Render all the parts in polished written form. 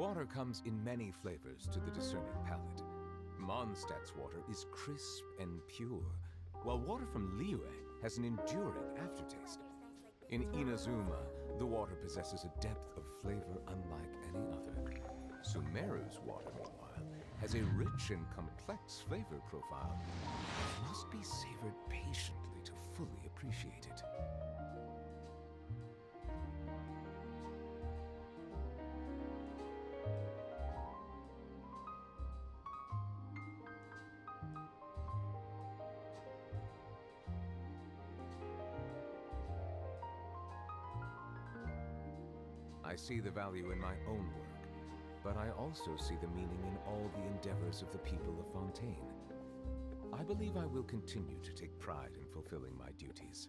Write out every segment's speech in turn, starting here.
Water comes in many flavors to the discerning palate. Mondstadt's water is crisp and pure, while water from Liyue has an enduring aftertaste. In Inazuma, the water possesses a depth of flavor unlike any other. Sumeru's water, meanwhile, has a rich and complex flavor profile that must be savored patiently to fully appreciate it. I see the value in my own work, but I also see the meaning in all the endeavors of the people of Fontейn. I believe I will continue to take pride in fulfilling my duties.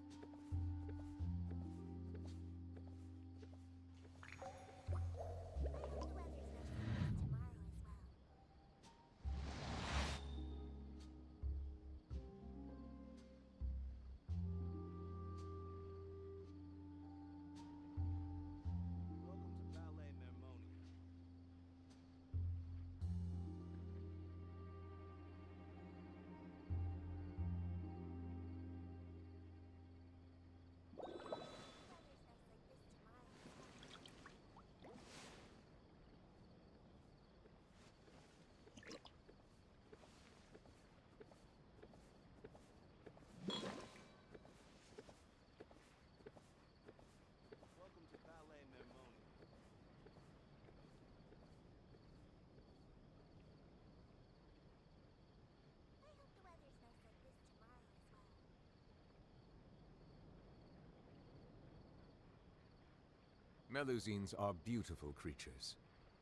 Melusines are beautiful creatures.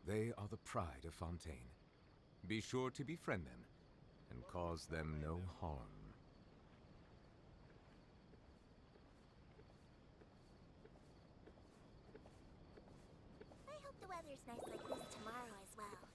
They are the pride of Fontейn. Be sure to befriend them and cause them no harm. I hope the weather's nice like this tomorrow as well.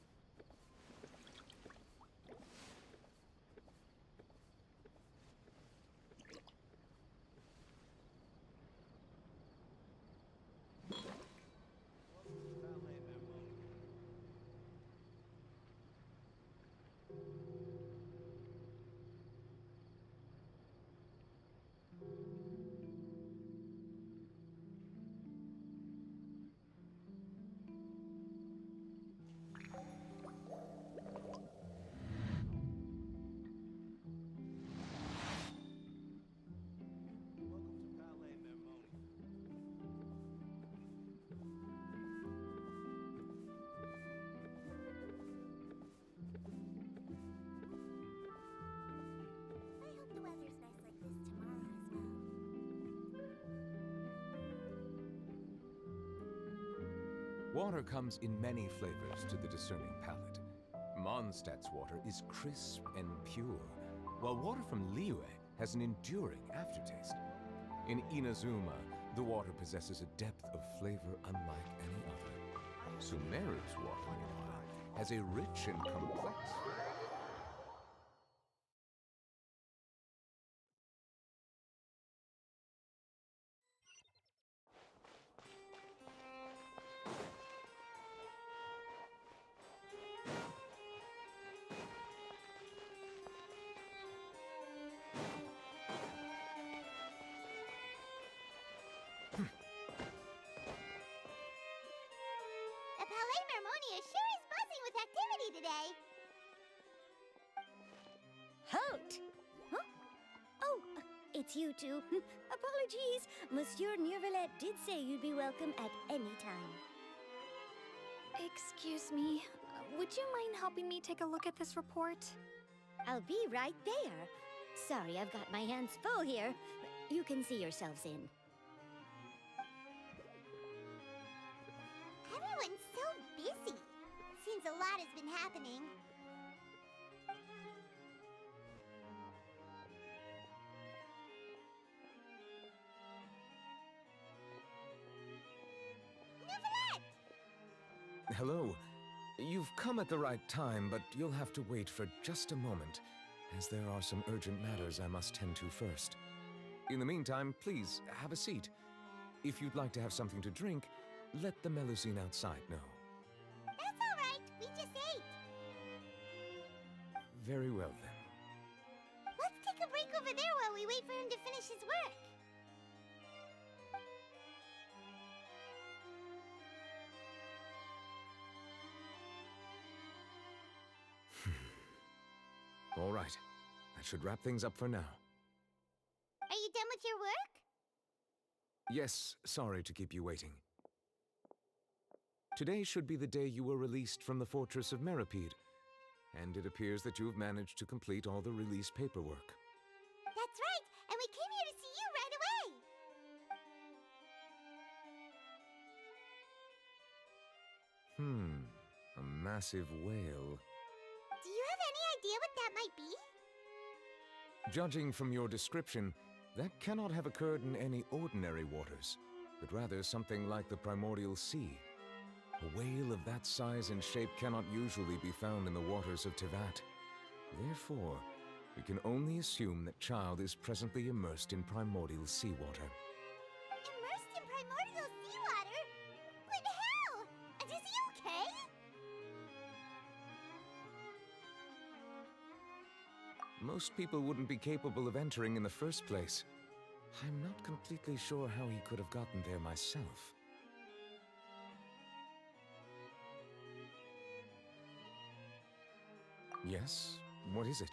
Water comes in many flavors to the discerning palate. Mondstadt's water is crisp and pure, while water from Liyue has an enduring aftertaste. In Inazuma, the water possesses a depth of flavor unlike any other. Sumeru's water, meanwhile, has a rich and complex The Palais Mermonia sure is buzzing with activity today. Halt! Huh? Oh, it's you two. Apologies. Monsieur Neuvillette did say you'd be welcome at any time. Excuse me, would you mind helping me take a look at this report? I'll be right there. Sorry, I've got my hands full here. You can see yourselves in. Everyone's so busy. Seems a lot has been happening. Neuvillette! Hello. You've come at the right time, but you'll have to wait for just a moment, as there are some urgent matters I must tend to first. In the meantime, please, have a seat. If you'd like to have something to drink, let the Melusine outside know. That's all Very well then. Let's take a break over there while we wait for him to finish his work. All right. That should wrap things up for now. Are you done with your work? Yes, sorry to keep you waiting. Today should be the day you were released from the fortress of Meripede, and it appears that you have managed to complete all the release paperwork. That's right, and we came here to see you right away. A massive whale. Do you have any idea what that might be? Judging from your description, that cannot have occurred in any ordinary waters, but rather something like the primordial sea. A whale of that size and shape cannot usually be found in the waters of Tevat. Therefore, we can only assume that Child is presently immersed in primordial seawater. Immersed in primordial seawater? But how? And is he okay? Most people wouldn't be capable of entering in the first place. I'm not completely sure how he could have gotten there myself. Yes? What is it?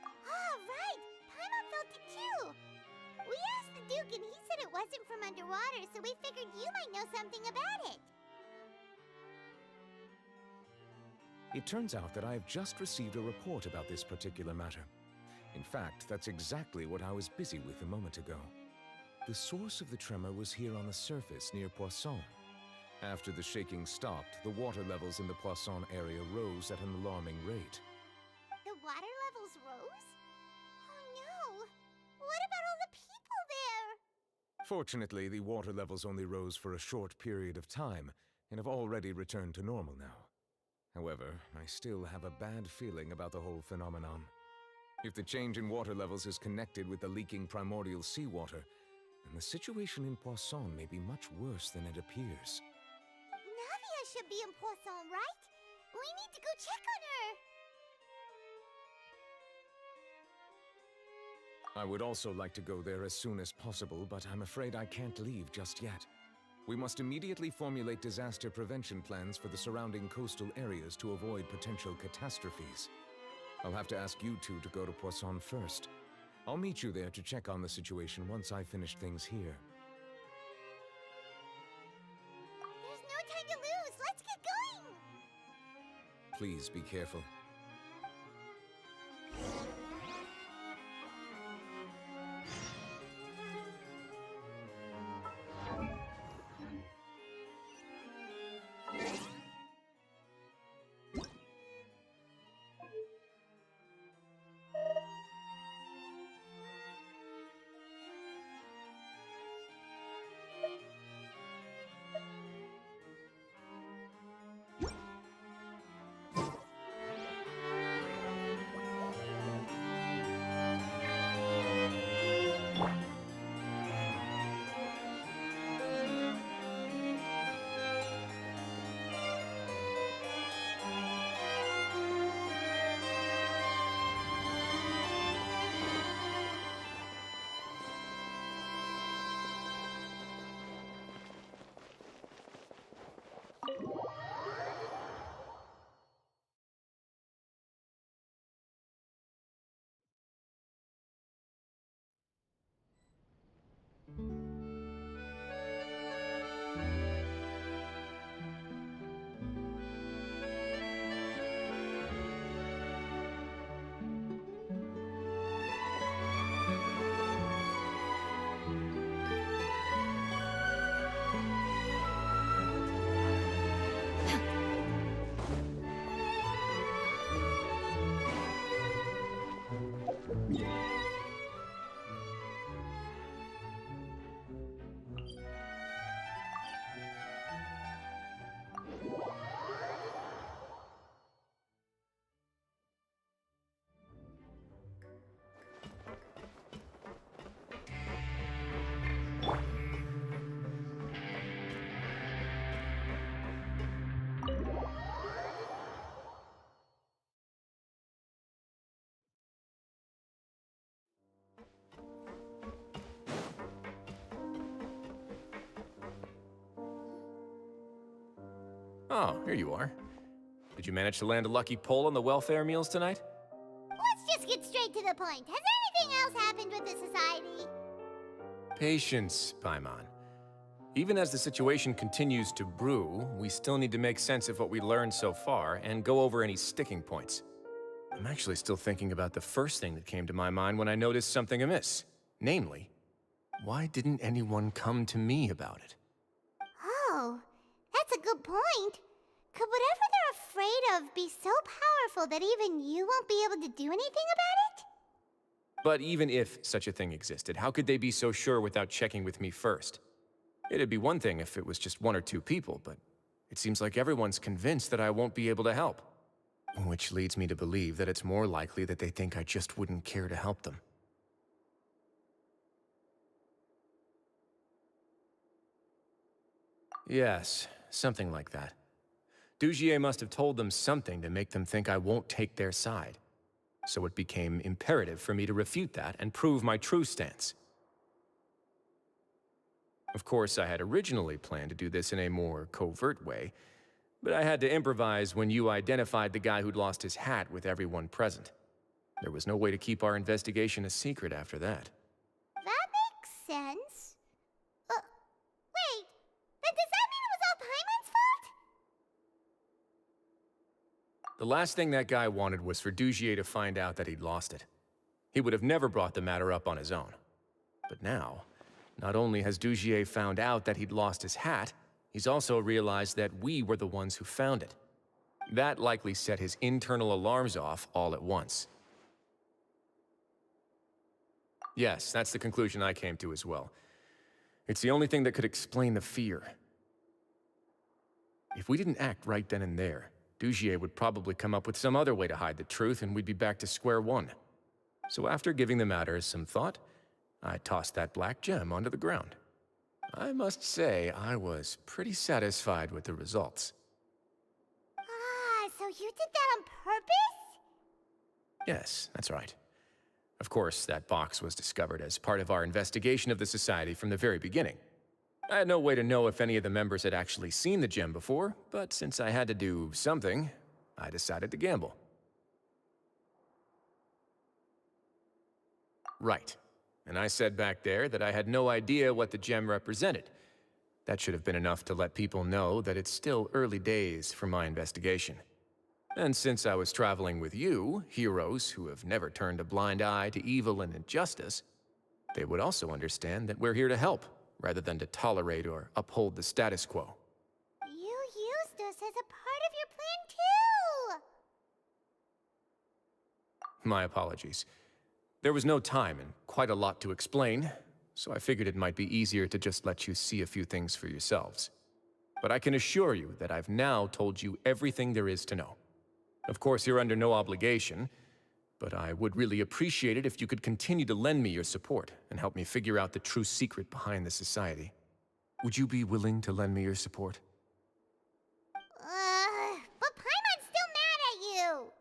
Ah, right! Paimon felt it too! We asked the Duke and he said it wasn't from underwater, so we figured you might know something about it. It turns out that I have just received a report about this particular matter. In fact, that's exactly what I was busy with a moment ago. The source of the tremor was here on the surface near Poisson. After the shaking stopped, the water levels in the Poisson area rose at an alarming rate. The water levels rose? Oh no! What about all the people there? Fortunately, the water levels only rose for a short period of time and have already returned to normal now. However, I still have a bad feeling about the whole phenomenon. If the change in water levels is connected with the leaking primordial seawater, then the situation in Poisson may be much worse than it appears. Navia should be in Poisson, right? We need to go check on her! I would also like to go there as soon as possible, but I'm afraid I can't leave just yet. We must immediately formulate disaster prevention plans for the surrounding coastal areas to avoid potential catastrophes. I'll have to ask you two to go to Poisson first. I'll meet you there to check on the situation once I finish things here. There's no time to lose! Let's get going! Please be careful. Oh, here you are. Did you manage to land a lucky pull on the welfare meals tonight? Let's just get straight to the point. Has anything else happened with the society? Patience, Paimon. Even as the situation continues to brew, we still need to make sense of what we learned so far and go over any sticking points. I'm actually still thinking about the first thing that came to my mind when I noticed something amiss. Namely, why didn't anyone come to me about it? Oh, that's a good point. Could whatever they're afraid of be so powerful that even you won't be able to do anything about it? But even if such a thing existed, how could they be so sure without checking with me first? It'd be one thing if it was just one or two people, but it seems like everyone's convinced that I won't be able to help. Which leads me to believe that it's more likely that they think I just wouldn't care to help them. Yes, something like that. Dugier must have told them something to make them think I won't take their side. So it became imperative for me to refute that and prove my true stance. Of course, I had originally planned to do this in a more covert way, but I had to improvise when you identified the guy who'd lost his hat with everyone present. There was no way to keep our investigation a secret after that. That makes sense. Wait, then does that mean it was all Paimon's fault? The last thing that guy wanted was for Dugier to find out that he'd lost it. He would have never brought the matter up on his own. But now, not only has Dugier found out that he'd lost his hat, he's also realized that we were the ones who found it. That likely set his internal alarms off all at once. Yes, that's the conclusion I came to as well. It's the only thing that could explain the fear. If we didn't act right then and there, Dugier would probably come up with some other way to hide the truth and we'd be back to square one. So after giving the matter some thought, I tossed that black gem onto the ground. I must say, I was pretty satisfied with the results. Ah, so you did that on purpose? Yes, that's right. Of course, that box was discovered as part of our investigation of the Society from the very beginning. I had no way to know if any of the members had actually seen the gem before, but since I had to do something, I decided to gamble. Right. And I said back there that I had no idea what the gem represented. That should have been enough to let people know that it's still early days for my investigation. And since I was traveling with you, heroes who have never turned a blind eye to evil and injustice, they would also understand that we're here to help, rather than to tolerate or uphold the status quo. You used us as a part of your plan too! My apologies. There was no time and quite a lot to explain, so I figured it might be easier to just let you see a few things for yourselves. But I can assure you that I've now told you everything there is to know. Of course, you're under no obligation, but I would really appreciate it if you could continue to lend me your support and help me figure out the true secret behind the Society. Would you be willing to lend me your support? But Paimon's still mad at you!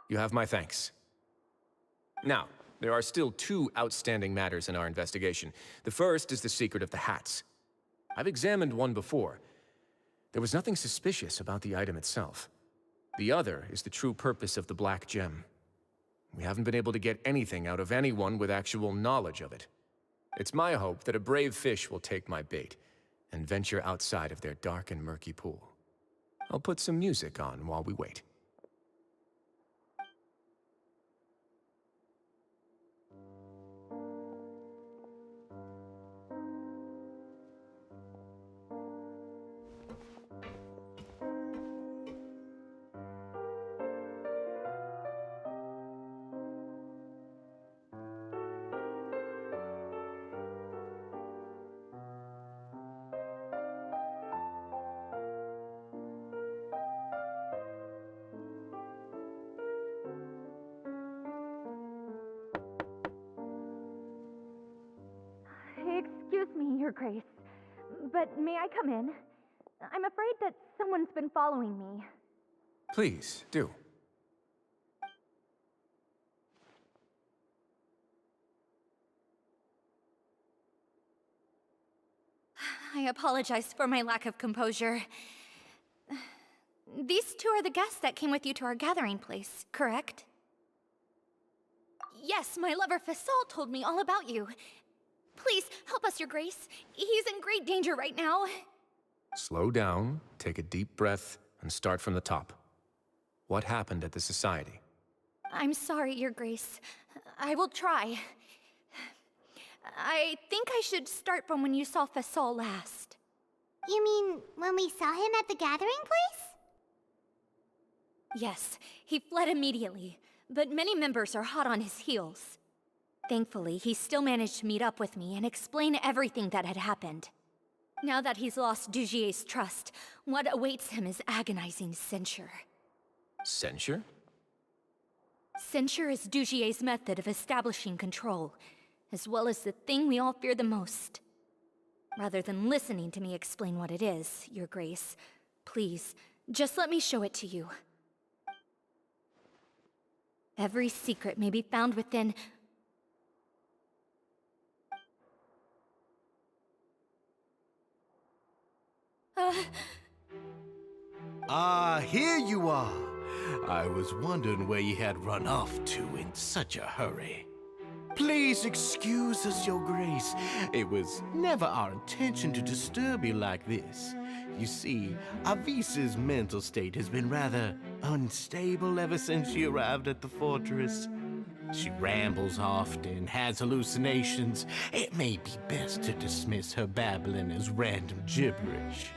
You have my thanks. Now, there are still two outstanding matters in our investigation. The first is the secret of the hats. I've examined one before. There was nothing suspicious about the item itself. The other is the true purpose of the black gem. We haven't been able to get anything out of anyone with actual knowledge of it. It's my hope that a brave fish will take my bait and venture outside of their dark and murky pool. I'll put some music on while we wait. Excuse me, Your Grace, but may I come in? I'm afraid that someone's been following me. Please, do. I apologize for my lack of composure. These two are the guests that came with you to our gathering place, correct? Yes, my lover Fasol told me all about you. Please, help us, Your Grace. He's in great danger right now. Slow down, take a deep breath, and start from the top. What happened at the Society? I'm sorry, Your Grace. I will try. I think I should start from when you saw Fasol last. You mean when we saw him at the gathering place? Yes, he fled immediately, but many members are hot on his heels. Thankfully, he still managed to meet up with me and explain everything that had happened. Now that he's lost Dugier's trust, what awaits him is agonizing censure. Censure? Censure is Dugier's method of establishing control, as well as the thing we all fear the most. Rather than listening to me explain what it is, Your Grace, please, just let me show it to you. Every secret may be found within... Here you are. I was wondering where you had run off to in such a hurry. Please excuse us, Your Grace. It was never our intention to disturb you like this. You see, Avisa's mental state has been rather unstable ever since she arrived at the fortress. She rambles often, has hallucinations. It may be best to dismiss her babbling as random gibberish.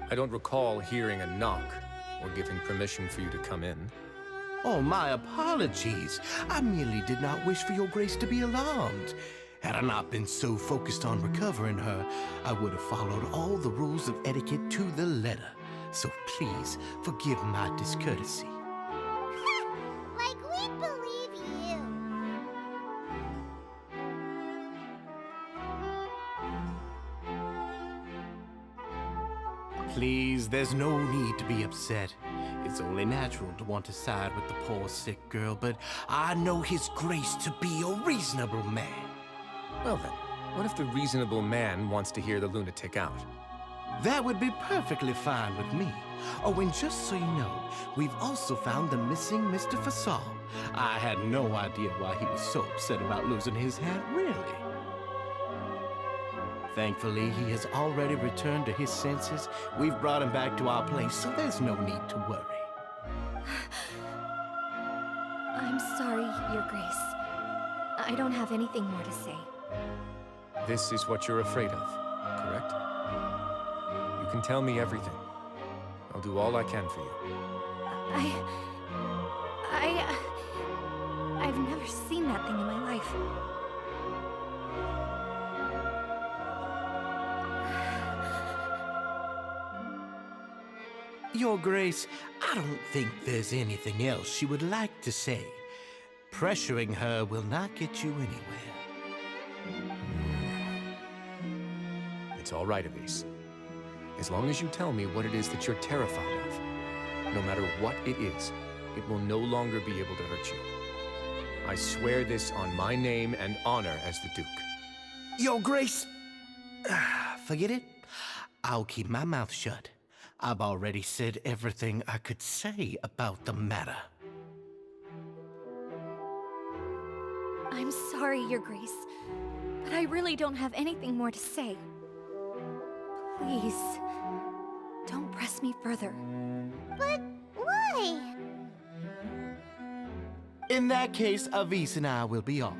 I don't recall hearing a knock or giving permission for you to come in. Oh, my apologies. I merely did not wish for Your Grace to be alarmed. Had I not been so focused on recovering her, I would have followed all the rules of etiquette to the letter. So please, forgive my discourtesy. Like we'd believe you. Please, there's no need to be upset. It's only natural to want to side with the poor sick girl, but I know His Grace to be a reasonable man. Well then, what if the reasonable man wants to hear the lunatic out? That would be perfectly fine with me. Oh, and just so you know, we've also found the missing Mr. Fasol. I had no idea why he was so upset about losing his hat, really. Thankfully, he has already returned to his senses. We've brought him back to our place, so there's no need to worry. I'm sorry, Your Grace. I don't have anything more to say. This is what you're afraid of, correct? You can tell me everything. I'll do all I can for you. I've never seen that thing in my life. Your Grace, I don't think there's anything else she would like to say. Pressuring her will not get you anywhere. It's all right, Elise. As long as you tell me what it is that you're terrified of, no matter what it is, it will no longer be able to hurt you. I swear this on my name and honor as the Duke. Your Grace, forget it. I'll keep my mouth shut. I've already said everything I could say about the matter. I'm sorry, Your Grace, but I really don't have anything more to say. Please, don't press me further. But why? In that case, Avis and I will be off.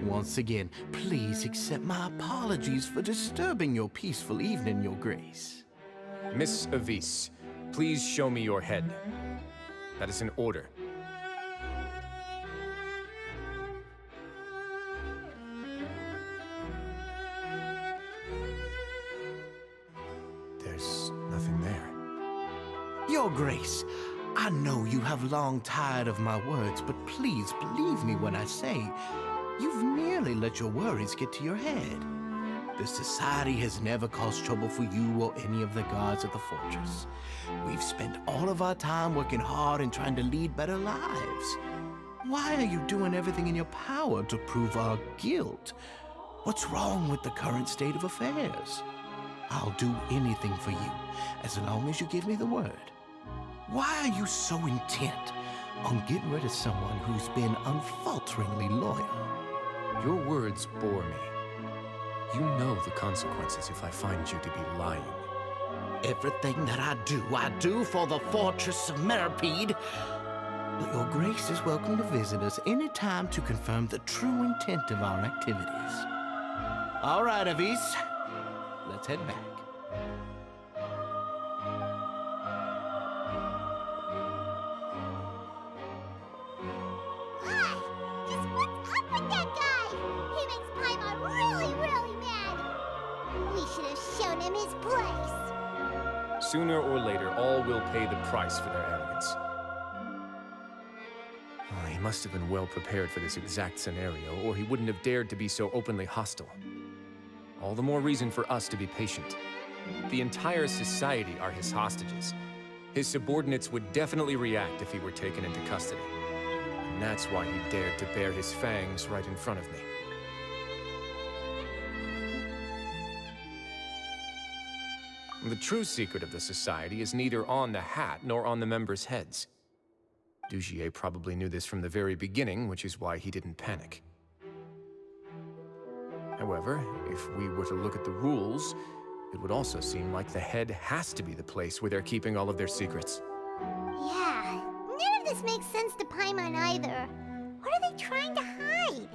Once again, please accept my apologies for disturbing your peaceful evening, Your Grace. Miss Avis, please show me your head. That is an order. There's nothing there. Your Grace, I know you have long tired of my words, but please believe me when I say you've nearly let your worries get to your head. The Society has never caused trouble for you or any of the guards at the fortress. We've spent all of our time working hard and trying to lead better lives. Why are you doing everything in your power to prove our guilt? What's wrong with the current state of affairs? I'll do anything for you, as long as you give me the word. Why are you so intent on getting rid of someone who's been unfalteringly loyal? Your words bore me. You know the consequences if I find you to be lying. Everything that I do for the fortress of Meripede. But your grace is welcome to visit us any time to confirm the true intent of our activities. All right, Avis. Let's head back. Just what's up with that guy? He makes Paimon really, really mad. We should have shown him his place. Sooner or later, all will pay the price for their arrogance. He must have been well prepared for this exact scenario, or he wouldn't have dared to be so openly hostile. All the more reason for us to be patient. The entire society are his hostages. His subordinates would definitely react if he were taken into custody. And that's why he dared to bare his fangs right in front of me. The true secret of the society is neither on the hat nor on the members' heads. Dugier probably knew this from the very beginning, which is why he didn't panic. However, if we were to look at the rules, it would also seem like the head has to be the place where they're keeping all of their secrets. Yeah, none of this makes sense to Paimon either. What are they trying to hide?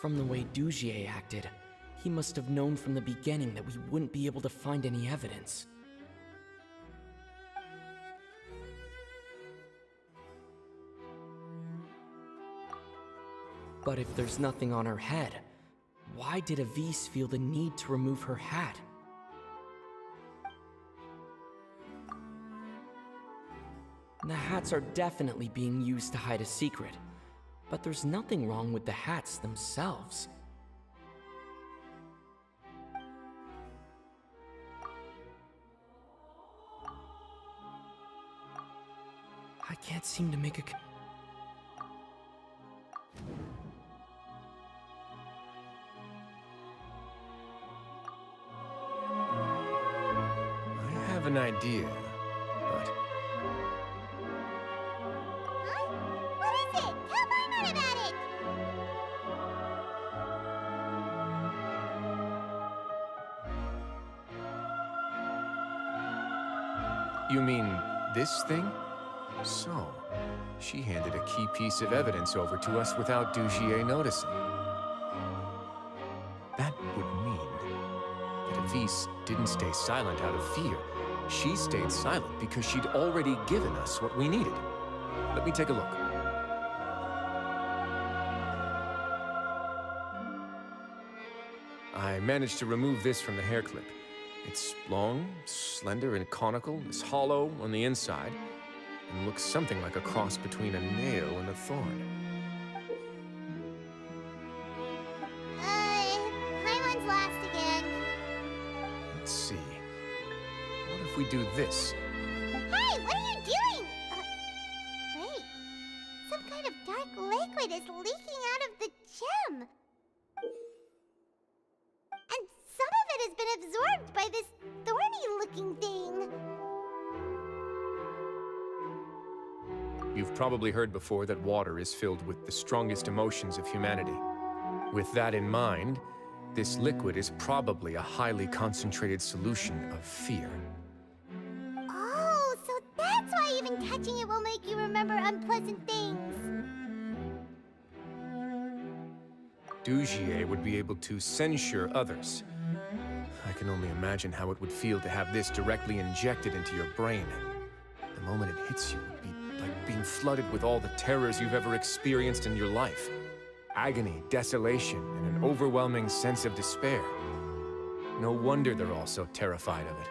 From the way Dugier acted, he must have known from the beginning that we wouldn't be able to find any evidence. But if there's nothing on her head, why did Avis feel the need to remove her hat? The hats are definitely being used to hide a secret, but there's nothing wrong with the hats themselves. I can't seem to make a I have an idea, but... Huh? What is it? Tell Paimon about it! You mean this thing? So, she handed a key piece of evidence over to us without Dugier noticing. That would mean that Avis didn't stay silent out of fear. She stayed silent because she'd already given us what we needed. Let me take a look. I managed to remove this from the hair clip. It's long, slender, and conical, is hollow on the inside, and looks something like a cross between a nail and a thorn. Paimon's last again. Let's see. What if we do this? Hey, what are you doing? Wait. Some kind of dark liquid is leaking out of the gem. And some of it has been absorbed by this thorny-looking thing. You've probably heard before that water is filled with the strongest emotions of humanity. With that in mind, this liquid is probably a highly concentrated solution of fear. Oh, so that's why even touching it will make you remember unpleasant things. Dugier would be able to censure others. I can only imagine how it would feel to have this directly injected into your brain. The moment it hits you would be like being flooded with all the terrors you've ever experienced in your life. Agony, desolation, and an overwhelming sense of despair. No wonder they're all so terrified of it.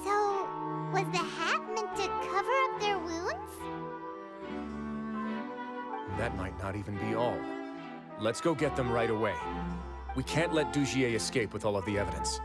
So, was the hat meant to cover up their wounds? That might not even be all. Let's go get them right away. We can't let Dugier escape with all of the evidence.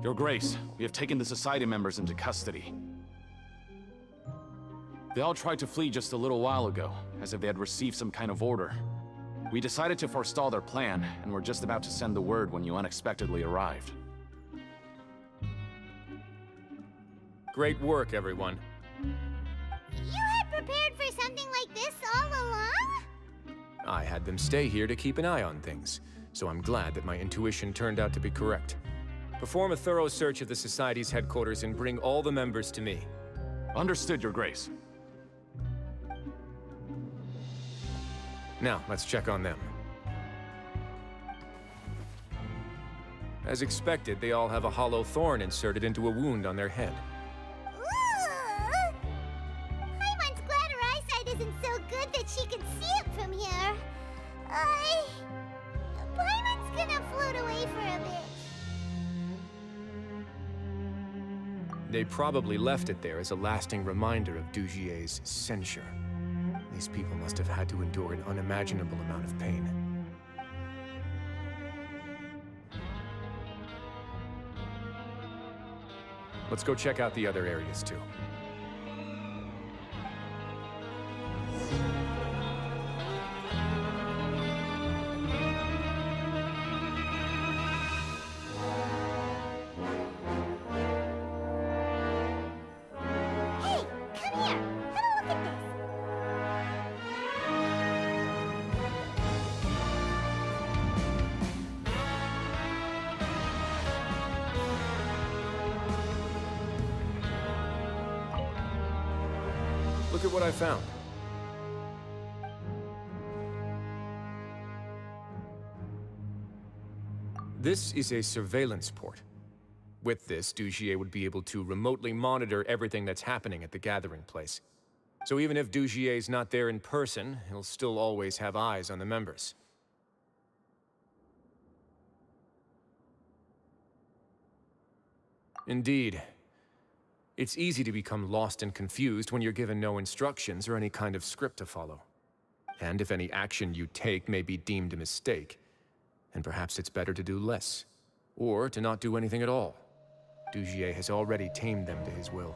Your Grace, we have taken the Society members into custody. They all tried to flee just a little while ago, as if they had received some kind of order. We decided to forestall their plan, and were just about to send the word when you unexpectedly arrived. Great work, everyone. You had prepared for something like this all along? I had them stay here to keep an eye on things, so I'm glad that my intuition turned out to be correct. Perform a thorough search of the Society's headquarters and bring all the members to me. Understood, Your Grace. Now, let's check on them. As expected, they all have a hollow thorn inserted into a wound on their head. Ooh! Paimon's glad her eyesight isn't so good that she can see it from here. Paimon's gonna float away for a bit. They probably left it there as a lasting reminder of Dugier's censure. These people must have had to endure an unimaginable amount of pain. Let's go check out the other areas, too. Hey, come here. Have a look at this. Look at what I found. This is a surveillance port. With this, Dugier would be able to remotely monitor everything that's happening at the gathering place. So even if Dugier's not there in person, he'll still always have eyes on the members. Indeed. It's easy to become lost and confused when you're given no instructions or any kind of script to follow. And if any action you take may be deemed a mistake, then perhaps it's better to do less, or to not do anything at all. Dugier has already tamed them to his will.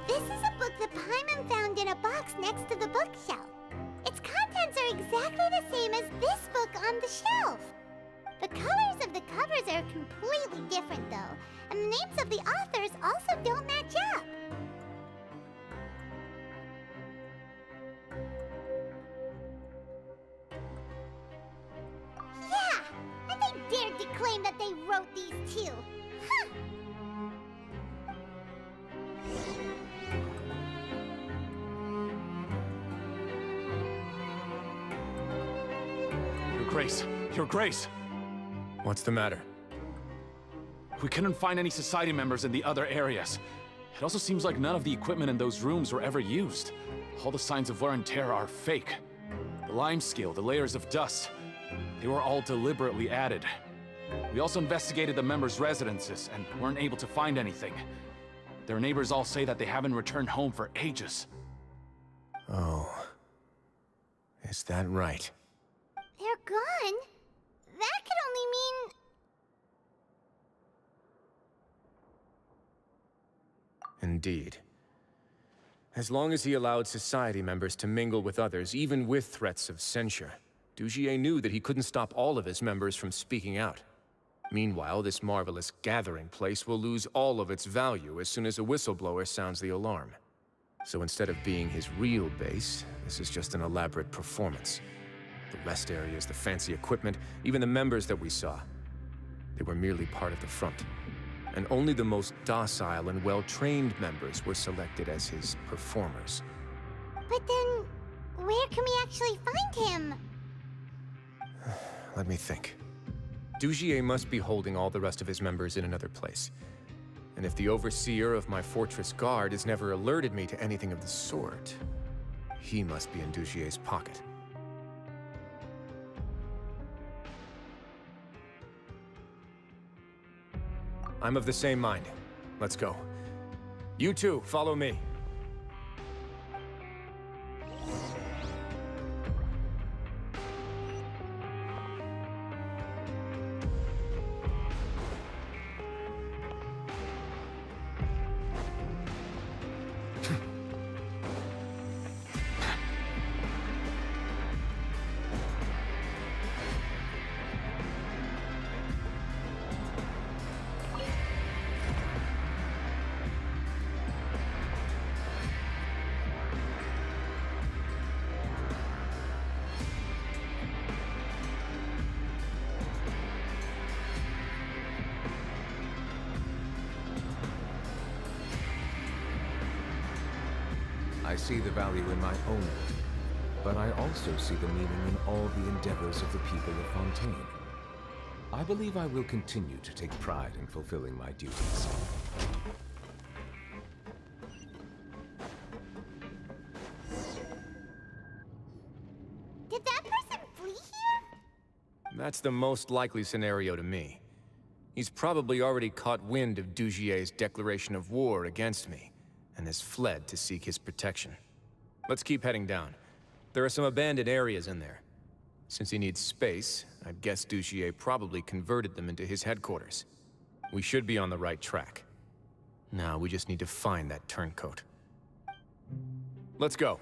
This is a book that Paimon found in a box next to the bookshelf. Its contents are exactly the same as this book on the shelf. The colors of the covers are completely different, though, and the names of the authors also don't match up. Yeah, and they dared to claim that they wrote these too. Huh. Your Grace, Your Grace! What's the matter? We couldn't find any Society members in the other areas. It also seems like none of the equipment in those rooms were ever used. All the signs of wear and tear are fake. The lime scale, the layers of dust, they were all deliberately added. We also investigated the members' residences and weren't able to find anything. Their neighbors all say that they haven't returned home for ages. Oh. Is that right? They're gone? That could only mean... Indeed. As long as he allowed Society members to mingle with others, even with threats of censure, Dugier knew that he couldn't stop all of his members from speaking out. Meanwhile, this marvelous gathering place will lose all of its value as soon as a whistleblower sounds the alarm. So instead of being his real base, this is just an elaborate performance. The rest areas, the fancy equipment, even the members that we saw, they were merely part of the front. And only the most docile and well-trained members were selected as his performers. But then, where can we actually find him? Let me think. Dugier must be holding all the rest of his members in another place. And if the overseer of my fortress guard has never alerted me to anything of the sort, he must be in Dugier's pocket. I'm of the same mind. Let's go. You two, follow me. I see the value in my own work, but I also see the meaning in all the endeavors of the people of Fontейn. I believe I will continue to take pride in fulfilling my duties. Did that person flee here? That's the most likely scenario to me. He's probably already caught wind of Dugier's declaration of war against me, and has fled to seek his protection. Let's keep heading down. There are some abandoned areas in there. Since he needs space, I'd guess Dugier probably converted them into his headquarters. We should be on the right track. Now we just need to find that turncoat. Let's go.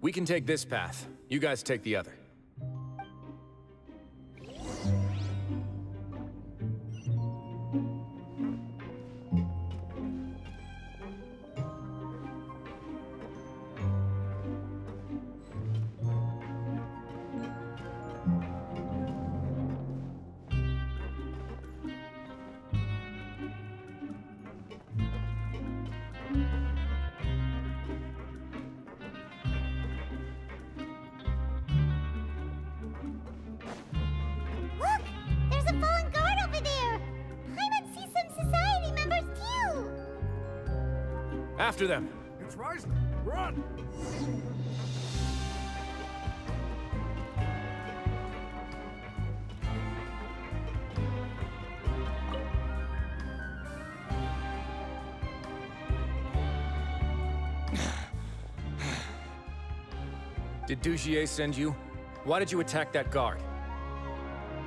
We can take this path. You guys take the other. Look! There's a fallen guard over there! Paimon sees some society members too! After them! It's rising! Run! Did Dugier send you? Why did you attack that guard?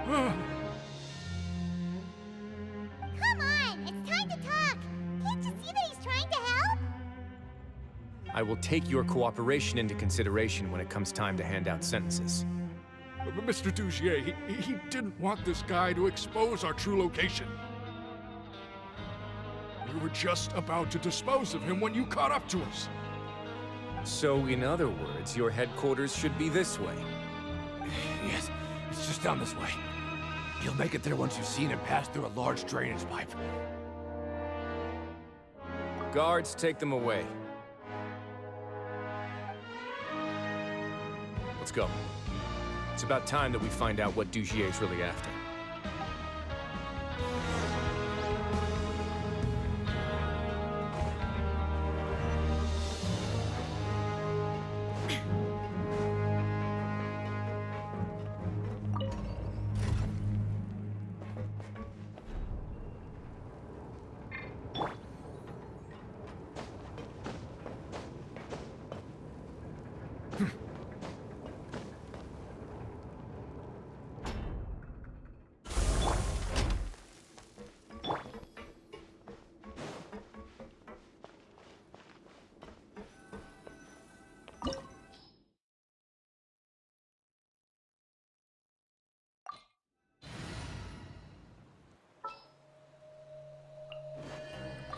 Come on! It's time to talk! Can't you see that he's trying to help? I will take your cooperation into consideration when it comes time to hand out sentences. But Mr. Dugier, he didn't want this guy to expose our true location. We were just about to dispose of him when you caught up to us. So, in other words, your headquarters should be this way. Yes, it's just down this way. You'll make it there once you've seen him pass through a large drainage pipe. Guards, take them away. Let's go. It's about time that we find out what Dugier's really after.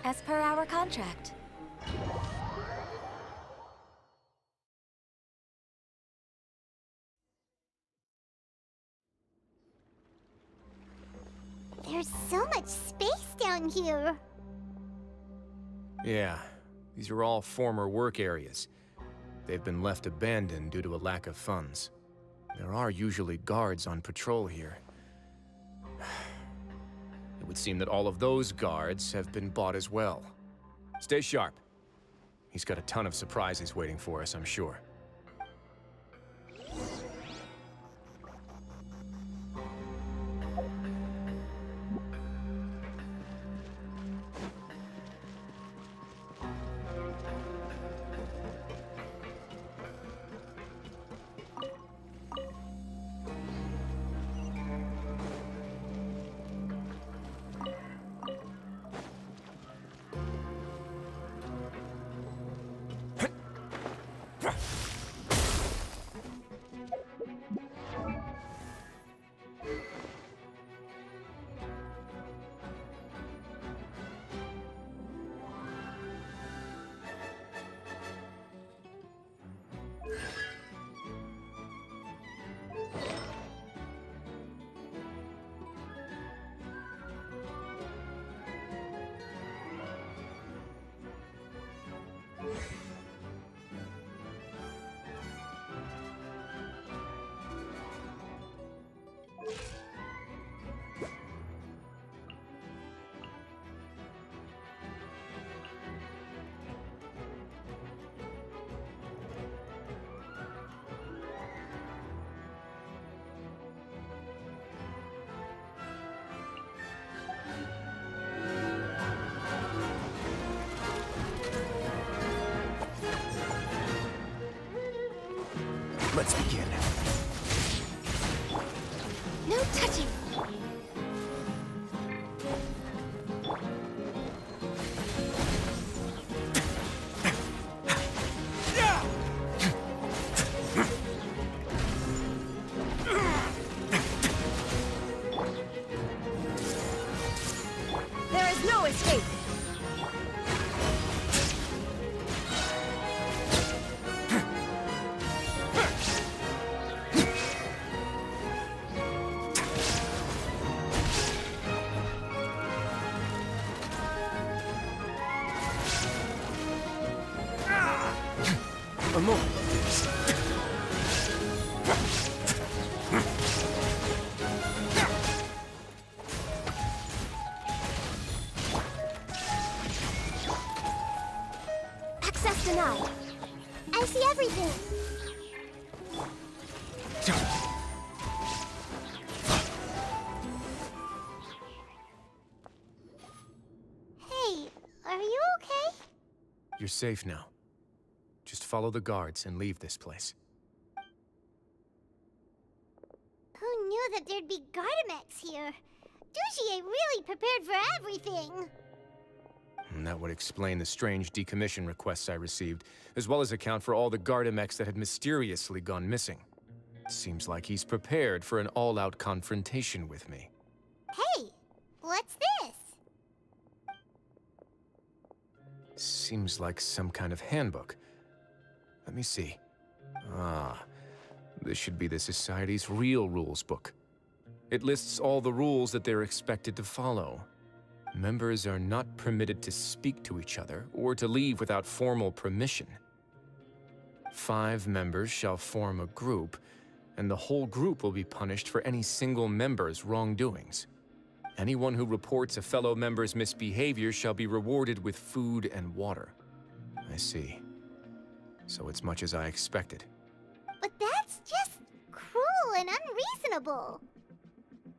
As per our contract. There's so much space down here. Yeah, these are all former work areas. they've been left abandoned due to a lack of funds. There are usually guards on patrol here. It would seem that all of those guards have been bought as well. Stay sharp. He's got a ton of surprises waiting for us, I'm sure. Let's begin. No touching. There is no escape. A moment, please. Access denied. I see everything. Hey, are you okay? You're safe now. Just follow the guards and leave this place. Who knew that there'd be Gardamex here? Dujier really prepared for everything. And that would explain the strange decommission requests I received, as well as account for all the Gardamex that had mysteriously gone missing. Seems like he's prepared for an all-out confrontation with me. Hey, what's this? Seems like some kind of handbook. Let me see. Ah, this should be the Society's real rules book. It lists all the rules that they're expected to follow. Members are not permitted to speak to each other or to leave without formal permission. 5 members shall form a group, and the whole group will be punished for any single member's wrongdoings. Anyone who reports a fellow member's misbehavior shall be rewarded with food and water. I see. So it's much as I expected. But that's just cruel and unreasonable.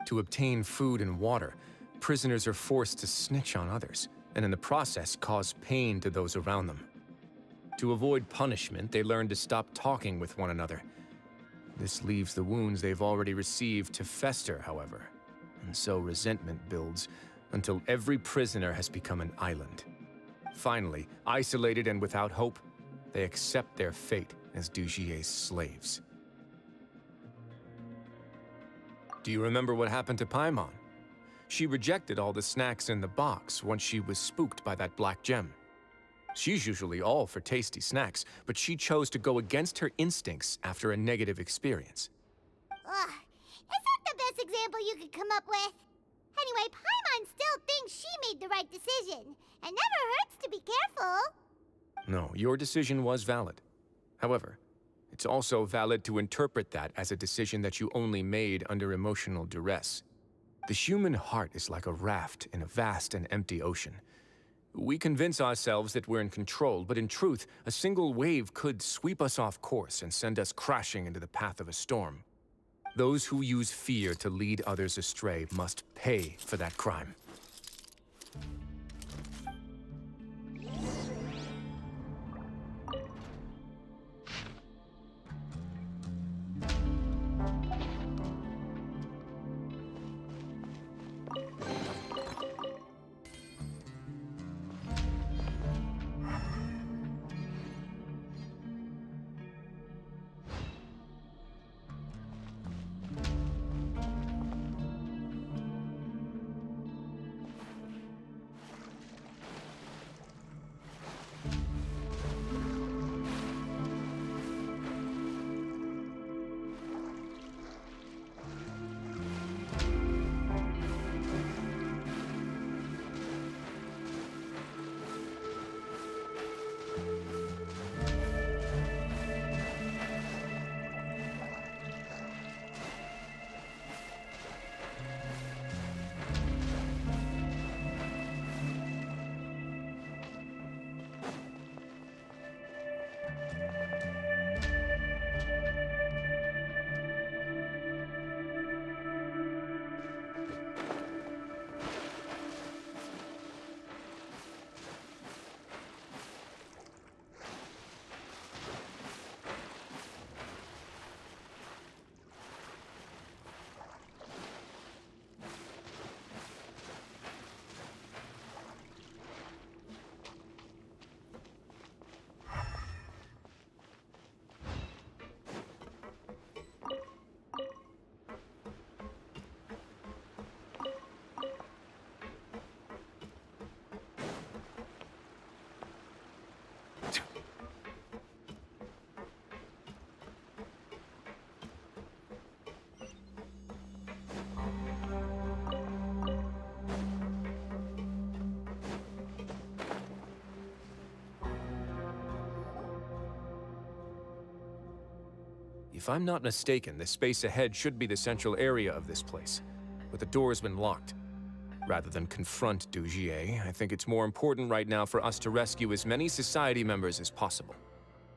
To obtain food and water, prisoners are forced to snitch on others, and in the process cause pain to those around them. To avoid punishment, they learn to stop talking with one another. This leaves the wounds they've already received to fester, however, and so resentment builds until every prisoner has become an island. Finally, isolated and without hope, they accept their fate as Dujier's slaves. Do you remember what happened to Paimon? She rejected all the snacks in the box once she was spooked by that black gem. She's usually all for tasty snacks, but she chose to go against her instincts after a negative experience. Ugh, is that the best example you could come up with? Anyway, Paimon still thinks she made the right decision. It never hurts to be careful. No, your decision was valid. However, it's also valid to interpret that as a decision that you only made under emotional duress. The human heart is like a raft in a vast and empty ocean. We convince ourselves that we're in control, but in truth, a single wave could sweep us off course and send us crashing into the path of a storm. Those who use fear to lead others astray must pay for that crime. If I'm not mistaken, the space ahead should be the central area of this place, but the door's been locked. Rather than confront Dugier, I think it's more important right now for us to rescue as many society members as possible.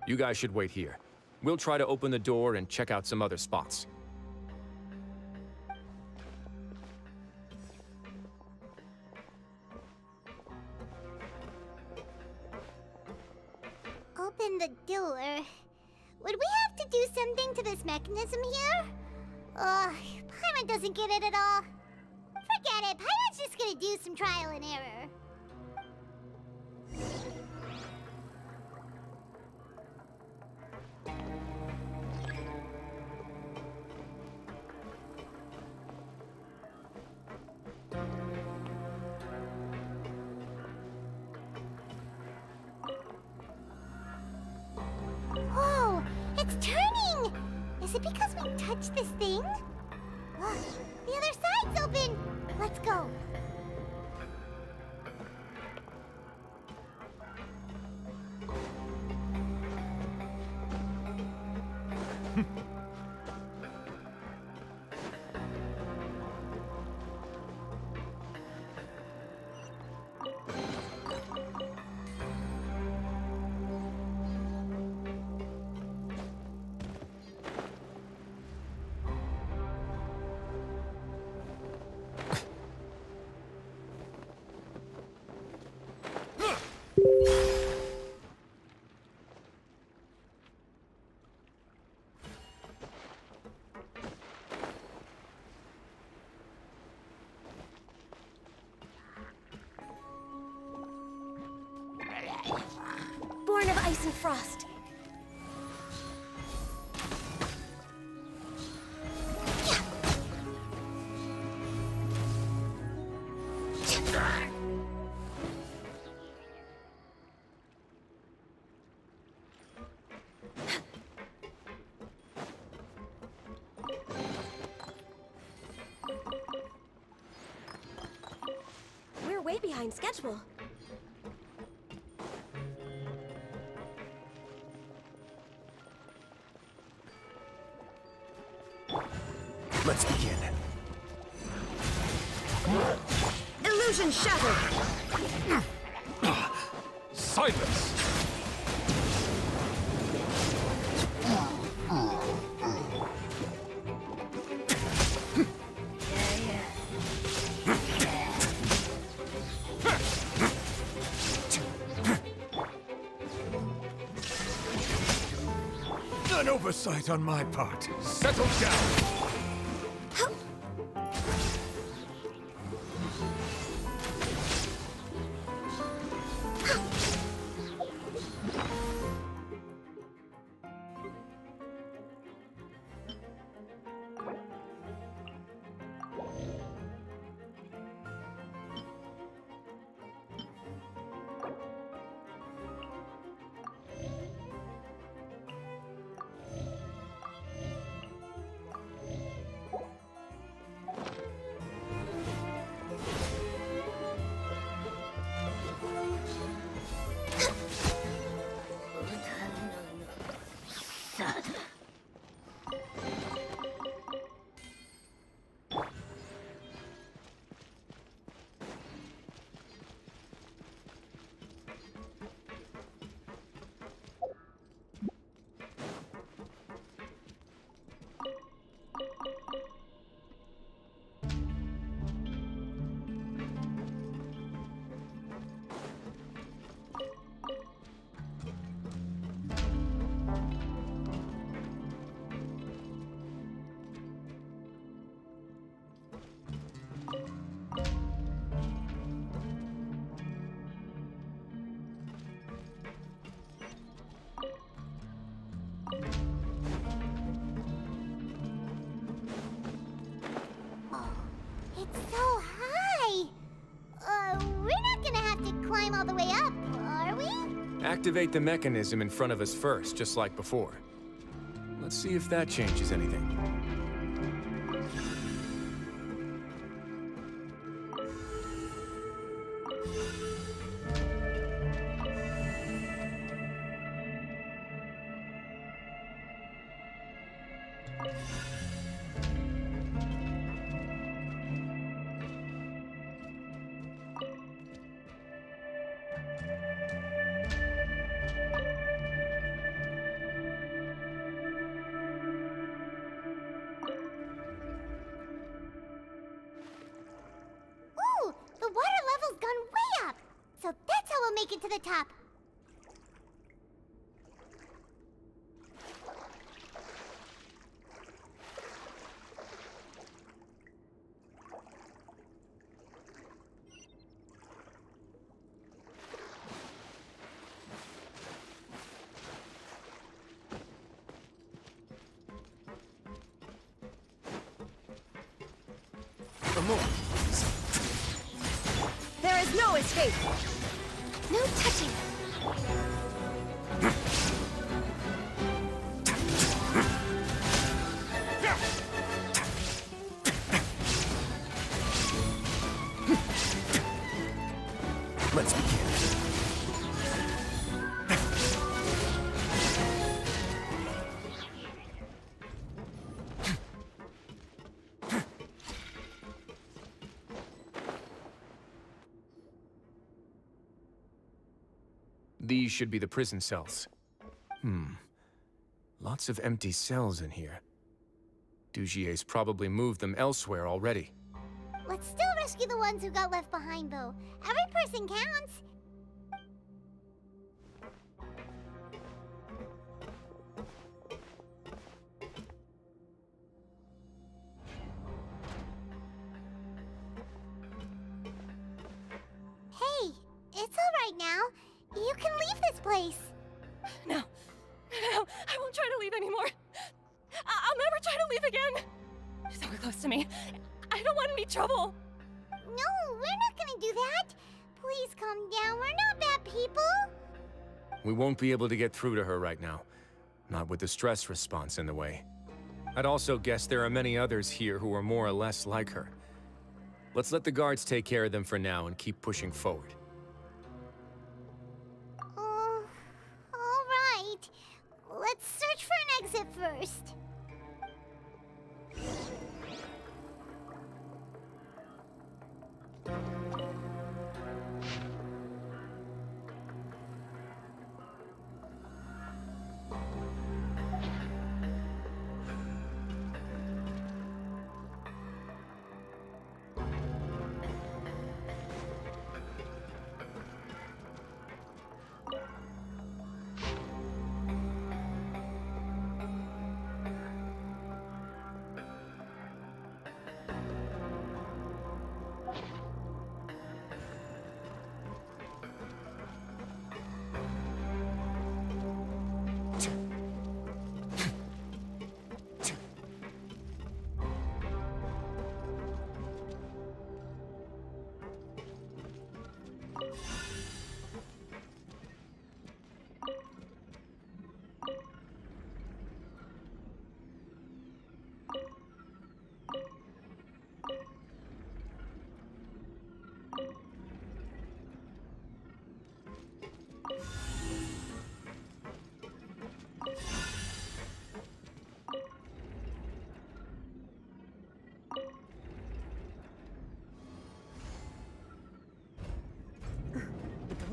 You guys should wait here. We'll try to open the door and check out some other spots. Open the door. Would we have to do something to this mechanism here? Paimon doesn't get it at all. Forget it, Paimon's just gonna do some trial and error. Whoa, it's turning! Is it because we touched this thing? Look, the other side's open! Let's go. Born of ice and frost. We're way behind schedule. Let's begin. Illusion shattered! Silence! An oversight on my part. Settle down! It's so high! We're not gonna have to climb all the way up, are we? Activate the mechanism in front of us first, just like before. Let's see if that changes anything. Ooh! The water level's gone way up! So that's how we'll make it to the top. There is no escape! No touching. Let's begin. These should be the prison cells. Lots of empty cells in here. Dugier's probably moved them elsewhere already. Let's still rescue the ones who got left behind, though. Every person counts. Hey, it's all right now. You can leave this place. No. No, I won't try to leave anymore. I'll never try to leave again. So close to me. I don't want any trouble. No, we're not gonna do that. Please calm down. We're not bad people. We won't be able to get through to her right now. Not with the stress response in the way. I'd also guess there are many others here who are more or less like her. Let's let the guards take care of them for now and keep pushing forward. All right. Let's search for an exit first.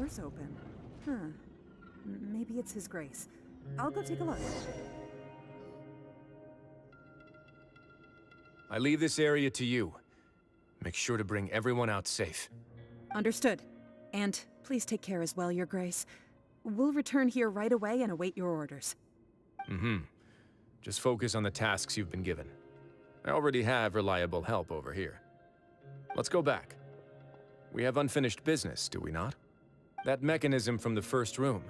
door's open. Huh. Maybe it's His Grace. I'll go take a look. I leave this area to you. Make sure to bring everyone out safe. Understood. And please take care as well, Your Grace. We'll return here right away and await your orders. Just focus on the tasks you've been given. I already have reliable help over here. Let's go back. We have unfinished business, do we not? That mechanism from the first room.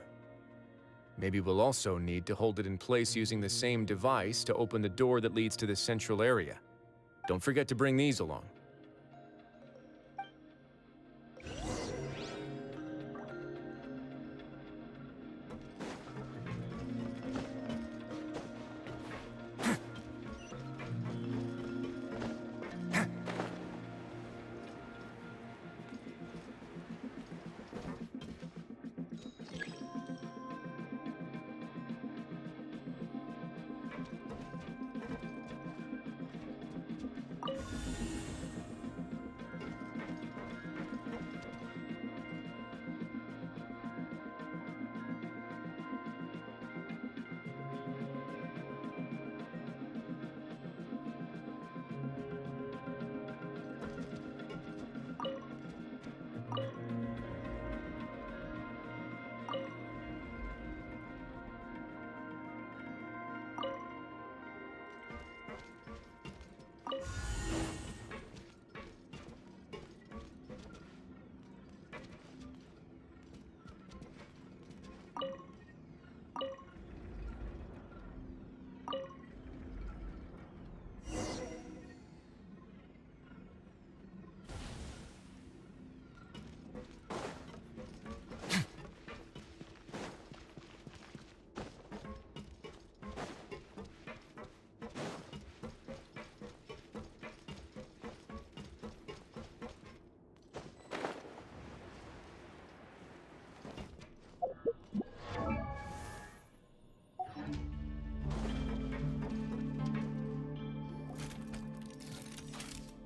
Maybe we'll also need to hold it in place using the same device to open the door that leads to the central area. Don't forget to bring these along.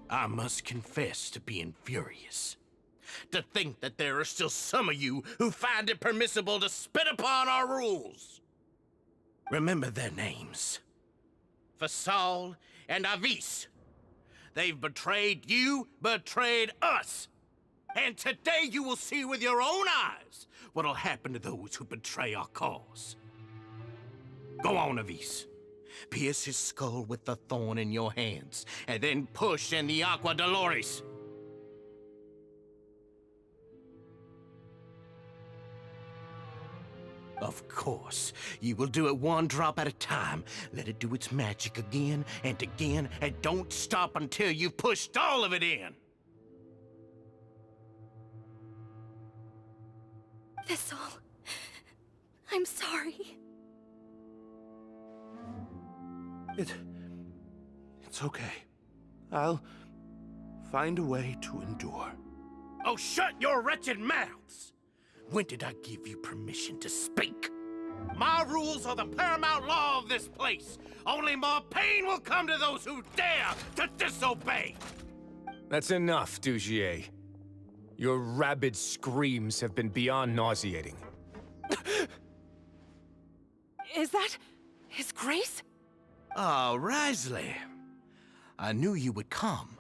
I must confess to being furious. To think that there are still some of you who find it permissible to spit upon our rules. Remember their names. Fasal and Avis. They've betrayed you, betrayed us. And today you will see with your own eyes what'll happen to those who betray our cause. Go on, Avis. Pierce his skull with the thorn in your hands, and then push in the Aqua Dolores. Of course, you will do it one drop at a time. Let it do its magic again and again, and don't stop until you've pushed all of it in. Thistle, I'm sorry. It's okay. I'll find a way to endure. Oh, shut your wretched mouths! When did I give you permission to speak? My rules are the paramount law of this place. Only more pain will come to those who dare to disobey. That's enough, Dugier. Your rabid screams have been beyond nauseating. Is that His Grace? Oh, Risley. I knew you would come,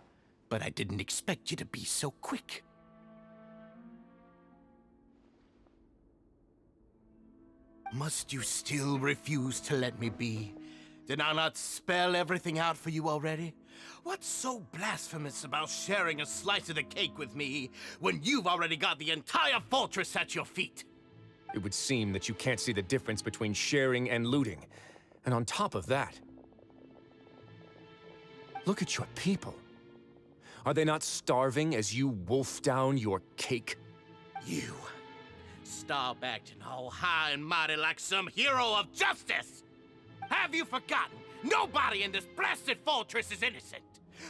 but I didn't expect you to be so quick. Must you still refuse to let me be? Did I not spell everything out for you already? What's so blasphemous about sharing a slice of the cake with me when you've already got the entire fortress at your feet? It would seem that you can't see the difference between sharing and looting. And on top of that, look at your people. Are they not starving as you wolf down your cake? You. Stop acting all high and mighty like some hero of justice! Have you forgotten? Nobody in this blasted fortress is innocent.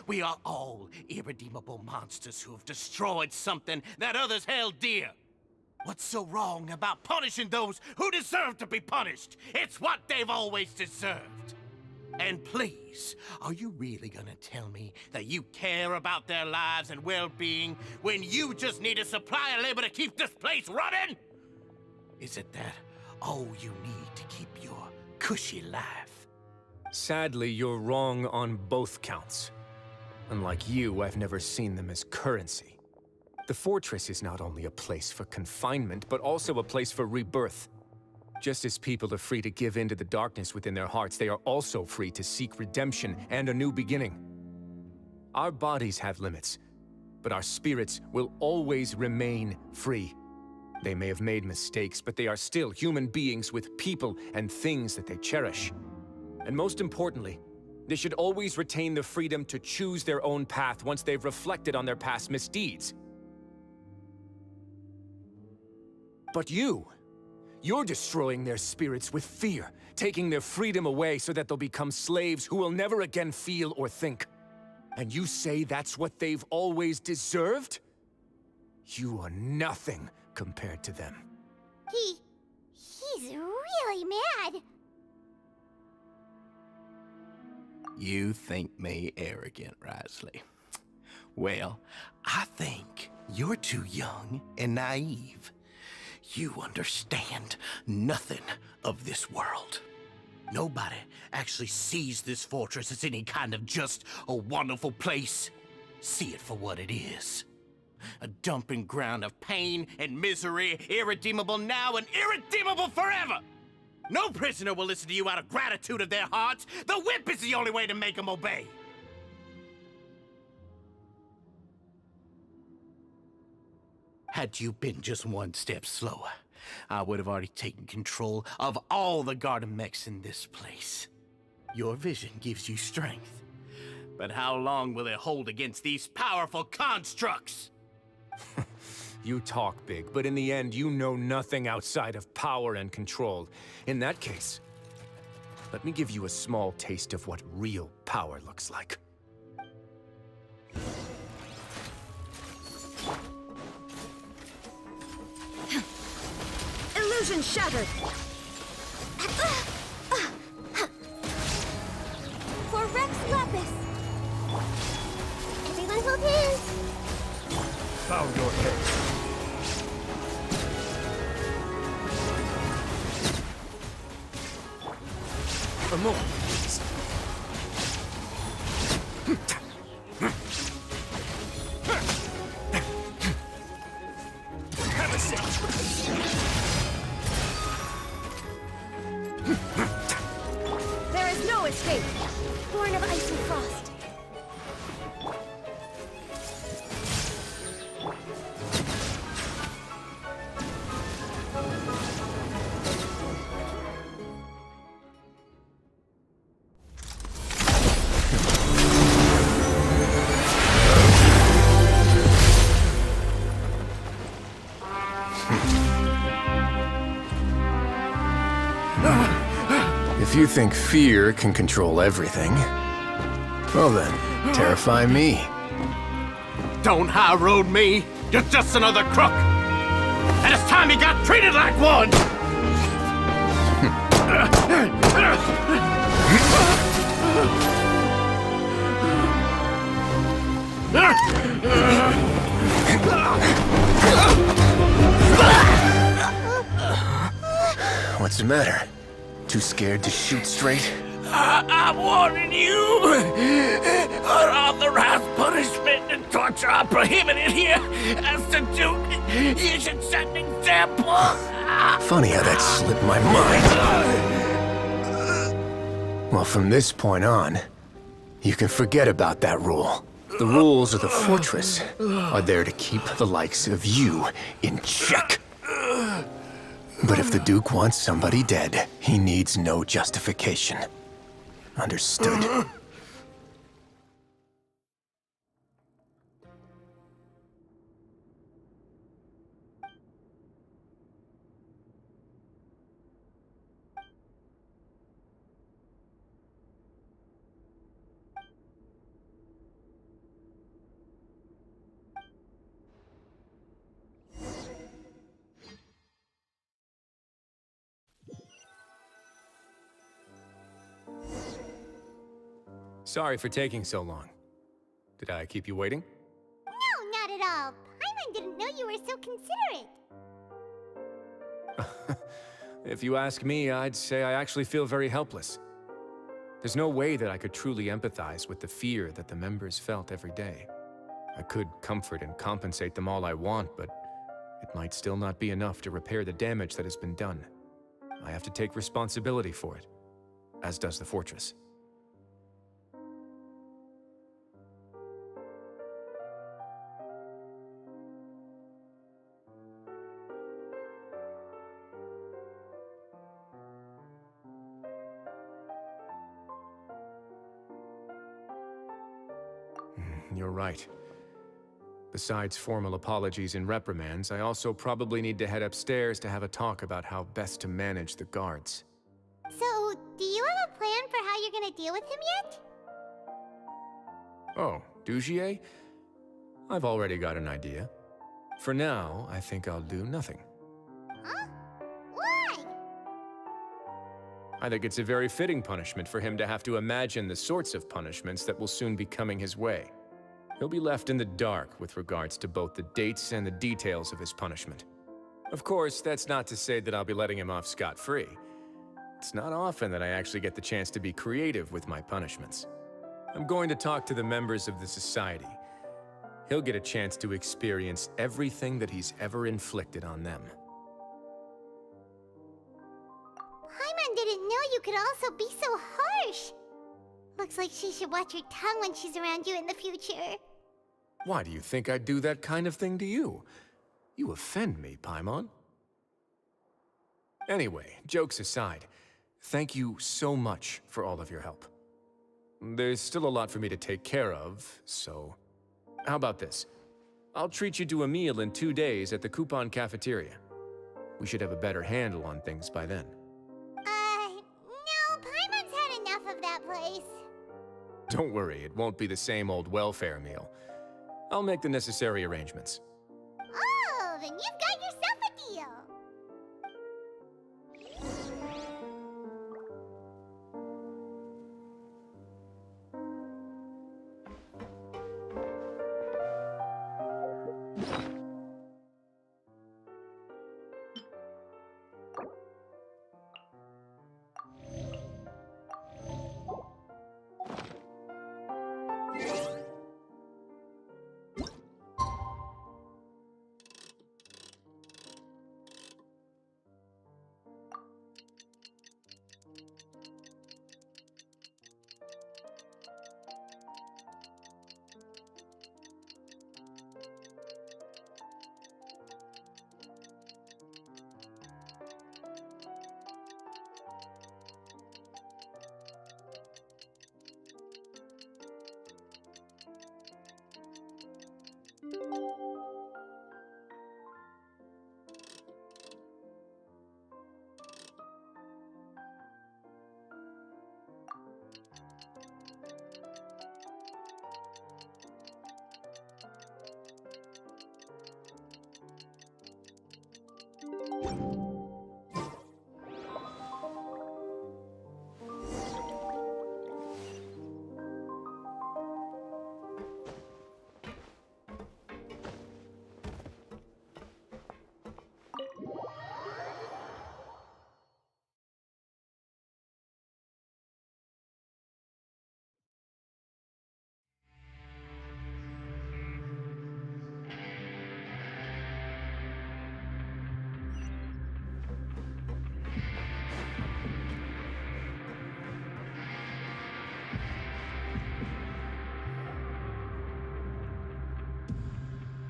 We are all irredeemable monsters who have destroyed something that others held dear. What's so wrong about punishing those who deserve to be punished? It's what they've always deserved. And please, are you really gonna tell me that you care about their lives and well-being when you just need a supply of labor to keep this place running? Is it that all you need to keep your cushy life? Sadly, you're wrong on both counts. Unlike you, I've never seen them as currency. The fortress is not only a place for confinement, but also a place for rebirth. Just as people are free to give in to the darkness within their hearts, they are also free to seek redemption and a new beginning. Our bodies have limits, but our spirits will always remain free. They may have made mistakes, but they are still human beings with people and things that they cherish. And most importantly, they should always retain the freedom to choose their own path once they've reflected on their past misdeeds. But you're destroying their spirits with fear, taking their freedom away so that they'll become slaves who will never again feel or think. And you say that's what they've always deserved? You are nothing compared to them. He's really mad. You think me arrogant, Risley? Well, I think you're too young and naive. You understand nothing of this world. Nobody actually sees this fortress as any kind of just a wonderful place. See it for what it is. A dumping ground of pain and misery, irredeemable now and irredeemable forever. No prisoner will listen to you out of gratitude of their hearts. The whip is the only way to make them obey. Had you been just one step slower, I would have already taken control of all the garden mechs in this place. Your vision gives you strength. But how long will it hold against these powerful constructs? You talk big, but in the end, you know nothing outside of power and control. In that case, let me give you a small taste of what real power looks like. Illusion shattered! For Rex Lapis! Everyone hold hands. Bow your head. A moment, please. Have a seat. There is no escape! Born of ice and frost. If you think fear can control everything, well then, terrify me. Don't high road me. You're just another crook. And it's time you got treated like one. What's the matter? Too scared to shoot straight? I'm warning you. Unauthorized punishment and torture are prohibited here. As the Duke, you should set an example. Funny how that slipped my mind. Well, from this point on, you can forget about that rule. The rules of the fortress are there to keep the likes of you in check. But if the Duke wants somebody dead, he needs no justification. Understood? Sorry for taking so long. Did I keep you waiting? No, not at all. Paimon didn't know you were so considerate. If you ask me, I'd say I actually feel very helpless. There's no way that I could truly empathize with the fear that the members felt every day. I could comfort and compensate them all I want, but it might still not be enough to repair the damage that has been done. I have to take responsibility for it, as does the fortress. You're right. Besides formal apologies and reprimands, I also probably need to head upstairs to have a talk about how best to manage the guards. So, do you have a plan for how you're gonna deal with him yet? Oh, Dugier? I've already got an idea. For now, I think I'll do nothing. Huh? Why? I think it's a very fitting punishment for him to have to imagine the sorts of punishments that will soon be coming his way. He'll be left in the dark with regards to both the dates and the details of his punishment. Of course, that's not to say that I'll be letting him off scot-free. It's not often that I actually get the chance to be creative with my punishments. I'm going to talk to the members of the society. He'll get a chance to experience everything that he's ever inflicted on them. Paimon didn't know you could also be so harsh. Looks like she should watch her tongue when she's around you in the future. Why do you think I'd do that kind of thing to you? You offend me, Paimon. Anyway, jokes aside, thank you so much for all of your help. There's still a lot for me to take care of, so... How about this? I'll treat you to a meal in 2 days at the Coupon Cafeteria. We should have a better handle on things by then. No, Paimon's had enough of that place. Don't worry, it won't be the same old welfare meal. I'll make the necessary arrangements. Oh, then you've got yourself a deal.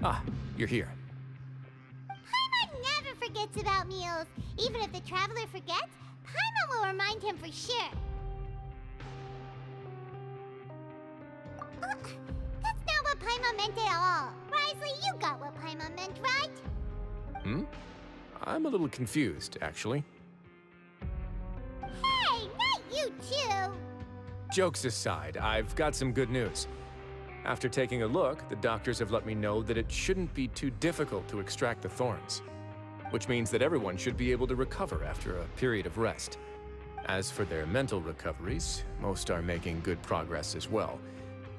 Ah, you're here. Paimon never forgets about meals. Even if the traveler forgets, Paimon will remind him for sure. That's not what Paimon meant at all. Risley, you got what Paimon meant, right? I'm a little confused, actually. Hey, not you too! Jokes aside, I've got some good news. After taking a look, the doctors have let me know that it shouldn't be too difficult to extract the thorns, which means that everyone should be able to recover after a period of rest. As for their mental recoveries, most are making good progress as well.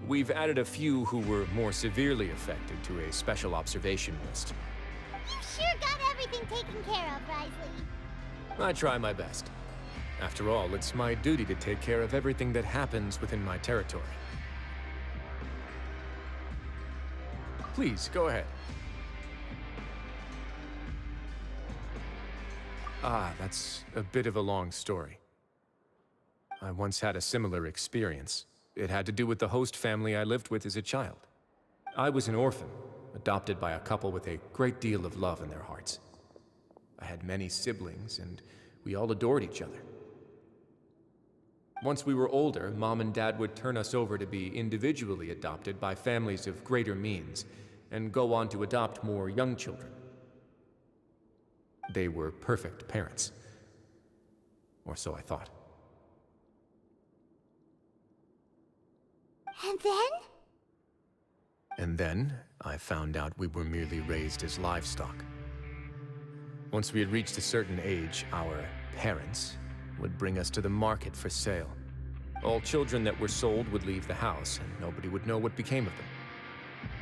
We've added a few who were more severely affected to a special observation list. You sure got everything taken care of, Risley. I try my best. After all, it's my duty to take care of everything that happens within my territory. Please, go ahead. That's a bit of a long story. I once had a similar experience. It had to do with the host family I lived with as a child. I was an orphan, adopted by a couple with a great deal of love in their hearts. I had many siblings, and we all adored each other. Once we were older, Mom and Dad would turn us over to be individually adopted by families of greater means, and go on to adopt more young children. They were perfect parents. Or so I thought. And then? And then, I found out we were merely raised as livestock. Once we had reached a certain age, our parents would bring us to the market for sale. All children that were sold would leave the house, and nobody would know what became of them.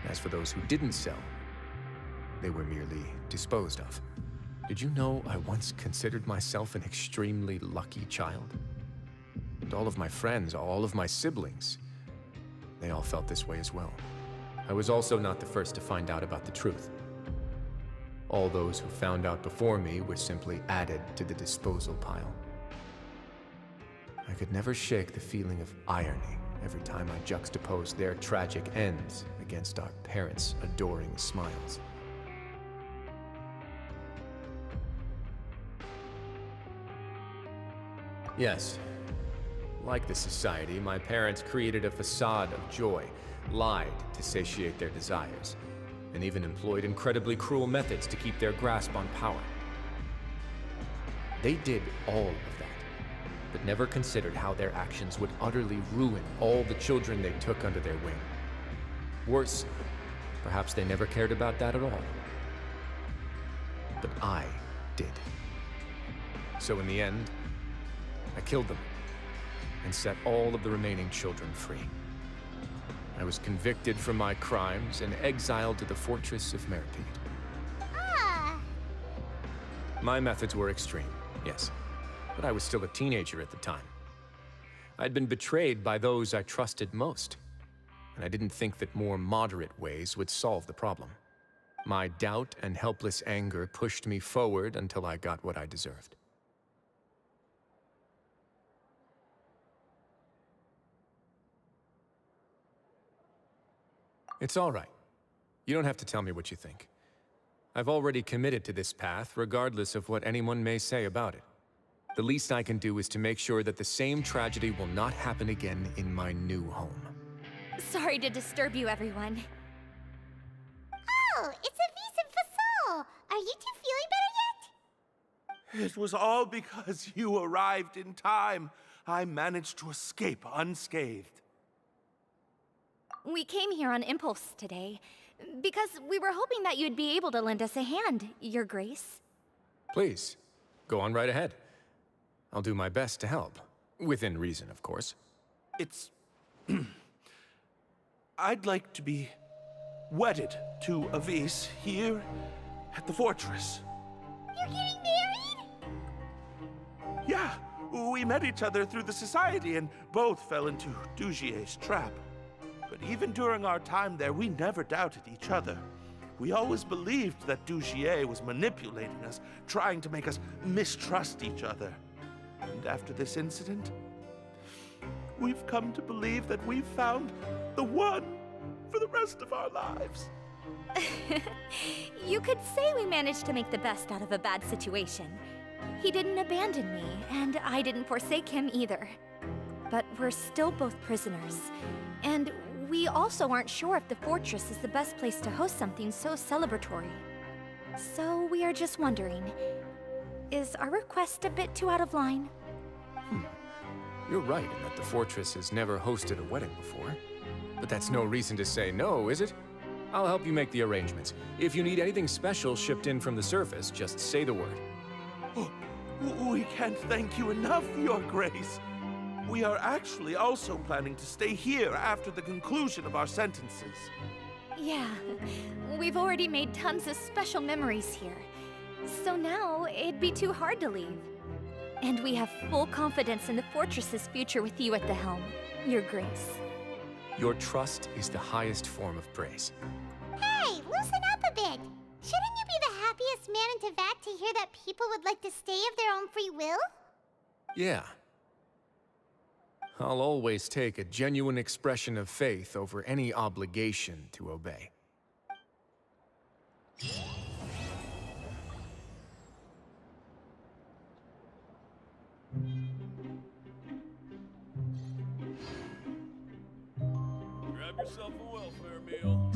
As for those who didn't sell, they were merely disposed of. Did you know I once considered myself an extremely lucky child? And all of my friends, all of my siblings, they all felt this way as well. I was also not the first to find out about the truth. All those who found out before me were simply added to the disposal pile. I could never shake the feeling of irony every time I juxtaposed their tragic ends against our parents' adoring smiles. Yes, like the society, my parents created a facade of joy, lied to satiate their desires, and even employed incredibly cruel methods to keep their grasp on power. They did all of that, but never considered how their actions would utterly ruin all the children they took under their wing. Worse, perhaps they never cared about that at all. But I did. So in the end, I killed them and set all of the remaining children free. I was convicted for my crimes and exiled to the fortress of Meripede. Ah! My methods were extreme, yes, but I was still a teenager at the time. I'd been betrayed by those I trusted most, and I didn't think that more moderate ways would solve the problem. My doubt and helpless anger pushed me forward until I got what I deserved. It's all right. You don't have to tell me what you think. I've already committed to this path, regardless of what anyone may say about it. The least I can do is to make sure that the same tragedy will not happen again in my new home. Sorry to disturb you, everyone. Oh, it's Avis and Fasol. Are you two feeling better yet? It was all because you arrived in time. I managed to escape unscathed. We came here on impulse today, because we were hoping that you'd be able to lend us a hand, Your Grace. Please, go on right ahead. I'll do my best to help. Within reason, of course. It's... I'd like to be wedded to Avis here at the fortress. You're getting married? Yeah, we met each other through the society and both fell into Dugier's trap. But even during our time there, we never doubted each other. We always believed that Dugier was manipulating us, trying to make us mistrust each other. And after this incident, we've come to believe that we've found the one for the rest of our lives. You could say we managed to make the best out of a bad situation. He didn't abandon me, and I didn't forsake him either. But we're still both prisoners, and we also aren't sure if the fortress is the best place to host something so celebratory. So we are just wondering, is our request a bit too out of line? You're right in that the fortress has never hosted a wedding before. But that's no reason to say no, is it? I'll help you make the arrangements. If you need anything special shipped in from the surface, just say the word. Oh, We can't thank you enough, Your Grace. We are actually also planning to stay here after the conclusion of our sentences. Yeah, we've already made tons of special memories here. So now, it'd be too hard to leave. And we have full confidence in the fortress's future with you at the helm, Your Grace. Your trust is the highest form of praise. Hey, loosen up a bit. Shouldn't you be the happiest man in Teyvat to hear that people would like to stay of their own free will? Yeah. I'll always take a genuine expression of faith over any obligation to obey. Grab yourself a welfare meal.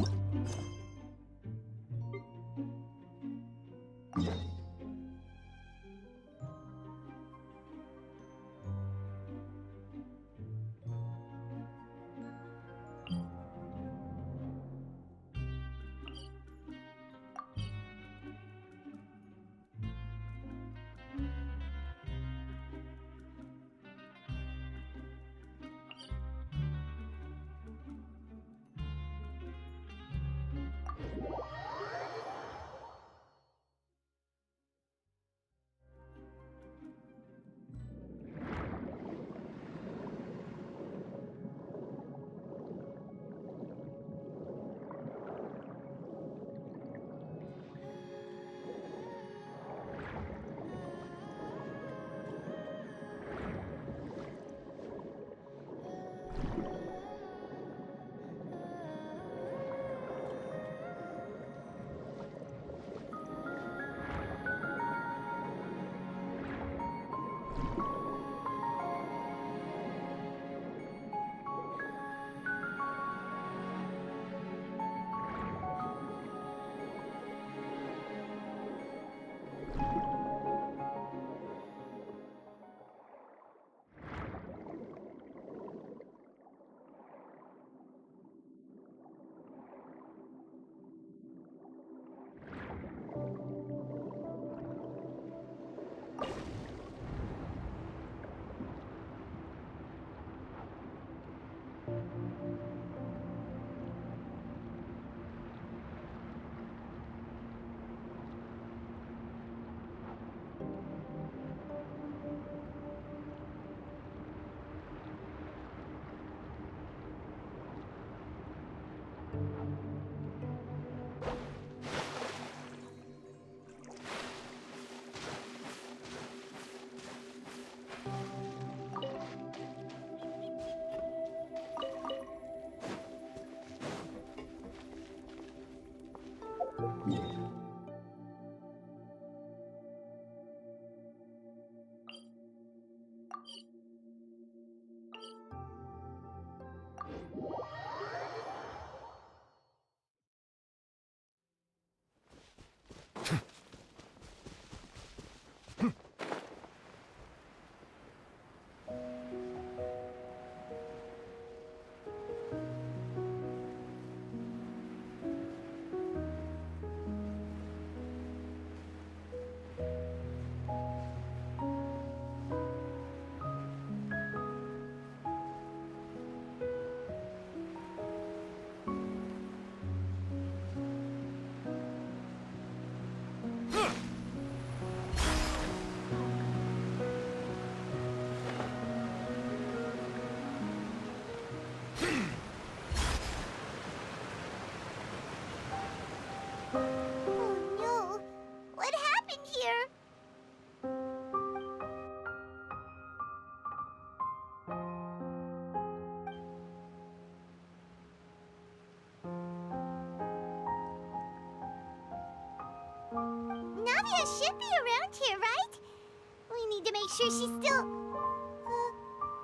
Navia should be around here, right? We need to make sure she's still...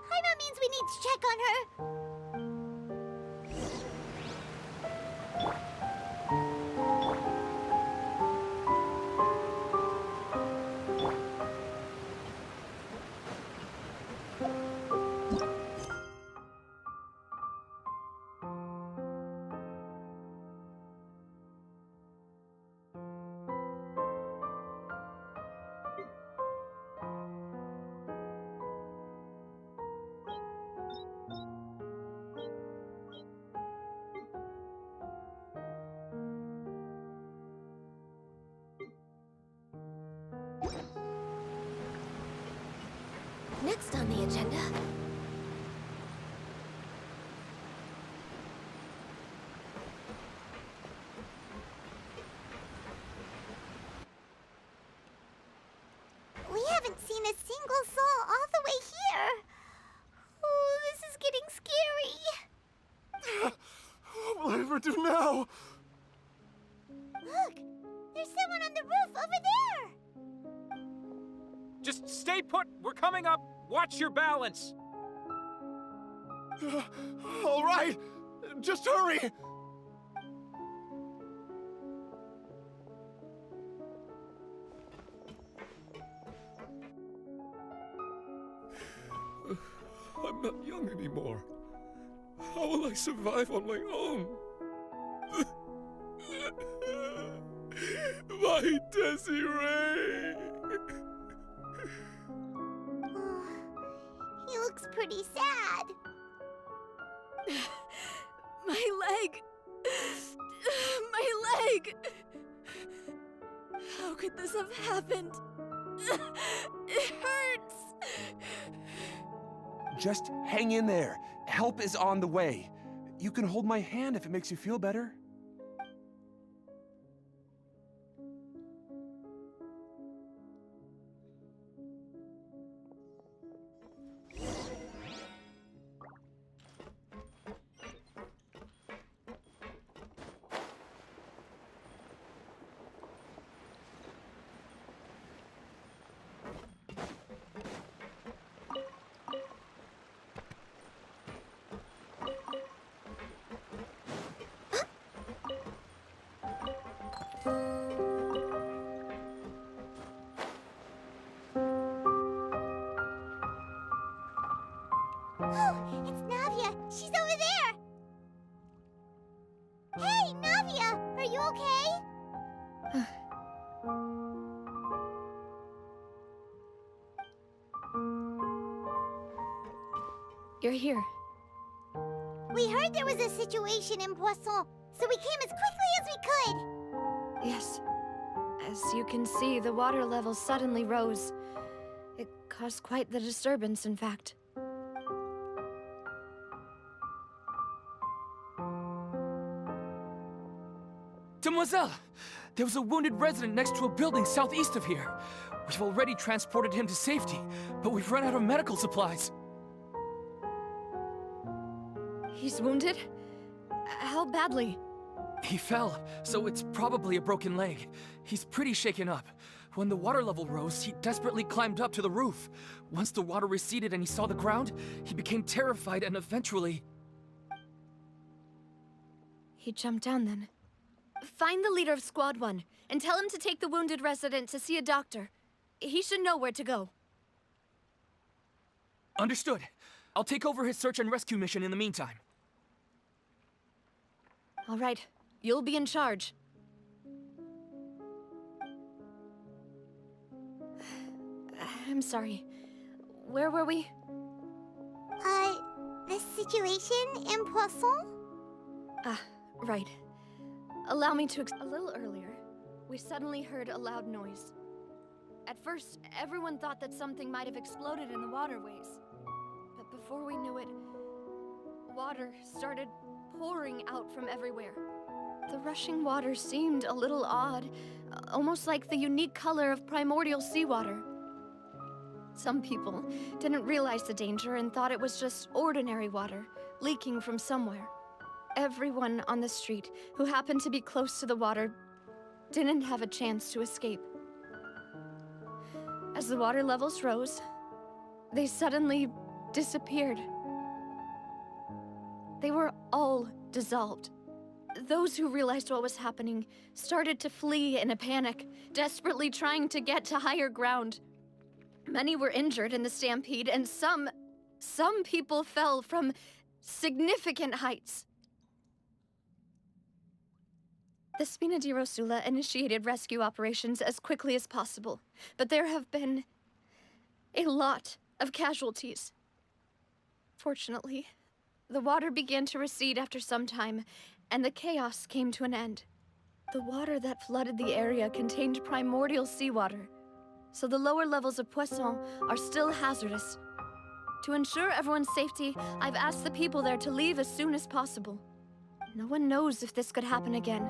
Paimon means we need to check on her. Next on the agenda. We haven't seen a single soul all the way here. Oh, this is getting scary. What will I ever do now? Look, there's someone on the roof over there. Just stay put! We're coming up! Watch your balance! All right, just hurry! I'm not young anymore. How will I survive on my own? My Desiree! He looks pretty sad. My leg! My leg! How could this have happened? It hurts! Just hang in there. Help is on the way. You can hold my hand if it makes you feel better. Oh, it's Navia. She's over there. Hey, Navia, are you okay? You're here. We heard there was a situation in Poisson, so we came as quickly as we could. Yes. As you can see, the water level suddenly rose. It caused quite the disturbance, in fact. Demoiselle! There was a wounded resident next to a building southeast of here. We've already transported him to safety, but we've run out of medical supplies. He's wounded? How badly? He fell, so it's probably a broken leg. He's pretty shaken up. When the water level rose, he desperately climbed up to the roof. Once the water receded and he saw the ground, he became terrified and eventually... He jumped down then. Find the leader of Squad 1 and tell him to take the wounded resident to see a doctor. He should know where to go. Understood. I'll take over his search and rescue mission in the meantime. All right, you'll be in charge. I'm sorry. Where were we? The situation in Poisson? Ah, right. Allow me to a little earlier, we suddenly heard a loud noise. At first, everyone thought that something might have exploded in the waterways. But before we knew it, water started pouring out from everywhere. The rushing water seemed a little odd, almost like the unique color of primordial seawater. Some people didn't realize the danger and thought it was just ordinary water, leaking from somewhere. Everyone on the street who happened to be close to the water didn't have a chance to escape. As the water levels rose, they suddenly disappeared. They were all dissolved. Those who realized what was happening started to flee in a panic, desperately trying to get to higher ground. Many were injured in the stampede, and some people fell from significant heights. The Spina di Rosula initiated rescue operations as quickly as possible, but there have been a lot of casualties. Fortunately, the water began to recede after some time, and the chaos came to an end. The water that flooded the area contained primordial seawater, so the lower levels of Poisson are still hazardous. To ensure everyone's safety, I've asked the people there to leave as soon as possible. No one knows if this could happen again.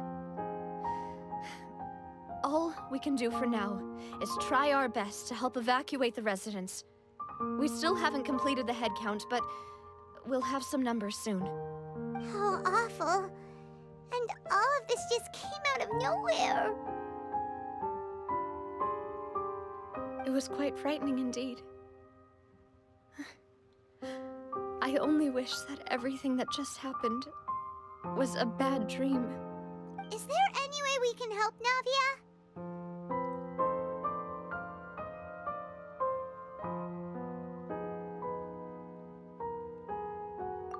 All we can do for now is try our best to help evacuate the residents. We still haven't completed the head count, but we'll have some numbers soon. How awful. And all of this just came out of nowhere. It was quite frightening indeed. I only wish that everything that just happened was a bad dream. Is there any way we can help, Navia?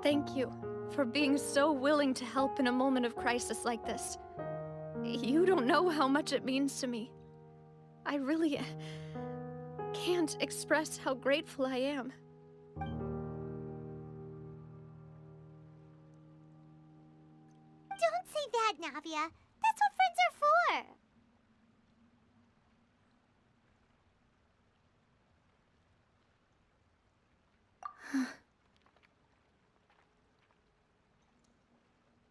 Thank you for being so willing to help in a moment of crisis like this. You don't know how much it means to me. I really can't express how grateful I am. Don't say that, Navia. That's what friends are for.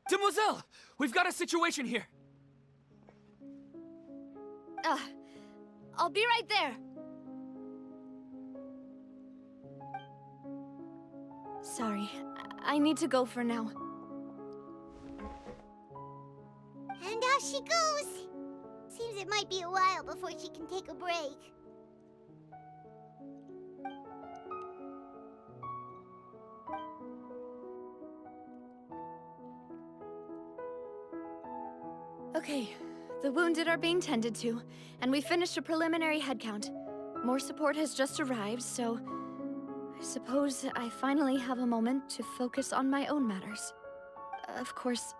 Demoiselle! We've got a situation here! I'll be right there. Sorry, I need to go for now. And out she goes. Seems it might be a while before she can take a break. Okay, the wounded are being tended to, and we finished a preliminary head count. More support has just arrived, so I suppose I finally have a moment to focus on my own matters. Of course,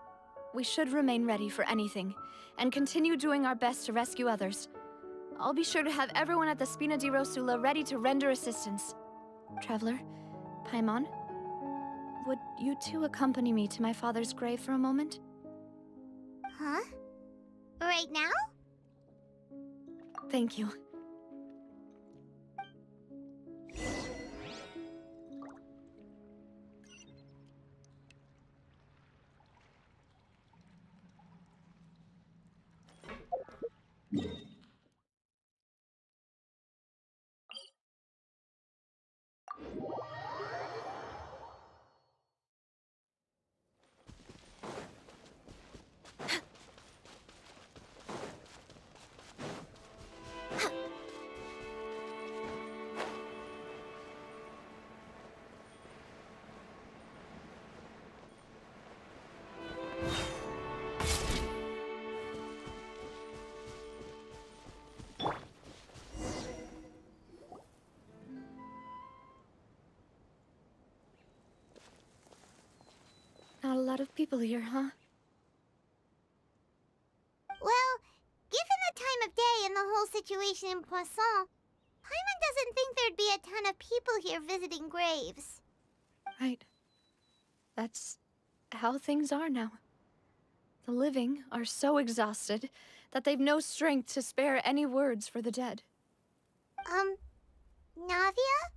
we should remain ready for anything, and continue doing our best to rescue others. I'll be sure to have everyone at the Spina di Rosula ready to render assistance. Traveler, Paimon, would you two accompany me to my father's grave for a moment? Huh? Right now? Thank you. Not a lot of people here, huh? Well, given the time of day and the whole situation in Poisson, Paimon doesn't think there'd be a ton of people here visiting graves. Right. That's how things are now. The living are so exhausted that they've no strength to spare any words for the dead. Navia?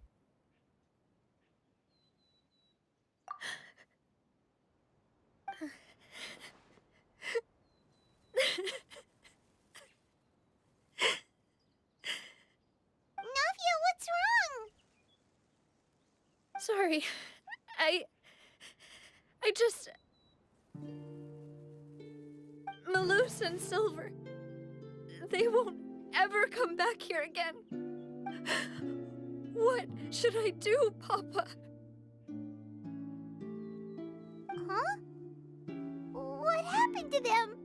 Navia, what's wrong? Sorry. I just... Malus and Silver... They won't ever come back here again. What should I do, Papa? Huh? What happened to them?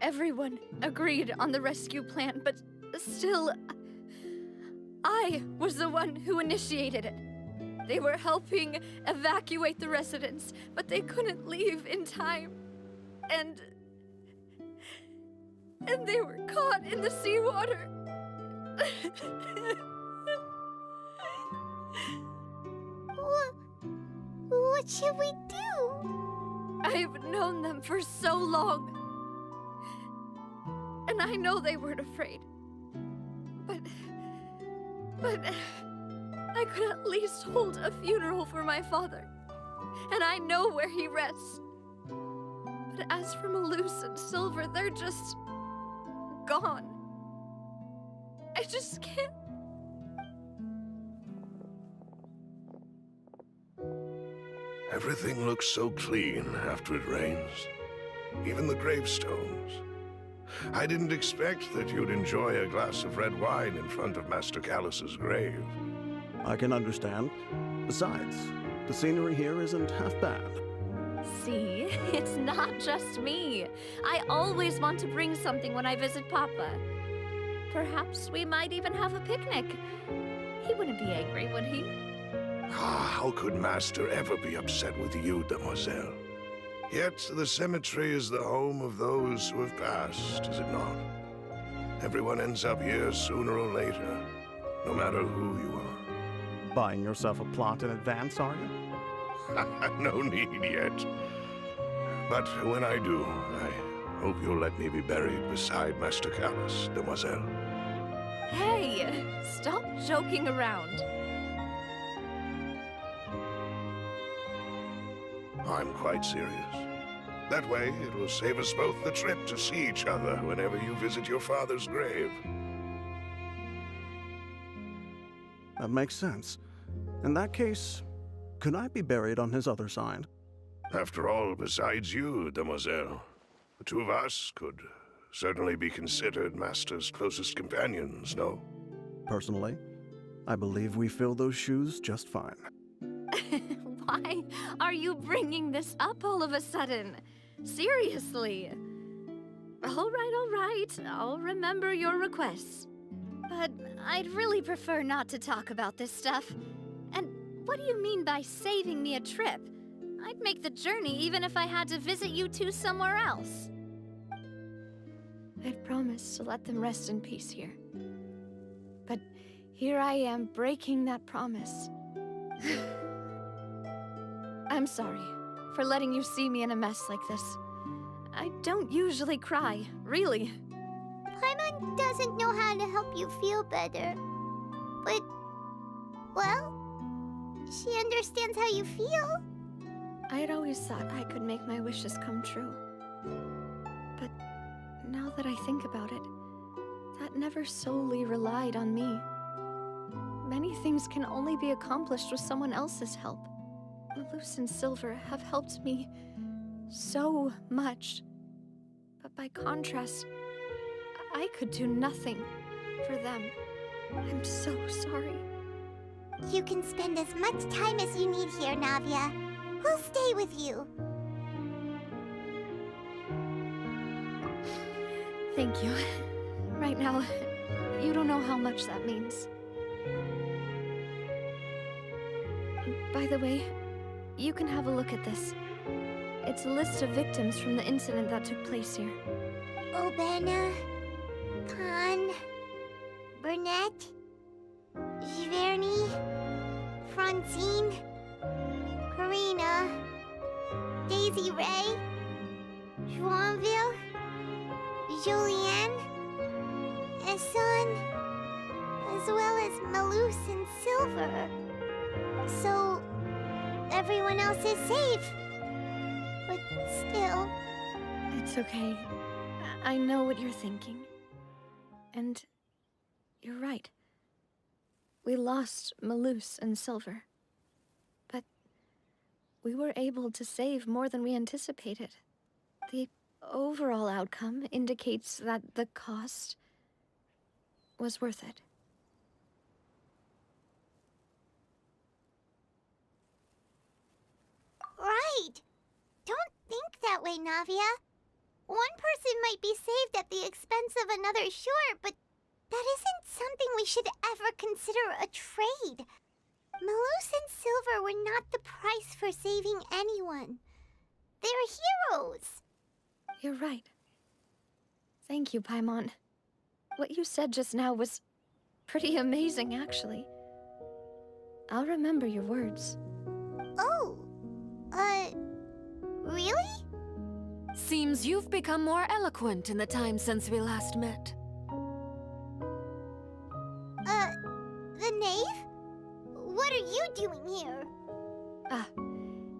Everyone agreed on the rescue plan, but still... I was the one who initiated it. They were helping evacuate the residents, but they couldn't leave in time. And they were caught in the seawater. What should we do? I've known them for so long. And I know they weren't afraid. But I could at least hold a funeral for my father. And I know where he rests. But as for Malus and Silver, they're just gone. I just can't. Everything looks so clean after it rains. Even the gravestones. I didn't expect that you'd enjoy a glass of red wine in front of Master Callus's grave. I can understand. Besides, the scenery here isn't half bad. See, it's not just me. I always want to bring something when I visit Papa. Perhaps we might even have a picnic. He wouldn't be angry, would he? How could Master ever be upset with you, Demoiselle? Yet the cemetery is the home of those who have passed, is it not? Everyone ends up here sooner or later, no matter who you are. Buying yourself a plot in advance, are you? No need yet. But when I do, I hope you'll let me be buried beside Master Callus, Demoiselle. Hey, stop joking around. I'm quite serious. That way, it will save us both the trip to see each other whenever you visit your father's grave. That makes sense. In that case, could I be buried on his other side? After all, besides you, Demoiselle, the two of us could certainly be considered Master's closest companions, no? Personally, I believe we fill those shoes just fine. Why are you bringing this up all of a sudden? Seriously. All right. I'll remember your requests. But I'd really prefer not to talk about this stuff. And what do you mean by saving me a trip? I'd make the journey even if I had to visit you two somewhere else. I'd promised to let them rest in peace here. But here I am breaking that promise. I'm sorry for letting you see me in a mess like this. I don't usually cry, really. Paimon doesn't know how to help you feel better. But, well, she understands how you feel. I had always thought I could make my wishes come true. But now that I think about it, that never solely relied on me. Many things can only be accomplished with someone else's help. Malus and Silver have helped me so much. But by contrast, I could do nothing for them. I'm so sorry. You can spend as much time as you need here, Navia. We'll stay with you. Thank you. Right now, you don't know how much that means. By the way, you can have a look at this. It's a list of victims from the incident that took place here. Obana, Khan, Burnett, Giverny, Francine, Karina, Daisy Ray, Joinville, Julianne, Esson, as well as Malus and Silver. So, everyone else is safe. But still... It's okay. I know what you're thinking. And you're right. We lost Malus and Silver. But we were able to save more than we anticipated. The overall outcome indicates that the cost was worth it. Right! Don't think that way, Navia. One person might be saved at the expense of another, sure, but that isn't something we should ever consider a trade. Malus and Silver were not the price for saving anyone. They're heroes. You're right. Thank you, Paimon. What you said just now was pretty amazing, actually. I'll remember your words. Oh, really? Seems you've become more eloquent in the time since we last met. The knave? are you doing here?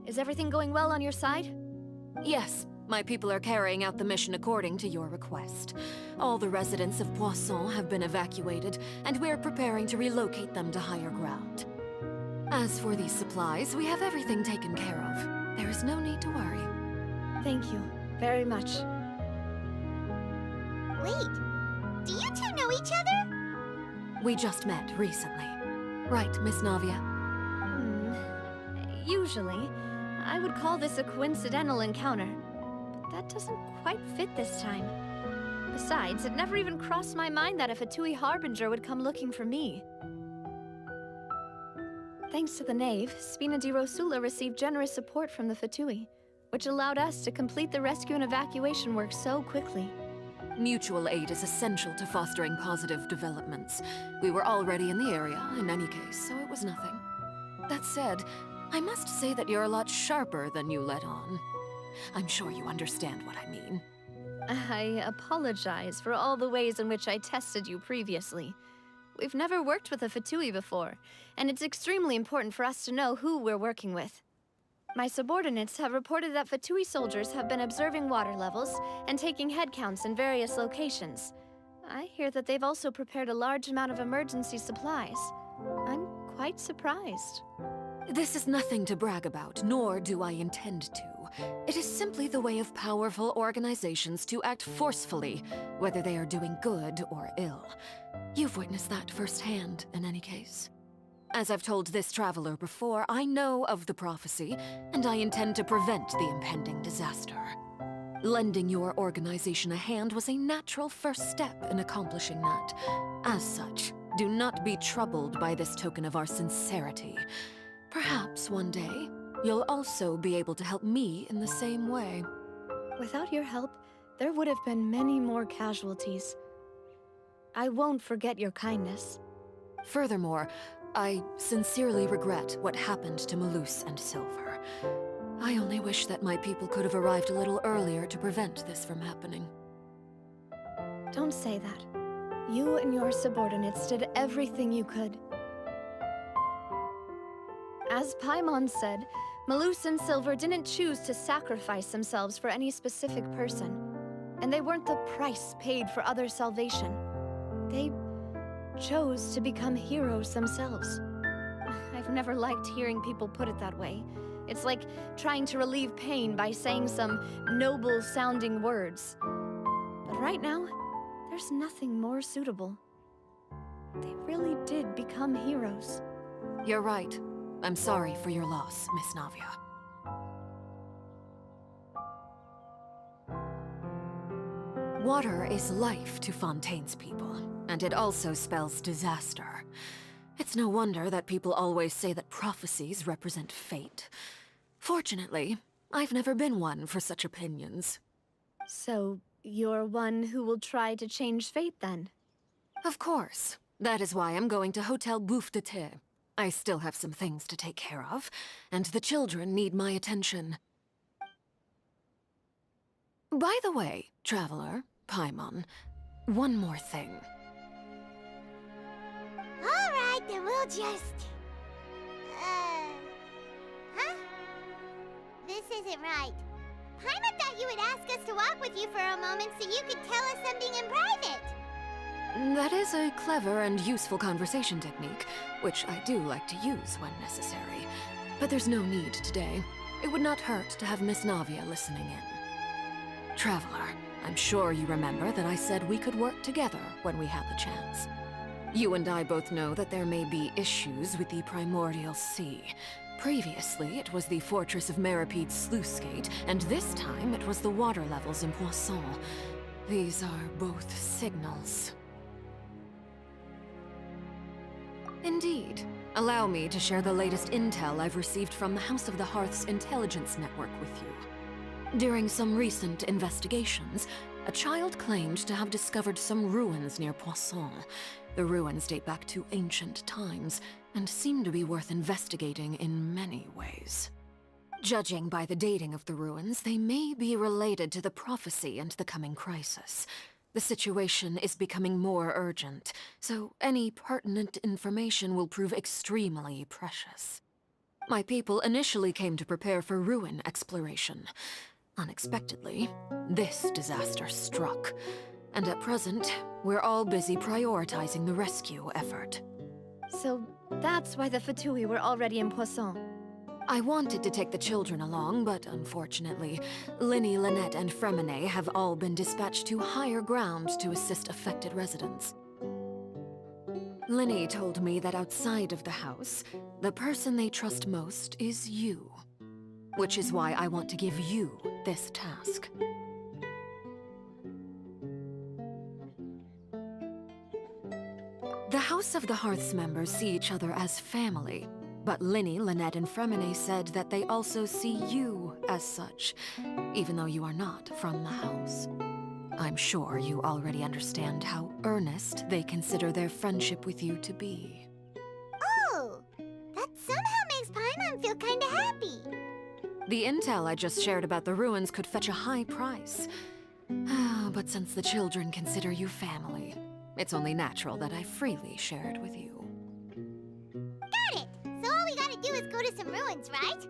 Is everything going well on your side? Yes, my people are carrying out the mission according to your request. All the residents of Poisson have been evacuated, and we're preparing to relocate them to higher ground. As for these supplies, we have everything taken care of. There is no need to worry. Thank you very much. Wait, do you two know each other? We just met recently. Right, Miss Navia? Usually, I would call this a coincidental encounter. But that doesn't quite fit this time. Besides, it never even crossed my mind that a Fatui Harbinger would come looking for me. Thanks to the Knave, Spina di Rosula received generous support from the Fatui, which allowed us to complete the rescue and evacuation work so quickly. Mutual aid is essential to fostering positive developments. We were already in the area, in any case, so it was nothing. That said, I must say that you're a lot sharper than you let on. I'm sure you understand what I mean. I apologize for all the ways in which I tested you previously. We've never worked with a Fatui before, and it's extremely important for us to know who we're working with. My subordinates have reported that Fatui soldiers have been observing water levels and taking head counts in various locations. I hear that they've also prepared a large amount of emergency supplies. I'm quite surprised. This is nothing to brag about, nor do I intend to. It is simply the way of powerful organizations to act forcefully, whether they are doing good or ill. You've witnessed that firsthand, in any case. As I've told this traveler before, I know of the prophecy, and I intend to prevent the impending disaster. Lending your organization a hand was a natural first step in accomplishing that. As such, do not be troubled by this token of our sincerity. Perhaps one day, you'll also be able to help me in the same way. Without your help, there would have been many more casualties. I won't forget your kindness. Furthermore, I sincerely regret what happened to Malus and Silver. I only wish that my people could have arrived a little earlier to prevent this from happening. Don't say that. You and your subordinates did everything you could. As Paimon said, Malus and Silver didn't choose to sacrifice themselves for any specific person. And they weren't the price paid for other salvation. They chose to become heroes themselves. I've never liked hearing people put it that way. It's like trying to relieve pain by saying some noble-sounding words. But right now, there's nothing more suitable. They really did become heroes. You're right. I'm sorry for your loss, Miss Navia. Water is life to Fontaine's people, and it also spells disaster. It's no wonder that people always say that prophecies represent fate. Fortunately, I've never been one for such opinions. So, you're one who will try to change fate, then? Of course. That is why I'm going to Hotel Bouffe de Thé. I still have some things to take care of, and the children need my attention. By the way, traveler, Paimon, one more thing. Alright, then we'll just... Huh? This isn't right. Paimon thought you would ask us to walk with you for a moment so you could tell us something in private. That is a clever and useful conversation technique, which I do like to use when necessary. But there's no need today. It would not hurt to have Miss Navia listening in. Traveler, I'm sure you remember that I said we could work together when we had the chance. You and I both know that there may be issues with the Primordial Sea. Previously, it was the Fortress of Meripede's sluice gate, and this time it was the water levels in Poisson. These are both signals. Indeed. Allow me to share the latest intel I've received from the House of the Hearth's intelligence network with you. During some recent investigations, a child claimed to have discovered some ruins near Poisson. The ruins date back to ancient times, and seem to be worth investigating in many ways. Judging by the dating of the ruins, they may be related to the prophecy and the coming crisis. The situation is becoming more urgent, so any pertinent information will prove extremely precious. My people initially came to prepare for ruin exploration. Unexpectedly, this disaster struck, and at present, we're all busy prioritizing the rescue effort. So that's why the Fatui were already in Poisson. I wanted to take the children along, but unfortunately, Linny, Lynette, and Fremine have all been dispatched to higher ground to assist affected residents. Linny told me that outside of the house, the person they trust most is you. Which is why I want to give you this task. The House of the Hearth's members see each other as family, but Linny, Lynette, and Fremine said that they also see you as such, even though you are not from the house. I'm sure you already understand how earnest they consider their friendship with you to be. Oh, that somehow makes Paimon feel kinda happy. The intel I just shared about the ruins could fetch a high price. But since the children consider you family, it's only natural that I freely share it with you. Got it! So all we gotta do is go to some ruins, right?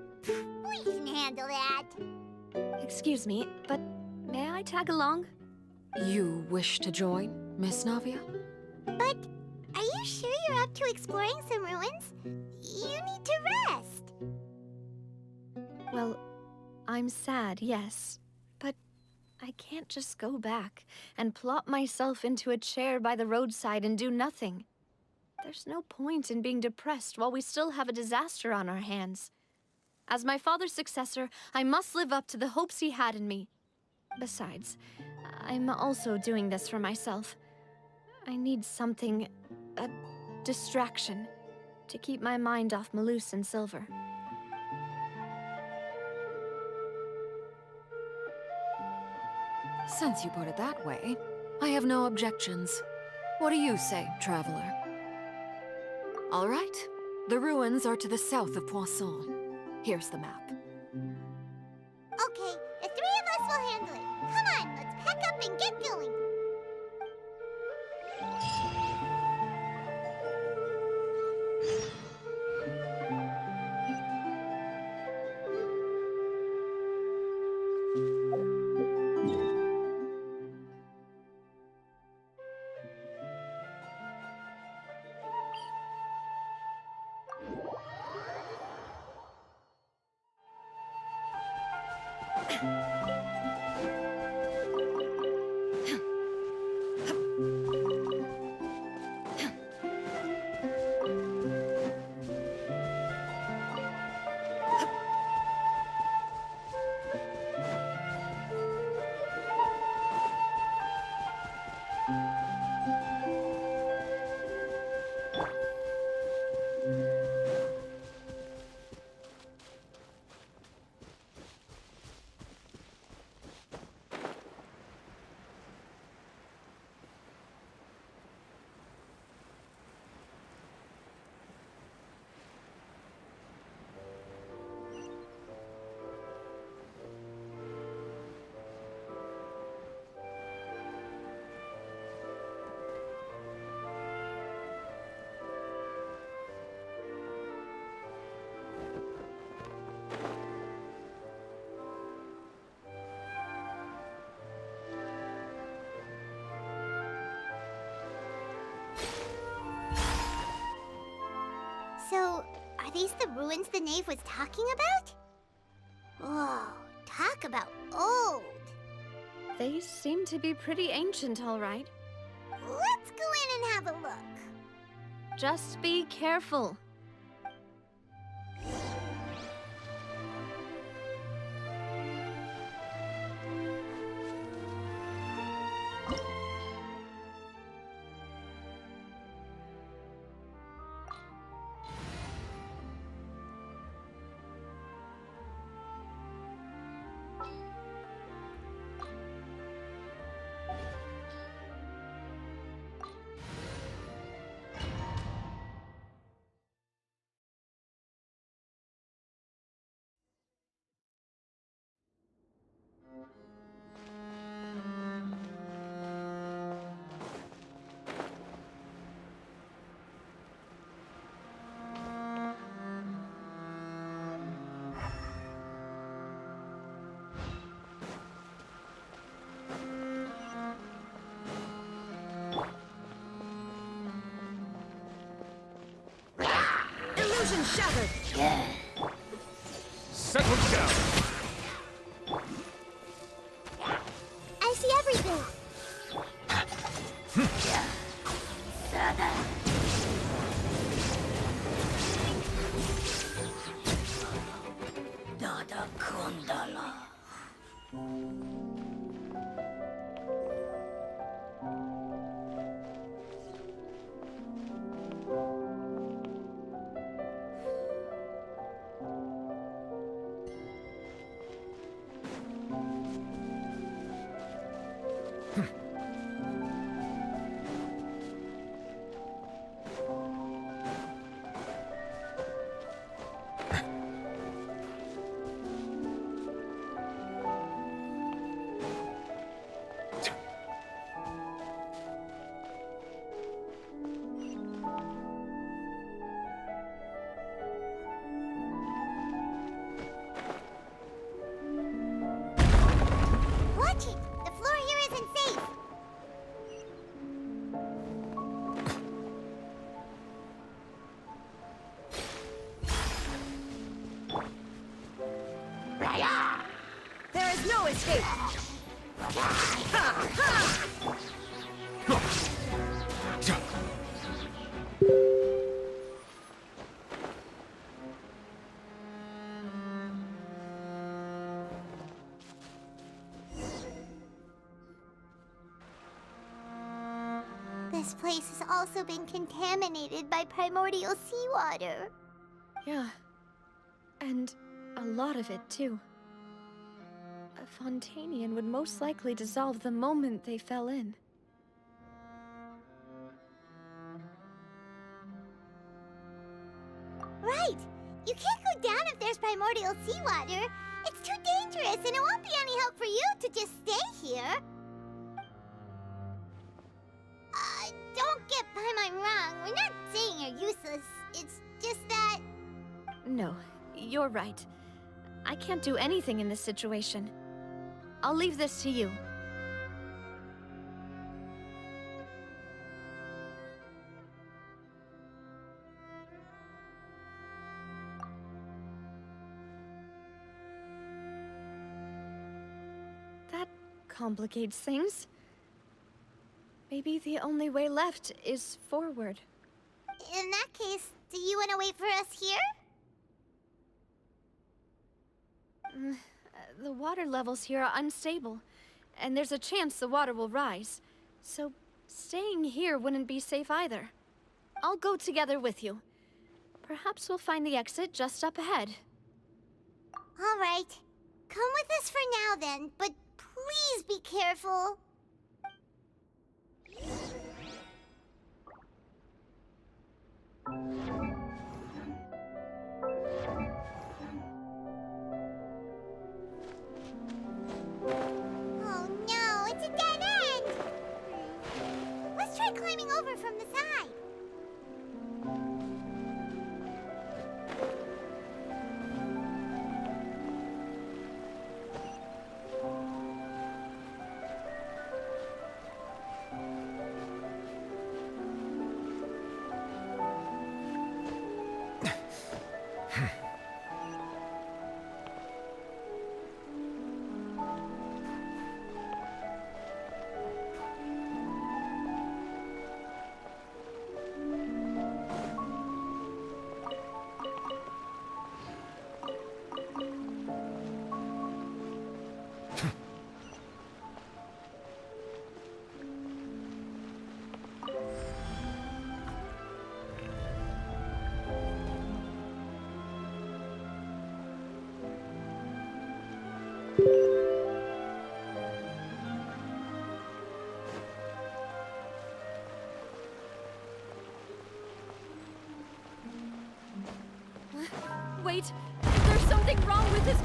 We can handle that. Excuse me, but may I tag along? You wish to join, Miss Navia? But are you sure you're up to exploring some ruins? You need to rest. Well, I'm sad, yes. But I can't just go back and plop myself into a chair by the roadside and do nothing. There's no point in being depressed while we still have a disaster on our hands. As my father's successor, I must live up to the hopes he had in me. Besides, I'm also doing this for myself. I need something, a distraction, to keep my mind off Malus and Silver. Since you put it that way, I have no objections. What do you say, traveler? All right. The ruins are to the south of Poisson. Here's the map. Okay, the three of us will handle it. Come on, let's pack up and get going. So, are these the ruins the knave was talking about? Whoa, talk about old. They seem to be pretty ancient, all right. Let's go in and have a look. Just be careful. Illusion shattered! Settle down! I see everything. Dada Kundala. Watch it! The floor here isn't safe. There is no escape! This place has also been contaminated by primordial seawater. Yeah. And a lot of it, too. A Fontainian would most likely dissolve the moment they fell in. Right! You can't go down if there's primordial seawater. It's too dangerous, and it won't be any help for you to just stay here. Don't get Paimon wrong. We're not saying you're useless. It's just that... No, you're right. I can't do anything in this situation. I'll leave this to you. That complicates things. Maybe the only way left is forward. In that case, do you want to wait for us here? The water levels here are unstable, and there's a chance the water will rise. So staying here wouldn't be safe either. I'll go together with you. Perhaps we'll find the exit just up ahead. All right. Come with us for now then, but please be careful. Oh no, it's a dead end! Let's try climbing over from the side. Wait, there's something wrong with this.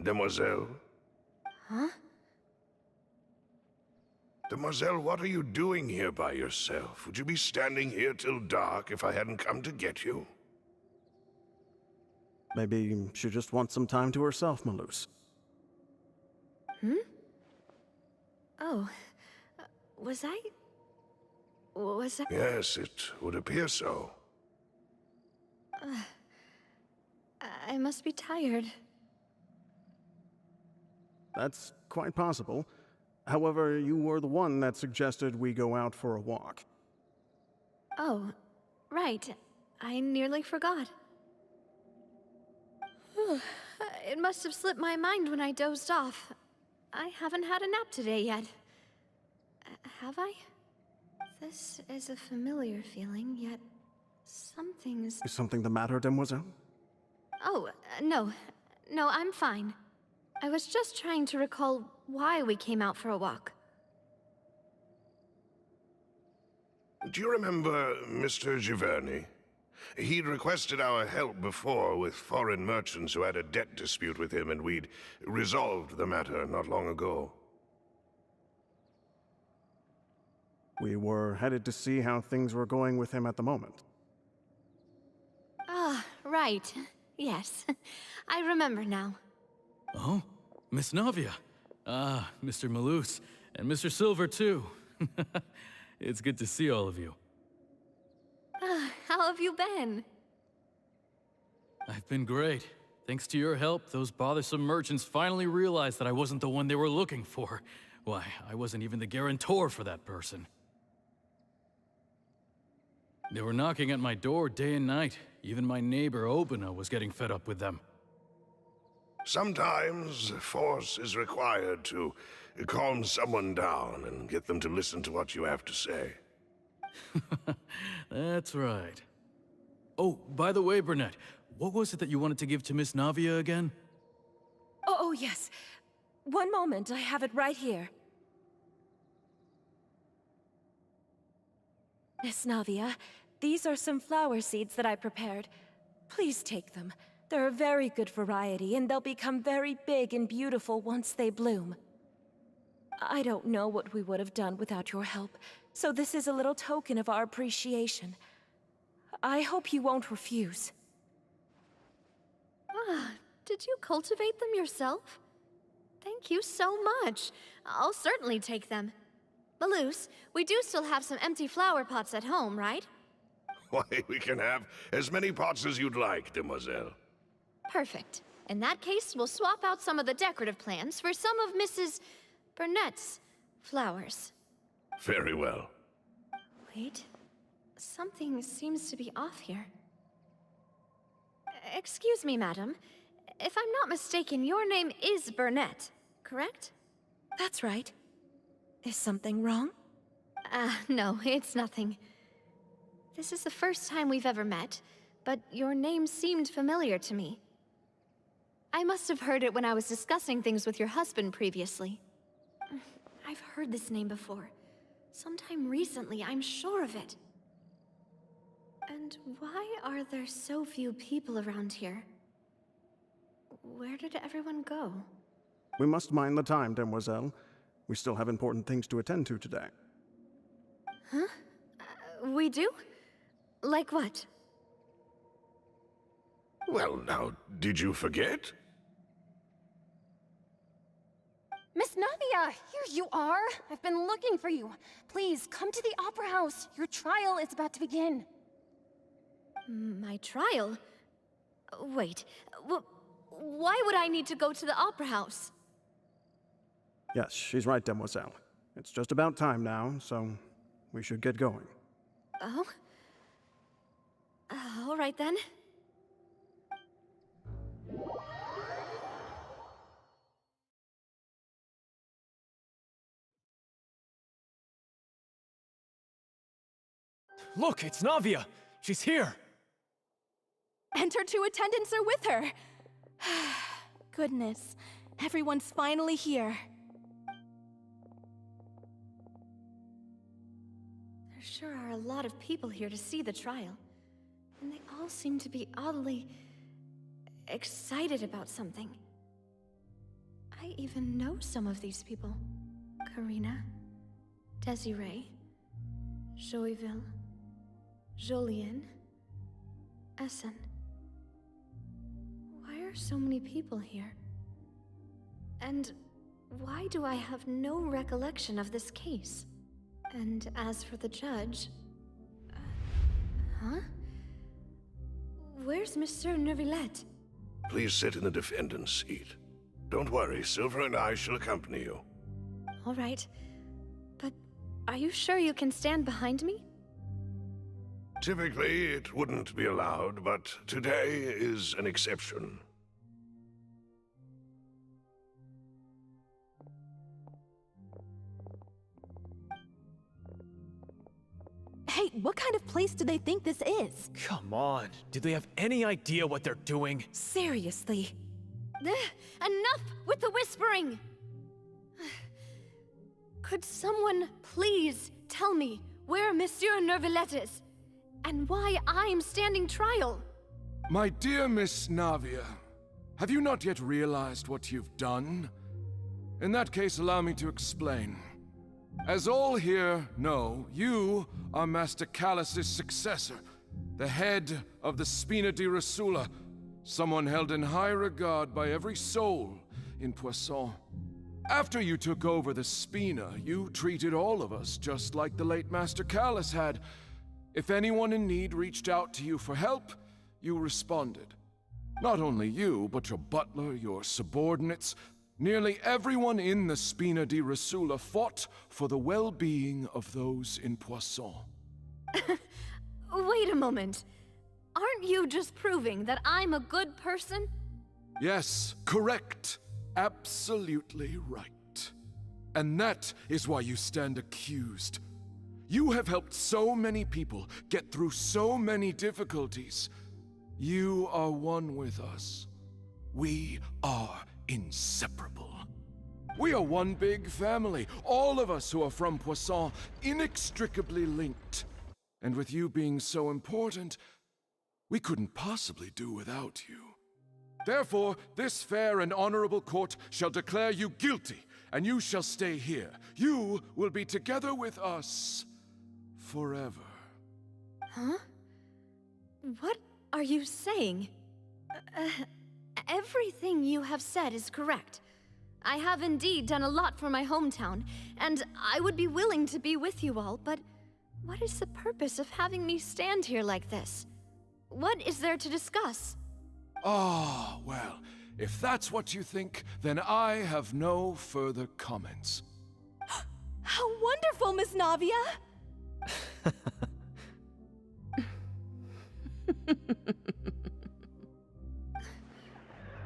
Demoiselle? Huh? Demoiselle, what are you doing here by yourself? Would you be standing here till dark if I hadn't come to get you? Maybe she just wants some time to herself, Malus. Hmm? Oh. Was I... Yes, it would appear so. I must be tired. That's quite possible. However, you were the one that suggested we go out for a walk. Oh, right. I nearly forgot. It must have slipped my mind when I dozed off. I haven't had a nap today yet. Have I? This is a familiar feeling, yet something's... Is something the matter, Demoiselle? Oh, no. No, I'm fine. I was just trying to recall why we came out for a walk. Do you remember Mr. Giverny? He'd requested our help before with foreign merchants who had a debt dispute with him, and we'd resolved the matter not long ago. We were headed to see how things were going with him at the moment. Ah, right. Yes. I remember now. Oh, Miss Navia. Ah, Mr. Malus. And Mr. Silver, too. It's good to see all of you. How have you been? I've been great. Thanks to your help, those bothersome merchants finally realized that I wasn't the one they were looking for. Why, I wasn't even the guarantor for that person. They were knocking at my door day and night. Even my neighbor, Obina, was getting fed up with them. Sometimes force is required to calm someone down and get them to listen to what you have to say. That's right. Oh, by the way, Burnett, what was it that you wanted to give to Miss Navia again? Oh, yes. One moment, I have it right here. Miss Navia, these are some flower seeds that I prepared. Please take them. They're a very good variety, and they'll become very big and beautiful once they bloom. I don't know what we would have done without your help, so this is a little token of our appreciation. I hope you won't refuse. Ah, did you cultivate them yourself? Thank you so much. I'll certainly take them. Malus, we do still have some empty flower pots at home, right? Why, we can have as many pots as you'd like, Demoiselle. Perfect. In that case, we'll swap out some of the decorative plants for some of Mrs. Burnett's flowers. Very well. Wait. Something seems to be off here. Excuse me, madam. If I'm not mistaken, your name is Burnett, correct? That's right. Is something wrong? No, it's nothing. This is the first time we've ever met, but your name seemed familiar to me. I must have heard it when I was discussing things with your husband previously. I've heard this name before. Sometime recently, I'm sure of it. And why are there so few people around here? Where did everyone go? We must mind the time, Demoiselle. We still have important things to attend to today. Huh? We do? Like what? Well, now, did you forget? Miss Navia, here you are. I've been looking for you. Please, come to the Opera House. Your trial is about to begin. My trial? Wait, why would I need to go to the Opera House? Yes, she's right, Demoiselle. It's just about time now, so we should get going. Oh? All right then. Look, it's Navia! She's here! And her two attendants are with her! Goodness, everyone's finally here. There sure are a lot of people here to see the trial. and they all seem to be oddly excited about something. I even know some of these people. Karina, Desiree, Joyville, Jolien, Essen. Why are so many people here? And why do I have no recollection of this case? And as for the judge... huh? Where's Monsieur Neuvillette? Please sit in the defendant's seat. Don't worry, Silver and I shall accompany you. All right. But are you sure you can stand behind me? Typically, it wouldn't be allowed, but today is an exception. Hey, what kind of place do they think this is? Come on, do they have any idea what they're doing? Seriously. Enough with the whispering! Could someone please tell me where Monsieur Neuvillette is? And why I'm standing trial? My dear Miss Navia, have you not yet realized what you've done? In that case, allow me to explain. As all here know, you are Master Callus's successor, the head of the Spina di Rosula, someone held in high regard by every soul in Poisson. After you took over the Spina, you treated all of us just like the late Master Callus had. If anyone in need reached out to you for help, you responded. Not only you, but your butler, your subordinates, nearly everyone in the Spina di Rosula fought for the well-being of those in Poisson. Wait a moment. Aren't you just proving that I'm a good person? Yes, correct. Absolutely right. And that is why you stand accused. You have helped so many people get through so many difficulties. You are one with us. We are inseparable. We are one big family, all of us who are from Poisson, inextricably linked. And with you being so important, we couldn't possibly do without you. Therefore, this fair and honorable court shall declare you guilty, and you shall stay here. You will be together with us forever. Huh? What are you saying? Everything you have said is correct. I have indeed done a lot for my hometown, and I would be willing to be with you all, but what is the purpose of having me stand here like this? What is there to discuss? Ah, well, if that's what you think, then I have no further comments. How wonderful, Miss Navia!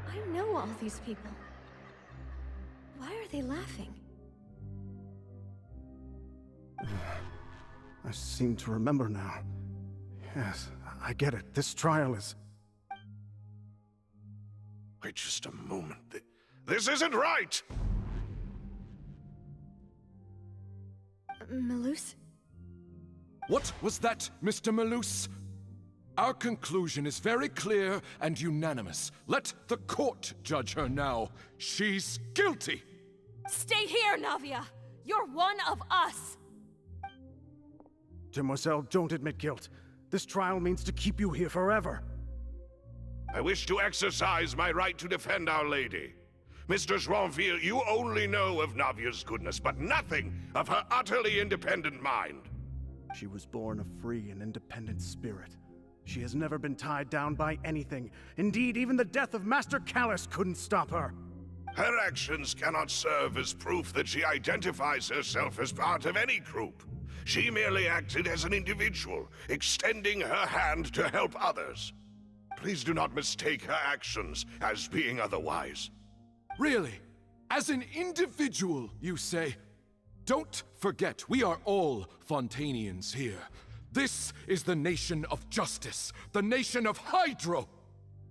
I know all these people. Why are they laughing? I seem to remember now. Yes, I get it. This trial is... Wait just a moment. This isn't right! Malus? What was that, Mr. Malus? Our conclusion is very clear and unanimous. Let the court judge her now. She's guilty! Stay here, Navia! You're one of us! Demoiselle, don't admit guilt. This trial means to keep you here forever. I wish to exercise my right to defend Our Lady. Mr. Joinville, you only know of Navia's goodness, but nothing of her utterly independent mind. She was born a free and independent spirit. She has never been tied down by anything. Indeed, even the death of Master Callus couldn't stop her. Her actions cannot serve as proof that she identifies herself as part of any group. She merely acted as an individual, extending her hand to help others. Please do not mistake her actions as being otherwise. Really? As an individual, you say? Don't forget, we are all Fontainians here. This is the nation of justice, the nation of Hydro.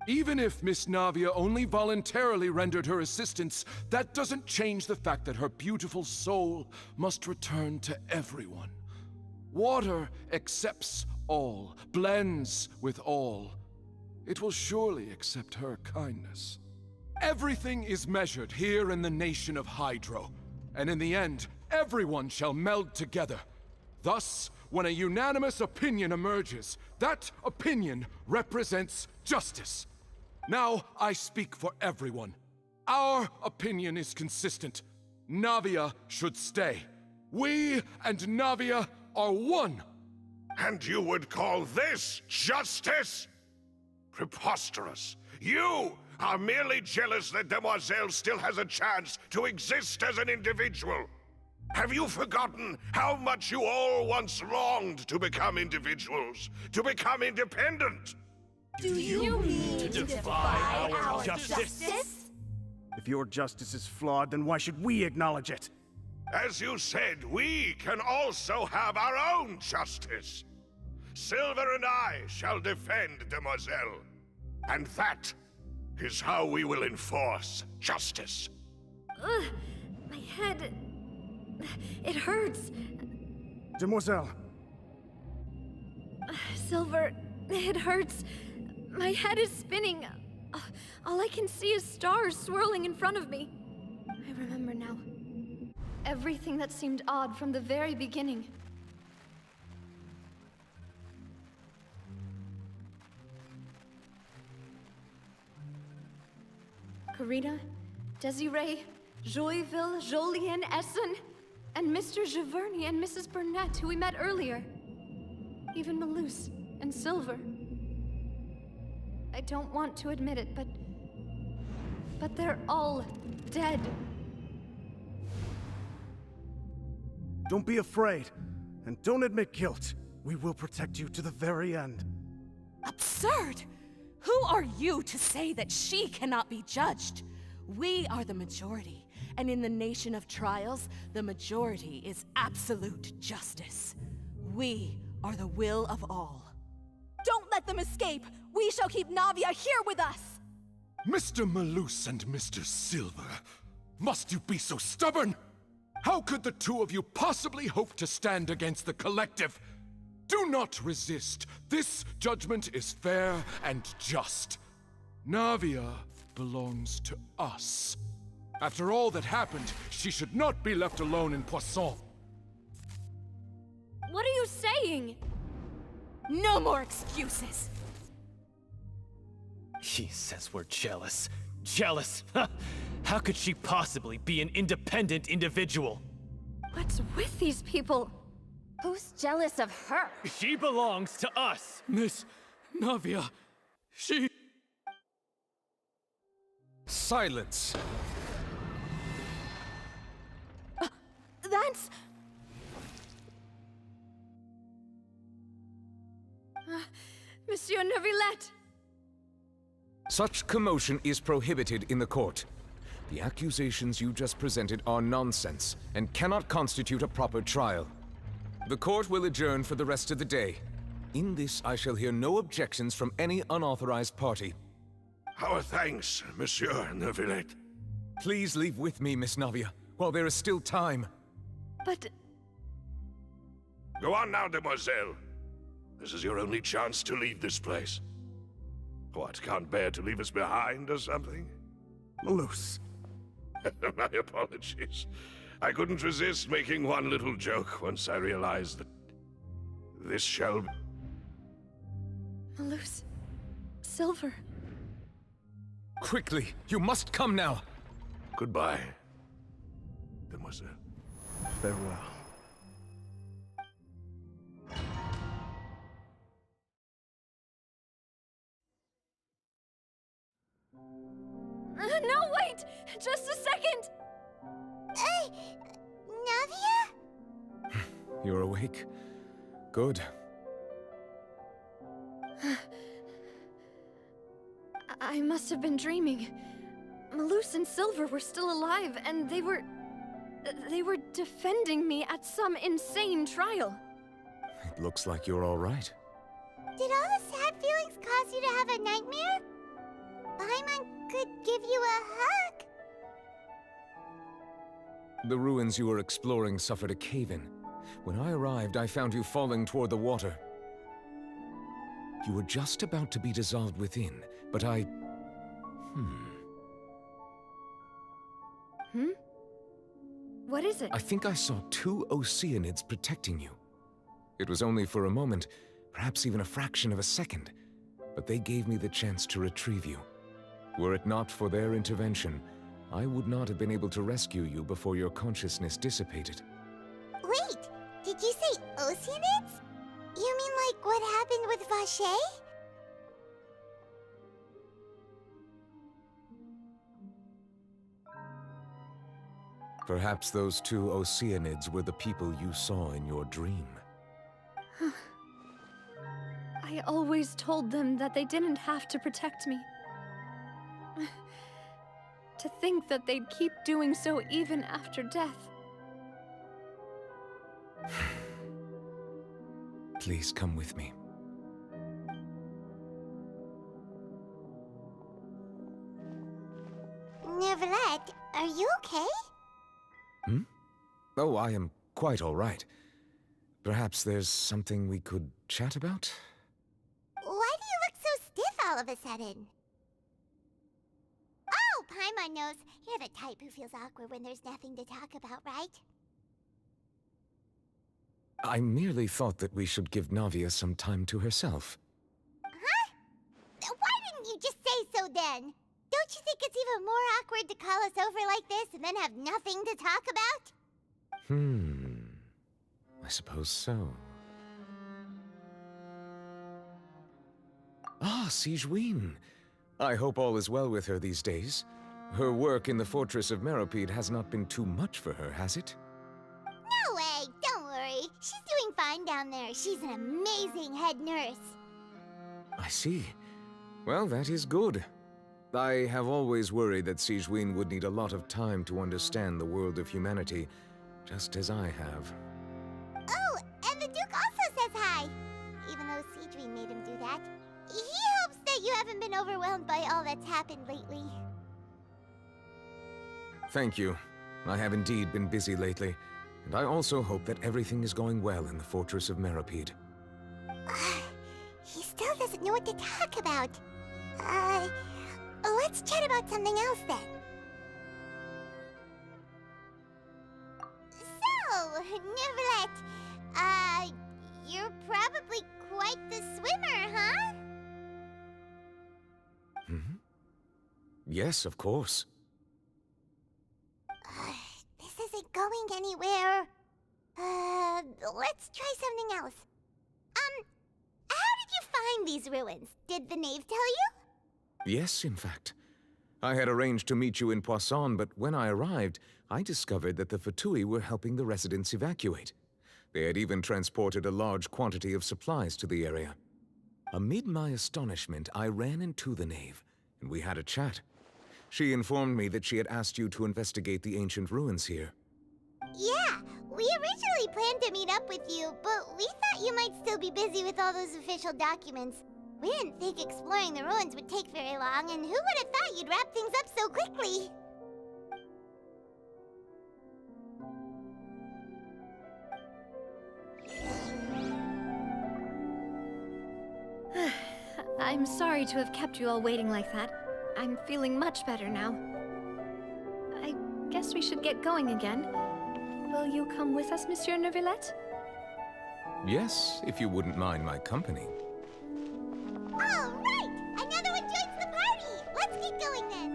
Even if Miss Navia only voluntarily rendered her assistance, that doesn't change the fact that her beautiful soul must return to everyone. Water accepts all, blends with all, it will surely accept her kindness. Everything is measured here in the nation of Hydro, and in the end, everyone shall meld together. Thus, when a unanimous opinion emerges, that opinion represents justice. Now, I speak for everyone. Our opinion is consistent. Navia should stay. We and Navia are one. And you would call this justice? Preposterous. You are merely jealous that Demoiselle still has a chance to exist as an individual. Have you forgotten how much you all once longed to become individuals, to become independent? Do you mean to defy our justice? If your justice is flawed, then why should we acknowledge it? As you said, we can also have our own justice. Silver and I shall defend Demoiselle. And that is how we will enforce justice. Ugh, my head... it hurts. Demoiselle. Silver, it hurts. My head is spinning. All I can see is stars swirling in front of me. I remember now. Everything that seemed odd from the very beginning. Karina, Desiree, Joyville, Jolien, Essen, and Mr. Giverny and Mrs. Burnett, who we met earlier. Even Malus and Silver. I don't want to admit it, but they're all dead. Don't be afraid, and don't admit guilt. We will protect you to the very end. Absurd! Who are you to say that she cannot be judged? We are the majority, and in the nation of trials, the majority is absolute justice. We are the will of all. Don't let them escape! We shall keep Navia here with us! Mr. Malus and Mr. Silver, must you be so stubborn? How could the two of you possibly hope to stand against the collective? Do not resist. This judgment is fair and just. Navia belongs to us. After all that happened, she should not be left alone in Poisson. What are you saying? No more excuses! She says we're jealous. Jealous? How could she possibly be an independent individual? What's with these people? Who's jealous of her? She belongs to us! Miss Navia, she... Silence! That's... Monsieur Neuvillette! Such commotion is prohibited in the court. The accusations you just presented are nonsense and cannot constitute a proper trial. The court will adjourn for the rest of the day. In this, I shall hear no objections from any unauthorized party. Our thanks, Monsieur Neuvillette. Please leave with me, Miss Navia, while there is still time. But... Go on now, Demoiselle. This is your only chance to leave this place. What, can't bear to leave us behind or something? Malus. My apologies. I couldn't resist making one little joke once I realized that this shall be... Malus... Silver... Quickly, you must come now! Goodbye, Demoiselle. Farewell. No, wait! Just a second! Navia? You're awake? Good. I must have been dreaming. Malus and Silver were still alive, and they were defending me at some insane trial. It looks like you're all right. Did all the sad feelings cause you to have a nightmare? Paimon could give you a hug. The ruins you were exploring suffered a cave-in. When I arrived, I found you falling toward the water. You were just about to be dissolved within, but I... What is it? I think I saw 2 Oceanids protecting you. It was only for a moment, perhaps even a fraction of a second, but they gave me the chance to retrieve you. Were it not for their intervention, I would not have been able to rescue you before your consciousness dissipated. Wait, did you say Oceanids? You mean like what happened with Vache? Perhaps those 2 Oceanids were the people you saw in your dream. I always told them that they didn't have to protect me. To think that they'd keep doing so even after death. Please come with me. Neverlet, are you okay? Oh, I am quite all right. Perhaps there's something we could chat about? Why do you look so stiff all of a sudden? Oh, Paimon knows. You're the type who feels awkward when there's nothing to talk about, right? I merely thought that we should give Navia some time to herself. Huh? Why didn't you just say so then? Don't you think it's even more awkward to call us over like this and then have nothing to talk about? I suppose so. Ah, Sigewinne. I hope all is well with her these days. Her work in the Fortress of Meropide has not been too much for her, has it? No way! Don't worry. She's doing fine down there. She's an amazing head nurse. I see. Well, that is good. I have always worried that Sigewinne would need a lot of time to understand the world of humanity, just as I have. Oh, and the Duke also says hi! Even though Sigewinne made him do that. He hopes that you haven't been overwhelmed by all that's happened lately. Thank you. I have indeed been busy lately, and I also hope that everything is going well in the Fortress of Meropide. He still doesn't know what to talk about. Let's chat about something else then. So, Neverlet, you're probably quite the swimmer, huh? Yes, of course. This isn't going anywhere. Let's try something else. How did you find these ruins? Did the knave tell you? Yes, in fact. I had arranged to meet you in Poisson, but when I arrived, I discovered that the Fatui were helping the residents evacuate. They had even transported a large quantity of supplies to the area. Amid my astonishment, I ran into the knave, and we had a chat. She informed me that she had asked you to investigate the ancient ruins here. Yeah, we originally planned to meet up with you, but we thought you might still be busy with all those official documents. We didn't think exploring the ruins would take very long, and who would have thought you'd wrap things up so quickly? I'm sorry to have kept you all waiting like that. I'm feeling much better now. I guess we should get going again. Will you come with us, Monsieur Neuvillette? Yes, if you wouldn't mind my company. All right! Another one joins the party! Let's get going then!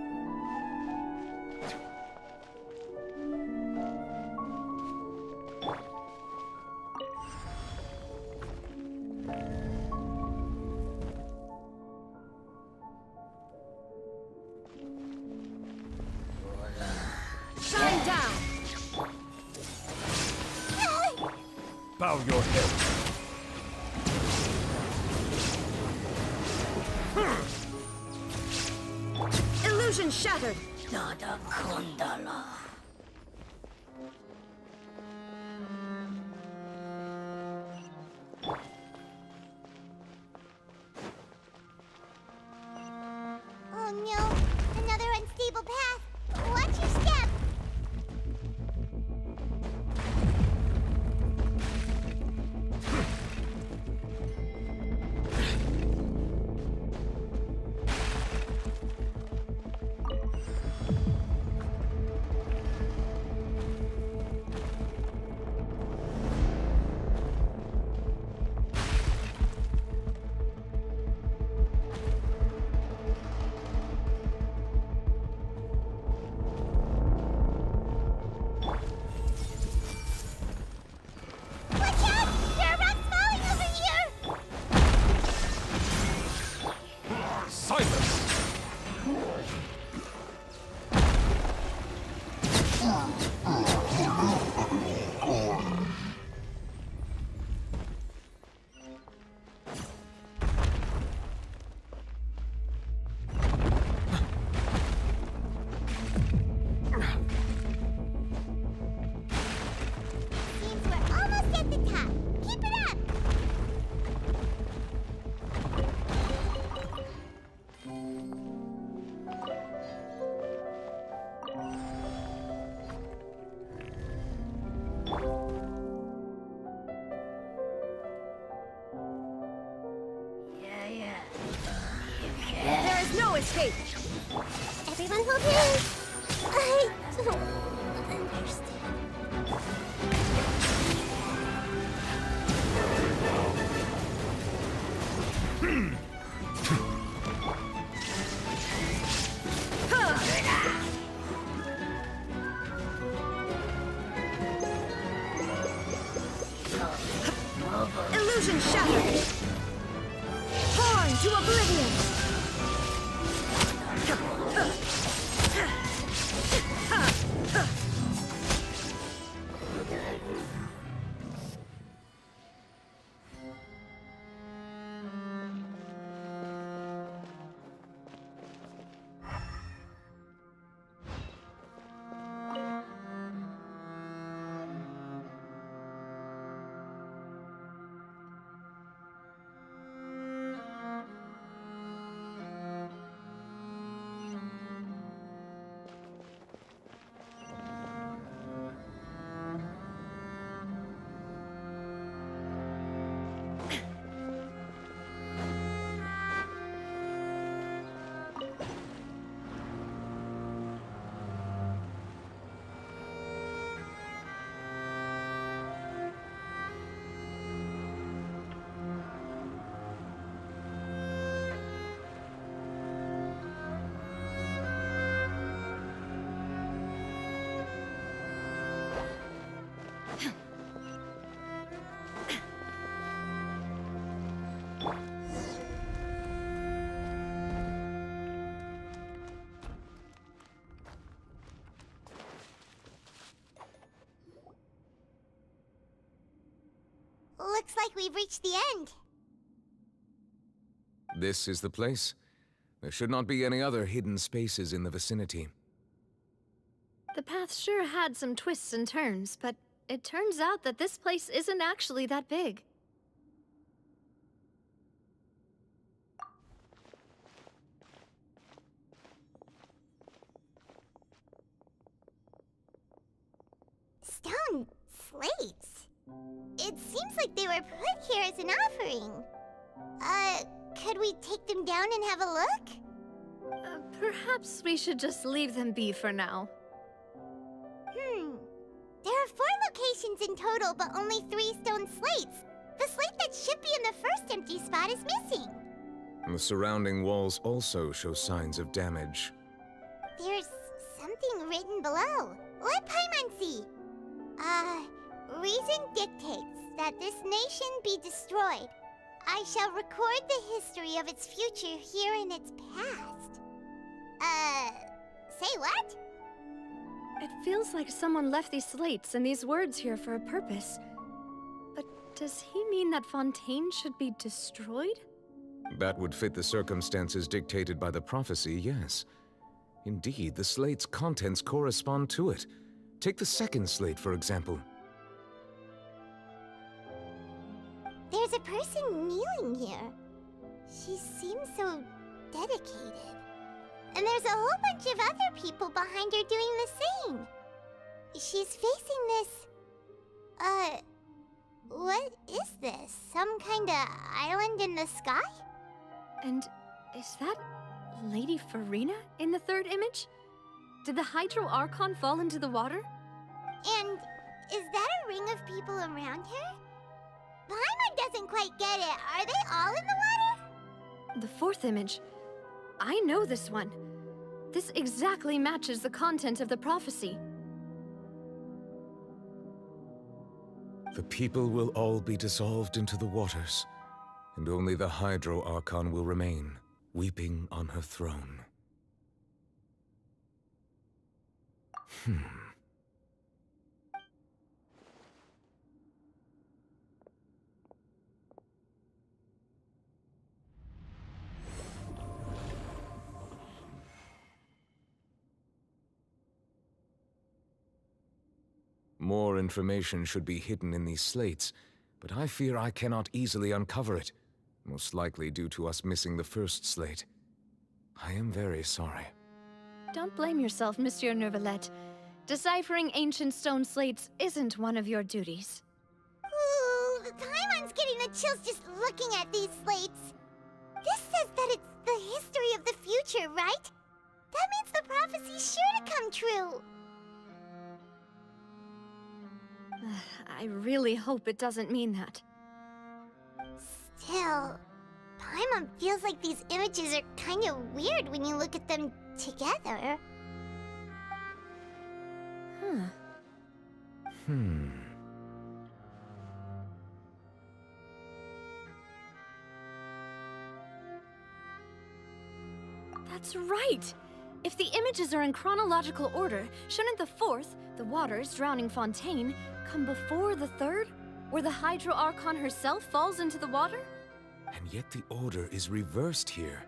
Shine down! Bow your head. Illusion shattered! Nada Kondala. Oh no! Another unstable path! Watch your step! escape. Everyone hold hands. I don't understand. Illusion shattered. Torn to oblivion. Looks like we've reached the end. This is the place. There should not be any other hidden spaces in the vicinity. The path sure had some twists and turns, but it turns out that this place isn't actually that big. Stone slates. It seems like they were put here as an offering. Could we take them down and have a look? Perhaps we should just leave them be for now. There are 4 locations in total, but only 3 stone slates. The slate that should be in the first empty spot is missing. The surrounding walls also show signs of damage. There's something written below. Let Paimon see. Reason dictates that this nation be destroyed. I shall record the history of its future here in its past. Say what? It feels like someone left these slates and these words here for a purpose. But does he mean that Fontейн should be destroyed? That would fit the circumstances dictated by the prophecy, yes. Indeed, the slate's contents correspond to it. Take the second slate, for example. There's a person kneeling here. She seems so dedicated. And there's a whole bunch of other people behind her doing the same. She's facing this... what is this? Some kind of island in the sky? And is that Lady Farina in the third image? Did the Hydro Archon fall into the water? And is that a ring of people around her? Paimon doesn't quite get it. Are they all in the water? The fourth image. I know this one. This exactly matches the content of the prophecy. The people will all be dissolved into the waters, and only the Hydro Archon will remain, weeping on her throne. More information should be hidden in these slates, but I fear I cannot easily uncover it, most likely due to us missing the first slate. I am very sorry. Don't blame yourself, Monsieur Neuvillette. Deciphering ancient stone slates isn't one of your duties. Ooh, Paimon's getting the chills just looking at these slates. This says that it's the history of the future, right? That means the prophecy's sure to come true. I really hope it doesn't mean that. Still, Paimon feels like these images are kind of weird when you look at them together. That's right! If the images are in chronological order, shouldn't the fourth, the waters drowning Fontейн, come before the third, where the Hydro Archon herself falls into the water? And yet the order is reversed here.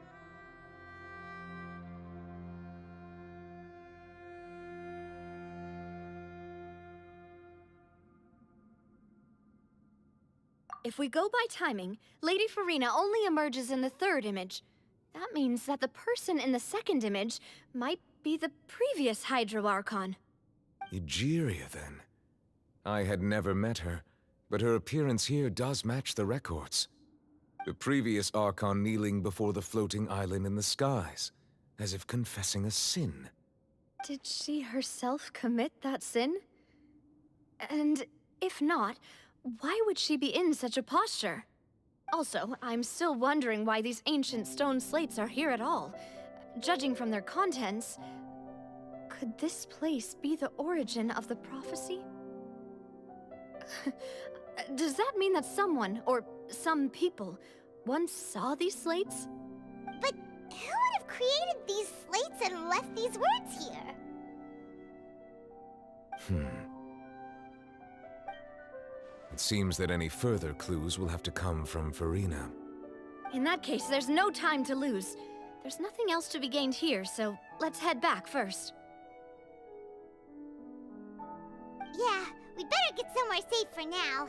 If we go by timing, Lady Farina only emerges in the third image. That means that the person in the second image might be the previous Hydro Archon. Egeria, then. I had never met her, but her appearance here does match the records. The previous Archon kneeling before the floating island in the skies, as if confessing a sin. Did she herself commit that sin? And if not, why would she be in such a posture? Also, I'm still wondering why these ancient stone slates are here at all. Judging from their contents, could this place be the origin of the prophecy? Does that mean that someone, or some people, once saw these slates? But who would have created these slates and left these words here? It seems that any further clues will have to come from Farina. In that case, there's no time to lose. There's nothing else to be gained here, so let's head back first. Yeah, we'd better get somewhere safe for now.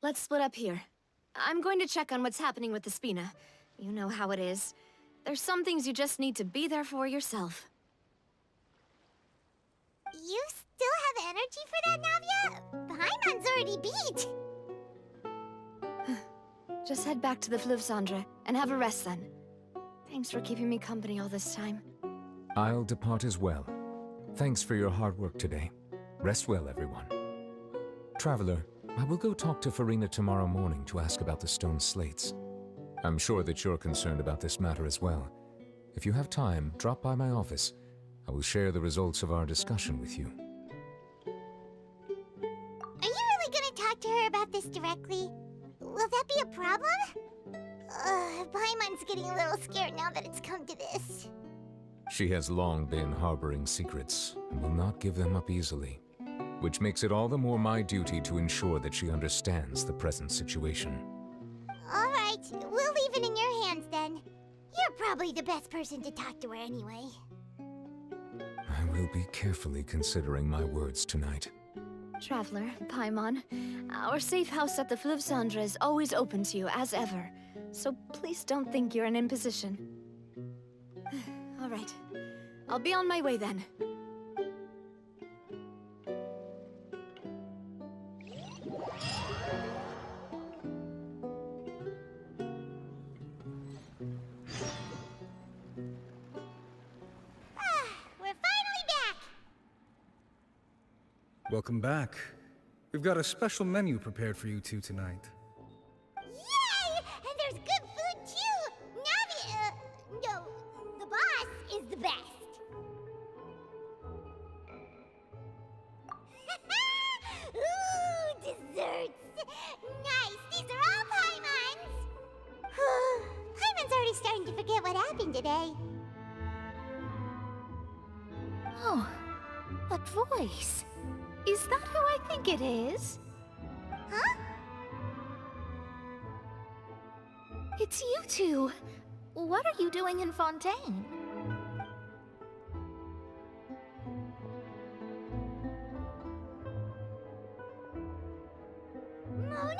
Let's split up here. I'm going to check on what's happening with the Spina. You know how it is. There's some things you just need to be there for yourself. You still have energy for that, Navia? Paimon's already beat! Just head back to the Fluvsandre and have a rest then. Thanks for keeping me company all this time. I'll depart as well. Thanks for your hard work today. Rest well, everyone. Traveler, I will go talk to Farina tomorrow morning to ask about the stone slates. I'm sure that you're concerned about this matter as well. If you have time, drop by my office. I will share the results of our discussion with you. Are you really gonna talk to her about this directly? Will that be a problem? Paimon's getting a little scared now that it's come to this. She has long been harboring secrets and will not give them up easily, which makes it all the more my duty to ensure that she understands the present situation. All right, we'll leave it in your hands then. You're probably the best person to talk to her anyway. I will be carefully considering my words tonight. Traveler, Paimon, our safe house at the Fluvsandre is always open to you as ever, so please don't think you're an imposition. All right, I'll be on my way then. Welcome back. We've got a special menu prepared for you two tonight. Yay! And there's good food too! Navi, no, the boss is the best. voice. Is that who I think it is? Huh? It's you two. What are you doing in Ffontein? Mona?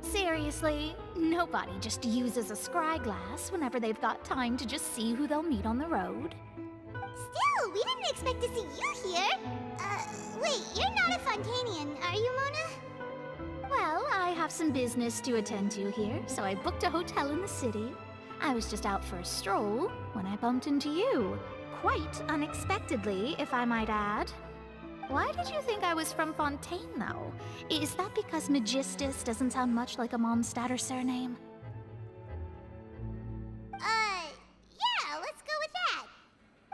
Seriously, nobody just uses a scry glass whenever they've got time to just see who they'll meet on the road. Still, we didn't expect to see you here. Wait, you're not a Fontainian, are you, Mona? Well, I have some business to attend to here, so I booked a hotel in the city. I was just out for a stroll when I bumped into you. Quite unexpectedly, if I might add. Why did you think I was from Ffontein, though? Is that because Magistus doesn't sound much like a Mondstadter surname? Yeah, let's go with that.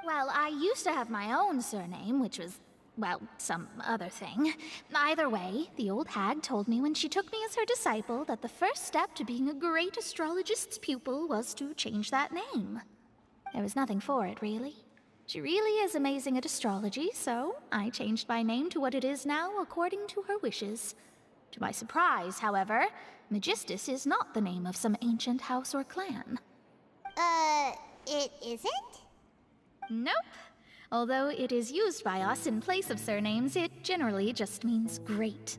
Well, I used to have my own surname, which was, well, some other thing. Either way, the old hag told me when she took me as her disciple that the first step to being a great astrologist's pupil was to change that name. There was nothing for it, really. She really is amazing at astrology, so I changed my name to what it is now according to her wishes. To my surprise, however, Magistus is not the name of some ancient house or clan. It isn't? Nope. Although it is used by us in place of surnames, it generally just means great.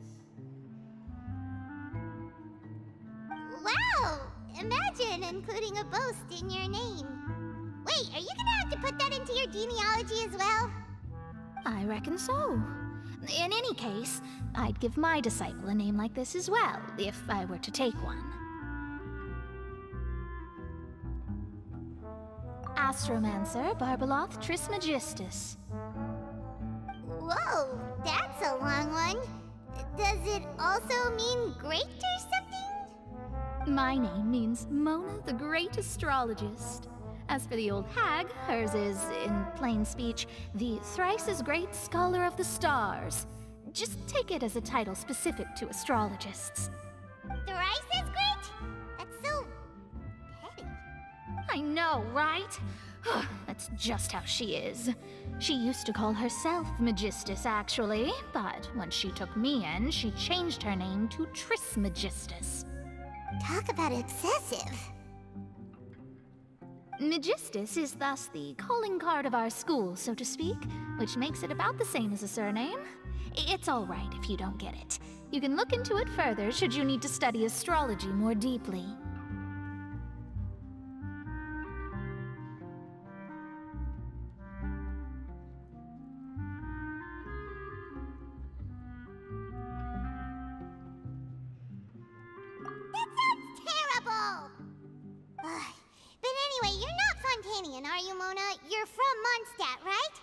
Wow! Imagine including a boast in your name. Wait, are you gonna have to put that into your genealogy as well? I reckon so. In any case, I'd give my disciple a name like this as well, if I were to take one. Astromancer Barbeloth Trismegistus. Whoa, that's a long one. Does it also mean great or something? My name means Mona the Great Astrologist. As for the old hag, hers is, in plain speech, the thrice-as-great Scholar of the Stars. Just take it as a title specific to astrologists. Thrice as great? That's so petty. I know, right? That's just how she is. She used to call herself Magistus, actually, but when she took me in, she changed her name to Trismegistus. Talk about obsessive. Magistus is thus the calling card of our school, so to speak, which makes it about the same as a surname. It's all right if you don't get it. You can look into it further should you need to study astrology more deeply. That sounds terrible! Ugh. But anyway, you're not Fontainian, are you, Mona? You're from Mondstadt, right?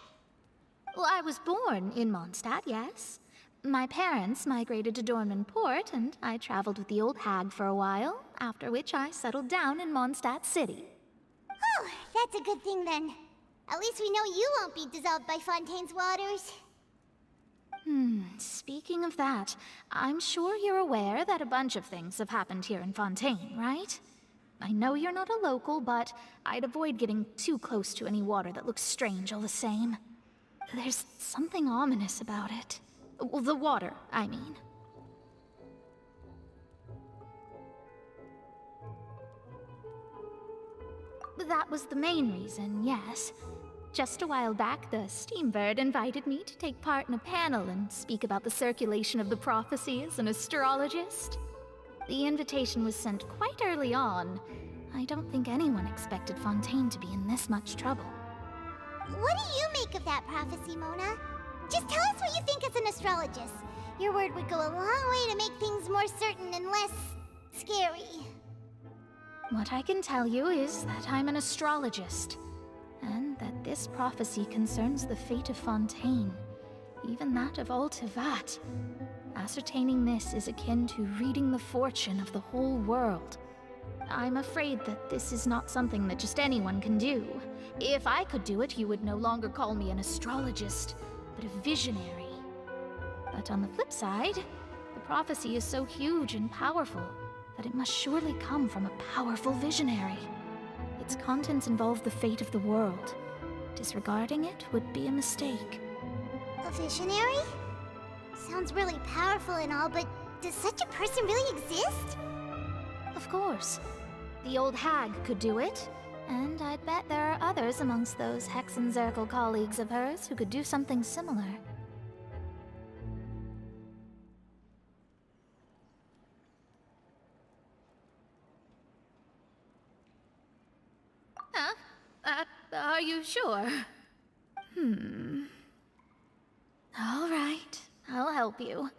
Well, I was born in Mondstadt, yes. My parents migrated to Dornman Port, and I traveled with the old hag for a while, after which I settled down in Mondstadt City. Oh, that's a good thing then. At least we know you won't be dissolved by Fontaine's waters. Speaking of that, I'm sure you're aware that a bunch of things have happened here in Fontaine, right? I know you're not a local, but I'd avoid getting too close to any water that looks strange all the same. There's something ominous about it. Well, the water, I mean. That was the main reason, yes. Just a while back, the Steambird invited me to take part in a panel and speak about the circulation of the prophecy as an astrologist. The invitation was sent quite early on. I don't think anyone expected Fontaine to be in this much trouble. What do you make of that prophecy, Mona? Just tell us what you think as an astrologist. Your word would go a long way to make things more certain and less scary. What I can tell you is that I'm an astrologist, and that this prophecy concerns the fate of Fontaine, even that of Altivat. Ascertaining this is akin to reading the fortune of the whole world. I'm afraid that this is not something that just anyone can do. If I could do it, you would no longer call me an astrologist, but a visionary. But on the flip side, the prophecy is so huge and powerful that it must surely come from a powerful visionary. Its contents involve the fate of the world. Disregarding it would be a mistake. A visionary? Sounds really powerful and all, but does such a person really exist? Of course. The old hag could do it. And I'd bet there are others amongst those Hexenzirkel colleagues of hers who could do something similar. Huh? Are you sure? All right, I'll help you.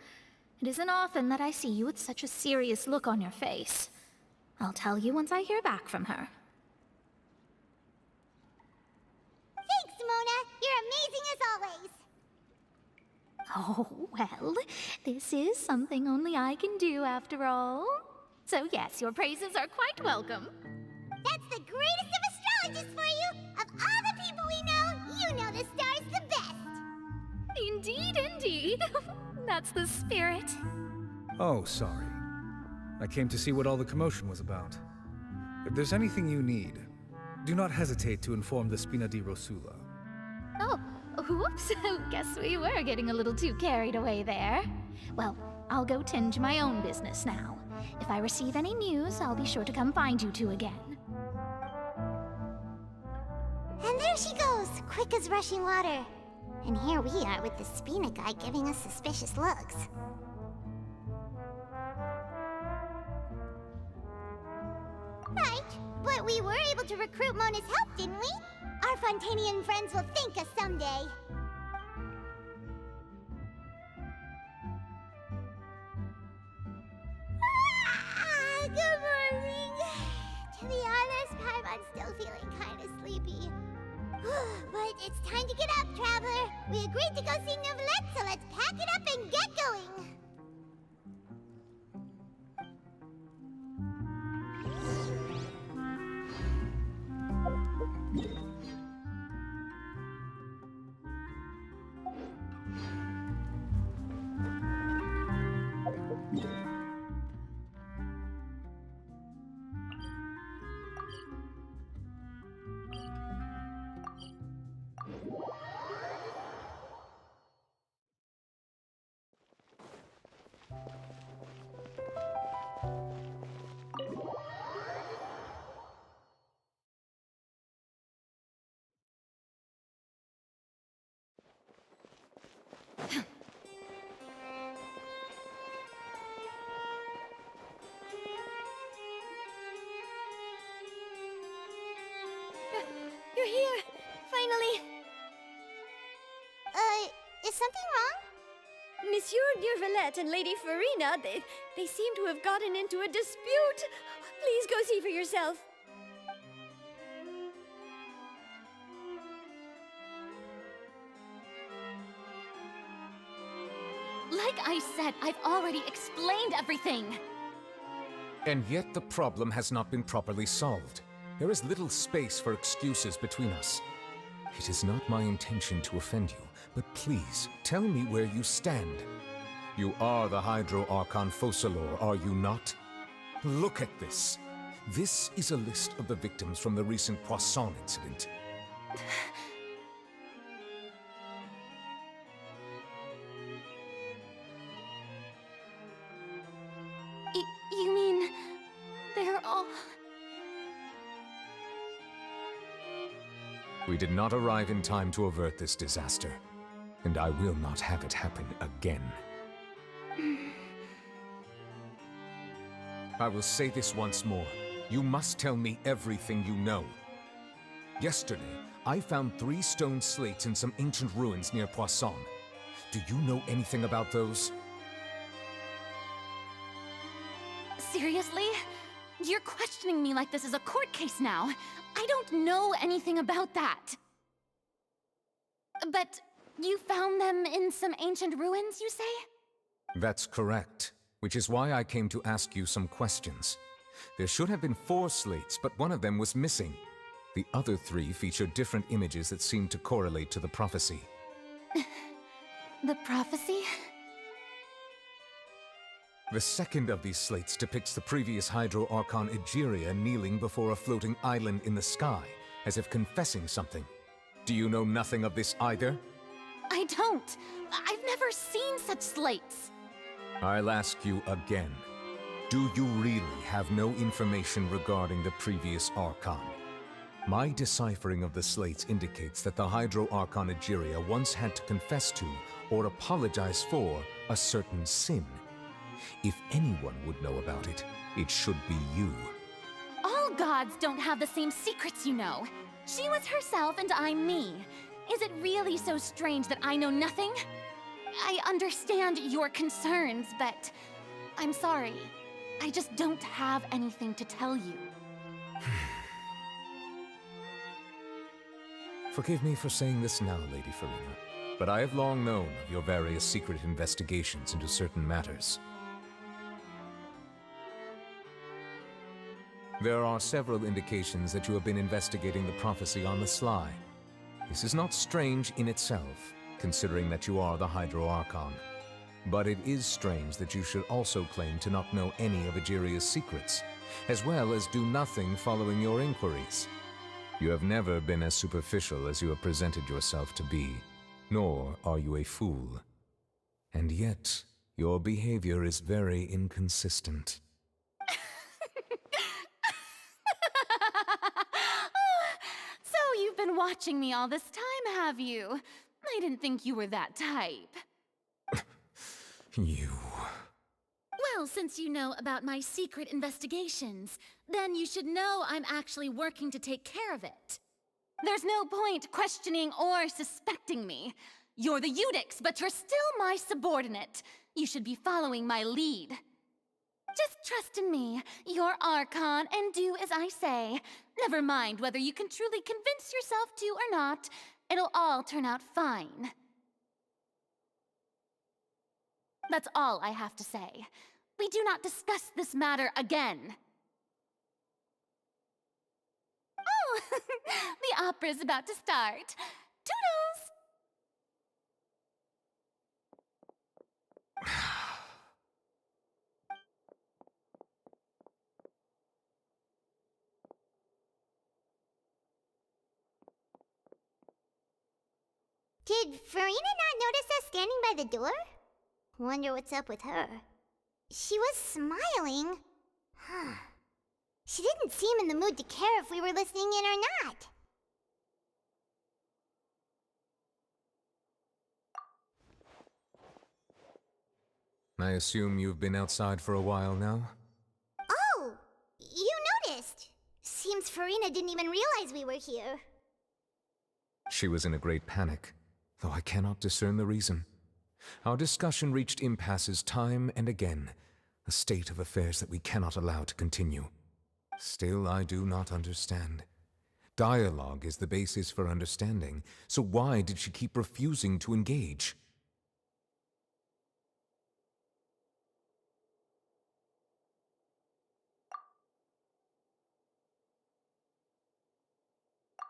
It isn't often that I see you with such a serious look on your face. I'll tell you once I hear back from her. Thanks, Mona! You're amazing as always! Oh, well, this is something only I can do after all. So yes, your praises are quite welcome. That's the greatest of astrologists for you! Of all the people we know, you know the star's the best! Indeed, indeed. That's the spirit. Oh, sorry. I came to see what all the commotion was about. If there's anything you need, do not hesitate to inform the Spina di Rosula. Oh, whoops. Guess we were getting a little too carried away there. Well, I'll go tend to my own business now. If I receive any news, I'll be sure to come find you two again. And there she goes, quick as rushing water. And here we are with the Spina guy giving us suspicious looks. Right, but we were able to recruit Mona's help, didn't we? Our Fontanian friends will thank us someday. Good morning. To be honest, I'm still feeling kind of sleepy. But it's time to get up, traveler. We agreed to go see Neuvillette, so let's pack it up and get going. You're here! Finally! Is something wrong? Monsieur Neuvillette and Lady Farina, they seem to have gotten into a dispute. Please go see for yourself. Like I said, I've already explained everything. And yet the problem has not been properly solved. There is little space for excuses between us. It is not my intention to offend you, but please, tell me where you stand. You are the Hydro Archon Focalor, are you not? Look at this. This is a list of the victims from the recent Poisson incident. You mean... they're all... We did not arrive in time to avert this disaster, and I will not have it happen again. I will say this once more. You must tell me everything you know. Yesterday, I found 3 stone slates in some ancient ruins near Poisson. Do you know anything about those? Seriously? You're questioning me like this is a court case now. I don't know anything about that. But you found them in some ancient ruins, you say? That's correct, which is why I came to ask you some questions. There should have been 4 slates, but one of them was missing. The other 3 featured different images that seemed to correlate to the prophecy. The prophecy? The second of these slates depicts the previous Hydro Archon Egeria kneeling before a floating island in the sky, as if confessing something. Do you know nothing of this either? I don't. I've never seen such slates. I'll ask you again. Do you really have no information regarding the previous Archon? My deciphering of the slates indicates that the Hydro Archon Egeria once had to confess to, or apologize for, a certain sin. If anyone would know about it, it should be you. All gods don't have the same secrets, you know. She was herself and I'm me. Is it really so strange that I know nothing? I understand your concerns, but I'm sorry. I just don't have anything to tell you. Forgive me for saying this now, Lady Farina, but I have long known of your various secret investigations into certain matters. There are several indications that you have been investigating the prophecy on the sly. This is not strange in itself, considering that you are the Hydro Archon. But it is strange that you should also claim to not know any of Egeria's secrets, as well as do nothing following your inquiries. You have never been as superficial as you have presented yourself to be, nor are you a fool. And yet, your behavior is very inconsistent. So you've been watching me all this time, have you? I didn't think you were that type. You... Well, since you know about my secret investigations, then you should know I'm actually working to take care of it. There's no point questioning or suspecting me. You're the Eudix, but you're still my subordinate. You should be following my lead. Just trust in me, you're Archon, and do as I say. Never mind whether you can truly convince yourself to or not. It'll all turn out fine. That's all I have to say. We do not discuss this matter again. Oh, the opera's about to start. Toodles! Did Farina not notice us standing by the door? Wonder what's up with her. She was smiling. Huh. She didn't seem in the mood to care if we were listening in or not. I assume you've been outside for a while now? Oh! You noticed! Seems Farina didn't even realize we were here. She was in a great panic, though I cannot discern the reason. Our discussion reached impasses time and again, a state of affairs that we cannot allow to continue. Still, I do not understand. Dialogue is the basis for understanding, so why did she keep refusing to engage?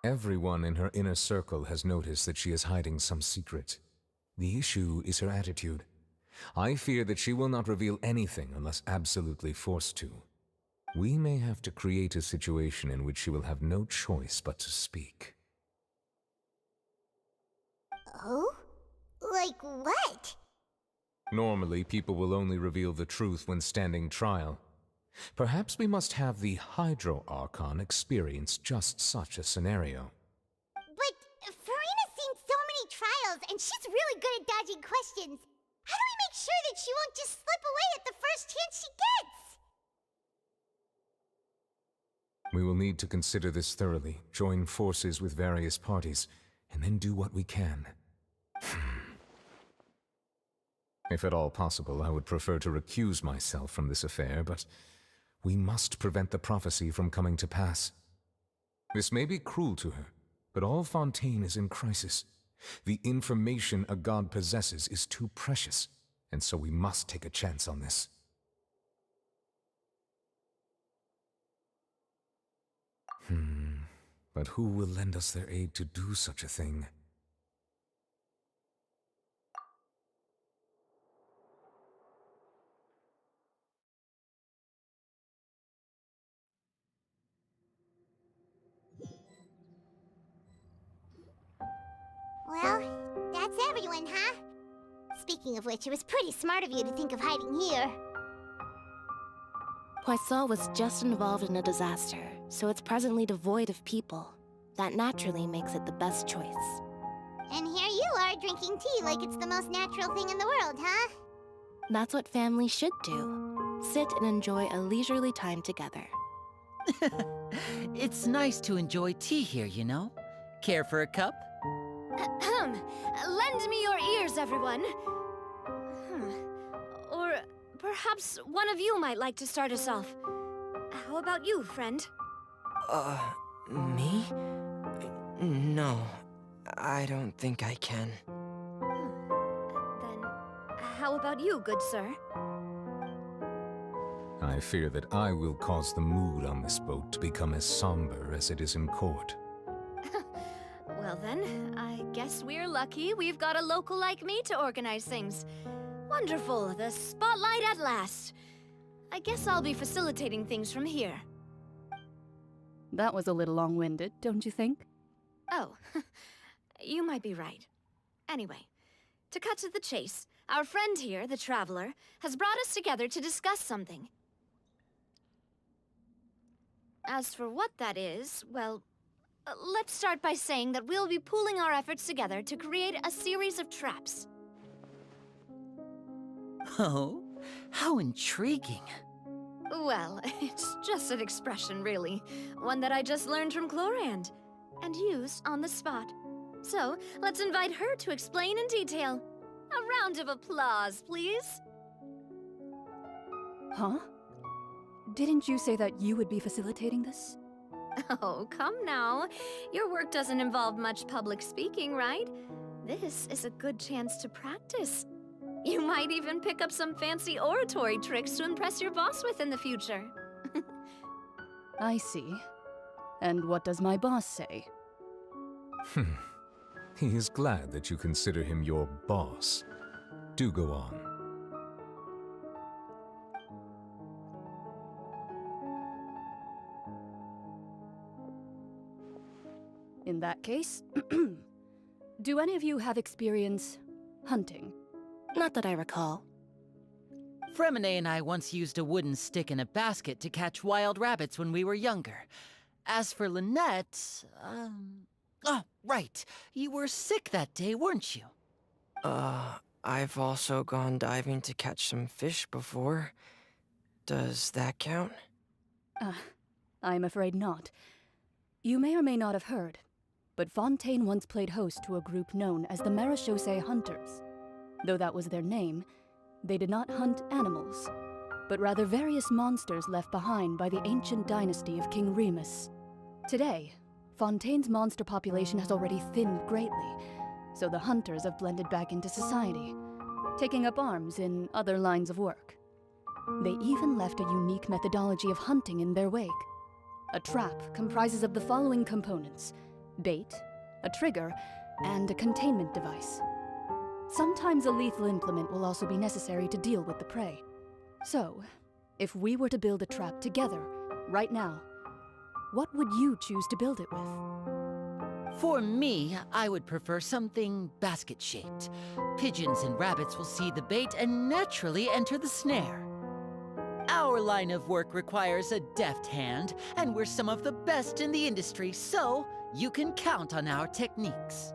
Everyone in her inner circle has noticed that she is hiding some secret. The issue is her attitude. I fear that she will not reveal anything unless absolutely forced to. We may have to create a situation in which she will have no choice but to speak. Oh? Like what? Normally, people will only reveal the truth when standing trial. Perhaps we must have the Hydro Archon experience just such a scenario. But Farina's seen so many trials, and she's really good at dodging questions. How do we make sure that she won't just slip away at the first chance she gets? We will need to consider this thoroughly, join forces with various parties, and then do what we can. If at all possible, I would prefer to recuse myself from this affair, but we must prevent the prophecy from coming to pass. This may be cruel to her, but all Fontейн is in crisis. The information a god possesses is too precious, and so we must take a chance on this. But who will lend us their aid to do such a thing? Well, that's everyone, huh? Speaking of which, it was pretty smart of you to think of hiding here. Poisson was just involved in a disaster, so it's presently devoid of people. That naturally makes it the best choice. And here you are drinking tea like it's the most natural thing in the world, huh? That's what families should do. Sit and enjoy a leisurely time together. It's nice to enjoy tea here, you know? Care for a cup? Lend me your ears, everyone. Or perhaps one of you might like to start us off. How about you, friend? Me? No, I don't think I can. Then, how about you, good sir? I fear that I will cause the mood on this boat to become as somber as it is in court. Well then, I guess we're lucky we've got a local like me to organize things. Wonderful, the spotlight at last. I guess I'll be facilitating things from here. That was a little long-winded, don't you think? Oh, you might be right. Anyway, to cut to the chase, our friend here, the Traveler, has brought us together to discuss something. As for what that is, well, let's start by saying that we'll be pooling our efforts together to create a series of traps. Oh, how intriguing. Well, it's just an expression, really. One that I just learned from Chlorand, and used on the spot. So, let's invite her to explain in detail. A round of applause, please. Huh? Didn't you say that you would be facilitating this? Oh, come now. Your work doesn't involve much public speaking, right? This is a good chance to practice. You might even pick up some fancy oratory tricks to impress your boss with in the future. I see. And what does my boss say? He is glad that you consider him your boss. Do go on. In that case, do any of you have experience hunting? Not that I recall. Fremine and I once used a wooden stick in a basket to catch wild rabbits when we were younger. As for Lynette, oh, right. You were sick that day, weren't you? I've also gone diving to catch some fish before. Does that count? I'm afraid not. You may or may not have heard, but Fontein once played host to a group known as the Marechaussee Hunters. Though that was their name, they did not hunt animals, but rather various monsters left behind by the ancient dynasty of King Remus. Today, Fontaine's monster population has already thinned greatly, so the hunters have blended back into society, taking up arms in other lines of work. They even left a unique methodology of hunting in their wake. A trap comprises of the following components: bait, a trigger, and a containment device. Sometimes a lethal implement will also be necessary to deal with the prey. So, if we were to build a trap together, right now, what would you choose to build it with? For me, I would prefer something basket-shaped. Pigeons and rabbits will see the bait and naturally enter the snare. Our line of work requires a deft hand, and we're some of the best in the industry, so you can count on our techniques.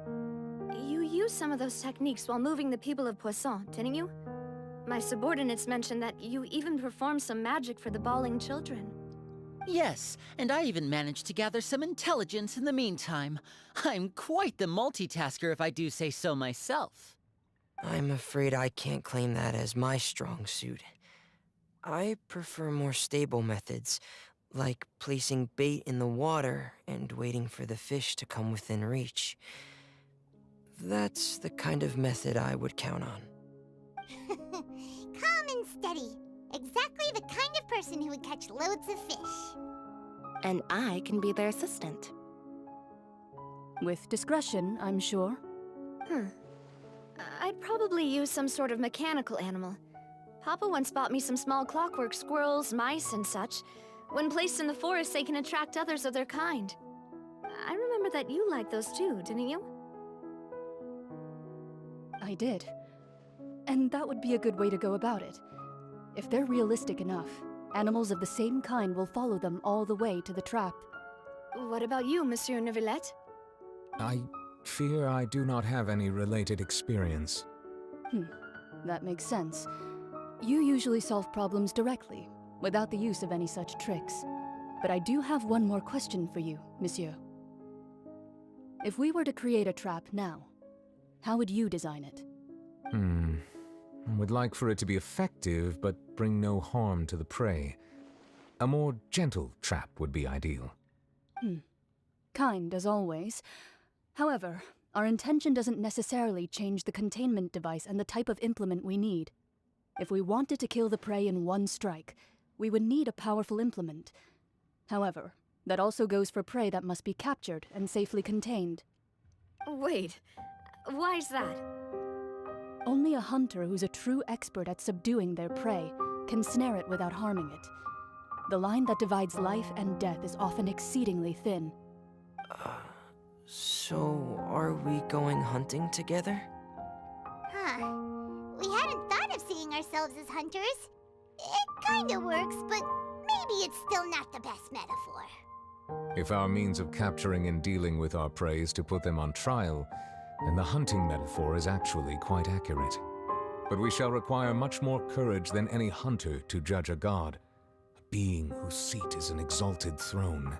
You used some of those techniques while moving the people of Poisson, didn't you? My subordinates mentioned that you even performed some magic for the bawling children. Yes, and I even managed to gather some intelligence in the meantime. I'm quite the multitasker if I do say so myself. I'm afraid I can't claim that as my strong suit. I prefer more stable methods, like placing bait in the water and waiting for the fish to come within reach. That's the kind of method I would count on. Calm and steady. Exactly the kind of person who would catch loads of fish. And I can be their assistant. With discretion, I'm sure. I'd probably use some sort of mechanical animal. Papa once bought me some small clockwork squirrels, mice, and such. When placed in the forest, they can attract others of their kind. I remember that you liked those too, didn't you? I did. And that would be a good way to go about it. If they're realistic enough, animals of the same kind will follow them all the way to the trap. What about you, Monsieur Neuvillette? I fear I do not have any related experience. That makes sense. You usually solve problems directly, without the use of any such tricks. But I do have one more question for you, Monsieur. If we were to create a trap now, how would you design it? I would like for it to be effective, but bring no harm to the prey. A more gentle trap would be ideal. Kind, as always. However, our intention doesn't necessarily change the containment device and the type of implement we need. If we wanted to kill the prey in one strike, we would need a powerful implement. However, that also goes for prey that must be captured and safely contained. Wait, why's that? Only a hunter who's a true expert at subduing their prey can snare it without harming it. The line that divides life and death is often exceedingly thin. So are we going hunting together? Huh. We hadn't thought of seeing ourselves as hunters. It kinda works, but maybe it's still not the best metaphor. If our means of capturing and dealing with our prey is to put them on trial, then the hunting metaphor is actually quite accurate. But we shall require much more courage than any hunter to judge a god, a being whose seat is an exalted throne.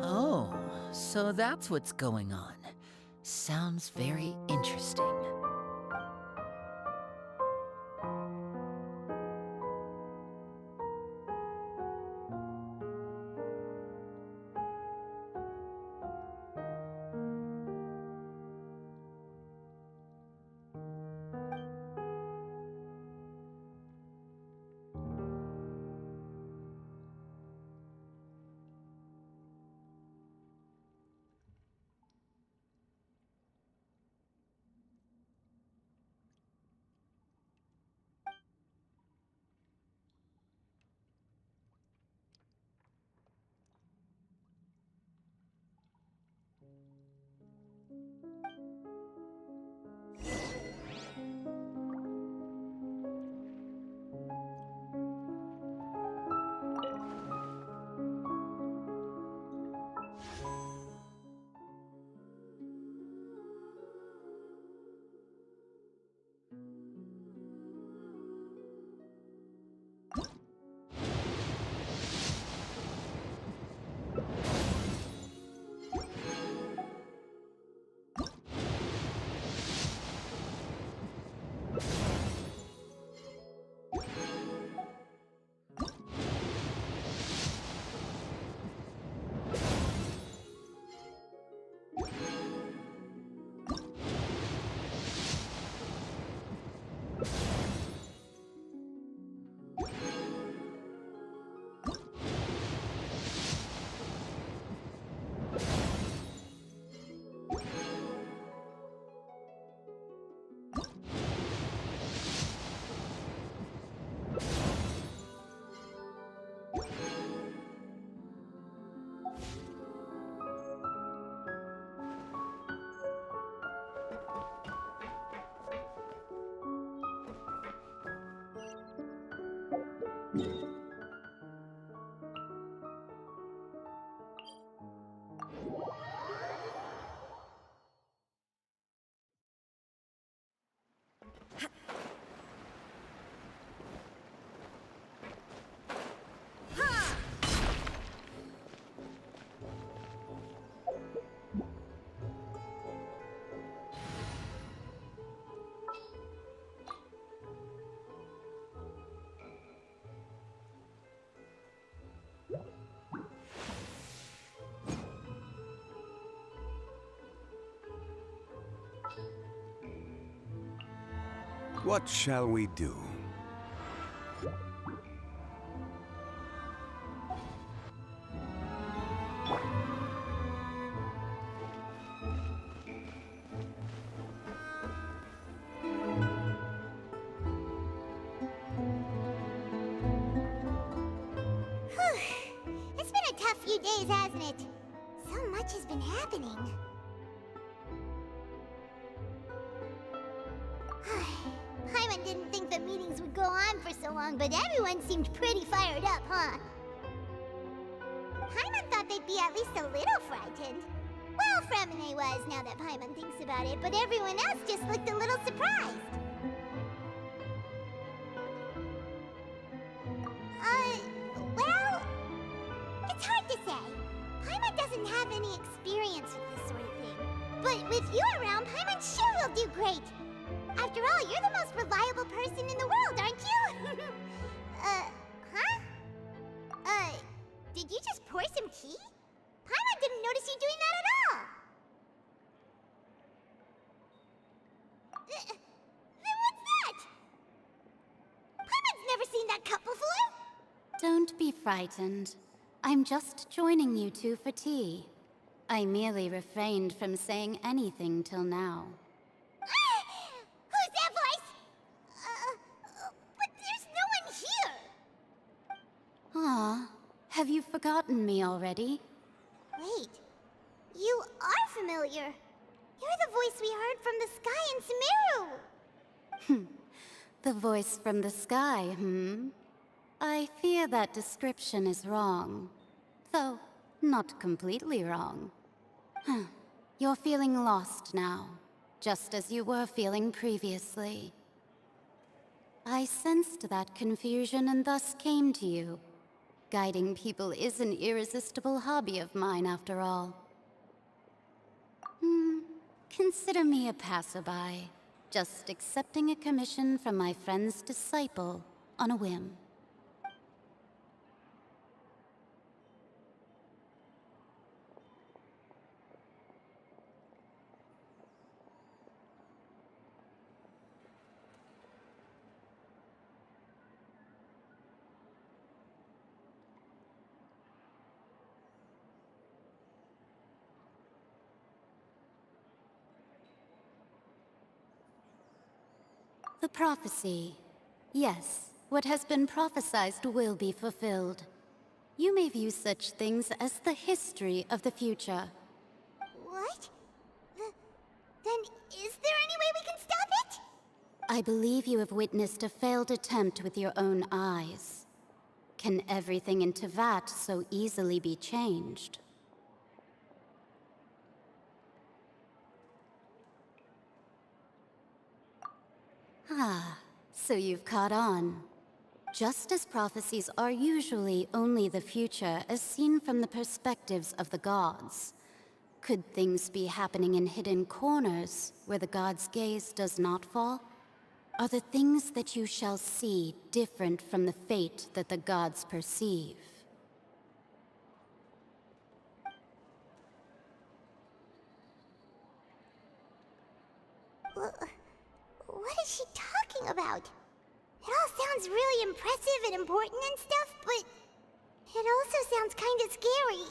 Oh, so that's what's going on. Sounds very interesting. What shall we do? It's been a tough few days, hasn't it? So much has been happening. Paimon didn't think the meetings would go on for so long, but everyone seemed pretty fired up, huh? Paimon thought they'd be at least a little frightened. Well, Fremine was, now that Paimon thinks about it, but everyone else just looked a little surprised. Well, it's hard to say. Paimon doesn't have any experience with this sort of thing. But with you around, Paimon sure will do great. After all, you're the most reliable person in the world, aren't you? Did you just pour some tea? Paimon didn't notice you doing that at all. Then what's that? Paimon's never seen that cup before. Don't be frightened. I'm just joining you two for tea. I merely refrained from saying anything till now. Who's that voice? But there's no one here. Ah, have you forgotten me already? Wait, you are familiar. You're the voice we heard from the sky in Sumeru. The voice from the sky, I fear that description is wrong. Though, not completely wrong. You're feeling lost now, just as you were feeling previously. I sensed that confusion and thus came to you. Guiding people is an irresistible hobby of mine, after all. Consider me a passerby, just accepting a commission from my friend's disciple on a whim. The prophecy. Yes, what has been prophesied will be fulfilled. You may view such things as the history of the future. What? Then is there any way we can stop it? I believe you have witnessed a failed attempt with your own eyes. Can everything in Teyvat so easily be changed? Ah, so you've caught on. Just as prophecies are usually only the future as seen from the perspectives of the gods, could things be happening in hidden corners where the gods' gaze does not fall? Are the things that you shall see different from the fate that the gods perceive? What is she talking about? It all sounds really impressive and important and stuff, but it also sounds kinda scary.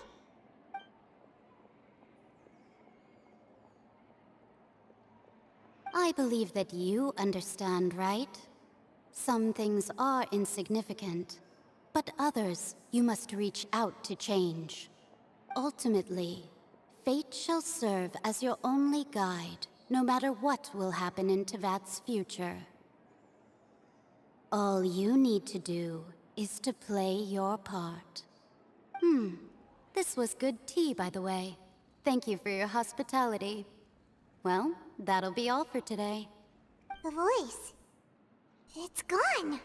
I believe that you understand, right? Some things are insignificant, but others you must reach out to change. Ultimately, fate shall serve as your only guide, no matter what will happen in Teyvat's future. All you need to do is to play your part. This was good tea, by the way. Thank you for your hospitality. Well, that'll be all for today. The voice. It's gone.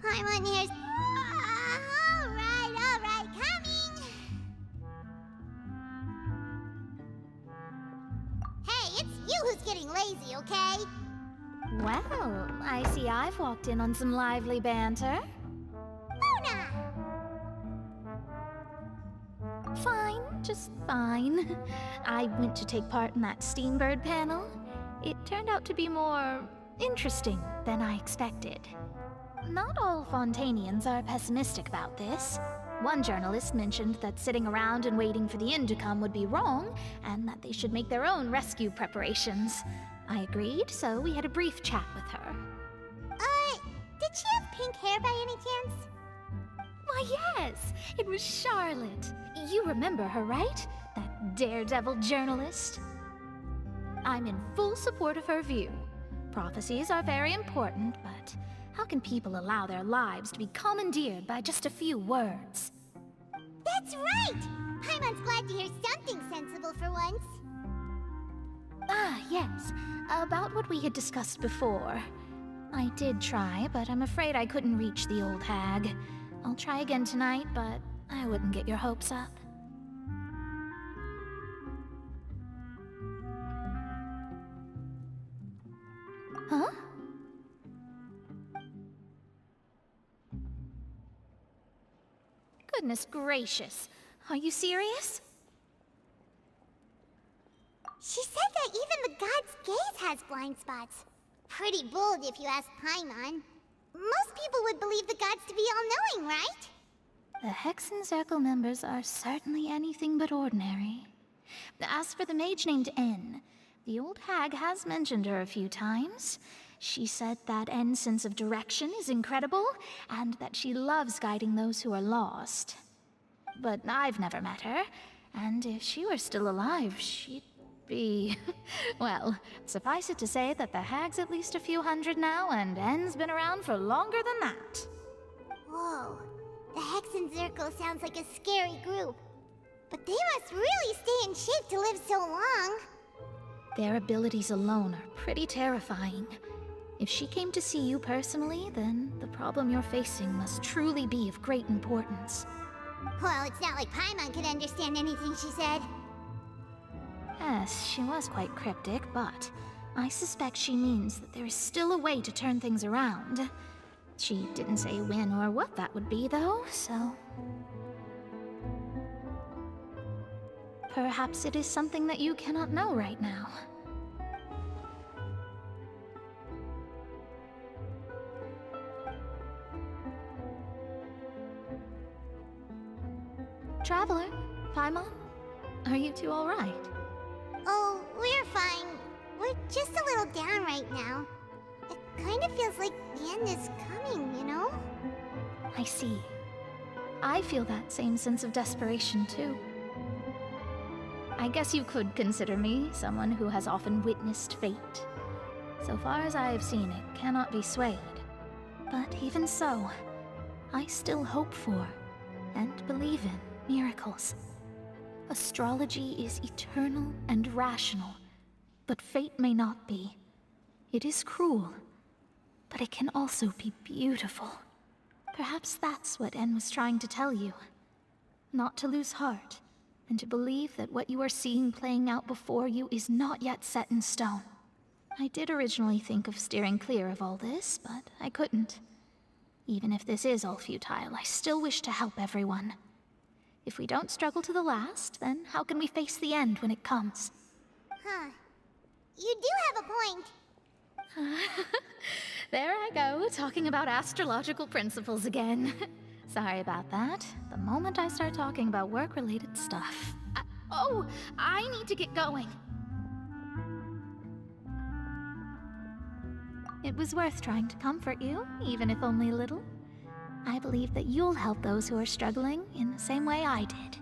Paimon here's... Alright, coming! Hey, it's you who's getting lazy, okay? Well, I see I've walked in on some lively banter. Luna! Fine, just fine. I went to take part in that Steambird panel. It turned out to be more interesting than I expected. Not all Fontainians are pessimistic about this. One journalist mentioned that sitting around and waiting for the end to come would be wrong, and that they should make their own rescue preparations. I agreed, so we had a brief chat with her. Did she have pink hair by any chance? Why, yes! It was Charlotte. You remember her, right? That daredevil journalist? I'm in full support of her view. Prophecies are very important, but how can people allow their lives to be commandeered by just a few words? That's right! Paimon's glad to hear something sensible for once. Ah, yes. About what we had discussed before. I did try, but I'm afraid I couldn't reach the old hag. I'll try again tonight, but I wouldn't get your hopes up. Huh? Goodness gracious. Are you serious? She said that even the god's gaze has blind spots. Pretty bold if you ask Paimon. Most people would believe the gods to be all-knowing, right? The Hexen Circle members are certainly anything but ordinary. As for the mage named N, the old hag has mentioned her a few times. She said that N's sense of direction is incredible, and that she loves guiding those who are lost. But I've never met her, and if she were still alive, she'd be... well, suffice it to say that the hag's at least a few hundred now, and N's been around for longer than that. Whoa. The Hexen Circle sounds like a scary group. But they must really stay in shape to live so long. Their abilities alone are pretty terrifying. If she came to see you personally, then the problem you're facing must truly be of great importance. Well, it's not like Paimon could understand anything she said. Yes, she was quite cryptic, but I suspect she means that there is still a way to turn things around. She didn't say when or what that would be, though, so... perhaps it is something that you cannot know right now. Traveler, Paimon, are you two all right? Oh, we're fine. We're just a little down right now. It kind of feels like the end is coming, you know? I see. I feel that same sense of desperation, too. I guess you could consider me someone who has often witnessed fate. So far as I have seen, it cannot be swayed. But even so, I still hope for, and believe in, miracles. Astrology is eternal and rational, but fate may not be. It is cruel, but it can also be beautiful. Perhaps that's what N was trying to tell you. Not to lose heart, and to believe that what you are seeing playing out before you is not yet set in stone. I did originally think of steering clear of all this, but I couldn't. Even if this is all futile, I still wish to help everyone. If we don't struggle to the last, then how can we face the end when it comes? Huh. You do have a point. There I go, talking about astrological principles again. Sorry about that. The moment I start talking about work-related stuff... I need to get going. It was worth trying to comfort you, even if only a little. I believe that you'll help those who are struggling in the same way I did.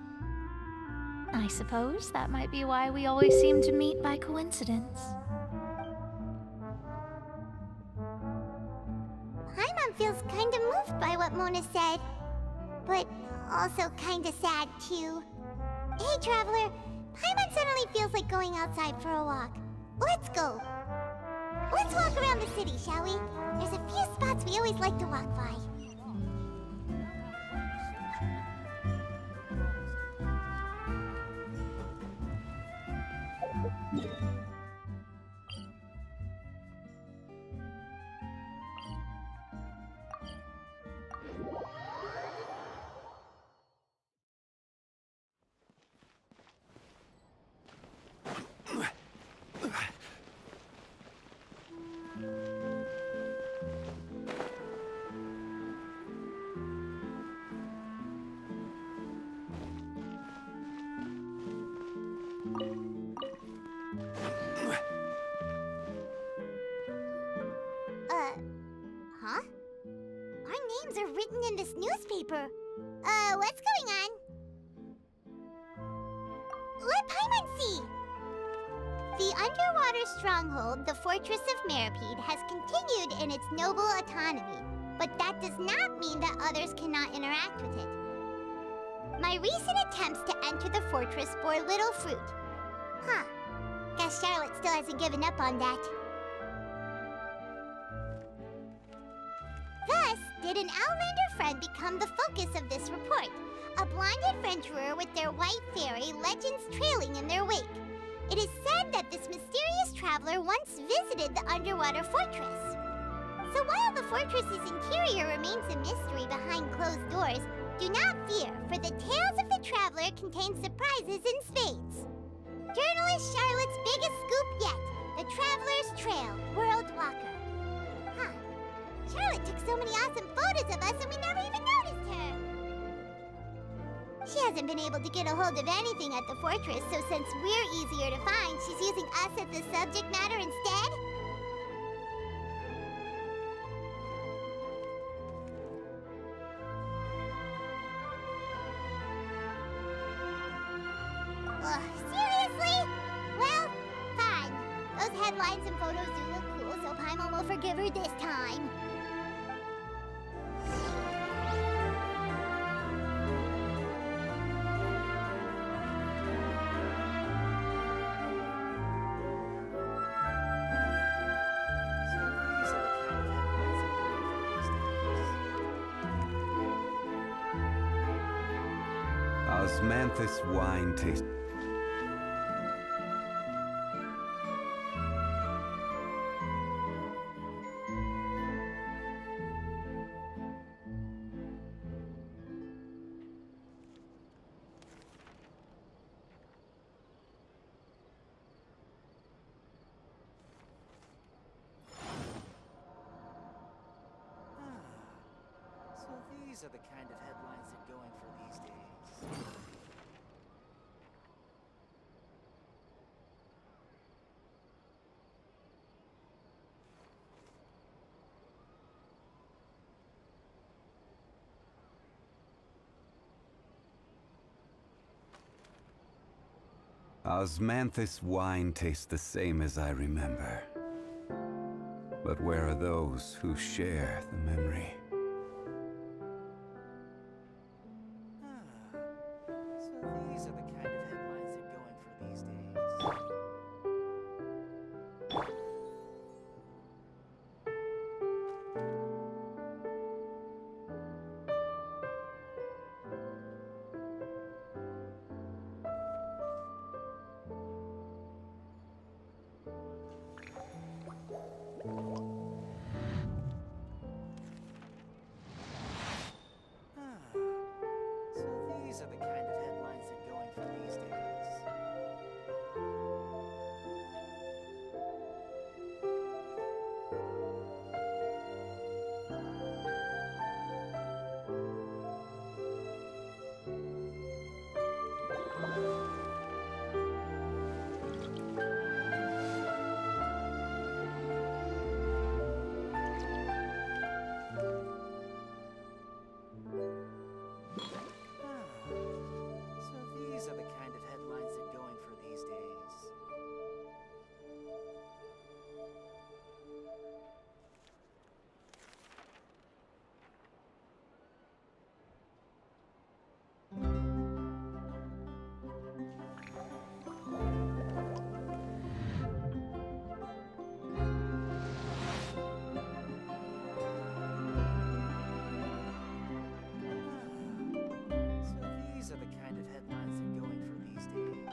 I suppose that might be why we always seem to meet by coincidence. Paimon feels kind of moved by what Mona said, but also kind of sad too. Hey, Traveler, Paimon suddenly feels like going outside for a walk. Let's go. Let's walk around the city, shall we? There's a few spots we always like to walk by. newspaper. What's going on? Let Paimon see! The underwater stronghold, the Fortress of Meripede, has continued in its noble autonomy, but that does not mean that others cannot interact with it. My recent attempts to enter the fortress bore little fruit. Huh. Guess Charlotte still hasn't given up on that. Thus, did an Outlander friend become the focus of this report? A blind adventurer with their white fairy, legends trailing in their wake. It is said that this mysterious traveler once visited the underwater fortress. So while the fortress's interior remains a mystery behind closed doors, do not fear, for the tales of the traveler contain surprises in spades. Journalist Charlotte's biggest scoop yet, the Traveler's Trail, World Walker. Huh. Charlotte took so many awesome photos of us and we never even noticed her. She hasn't been able to get a hold of anything at the fortress, so since we're easier to find, she's using us as the subject matter instead? Ugh, seriously? Well, fine. Those headlines and photos do look cool, so Paimon will forgive her this time. Osmanthus wine taste. So these are the kind of headlines they're going for these days. Osmanthus wine tastes the same as I remember. But where are those who share the memory? So these are the kind of headlines they're going for these days. So these are the kind of headlines they're going for these days. So these are the kind of headlines they're going for these days. So these are the kind of headlines they're going for these days. So these are the kind of headlines they're going for these days.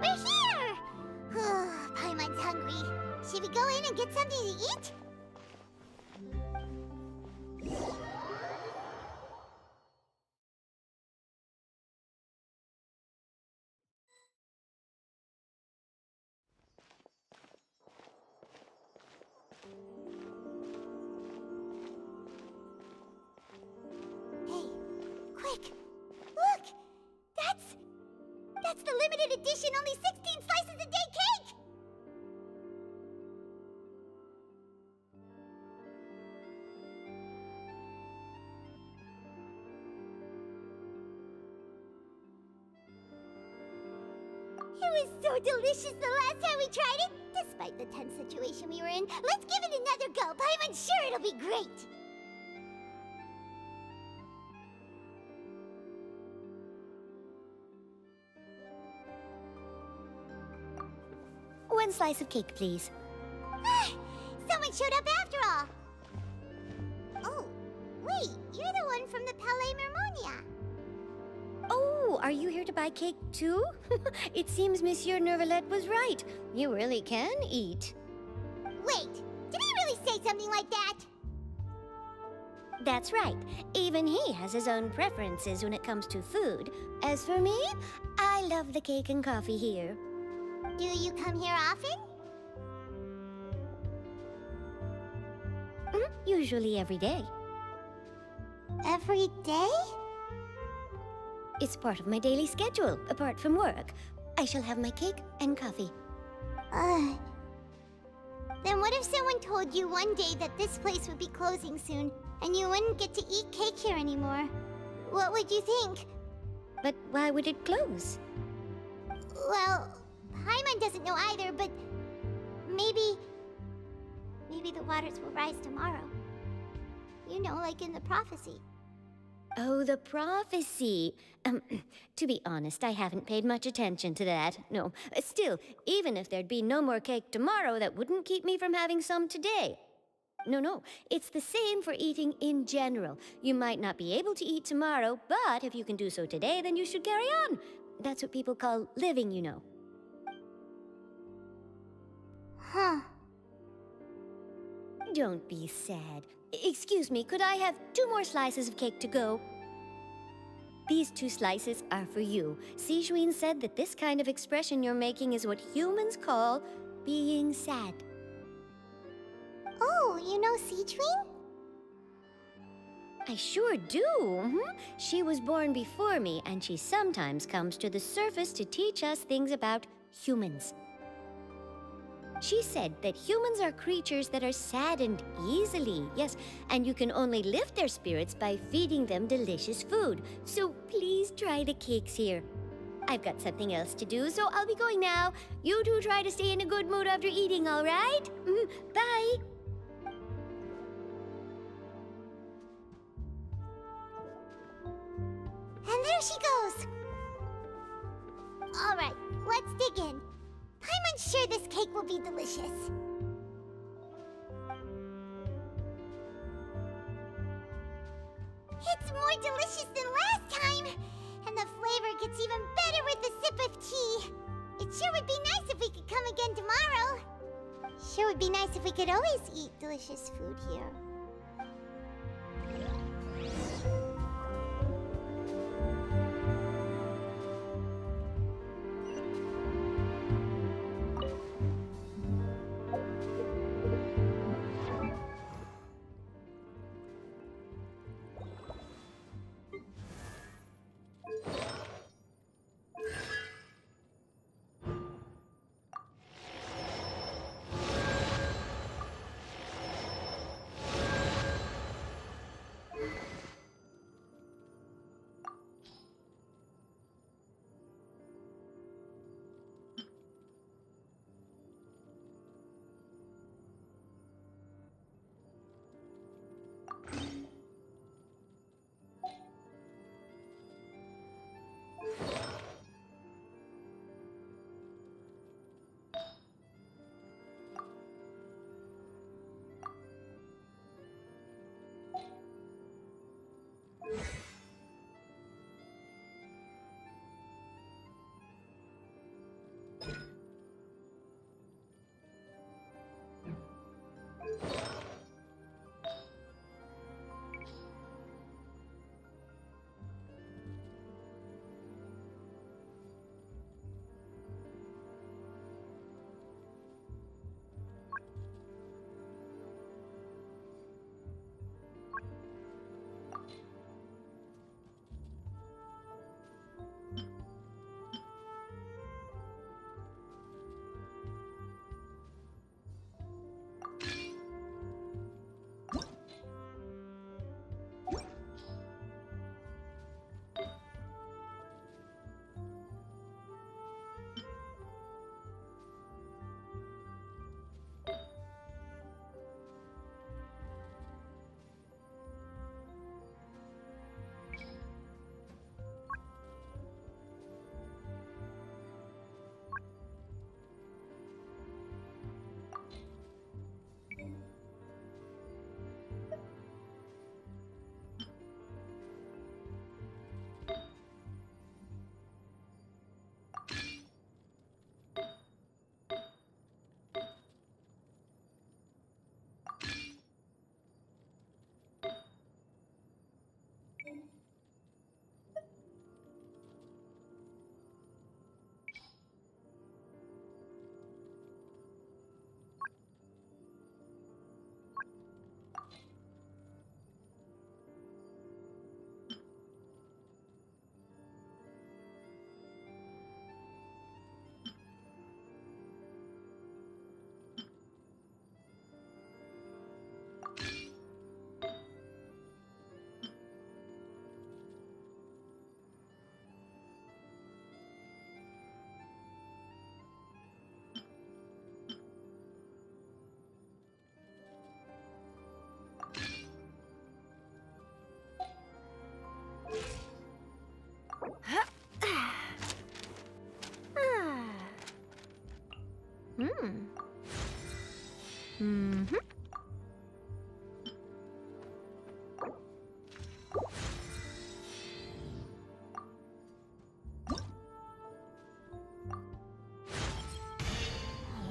We're here! Paimon's hungry. Should we go in and get something to eat? Hey, quick! Look! That's the limited edition, only 16 slices a day cake! It was so delicious the last time we tried it! Despite the tense situation we were in, let's give it another go! Paimon's sure it'll be great! One slice of cake, please. Someone showed up after all! Oh, wait, you're the one from the Palais Mermonia. Oh, are you here to buy cake too? It seems Monsieur Nervalet was right. You really can eat. Wait, did he really say something like that? That's right. Even he has his own preferences when it comes to food. As for me, I love the cake and coffee here. Do you come here often? Usually every day. Every day? It's part of my daily schedule, apart from work. I shall have my cake and coffee. Then what if someone told you one day that this place would be closing soon, and you wouldn't get to eat cake here anymore? What would you think? But why would it close? Well, Paimon doesn't know either, but maybe the waters will rise tomorrow. You know, like in the prophecy. Oh, the prophecy. To be honest, I haven't paid much attention to that. No, still, even if there'd be no more cake tomorrow, that wouldn't keep me from having some today. No, it's the same for eating in general. You might not be able to eat tomorrow, but if you can do so today, then you should carry on. That's what people call living, you know. Huh. Don't be sad. Excuse me, could I have 2 more slices of cake to go? These 2 slices are for you. Sijuin said that this kind of expression you're making is what humans call being sad. Oh, you know Sijuin? I sure do. She was born before me, and she sometimes comes to the surface to teach us things about humans. She said that humans are creatures that are saddened easily, yes, and you can only lift their spirits by feeding them delicious food. So please try the cakes here. I've got something else to do, so I'll be going now. You two try to stay in a good mood after eating, all right? Bye! And there she goes! Alright, let's dig in. Paimon's sure this cake will be delicious. It's more delicious than last time! And the flavor gets even better with a sip of tea. It sure would be nice if we could come again tomorrow. Sure would be nice if we could always eat delicious food here.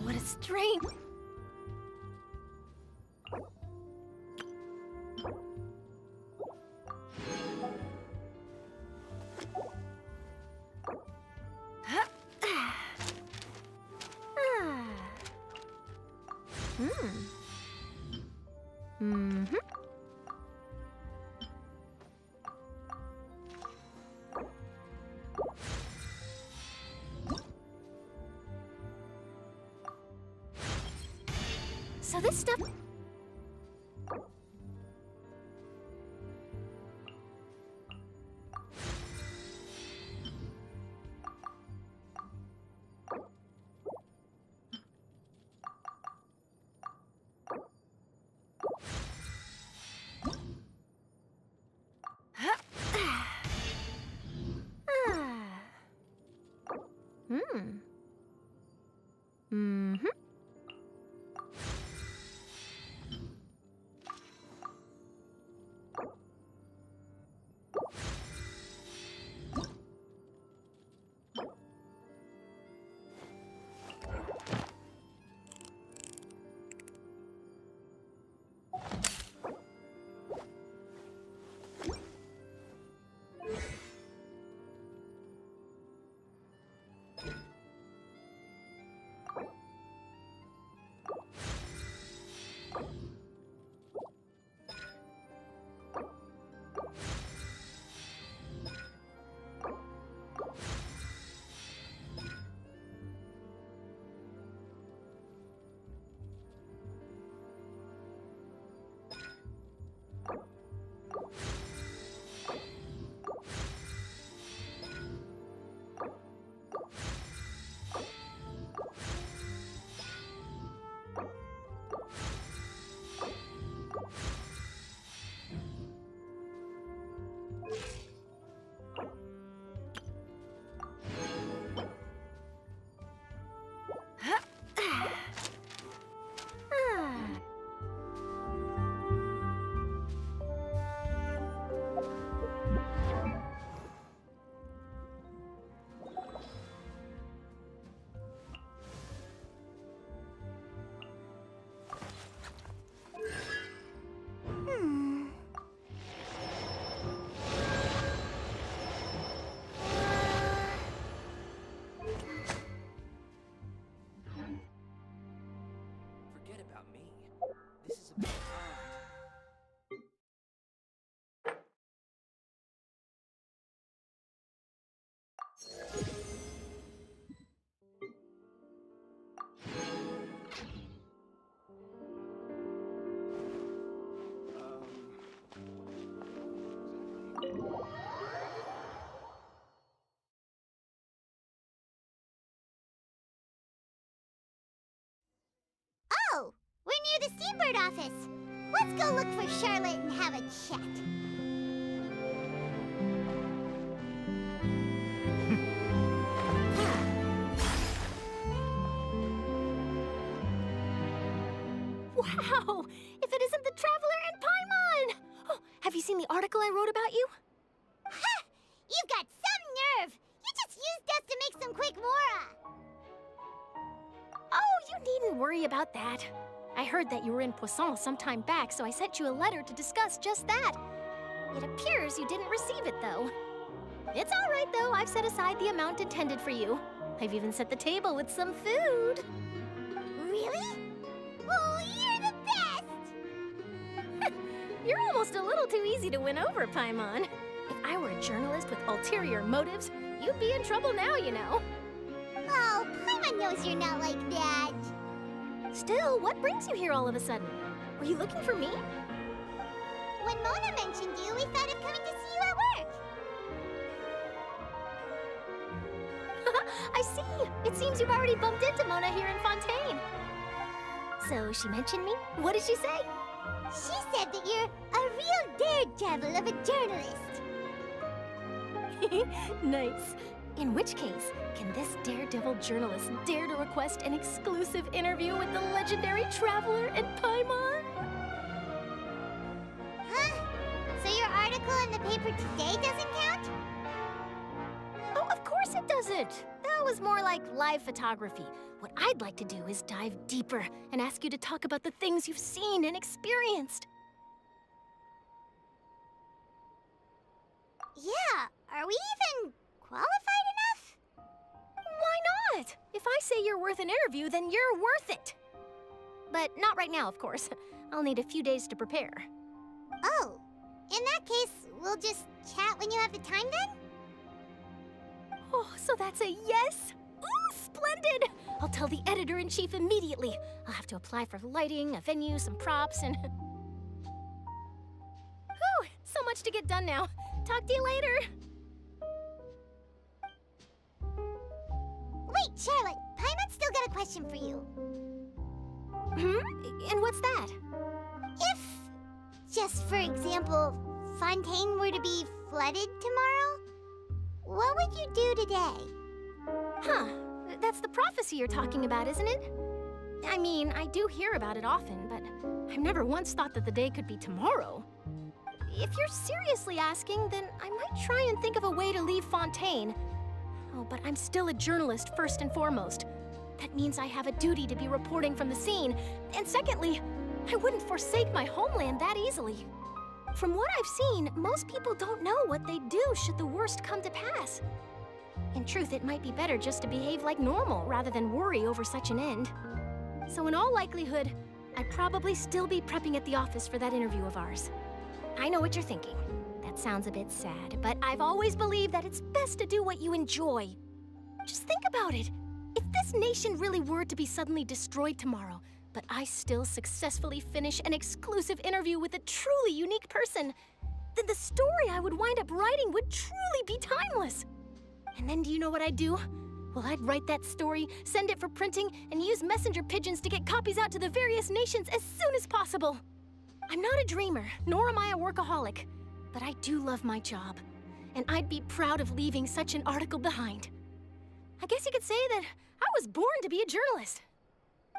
What a strange... So this stuff... Forget about me. This is about Oh, we're near the Seabird office. Let's go look for Charlotte and have a chat. Wow! If it isn't the Traveler and Paimon! Oh, have you seen the article I wrote about you? Ha! You've got some nerve! You just used us to make some quick mora! Oh, you needn't worry about that. I heard that you were in Poisson some time back, so I sent you a letter to discuss just that. It appears you didn't receive it, though. It's all right, though. I've set aside the amount intended for you. I've even set the table with some food. Really? Oh, you're the best! You're almost a little too easy to win over, Paimon. If I were a journalist with ulterior motives, you'd be in trouble now, you know. Oh, Paimon knows you're not like that. Still, what brings you here all of a sudden? Were you looking for me? When Mona mentioned you, we thought of coming to see you at work. I see. It seems you've already bumped into Mona here in Ffontaine. So she mentioned me? What did she say? She said that you're a real daredevil of a journalist. Nice. In which case, can this daredevil journalist dare to request an exclusive interview with the legendary traveler and Paimon? Huh? So your article in the paper today doesn't count? Oh, of course it doesn't. That was more like live photography. What I'd like to do is dive deeper and ask you to talk about the things you've seen and experienced. Yeah, are we even qualified enough? Why not? If I say you're worth an interview, then you're worth it. But not right now, of course. I'll need a few days to prepare. Oh, in that case, we'll just chat when you have the time then? Oh, so that's a yes? Ooh, splendid! I'll tell the editor-in-chief immediately. I'll have to apply for lighting, a venue, some props, and... Whew, so much to get done now. Talk to you later. Wait, Charlotte, Paimon's still got a question for you. And what's that? If, just for example, Fontaine were to be flooded tomorrow, what would you do today? Huh, that's the prophecy you're talking about, isn't it? I mean, I do hear about it often, but I've never once thought that the day could be tomorrow. If you're seriously asking, then I might try and think of a way to leave Fontaine. Oh, but I'm still a journalist first and foremost. That means I have a duty to be reporting from the scene. And secondly, I wouldn't forsake my homeland that easily. From what I've seen, most people don't know what they'd do should the worst come to pass. In truth, it might be better just to behave like normal rather than worry over such an end. So in all likelihood, I'd probably still be prepping at the office for that interview of ours. I know what you're thinking. That sounds a bit sad, but I've always believed that it's best to do what you enjoy. Just think about it. If this nation really were to be suddenly destroyed tomorrow, but I still successfully finish an exclusive interview with a truly unique person, then the story I would wind up writing would truly be timeless. And then do you know what I'd do? Well, I'd write that story, send it for printing, and use messenger pigeons to get copies out to the various nations as soon as possible. I'm not a dreamer, nor am I a workaholic, but I do love my job, and I'd be proud of leaving such an article behind. I guess you could say that I was born to be a journalist.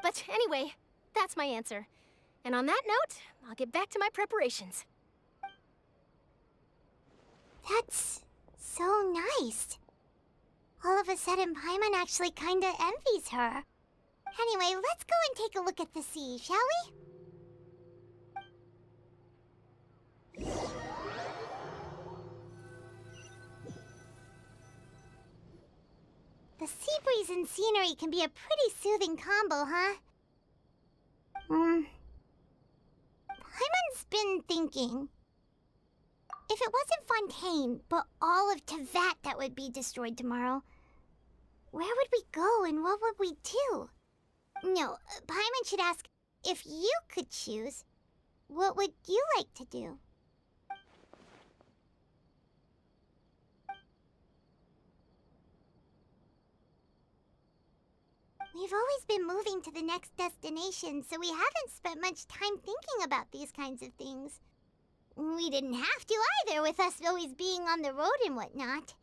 But anyway, that's my answer. And on that note, I'll get back to my preparations. That's so nice. All of a sudden, Paimon actually kinda envies her. Anyway, let's go and take a look at the sea, shall we? The sea breeze and scenery can be a pretty soothing combo, huh? Paimon's been thinking. If it wasn't Fontaine, but all of Tevat that would be destroyed tomorrow, where would we go and what would we do? No, Paimon should ask, if you could choose, what would you like to do? We've always been moving to the next destination, so we haven't spent much time thinking about these kinds of things. We didn't have to either, with us always being on the road and whatnot.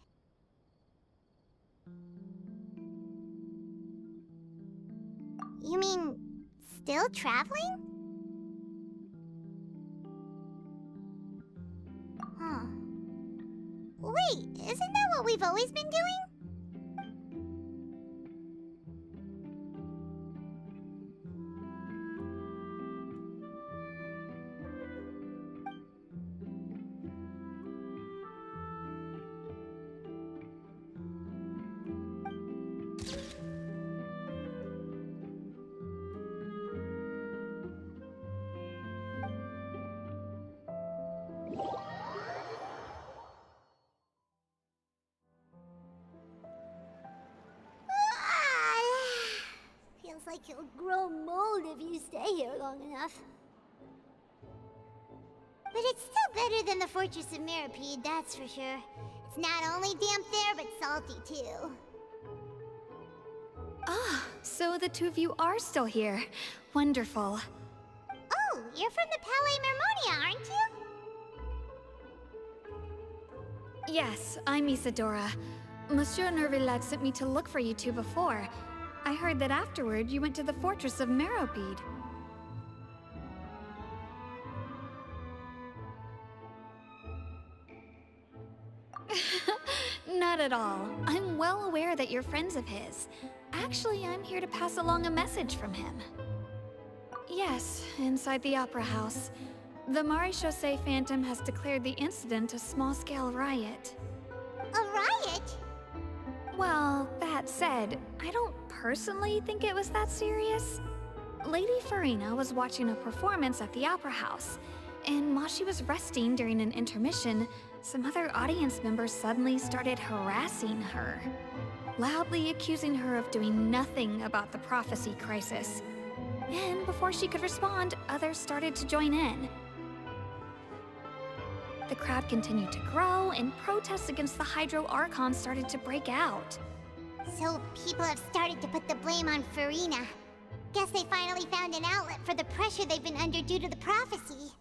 You mean, still traveling? Huh. Wait, isn't that what we've always been doing? Feels like you'll grow mold if you stay here long enough. But it's still better than the Fortress of Mirapede, that's for sure. It's not only damp there, but salty too. Ah, so the two of you are still here. Wonderful. Oh, you're from the Palais Mermonia, aren't you? Yes, I'm Isadora. Monsieur Nervillet sent me to look for you two before. I heard that afterward you went to the fortress of Meropide. Not at all. I'm well aware that you're friends of his. Actually, I'm here to pass along a message from him. Yes, inside the Opera House. The Maréchaussée Phantom has declared the incident a small-scale riot. A riot? Well, that said, I don't personally think it was that serious. Lady Farina was watching a performance at the Opera House, and while she was resting during an intermission, some other audience members suddenly started harassing her, loudly accusing her of doing nothing about the prophecy crisis. And before she could respond, others started to join in. The crowd continued to grow, and protests against the Hydro Archon started to break out. So people have started to put the blame on Farina. Guess they finally found an outlet for the pressure they've been under due to the prophecy.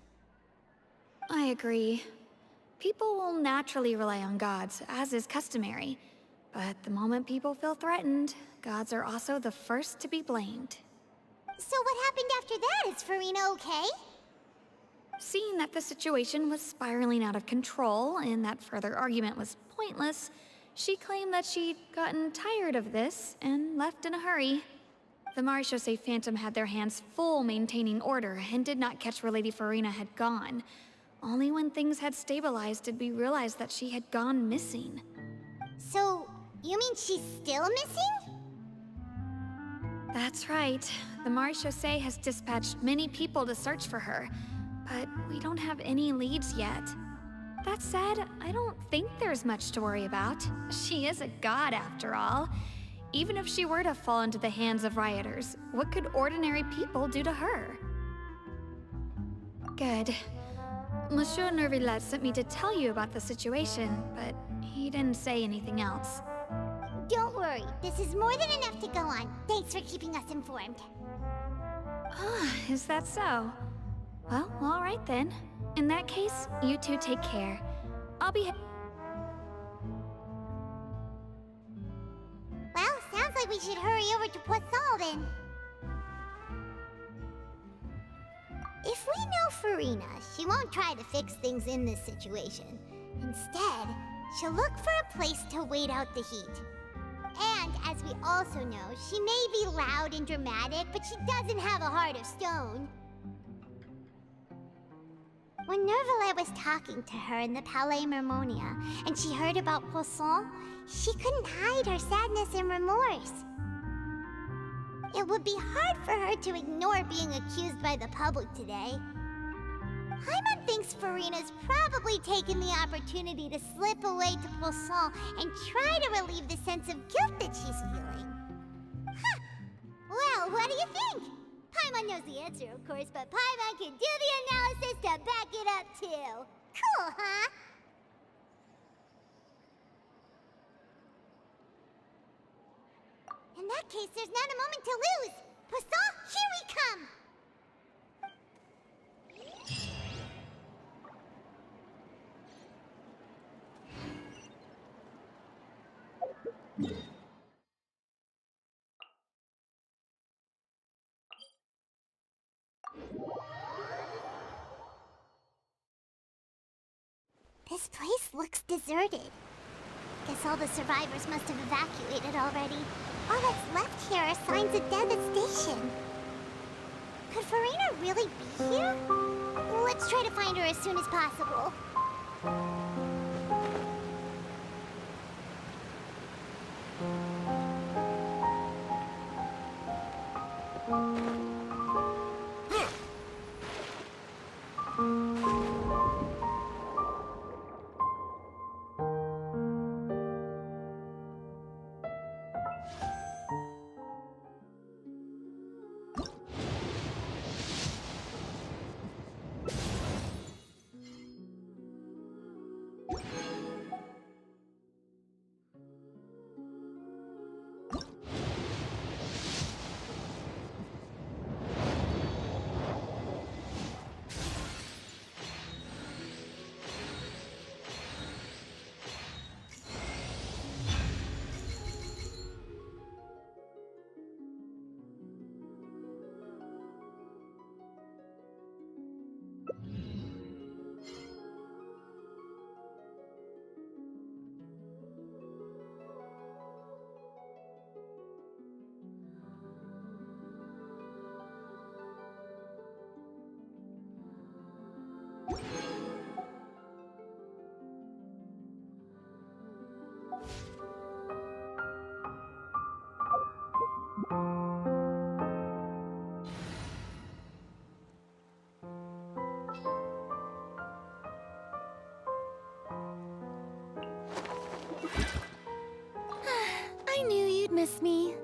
I agree. People will naturally rely on gods, as is customary. But the moment people feel threatened, gods are also the first to be blamed. So what happened after that? Is Farina okay? Seeing that the situation was spiraling out of control and that further argument was pointless, she claimed that she'd gotten tired of this and left in a hurry. The Maréchaussée Phantom had their hands full maintaining order and did not catch where Lady Farina had gone. Only when things had stabilized did we realize that she had gone missing. So, you mean she's still missing? That's right. The Maréchaussée has dispatched many people to search for her, but we don't have any leads yet. That said, I don't think there's much to worry about. She is a god after all. Even if she were to fall into the hands of rioters, what could ordinary people do to her? Good. Monsieur Nervillet sent me to tell you about the situation, but he didn't say anything else. Don't worry, this is more than enough to go on. Thanks for keeping us informed. Ah, is that so? Well, all right then. In that case, you two take care. I'll be... Well, sounds like we should hurry over to Poisson then. If we know Farina, she won't try to fix things in this situation. Instead, she'll look for a place to wait out the heat. And, as we also know, she may be loud and dramatic, but she doesn't have a heart of stone. When Nervillet was talking to her in the Palais Mermonia, and she heard about Poisson, she couldn't hide her sadness and remorse. It would be hard for her to ignore being accused by the public today. Paimon thinks Farina's probably taken the opportunity to slip away to Poisson and try to relieve the sense of guilt that she's feeling. Huh! Well, what do you think? Paimon knows the answer, of course, but Paimon can do the analysis to back it up, too. Cool, huh? In that case, there's not a moment to lose. Poisson, here we come! This place looks deserted. Guess all the survivors must have evacuated already. All that's left here are signs of death at station. Could Farina really be here? Let's try to find her as soon as possible. I knew you'd miss me.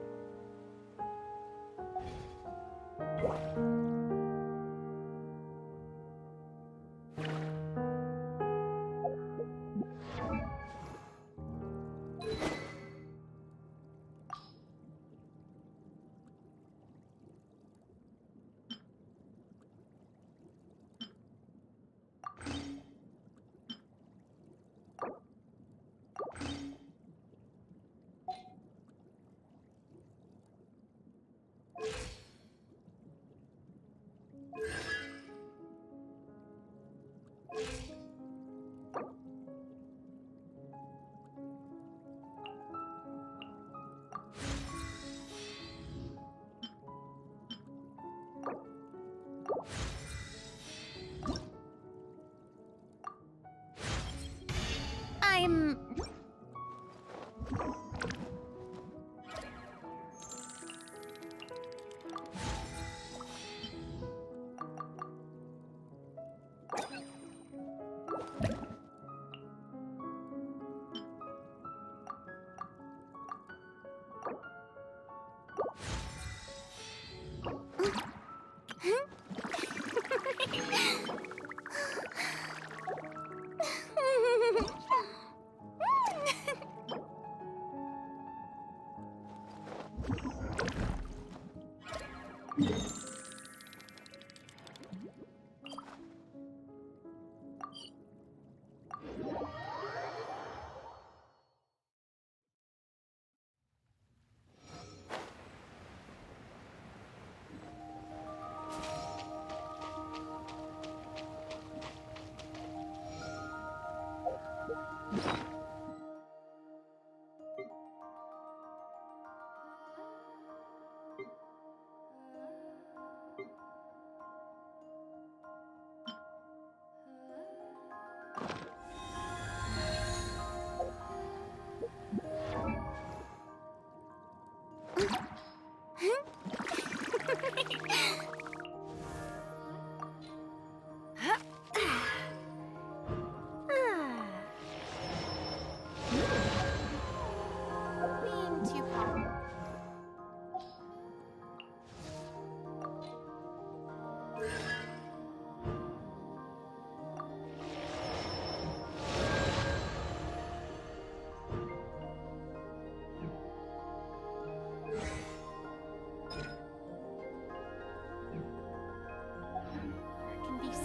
I'm...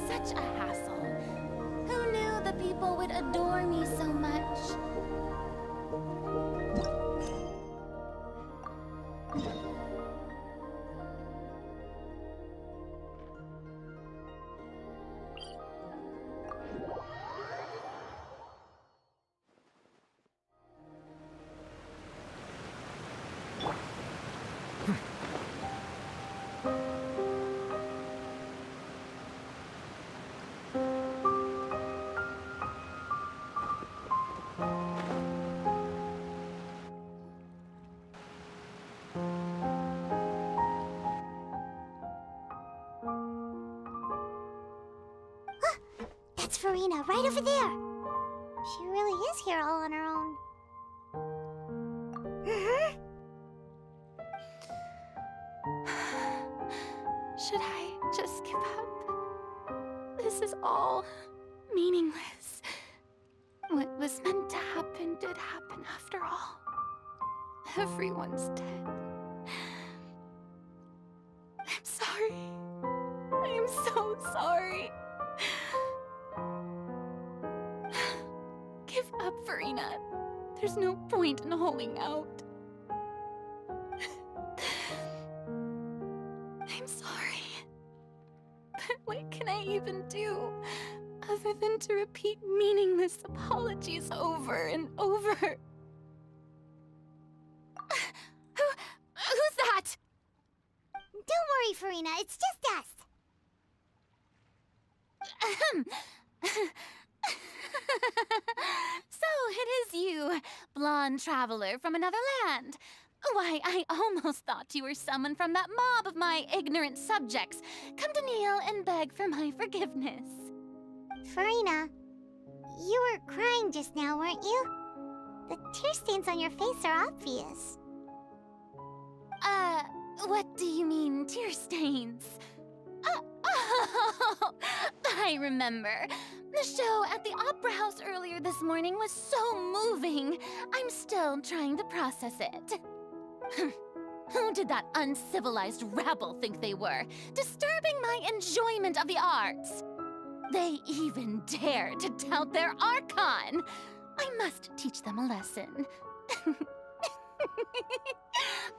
Such a hassle. Who knew the people would adore me so much? That's Farina, right over there. She really is here all on her own. Should I just give up? This is all meaningless. What was meant to happen did happen after all. Everyone's dead. I'm sorry. I am so sorry. Give up, Farina. There's no point in holding out. I'm sorry. But what can I even do other than to repeat meaningless apologies over and over? Who's that? Don't worry, Farina. It's just us. So it is you, blonde traveler from another land. Why, I almost thought you were someone from that mob of my ignorant subjects. Come to kneel and beg for my forgiveness. Farina, you were crying just now, weren't you? The tear stains on your face are obvious. What do you mean, tear stains? Oh, I remember. The show at the Opera House earlier this morning was so moving. I'm still trying to process it. Who did that uncivilized rabble think they were, disturbing my enjoyment of the arts? They even dare to tout their Archon! I must teach them a lesson.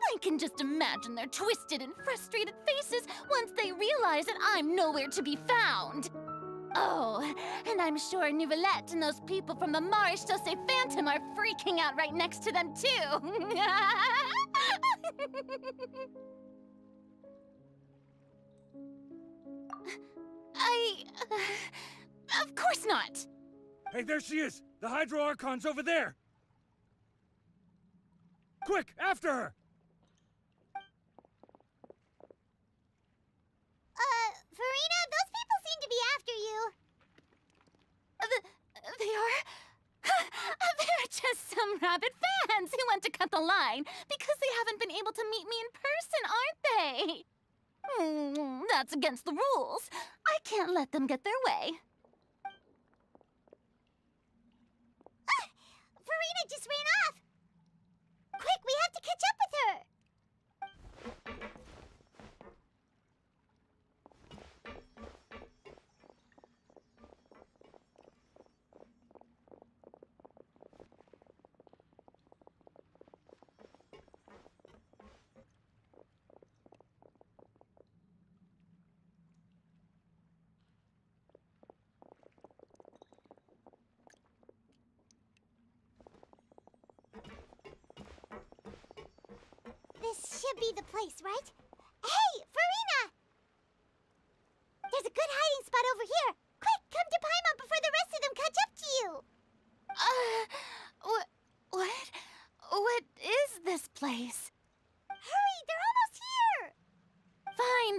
I can just imagine their twisted and frustrated faces once they realize that I'm nowhere to be found. Oh, and I'm sure Nouvellette and those people from the Maréchaussée Phantom are freaking out right next to them, too. Of course not. Hey, there she is! The Hydro Archon's over there! Quick, after her! Farina, those people seem to be after you. They are? They're just some rabid fans who want to cut the line because they haven't been able to meet me in person, aren't they? That's against the rules. I can't let them get their way. Farina just ran off! Quick, we have to catch up with her! This should be the place, right? Hey, Farina! There's a good hiding spot over here. Quick, come to Paimon before the rest of them catch up to you. What is this place? Hurry, they're almost here!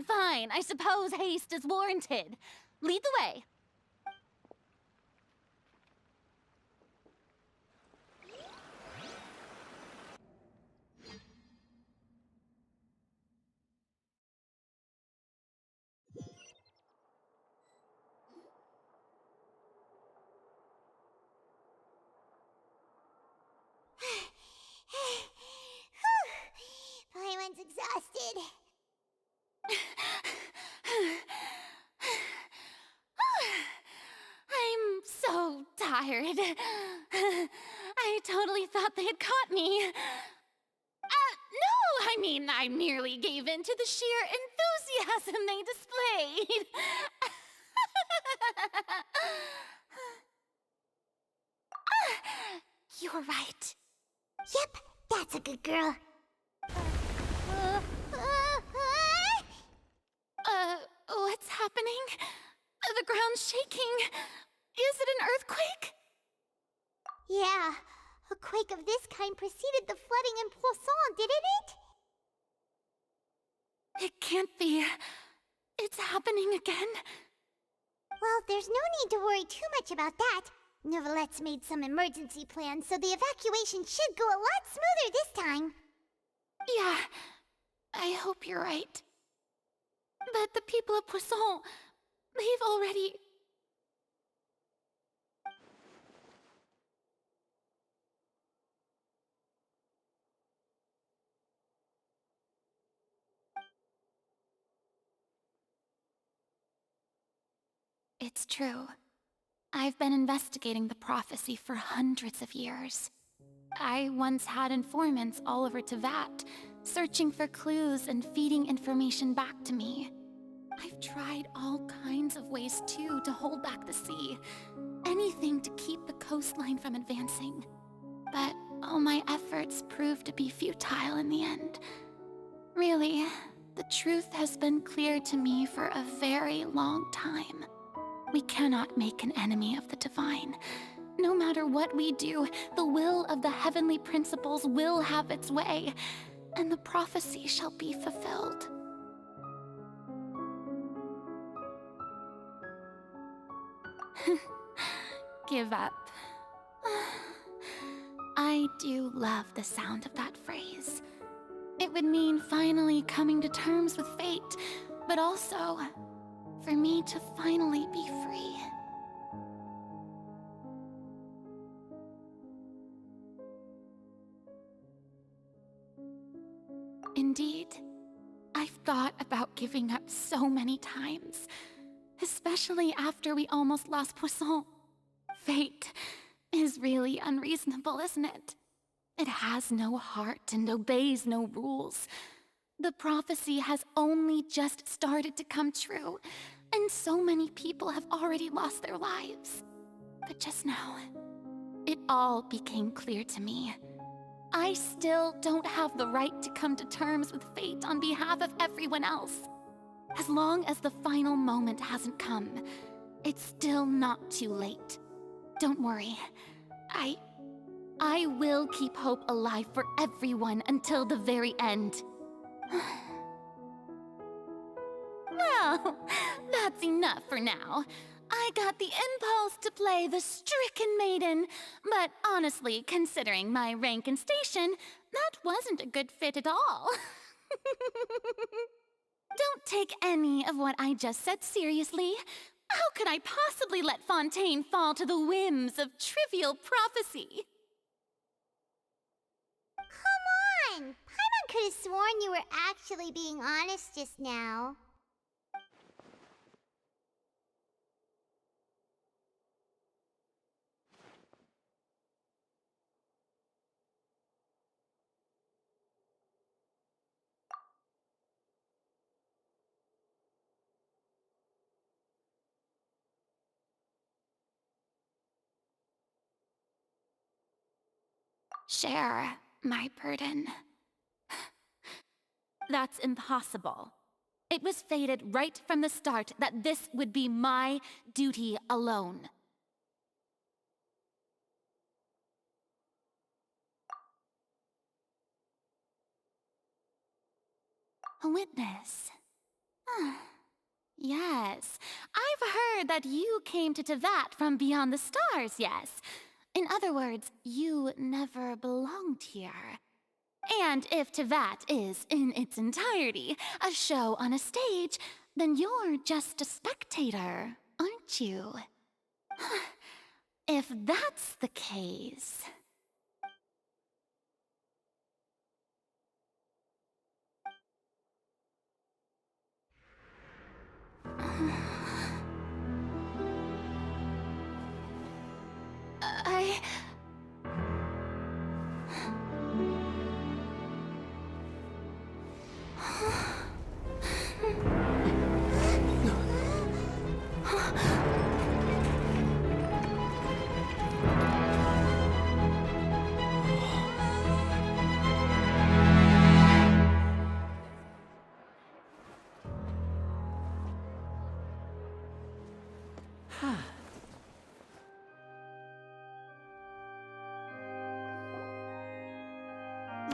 Fine. I suppose haste is warranted. Lead the way. Paimon's exhausted. I'm so tired. I totally thought they had caught me. No, I mean, I merely gave in to the sheer enthusiasm they displayed. You're right. Yep, that's a good girl. What's happening? The ground's shaking. Is it an earthquake? Yeah, a quake of this kind preceded the flooding in Poisson, didn't it? It can't be. It's happening again. Well, there's no need to worry too much about that. Nouvellette's made some emergency plans, so the evacuation should go a lot smoother this time. Yeah, I hope you're right. But the people of Poisson, they've already... It's true. I've been investigating the prophecy for hundreds of years. I once had informants all over Tevat, searching for clues and feeding information back to me. I've tried all kinds of ways, too, to hold back the sea. Anything to keep the coastline from advancing. But all my efforts proved to be futile in the end. Really, the truth has been clear to me for a very long time. We cannot make an enemy of the divine. No matter what we do, the will of the heavenly principles will have its way. and the prophecy shall be fulfilled. Give up. I do love the sound of that phrase. It would mean finally coming to terms with fate, but also for me to finally be free. Indeed, I've thought about giving up so many times, especially after we almost lost Poisson. Fate is really unreasonable, isn't it? It has no heart and obeys no rules. The prophecy has only just started to come true, and so many people have already lost their lives. But just now, it all became clear to me. I still don't have the right to come to terms with fate on behalf of everyone else. As long as the final moment hasn't come, it's still not too late. Don't worry. I will keep hope alive for everyone until the very end. Well, that's enough for now. I got the impulse to play the stricken maiden, but honestly, considering my rank and station, that wasn't a good fit at all. Don't take any of what I just said seriously. How could I possibly let Fontейн fall to the whims of trivial prophecy? Come on! Paimon could have sworn you were actually being honest just now. Share my burden. That's impossible. It was fated right from the start that this would be my duty alone. A witness. Yes, I've heard that you came to Tevat from beyond the stars, yes. In other words, you never belonged here. And if Tevat is, in its entirety, a show on a stage, then you're just a spectator, aren't you? If that's the case...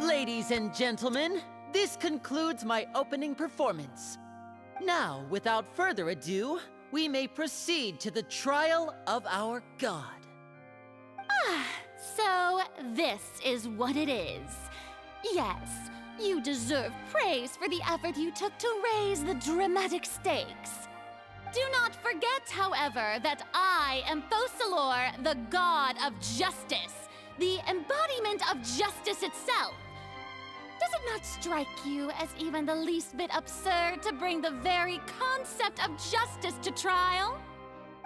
Ladies and gentlemen, this concludes my opening performance. Now, without further ado, we may proceed to the trial of our god. So this is what it is. Yes, you deserve praise for the effort you took to raise the dramatic stakes. Do not forget, however, that I am Focalor, the god of justice, the embodiment of justice itself. Does it not strike you as even the least bit absurd to bring the very concept of justice to trial?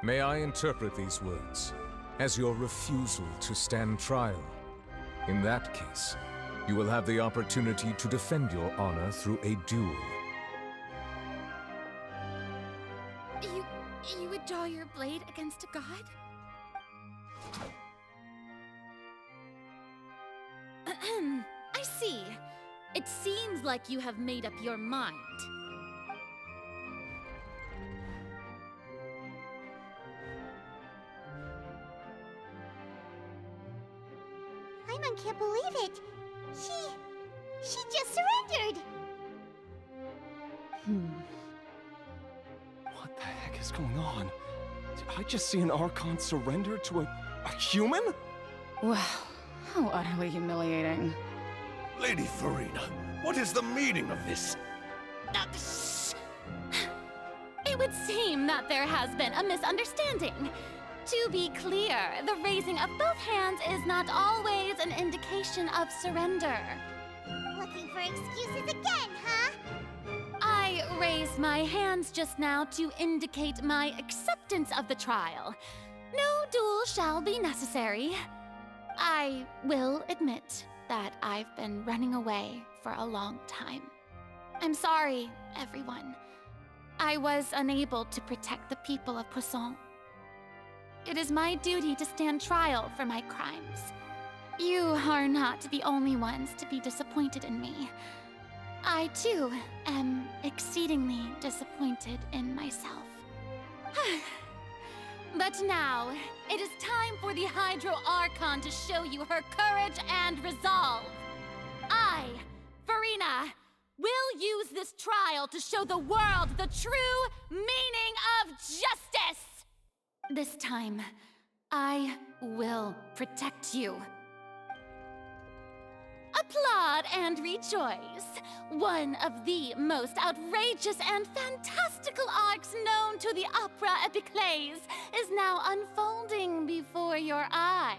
May I interpret these words as your refusal to stand trial? In that case, you will have the opportunity to defend your honor through a duel. You would draw your blade against a god? I see. It seems like you have made up your mind. Paimon can't believe it. She just surrendered! What the heck is going on? Did I just see an Archon surrender to a human? Wow, how utterly humiliating. Lady Farina, what is the meaning of this? It would seem that there has been a misunderstanding. To be clear, the raising of both hands is not always an indication of surrender. Looking for excuses again, huh? I raised my hands just now to indicate my acceptance of the trial. No duel shall be necessary. I will admit that I've been running away for a long time. I'm sorry, everyone. I was unable to protect the people of Poisson. It is my duty to stand trial for my crimes. You are not the only ones to be disappointed in me. I, too, am exceedingly disappointed in myself. But now, it is time for the Hydro Archon to show you her courage and resolve. I, Farina, will use this trial to show the world the true meaning of justice! This time, I will protect you. Applaud and rejoice! One of the most outrageous and fantastical arcs known to the opera epiclese is now unfolding before your eyes.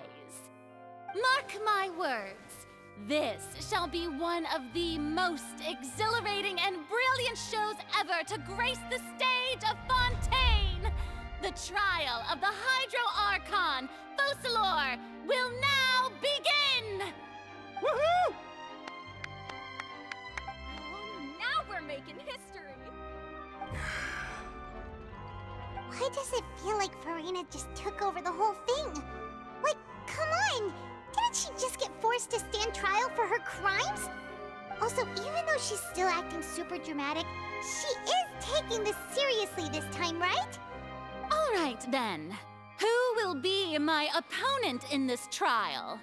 Mark my words, this shall be one of the most exhilarating and brilliant shows ever to grace the stage of Fontейн! The trial of the Hydro Archon, Focalor, will now begin! Woohoo! Oh, now we're making history! Why does it feel like Farina just took over the whole thing? Like, come on! Didn't she just get forced to stand trial for her crimes? Also, even though she's still acting super dramatic, she is taking this seriously this time, right? All right, then. Who will be my opponent in this trial?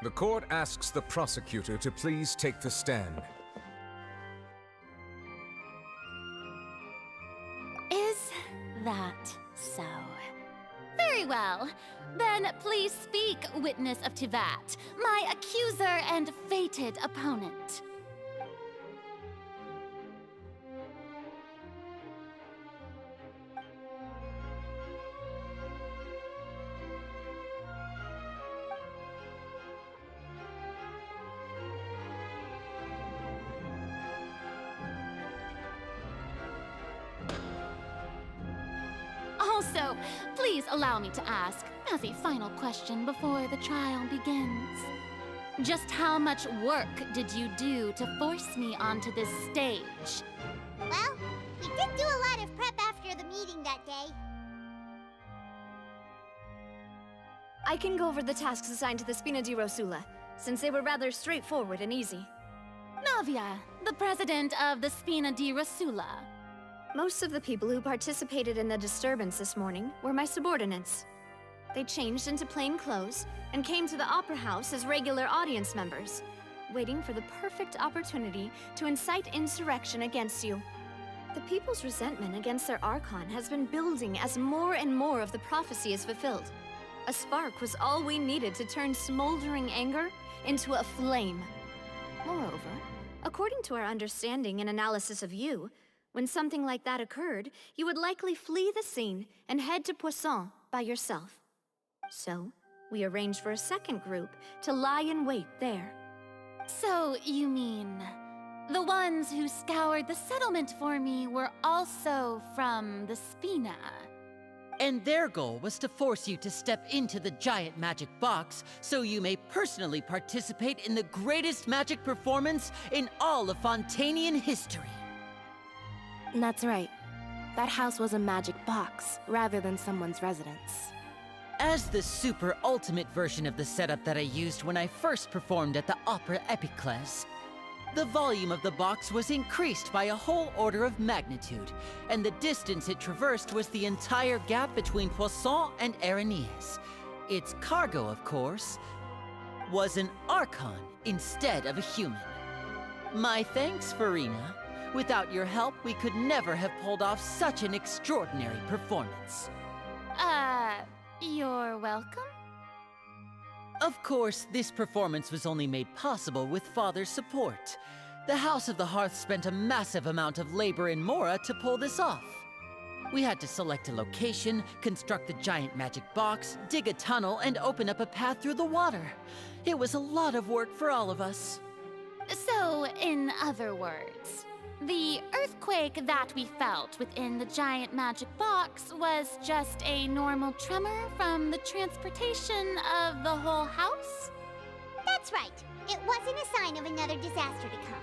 The court asks the prosecutor to please take the stand. Is that so? Very well. Then please speak, witness of Tivat, my accuser and fated opponent. Also, please allow me to ask, as a final question before the trial begins. Just how much work did you do to force me onto this stage? Well, we did do a lot of prep after the meeting that day. I can go over the tasks assigned to the Spina di Rosula, since they were rather straightforward and easy. Navia, the president of the Spina di Rosula. Most of the people who participated in the disturbance this morning were my subordinates. They changed into plain clothes and came to the Opera House as regular audience members, waiting for the perfect opportunity to incite insurrection against you. The people's resentment against their Archon has been building as more and more of the prophecy is fulfilled. A spark was all we needed to turn smoldering anger into a flame. Moreover, according to our understanding and analysis of you, when something like that occurred, you would likely flee the scene and head to Poisson by yourself. So, we arranged for a second group to lie in wait there. So, you mean, the ones who scoured the settlement for me were also from the Spina? And their goal was to force you to step into the giant magic box so you may personally participate in the greatest magic performance in all of Fontainian history. That's right. That house was a magic box, rather than someone's residence. As the super ultimate version of the setup that I used when I first performed at the Opera Epiclese, the volume of the box was increased by a whole order of magnitude, and the distance it traversed was the entire gap between Poisson and Aranias. Its cargo, of course, was an Archon instead of a human. My thanks, Farina. Without your help, we could never have pulled off such an extraordinary performance. You're welcome? Of course, this performance was only made possible with Father's support. The House of the Hearth spent a massive amount of labor in Mora to pull this off. We had to select a location, construct the giant magic box, dig a tunnel, and open up a path through the water. It was a lot of work for all of us. So, in other words, the earthquake that we felt within the giant magic box was just a normal tremor from the transportation of the whole house? That's right. It wasn't a sign of another disaster to come.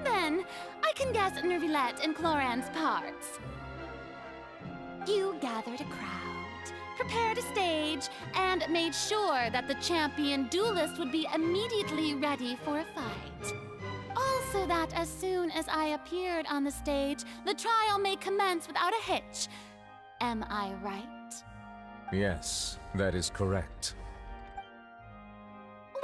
Then, I can guess Nervilette and Cloran's parts. You gathered a crowd, prepared a stage, and made sure that the champion duelist would be immediately ready for a fight. Also that as soon as I appeared on the stage, the trial may commence without a hitch. Am I right? Yes, that is correct.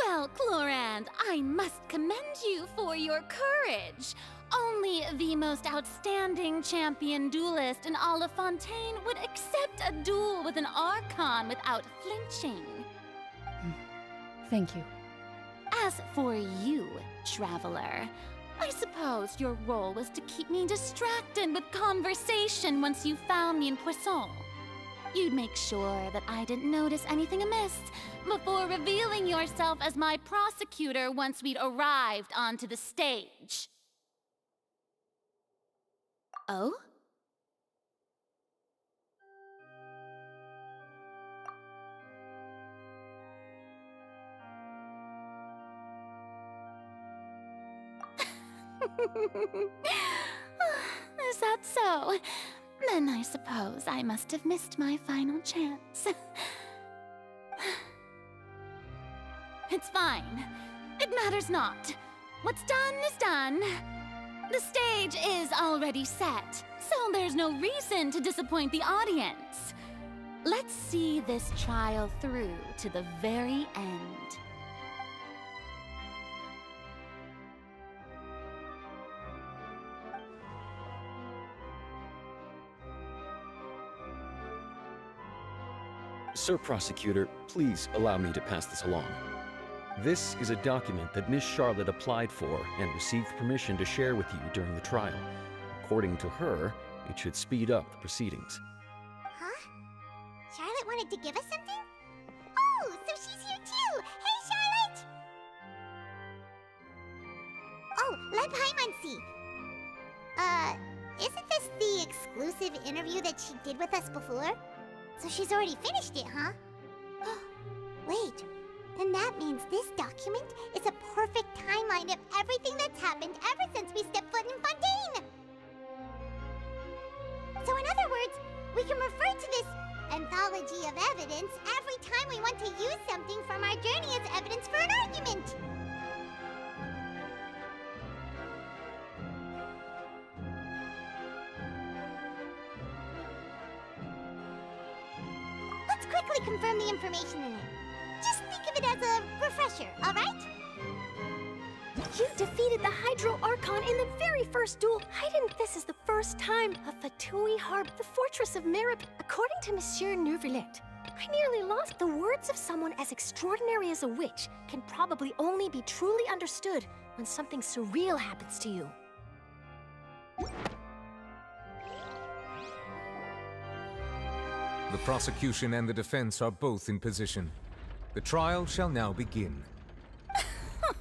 Well, Clorand, I must commend you for your courage. Only the most outstanding champion duelist in all of Ffontaine would accept a duel with an Archon without flinching. Thank you. As for you, Traveler, I suppose your role was to keep me distracted with conversation once you found me in Poisson. You'd make sure that I didn't notice anything amiss before revealing yourself as my prosecutor once we'd arrived onto the stage. Oh? Is that so? Then I suppose I must have missed my final chance. It's fine. It matters not. What's done is done. The stage is already set, so there's no reason to disappoint the audience. Let's see this trial through to the very end. Sir Prosecutor, please allow me to pass this along. This is a document that Miss Charlotte applied for and received permission to share with you during the trial. According to her, it should speed up the proceedings. Huh? Charlotte wanted to give us something? Oh, so she's here too! Hey, Charlotte! Oh, let Paimon see. Isn't this the exclusive interview that she did with us before? So she's already finished it, huh? Wait, then that means this document is a perfect timeline of everything that's happened ever since we stepped foot in Fondane! So in other words, we can refer to this anthology of evidence every time we want to use something from our journey as evidence for an argument! Let's quickly confirm the information in it. Just think of it as a refresher, alright? You defeated the Hydro Archon in the very first duel. I think this is the first time a Fatui harbored the fortress of Merib. According to Monsieur Neuvillette, I nearly lost. The words of someone as extraordinary as a witch can probably only be truly understood when something surreal happens to you. The prosecution and the defense are both in position. The trial shall now begin.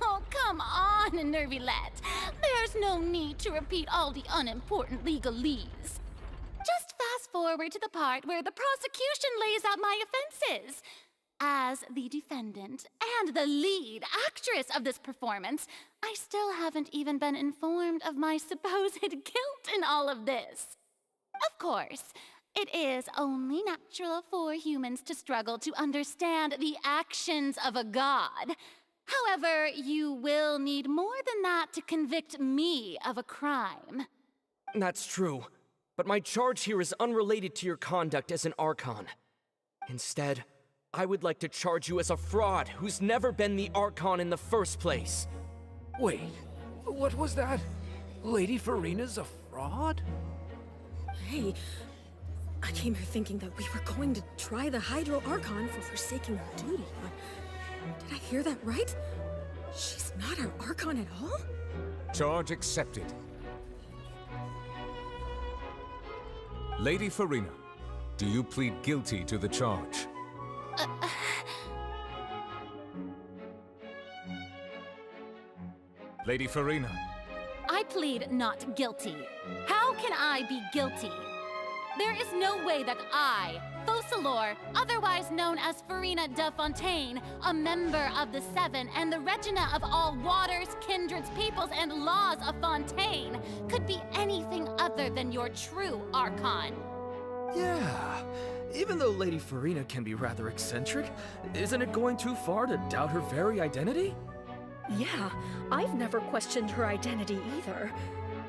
Oh, come on, Nervilette. There's no need to repeat all the unimportant legalese. Just fast forward to the part where the prosecution lays out my offenses. As the defendant and the lead actress of this performance, I still haven't even been informed of my supposed guilt in all of this. Of course, it is only natural for humans to struggle to understand the actions of a god. However, you will need more than that to convict me of a crime. That's true, but my charge here is unrelated to your conduct as an Archon. Instead, I would like to charge you as a fraud who's never been the Archon in the first place. Wait, what was that? Lady Farina's a fraud? Hey, I came here thinking that we were going to try the Hydro Archon for forsaking her duty, but did I hear that right? She's not our Archon at all? Charge accepted. Lady Farina, do you plead guilty to the charge? Lady Farina. I plead not guilty. How can I be guilty? There is no way that I, Focalor, otherwise known as Farina de Fontaine, a member of the Seven and the Regina of all waters, kindreds, peoples, and laws of Fontaine, could be anything other than your true Archon. Yeah, even though Lady Farina can be rather eccentric, isn't it going too far to doubt her very identity? Yeah, I've never questioned her identity either.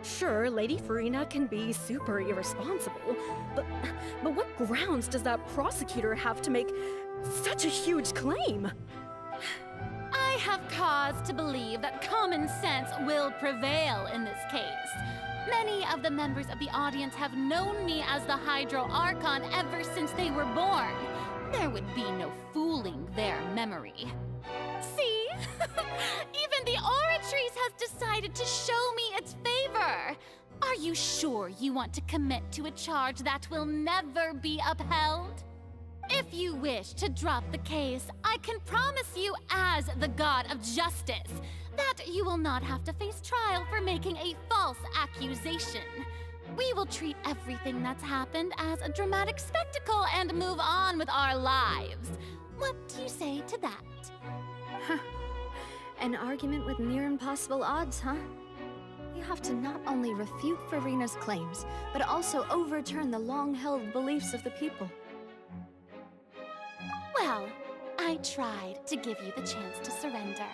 Sure, Lady Farina can be super irresponsible, but what grounds does that prosecutor have to make such a huge claim? I have cause to believe that common sense will prevail in this case. Many of the members of the audience have known me as the Hydro Archon ever since they were born. There would be no fooling their memory. See? Even the Oratrice has decided to show me its favor. Are you sure you want to commit to a charge that will never be upheld? If you wish to drop the case, I can promise you as the God of Justice that you will not have to face trial for making a false accusation. We will treat everything that's happened as a dramatic spectacle and move on with our lives. What do you say to that? Huh. An argument with near impossible odds, huh? You have to not only refute Farina's claims, but also overturn the long-held beliefs of the people. Well, I tried to give you the chance to surrender.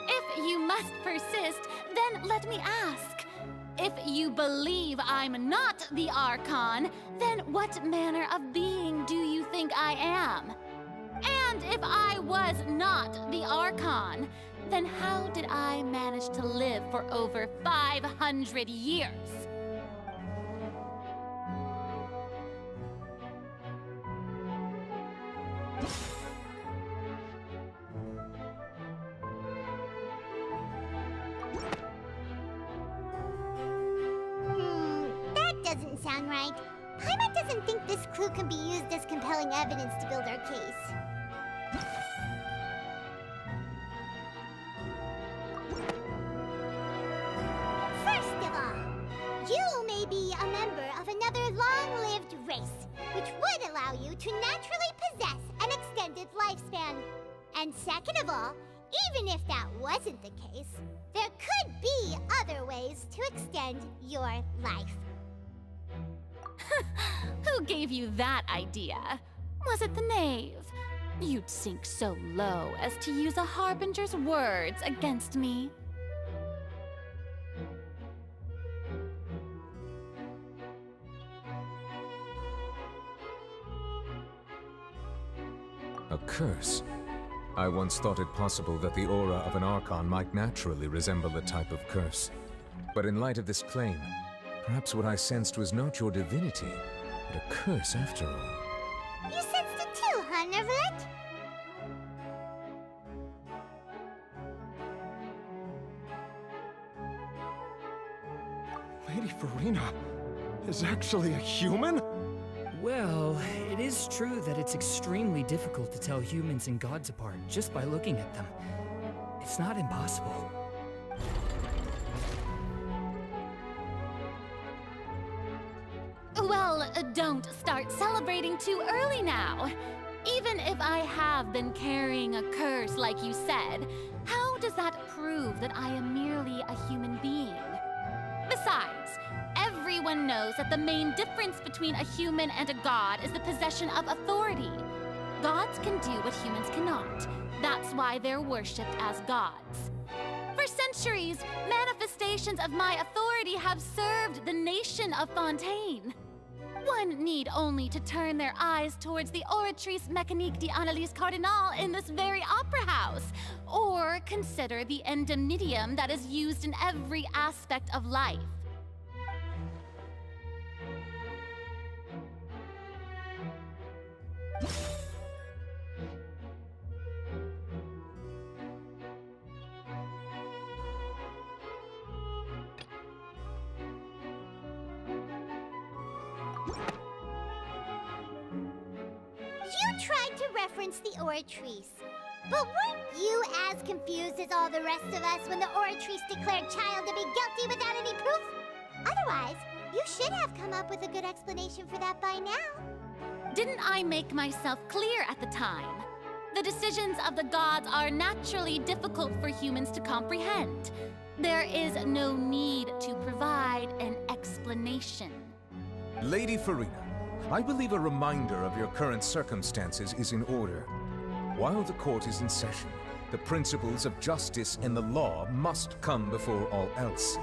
If you must persist, then let me ask. If you believe I'm not the Archon, then what manner of being do you think I am? And if I was not the Archon, then how did I manage to live for over 500 years? That doesn't sound right. Paimon doesn't think this clue can be used as compelling evidence to build our case. First of all, you may be a member of another long-lived race, which would allow you to naturally possess an extended lifespan. And second of all, even if that wasn't the case, there could be other ways to extend your life. Who gave you that idea? Was it the knave? You'd sink so low as to use a harbinger's words against me. A curse? I once thought it possible that the aura of an Archon might naturally resemble a type of curse. But in light of this claim, perhaps what I sensed was not your divinity, but a curse after all. You sensed it too, huh, Nervalet? Lady Farina is actually a human? Well, it is true that it's extremely difficult to tell humans and gods apart just by looking at them. It's not impossible. Well, don't start celebrating too early now. Even if I have been carrying a curse like you said, how does that prove that I am merely a human being? Besides, everyone knows that the main difference between a human and a god is the possession of authority. Gods can do what humans cannot. That's why they're worshipped as gods. For centuries, manifestations of my authority have served the nation of Fontaine. One need only to turn their eyes towards the Oratrice Mécanique d'Analyse Cardinal in this very opera house, or consider the indemnitium that is used in every aspect of life. You tried to reference the Oratrice, but weren't you as confused as all the rest of us when the Oratrice declared Child to be guilty without any proof? Otherwise, you should have come up with a good explanation for that by now. Didn't I make myself clear at the time? The decisions of the gods are naturally difficult for humans to comprehend. There is no need to provide an explanation. Lady Farina, I believe a reminder of your current circumstances is in order. While the court is in session, the principles of justice and the law must come before all else.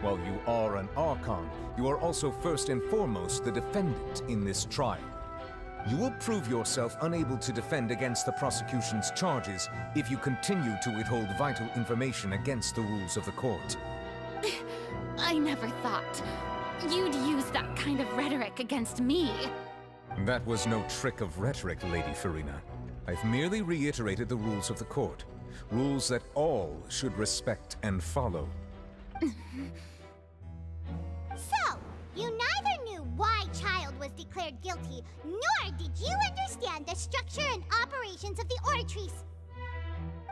While you are an Archon, you are also first and foremost the defendant in this trial. You will prove yourself unable to defend against the prosecution's charges if you continue to withhold vital information against the rules of the court. I never thought you'd use that kind of rhetoric against me. That was no trick of rhetoric, Lady Farina. I've merely reiterated the rules of the court. Rules that all should respect and follow. So, you neither knew why Child was declared guilty, nor did you understand the structure and operations of the Oratrice.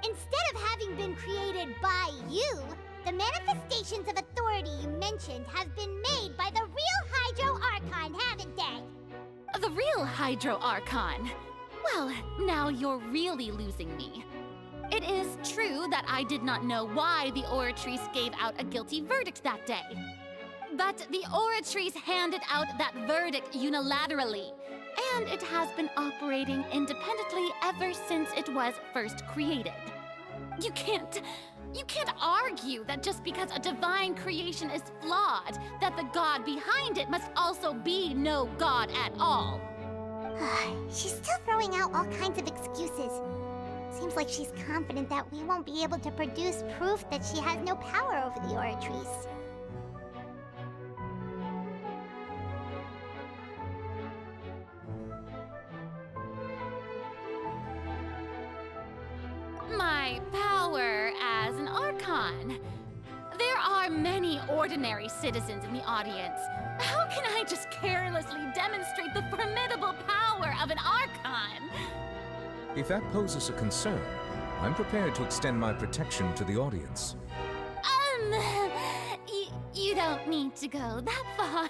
Instead of having been created by you, the manifestations of authority you mentioned have been made by the real Hydro Archon, haven't they? The real Hydro Archon? Well, now you're really losing me. It is true that I did not know why the Oratrice gave out a guilty verdict that day. But the Oratrice handed out that verdict unilaterally, and it has been operating independently ever since it was first created. You can't argue that just because a divine creation is flawed, that the god behind it must also be no god at all. She's still throwing out all kinds of excuses. Seems like she's confident that we won't be able to produce proof that she has no power over the Oratrice. My power as an Archon. There are many ordinary citizens in the audience. How can I just carelessly demonstrate the formidable power of an Archon? If that poses a concern, I'm prepared to extend my protection to the audience. You don't need to go that far.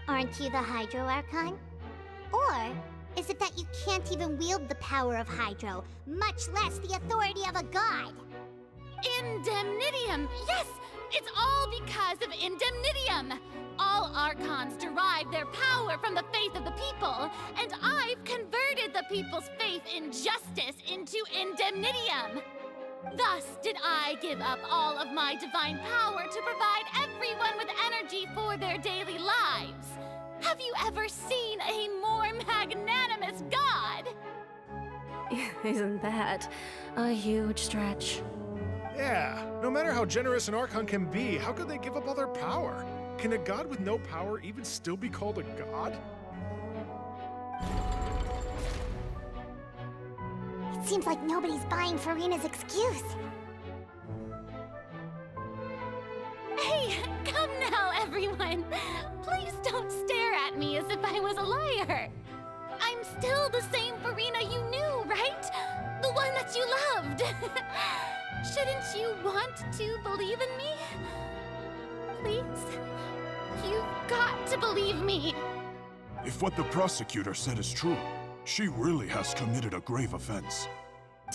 Aren't you the Hydro Archon? Or is it that you can't even wield the power of Hydro, much less the authority of a god? Indemnitium! Yes! It's all because of Indemnitium! All Archons derive their power from the faith of the people, and I've converted the people's faith in justice into Indemnitium! Thus did I give up all of my divine power to provide everyone with energy for their daily lives. Have you ever seen a more magnanimous god? Isn't that a huge stretch? Yeah, no matter how generous an Archon can be, how could they give up all their power? Can a god with no power even still be called a god? It seems like nobody's buying Farina's excuse. Hey, come now, everyone! Please don't stare at me as if I was a liar! I'm still the same Farina you knew, right? The one that you loved! Shouldn't you want to believe in me? Please? You've got to believe me! If what the prosecutor said is true, she really has committed a grave offense.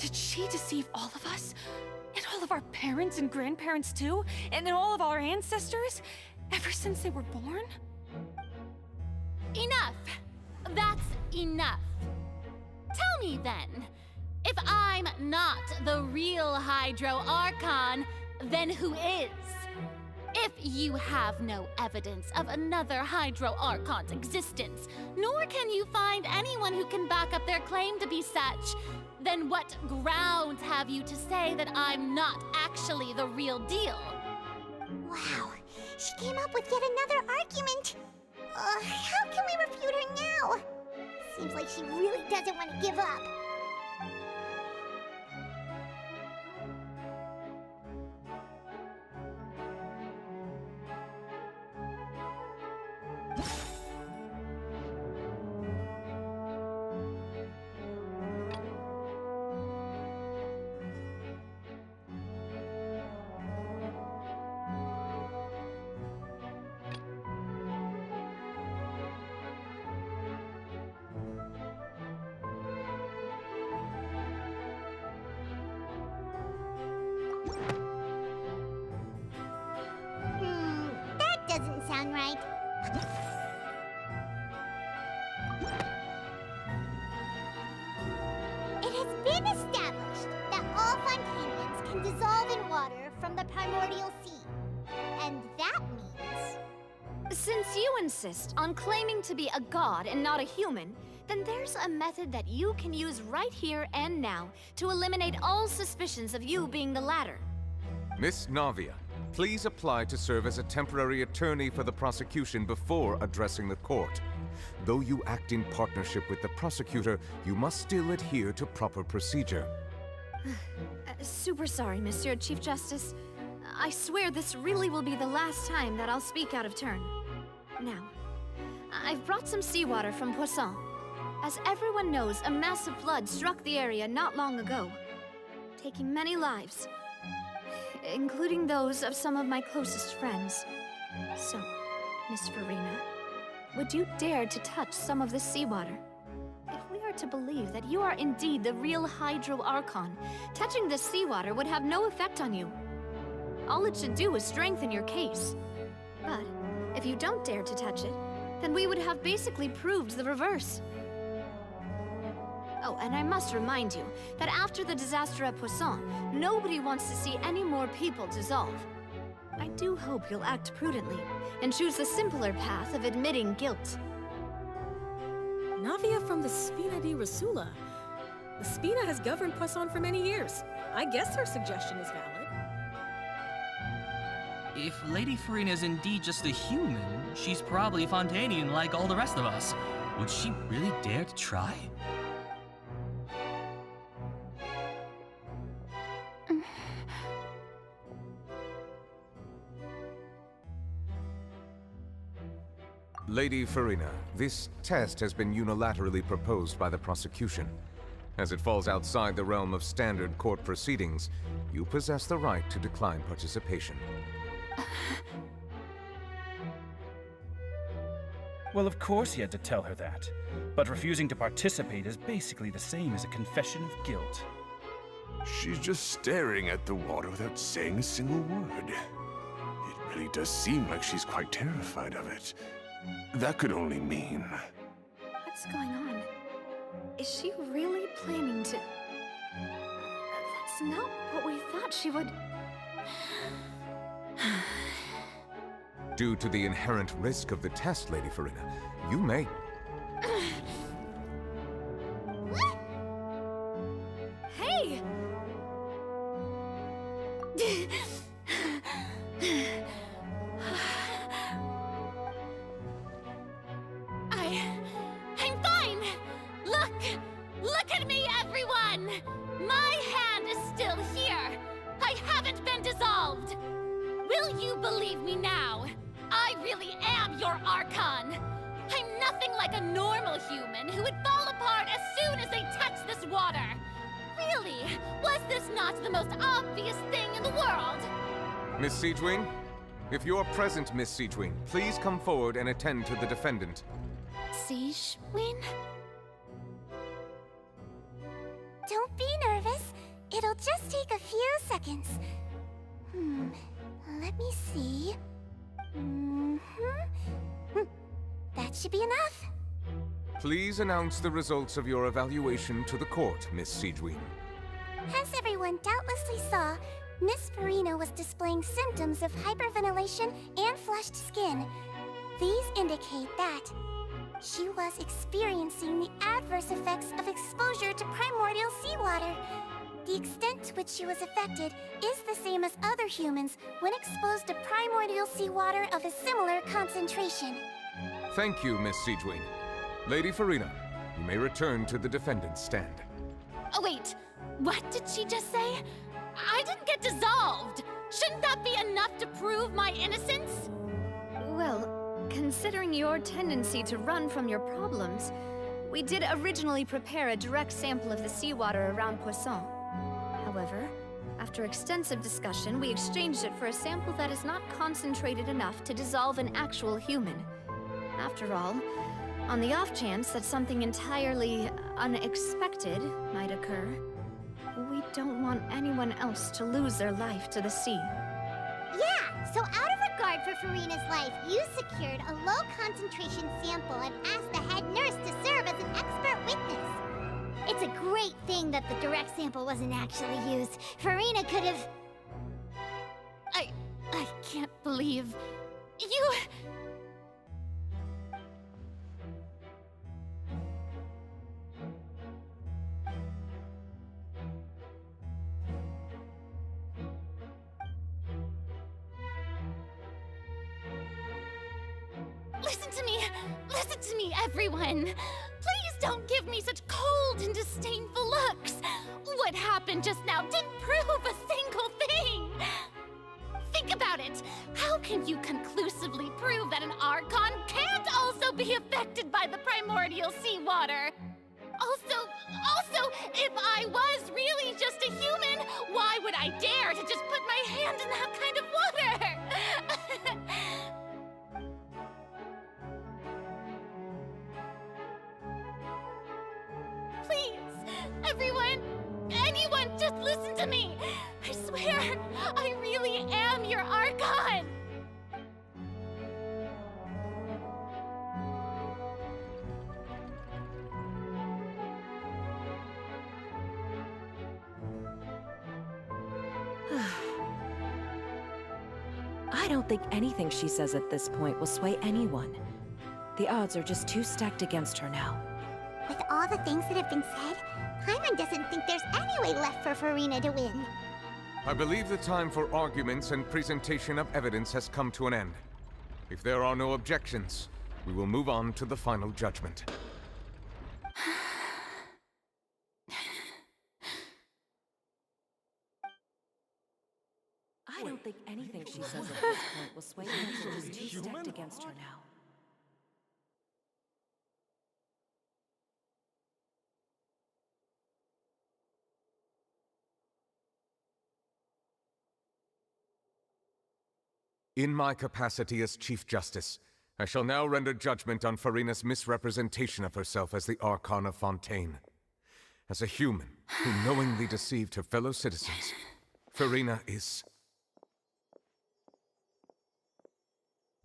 Did she deceive all of us? And all of our parents and grandparents too? And all of our ancestors? Ever since they were born? Enough! That's enough. Tell me then, if I'm not the real Hydro Archon, then who is? If you have no evidence of another Hydro Archon's existence, nor can you find anyone who can back up their claim to be such, then what grounds have you to say that I'm not actually the real deal? Wow, she came up with yet another argument. How can we refute her now? Seems like she really doesn't want to give up. That doesn't sound right. It has been established that all Fontainians can dissolve in water from the primordial sea. And that means... Since you insist on claiming to be a god and not a human, then there's a method that you can use right here and now to eliminate all suspicions of you being the latter. Miss Navia, please apply to serve as a temporary attorney for the prosecution before addressing the court. Though you act in partnership with the prosecutor, you must still adhere to proper procedure. Super sorry, Monsieur Chief Justice. I swear this really will be the last time that I'll speak out of turn. Now, I've brought some seawater from Poisson. As everyone knows, a massive flood struck the area not long ago, taking many lives, including those of some of my closest friends. So, Miss Farina, would you dare to touch some of this seawater? If we are to believe that you are indeed the real Hydro Archon, touching this seawater would have no effect on you. All it should do is strengthen your case. But if you don't dare to touch it, then we would have basically proved the reverse. Oh, and I must remind you that after the disaster at Poisson, nobody wants to see any more people dissolve. I do hope you'll act prudently and choose the simpler path of admitting guilt. Navia from the Spina di Rasula. The Spina has governed Poisson for many years. I guess her suggestion is valid. If Lady Farina is indeed just a human, she's probably Fontainian like all the rest of us. Would she really dare to try? Lady Farina, this test has been unilaterally proposed by the prosecution. As it falls outside the realm of standard court proceedings, you possess the right to decline participation. Well, of course he had to tell her that. But refusing to participate is basically the same as a confession of guilt. She's just staring at the water without saying a single word. It really does seem like she's quite terrified of it. That could only mean... What's going on? Is she really planning to... That's not what we thought she would... Due to the inherent risk of the test, Lady Farina, you may... Hey! I'm fine! Look at me, everyone! My hand is still here! I haven't been dissolved! Will you believe me now? I really am your Archon! I'm nothing like a normal human who would fall apart as soon as they touch this water! Really, was this not the most obvious thing in the world? Miss Siegewing? If you're present, Miss Siegewing, please come forward and attend to the defendant. Siegewing? Don't be nervous. It'll just take a few seconds. Let me see. That should be enough. Please announce the results of your evaluation to the court, Miss Siegeween. As everyone doubtlessly saw, Miss Farina was displaying symptoms of hyperventilation and flushed skin. These indicate that she was experiencing the adverse effects of exposure to primordial seawater. The extent to which she was affected is the same as other humans when exposed to primordial seawater of a similar concentration. Thank you, Miss Siegeween. Lady Farina, you may return to the defendant's stand. Oh, wait. What did she just say? I didn't get dissolved. Shouldn't that be enough to prove my innocence? Well, considering your tendency to run from your problems, we did originally prepare a direct sample of the seawater around Poisson. However, after extensive discussion, we exchanged it for a sample that is not concentrated enough to dissolve an actual human. After all, on the off chance that something entirely unexpected might occur, we don't want anyone else to lose their life to the sea. Yeah, so out of regard for Farina's life, you secured a low-concentration sample and asked the head nurse to serve as an expert witness. It's a great thing that the direct sample wasn't actually used. Farina could have... I can't believe... you... Listen to me, everyone! Please don't give me such cold and disdainful looks! What happened just now didn't prove a single thing! Think about it! How can you conclusively prove that an Archon can't also be affected by the primordial seawater? Also, if I was really just a human, why would I dare to just put my hand in that kind of water? Please, everyone, anyone, just listen to me. I swear, I really am your Archon. I don't think anything she says at this point will sway anyone. The odds are just too stacked against her now. With all the things that have been said, Paimon doesn't think there's any way left for Farina to win. I believe the time for arguments and presentation of evidence has come to an end. If there are no objections, we will move on to the final judgment. I don't think anything she says at this point will sway anyone. She's too stacked against her now. In my capacity as Chief Justice, I shall now render judgment on Farina's misrepresentation of herself as the Archon of Fontейн. As a human who knowingly deceived her fellow citizens, Farina is...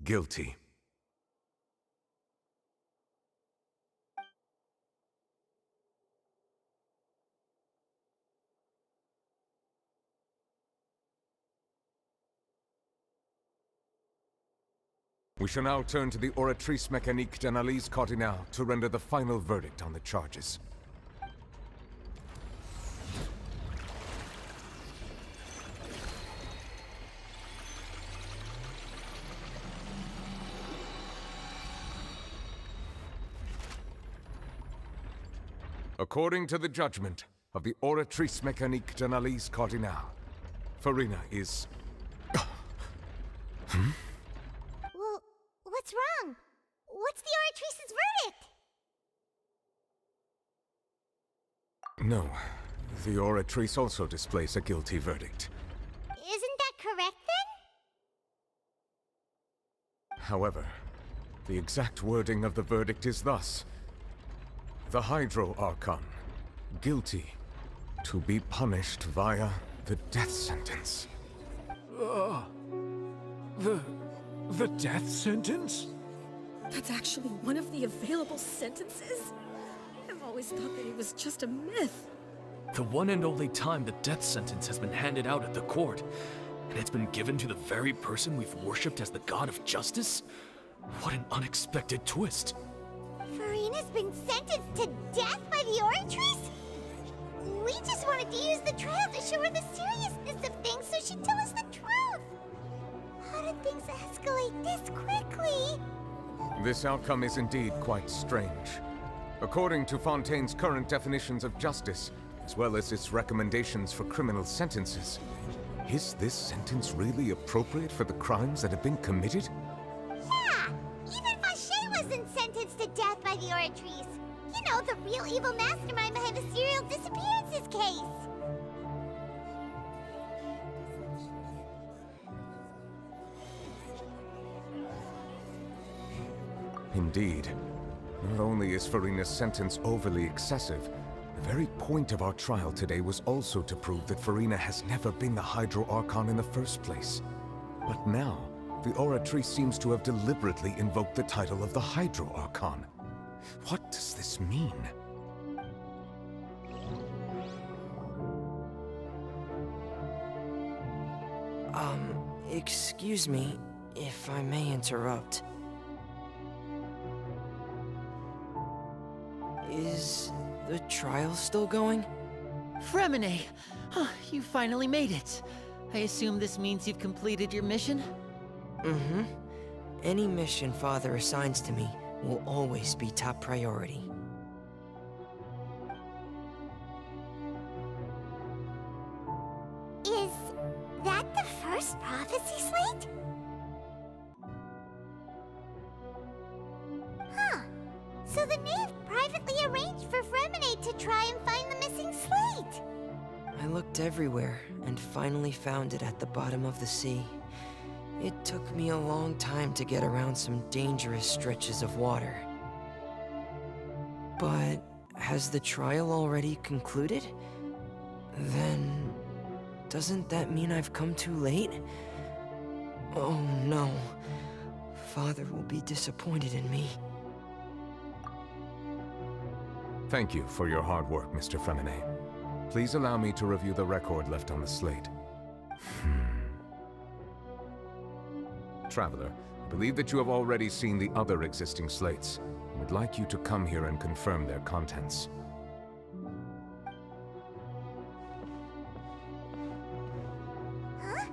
guilty. We shall now turn to the Oratrice Mécanique d'Analyse Cardinale to render the final verdict on the charges. According to the judgment of the Oratrice Mécanique d'Analyse Cardinale, Farina is... Well, what's wrong? What's the Oratrice's verdict? No, the Oratrice also displays a guilty verdict. Isn't that correct, then? However, the exact wording of the verdict is thus. The Hydro Archon, guilty to be punished via the death sentence. The The death sentence? That's actually one of the available sentences? I've always thought that it was just a myth. The one and only time the death sentence has been handed out at the court, and it's been given to the very person we've worshipped as the god of justice? What an unexpected twist. Furina's been sentenced to death by the Oratrice? We just wanted to use the trial to show her the seriousness of things so she'd tell us the truth. How did things escalate this quickly? This outcome is indeed quite strange. According to Fontaine's current definitions of justice, as well as its recommendations for criminal sentences, is this sentence really appropriate for the crimes that have been committed? Yeah! Even Fauché wasn't sentenced to death by the Oratrice. You know, the real evil mastermind behind the serial disappearances case. Indeed. Not only is Furina's sentence overly excessive, the very point of our trial today was also to prove that Furina has never been the Hydro Archon in the first place. But now, the Oratrice seems to have deliberately invoked the title of the Hydro Archon. What does this mean? Excuse me, if I may interrupt. Is the trial still going? Fremine! You finally made it. I assume this means you've completed your mission? Mm-hmm. Any mission Father assigns to me will always be top priority. Is that the first prophecy slate? Huh. So the knave privately arranged for Fremine to try and find the missing slate. I looked everywhere and finally found it at the bottom of the sea. It took me a long time to get around some dangerous stretches of water. But has the trial already concluded? Then doesn't that mean I've come too late? Oh no. Father will be disappointed in me. Thank you for your hard work, Mr. Fremine. Please allow me to review the record left on the slate. Traveler, I believe that you have already seen the other existing slates. I would like you to come here and confirm their contents. Huh?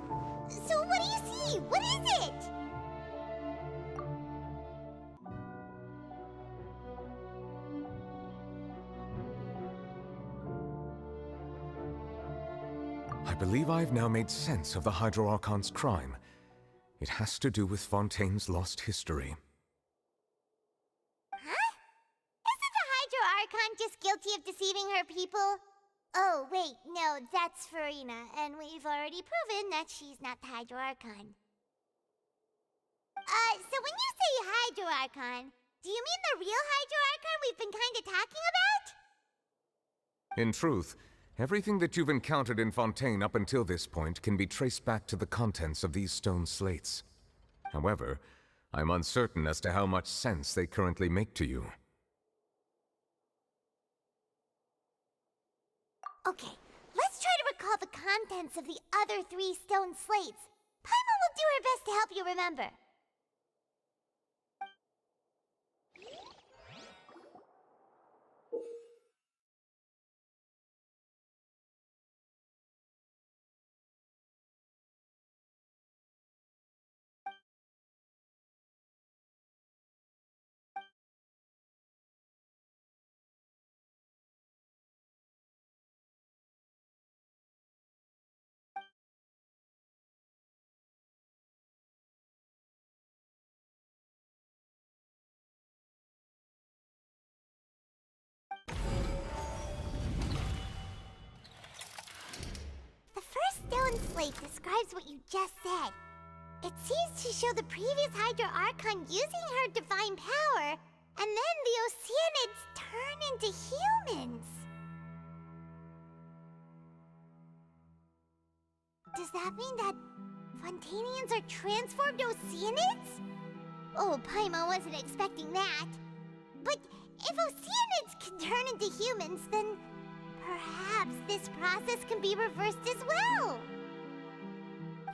So what do you see? What is it? I believe I've now made sense of the Hydro Archon's crime. It has to do with Fontaine's lost history. Huh? Isn't the Hydro Archon just guilty of deceiving her people? Oh, wait, no, that's Furina, and we've already proven that she's not the Hydro Archon. So when you say Hydro Archon, do you mean the real Hydro Archon we've been kinda talking about? In truth, everything that you've encountered in Fontaine up until this point can be traced back to the contents of these stone slates. However, I'm uncertain as to how much sense they currently make to you. Okay, let's try to recall the contents of the other 3 stone slates. Paimon will do her best to help you remember. The first stone slate describes what you just said. It seems to show the previous Hydro Archon using her divine power, and then the Oceanids turn into humans. Does that mean that Fontainians are transformed Oceanids? Oh, Paimon wasn't expecting that. But if Oceanids can turn into humans, then perhaps this process can be reversed as well.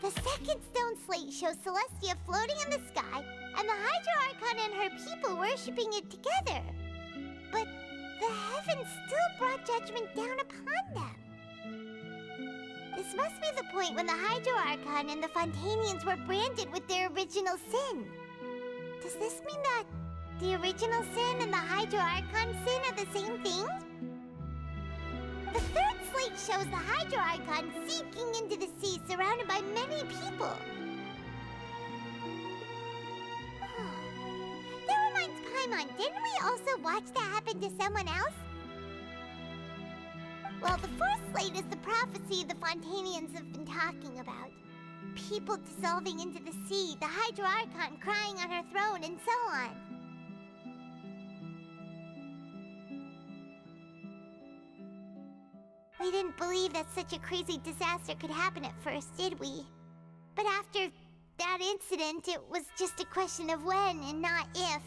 The second stone slate shows Celestia floating in the sky and the Hydro Archon and her people worshipping it together. But the heavens still brought judgment down upon them. This must be the point when the Hydro Archon and the Fontainians were branded with their original sin. Does this mean that the original sin and the Hydro Archon sin are the same thing? The third slate shows the Hydro Archon sinking into the sea surrounded by many people. That reminds Paimon, didn't we also watch that happen to someone else? Well, the fourth slate is the prophecy the Fontainians have been talking about. People dissolving into the sea, the Hydro Archon crying on her throne, and so on. We didn't believe that such a crazy disaster could happen at first, did we? But after that incident, it was just a question of when and not if.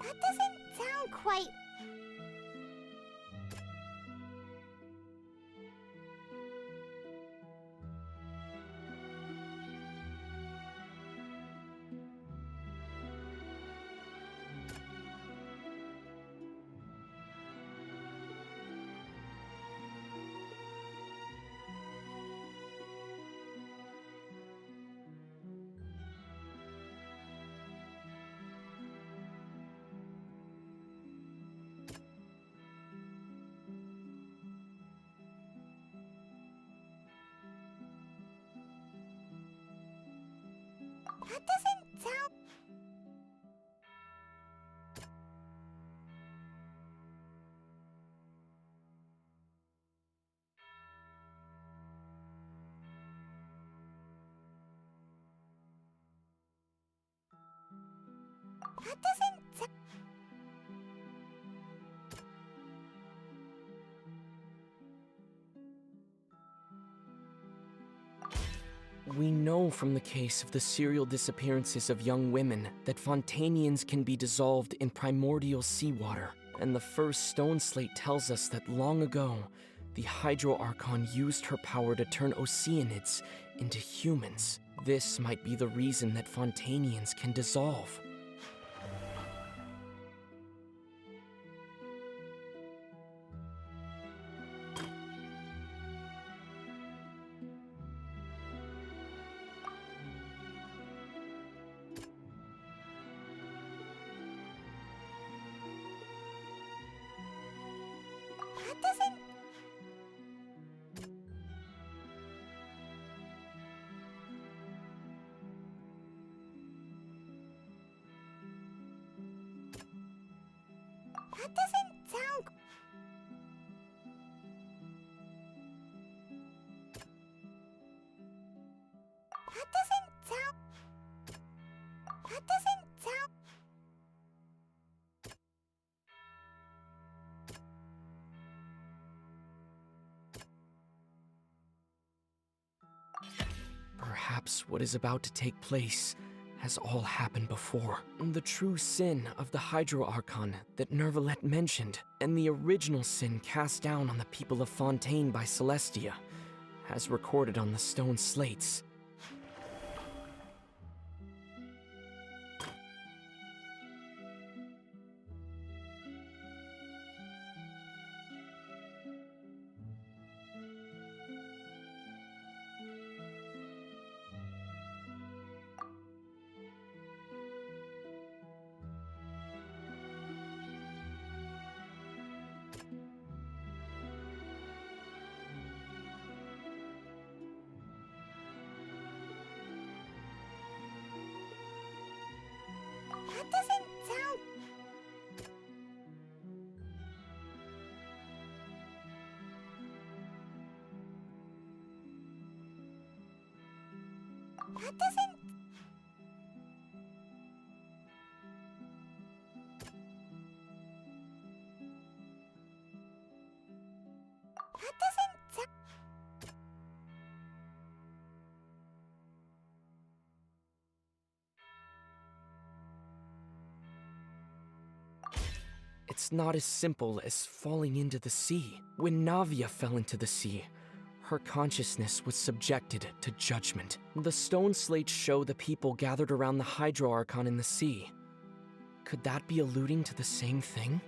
That doesn't sound quite... That doesn't sound... That doesn't sound... We know from the case of the serial disappearances of young women that Fontainians can be dissolved in primordial seawater. And the first stone slate tells us that long ago, the Hydro Archon used her power to turn Oceanids into humans. This might be the reason that Fontainians can dissolve. That doesn't... That doesn't sound... That doesn't sound... That doesn't sound... Perhaps what is about to take place has all happened before. The true sin of the Hydro Archon that Nervalette mentioned, and the original sin cast down on the people of Fontaine by Celestia, as recorded on the stone slates. That doesn't... That doesn't sound... It's not as simple as falling into the sea. When Navia fell into the sea, her consciousness was subjected to judgment. The stone slates show the people gathered around the Hydro Archon in the sea. Could that be alluding to the same thing?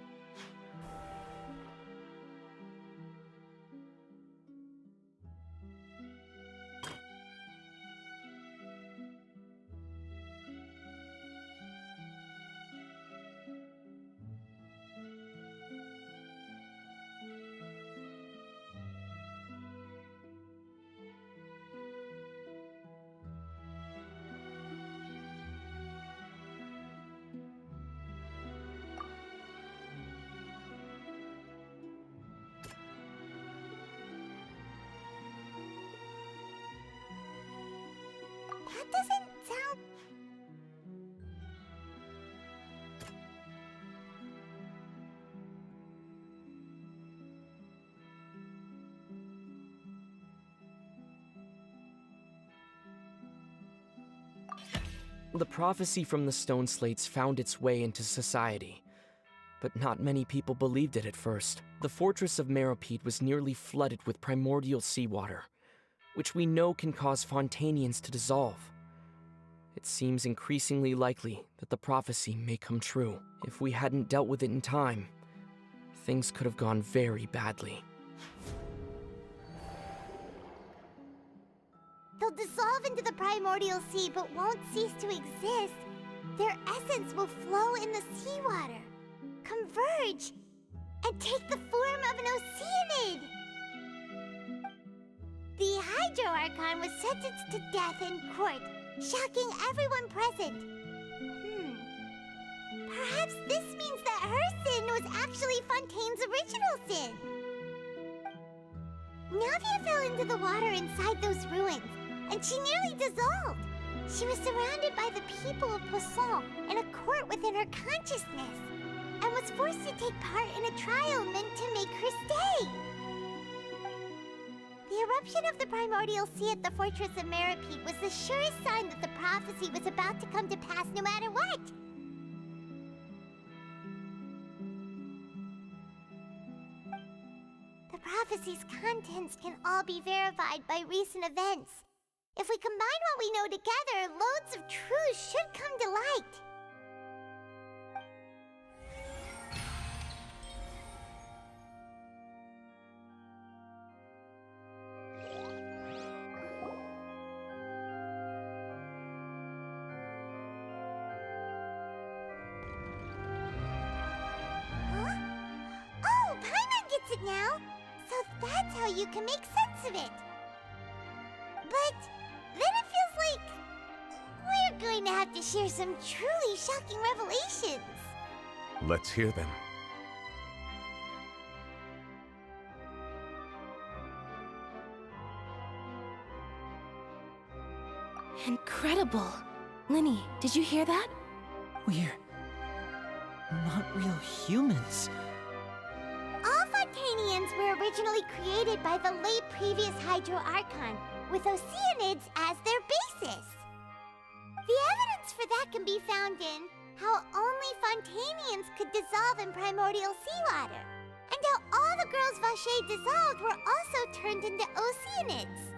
That doesn't sound... The prophecy from the stone slates found its way into society, but not many people believed it at first. The fortress of Meropide was nearly flooded with primordial seawater, which we know can cause Fontainians to dissolve. It seems increasingly likely that the prophecy may come true. If we hadn't dealt with it in time, things could have gone very badly. They'll dissolve into the primordial sea but won't cease to exist. Their essence will flow in the seawater, converge, and take the form of an Oceanid. The Hydro Archon was sentenced to death in court, shocking everyone present. Perhaps this means that her sin was actually Fontaine's original sin. Navia fell into the water inside those ruins, and she nearly dissolved. She was surrounded by the people of Poisson in a court within her consciousness, and was forced to take part in a trial meant to make her stay. The eruption of the primordial sea at the fortress of Meropide was the surest sign that the prophecy was about to come to pass no matter what. The prophecy's contents can all be verified by recent events. If we combine what we know together, loads of truths should come to light. Now, so that's how you can make sense of it. But then it feels like we're going to have to share some truly shocking revelations. Let's hear them. Incredible. Linny, did you hear that? We're not real humans. All Fontainians were originally created by the late previous Hydro Archon, with Oceanids as their basis. The evidence for that can be found in how only Fontainians could dissolve in primordial seawater, and how all the girls Vacher dissolved were also turned into Oceanids.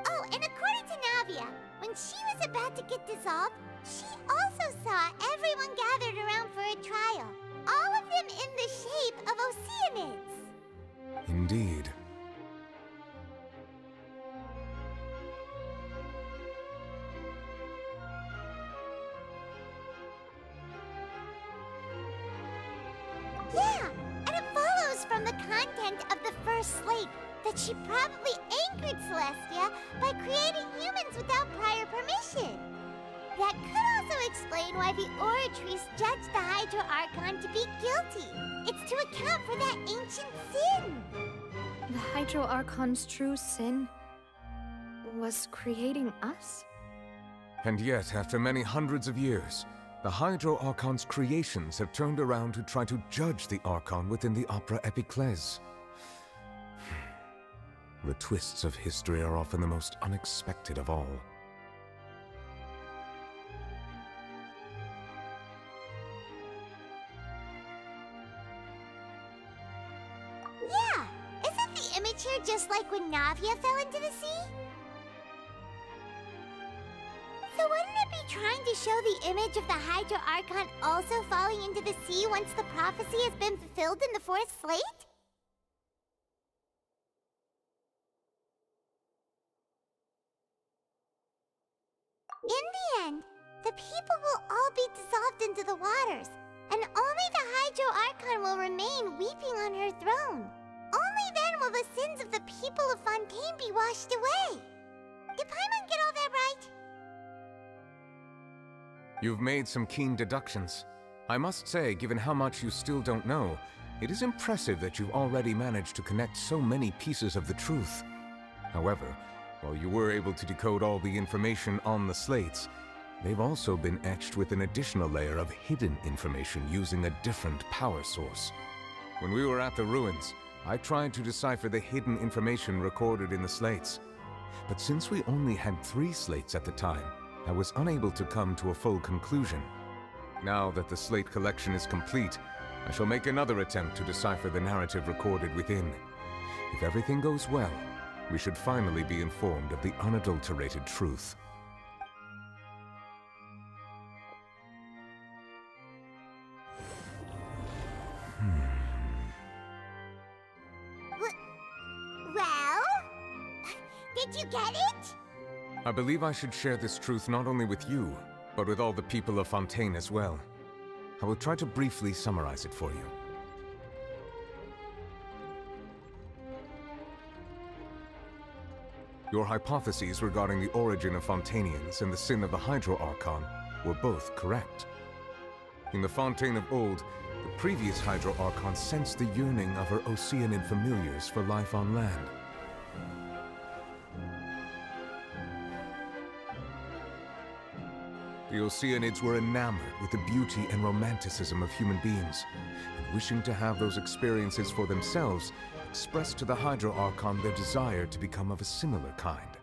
Oh, and according to Navia, when she was about to get dissolved, she also saw everyone gathered around for a trial, all of them in the shape of Oceanids. Indeed. Yeah, and it follows from the content of the first slate that she probably angered Celestia by creating humans without prior permission. That could also explain why the Oratrice judged the Hydro Archon to be guilty. It's to account for that ancient sin. The Hydro Archon's true sin was creating us? And yet, after many hundreds of years, the Hydro Archon's creations have turned around to try to judge the Archon within the Opera Epiclese. The twists of history are often the most unexpected of all. Yeah! Isn't the image here just like when Navia fell into the sea? So wouldn't it be trying to show the image of the Hydro Archon also falling into the sea once the prophecy has been fulfilled in the fourth slate? In the end, the people will all be dissolved into the waters, and only the Hydro Archon will remain weeping on her throne. Only then will the sins of the people of Fontaine be washed away. Did Paimon get all that right? You've made some keen deductions. I must say, given how much you still don't know, it is impressive that you've already managed to connect so many pieces of the truth. However, while you were able to decode all the information on the slates, they've also been etched with an additional layer of hidden information using a different power source. When we were at the ruins, I tried to decipher the hidden information recorded in the slates. But since we only had 3 slates at the time, I was unable to come to a full conclusion. Now that the slate collection is complete, I shall make another attempt to decipher the narrative recorded within. If everything goes well, we should finally be informed of the unadulterated truth. Well? Did you get it? I believe I should share this truth not only with you, but with all the people of Fontaine as well. I will try to briefly summarize it for you. Your hypotheses regarding the origin of Fontainians and the sin of the Hydro Archon were both correct. In the Fontaine of old, the previous Hydro Archon sensed the yearning of her Oceanid familiars for life on land. The Oceanids were enamored with the beauty and romanticism of human beings, and wishing to have those experiences for themselves, expressed to the Hydro Archon their desire to become of a similar kind.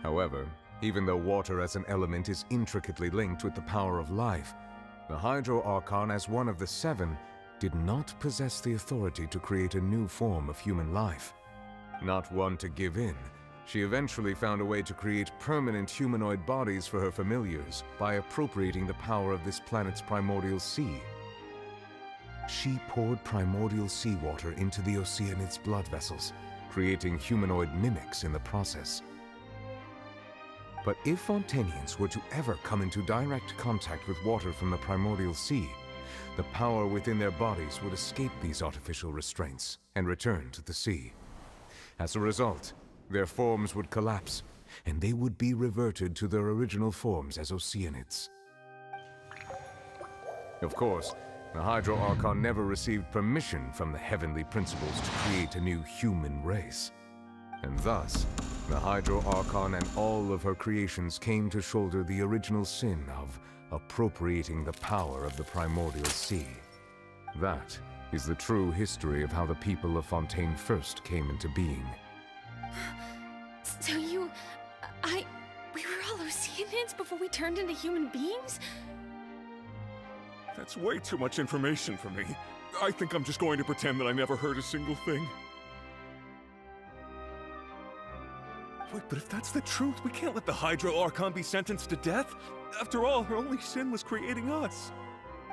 However, even though water as an element is intricately linked with the power of life, the Hydro Archon, as one of the 7, did not possess the authority to create a new form of human life. Not one to give in, she eventually found a way to create permanent humanoid bodies for her familiars by appropriating the power of this planet's primordial sea. She poured primordial seawater into the Oceanid's blood vessels, creating humanoid mimics in the process. But if Fontainians were to ever come into direct contact with water from the primordial sea, the power within their bodies would escape these artificial restraints and return to the sea. As a result, their forms would collapse, and they would be reverted to their original forms as Oceanids. Of course, the Hydro Archon never received permission from the heavenly principles to create a new human race. And thus, the Hydro Archon and all of her creations came to shoulder the original sin of appropriating the power of the primordial sea. That is the true history of how the people of Fontaine first came into being. So we were all Oceanids before we turned into human beings? That's way too much information for me. I think I'm just going to pretend that I never heard a single thing. Wait, but if that's the truth, we can't let the Hydro Archon be sentenced to death. After all, her only sin was creating us.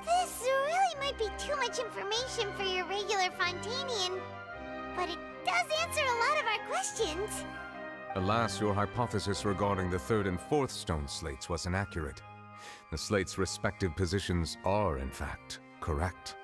This really might be too much information for your regular Fontainian, but it does answer a lot of our questions. Alas, your hypothesis regarding the 3rd and 4th stone slates was inaccurate. The slates' respective positions are, in fact, correct.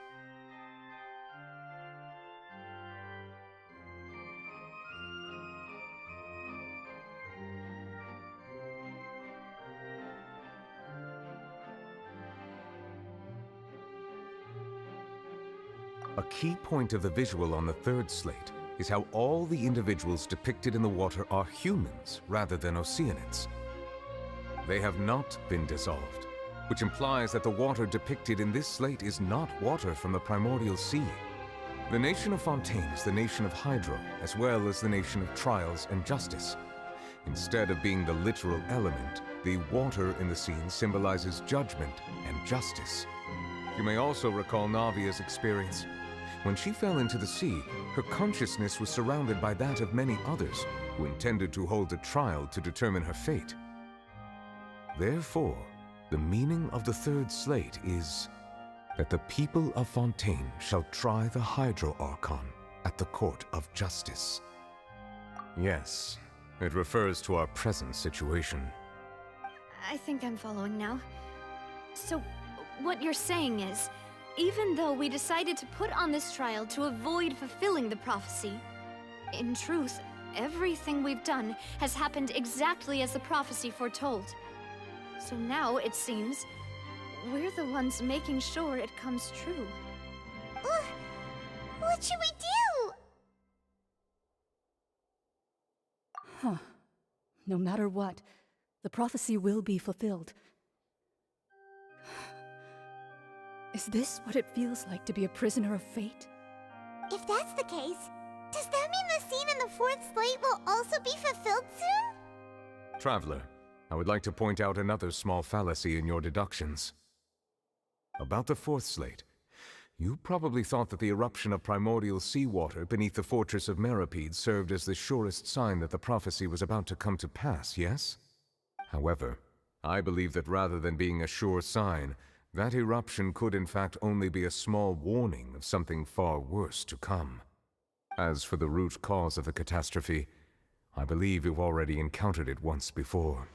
A key point of the visual on the 3rd slate is how all the individuals depicted in the water are humans rather than Oceanids. they have not been dissolved, which implies that the water depicted in this slate is not water from the primordial sea. The nation of Fontейн is the nation of Hydro, as well as the nation of trials and justice. Instead of being the literal element, the water in the scene symbolizes judgment and justice. You may also recall Navia's experience. When she fell into the sea, her consciousness was surrounded by that of many others who intended to hold a trial to determine her fate. Therefore, the meaning of the third slate is that the people of Fontейн shall try the Hydro Archon at the court of justice. Yes, it refers to our present situation. I think I'm following now. So, what you're saying is, even though we decided to put on this trial to avoid fulfilling the prophecy, in truth, everything we've done has happened exactly as the prophecy foretold. So now, it seems, we're the ones making sure it comes true. What should we do? Huh. No matter what, the prophecy will be fulfilled. Is this what it feels like to be a prisoner of fate? If that's the case, does that mean the scene in the fourth slate will also be fulfilled soon? Traveler, I would like to point out another small fallacy in your deductions. About the fourth slate, you probably thought that the eruption of primordial seawater beneath the fortress of Meripede served as the surest sign that the prophecy was about to come to pass, yes? However, I believe that rather than being a sure sign, that eruption could in fact only be a small warning of something far worse to come. As for the root cause of the catastrophe, I believe you've already encountered it once before.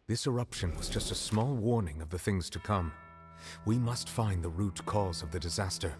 This eruption was just a small warning of the things to come. We must find the root cause of the disaster.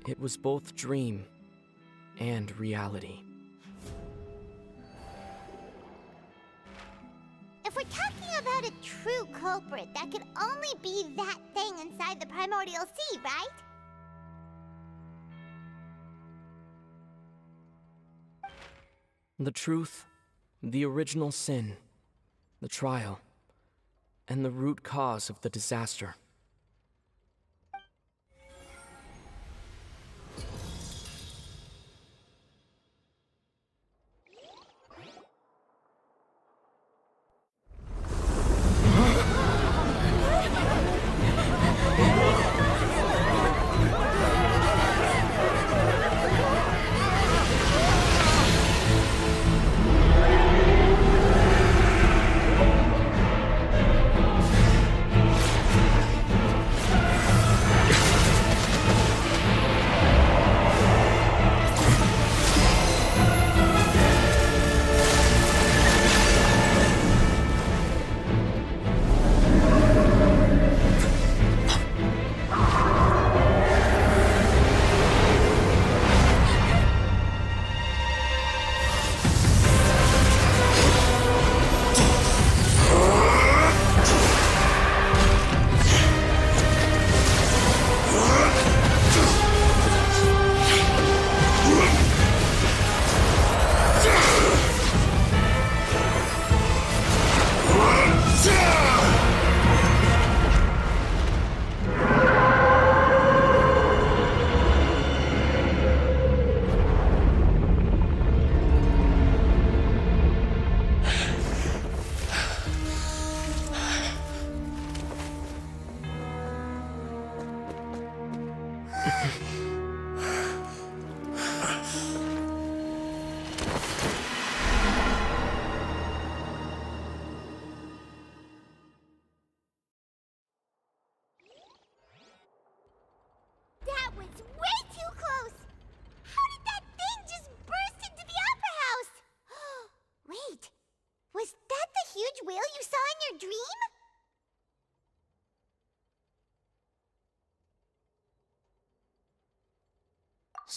It was both dream and reality. If we're talking about a true culprit, that could only be that thing inside the primordial sea, right? The truth, the original sin, the trial, and the root cause of the disaster.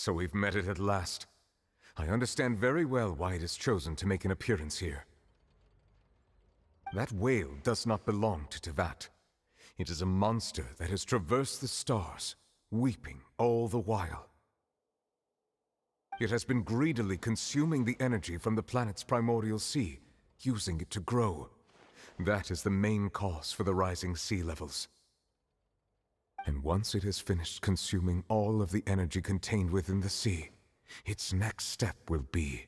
So we've met it at last. I understand very well why it has chosen to make an appearance here. That whale does not belong to Tevat. It is a monster that has traversed the stars, weeping all the while. It has been greedily consuming the energy from the planet's primordial sea, using it to grow. That is the main cause for the rising sea levels. And once it has finished consuming all of the energy contained within the sea, its next step will be...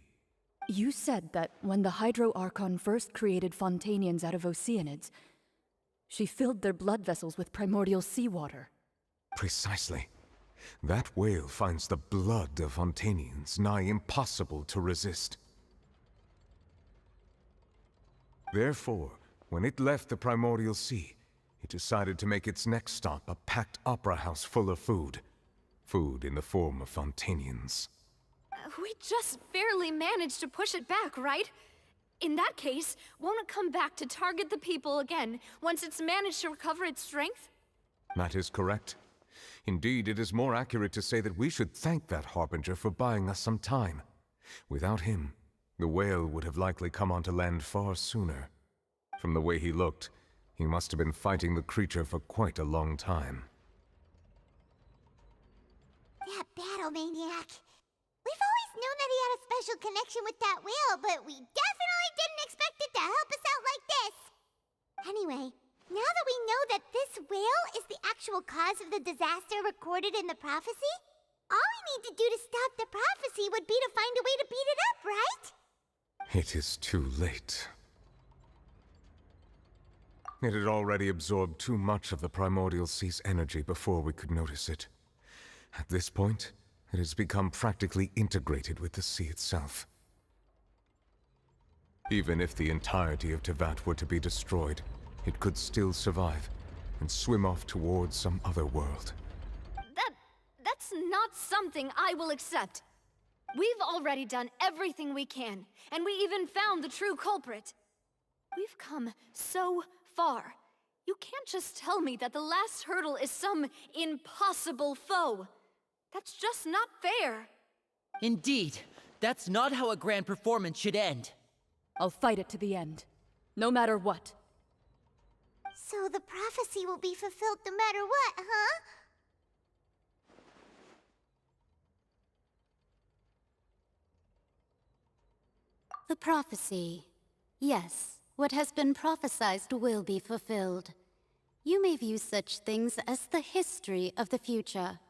You said that when the Hydro Archon first created Fontainians out of Oceanids, she filled their blood vessels with primordial seawater. Precisely. That whale finds the blood of Fontainians nigh impossible to resist. Therefore, when it left the primordial sea, it decided to make its next stop a packed opera house full of food. Food in the form of Fontainians. We just barely managed to push it back, right? In that case, won't it come back to target the people again once it's managed to recover its strength? That is correct. Indeed, it is more accurate to say that we should thank that Harbinger for buying us some time. Without him, the whale would have likely come onto land far sooner. From the way he looked, he must have been fighting the creature for quite a long time. That battle maniac. We've always known that he had a special connection with that whale, but we definitely didn't expect it to help us out like this. Anyway, now that we know that this whale is the actual cause of the disaster recorded in the prophecy, all we need to do to stop the prophecy would be to find a way to beat it up, right? It is too late. It had already absorbed too much of the primordial sea's energy before we could notice it. At this point, it has become practically integrated with the sea itself. Even if the entirety of Tevat were to be destroyed, it could still survive and swim off towards some other world. That's not something I will accept. We've already done everything we can, and we even found the true culprit. We've come so far. You can't just tell me that the last hurdle is some impossible foe. That's just not fair. Indeed, that's not how a grand performance should end. I'll fight it to the end, no matter what. So the prophecy will be fulfilled no matter what, huh? The prophecy. Yes, what has been prophesied will be fulfilled. You may view such things as the history of the future.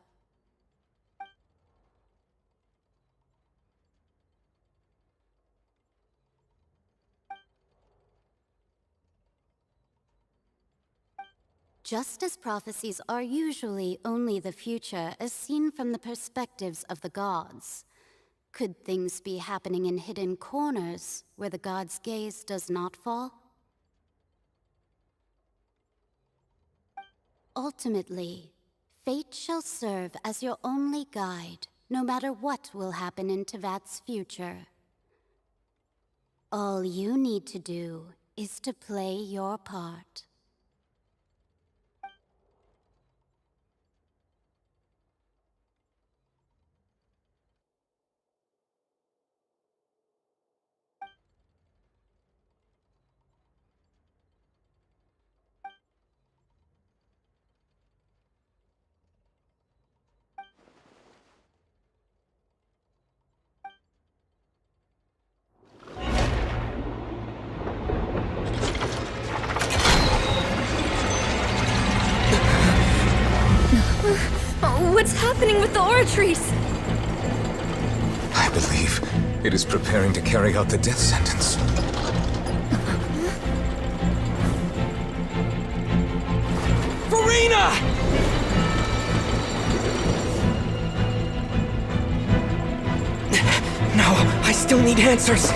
Just as prophecies are usually only the future as seen from the perspectives of the gods, could things be happening in hidden corners where the gods' gaze does not fall? Ultimately, fate shall serve as your only guide, no matter what will happen in Tevat's future. All you need to do is to play your part. What's happening with the aura trees? I believe it is preparing to carry out the death sentence. Furina! No, I still need answers.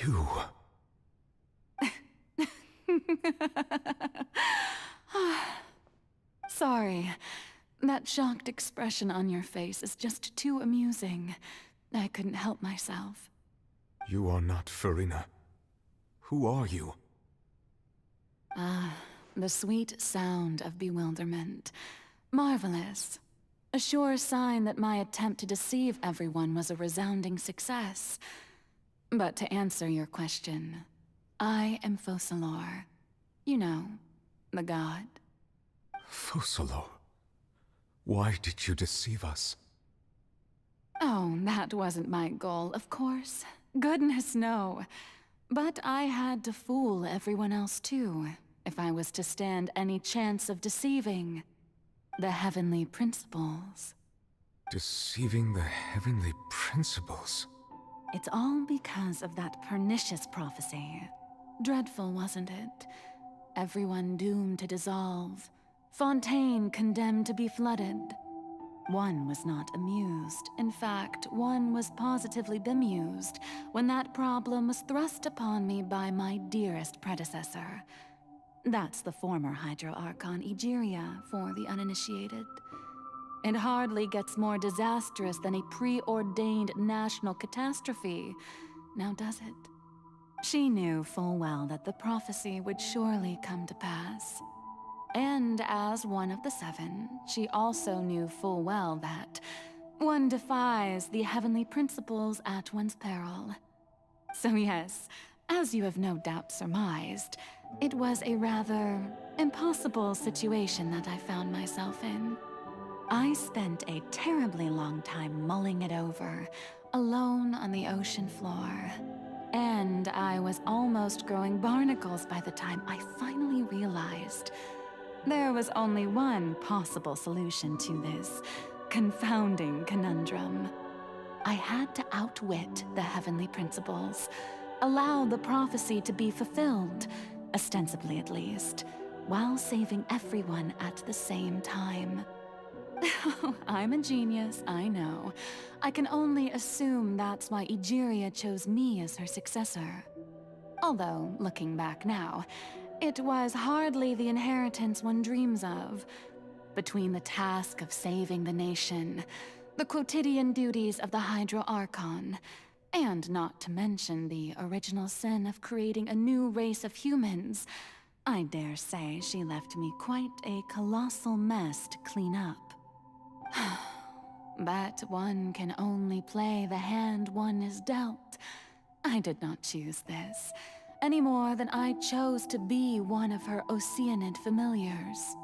You... Sorry. That shocked expression on your face is just too amusing. I couldn't help myself. You are not Farina. Who are you? Ah, the sweet sound of bewilderment. Marvelous. A sure sign that my attempt to deceive everyone was a resounding success. But to answer your question, I am Focalor. You know, the god. Focalor? Why did you deceive us? Oh, that wasn't my goal, of course. Goodness, no. But I had to fool everyone else too, if I was to stand any chance of deceiving the heavenly principles. Deceiving the heavenly principles? It's all because of that pernicious prophecy. Dreadful, wasn't it? Everyone doomed to dissolve. Fontейн condemned to be flooded. One was not amused. In fact, one was positively bemused when that problem was thrust upon me by my dearest predecessor. That's the former Hydro Archon Egeria, for the uninitiated. It hardly gets more disastrous than a preordained national catastrophe, now does it? She knew full well that the prophecy would surely come to pass. And as one of the seven, she also knew full well that one defies the heavenly principles at one's peril. So yes, as you have no doubt surmised, it was a rather impossible situation that I found myself in. I spent a terribly long time mulling it over, alone on the ocean floor. And I was almost growing barnacles by the time I finally realized there was only one possible solution to this confounding conundrum. I had to outwit the heavenly principles, allow the prophecy to be fulfilled, ostensibly at least, while saving everyone at the same time. I'm a genius, I know. I can only assume that's why Egeria chose me as her successor. Although, looking back now, it was hardly the inheritance one dreams of. Between the task of saving the nation, the quotidian duties of the Hydro Archon, and not to mention the original sin of creating a new race of humans, I dare say she left me quite a colossal mess to clean up. But one can only play the hand one is dealt. I did not choose this, any more than I chose to be one of her Oceanid familiars.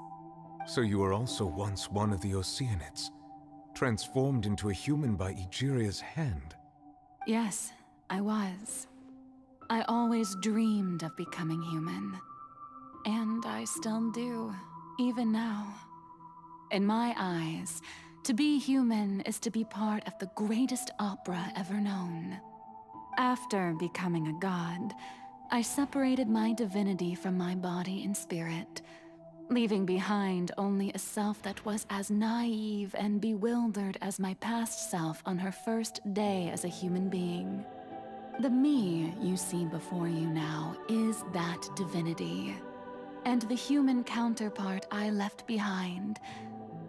So you were also once one of the Oceanids, transformed into a human by Egeria's hand? Yes, I was. I always dreamed of becoming human. And I still do, even now. In my eyes, to be human is to be part of the greatest opera ever known. After becoming a god, I separated my divinity from my body and spirit, leaving behind only a self that was as naive and bewildered as my past self on her first day as a human being. The me you see before you now is that divinity. And the human counterpart I left behind,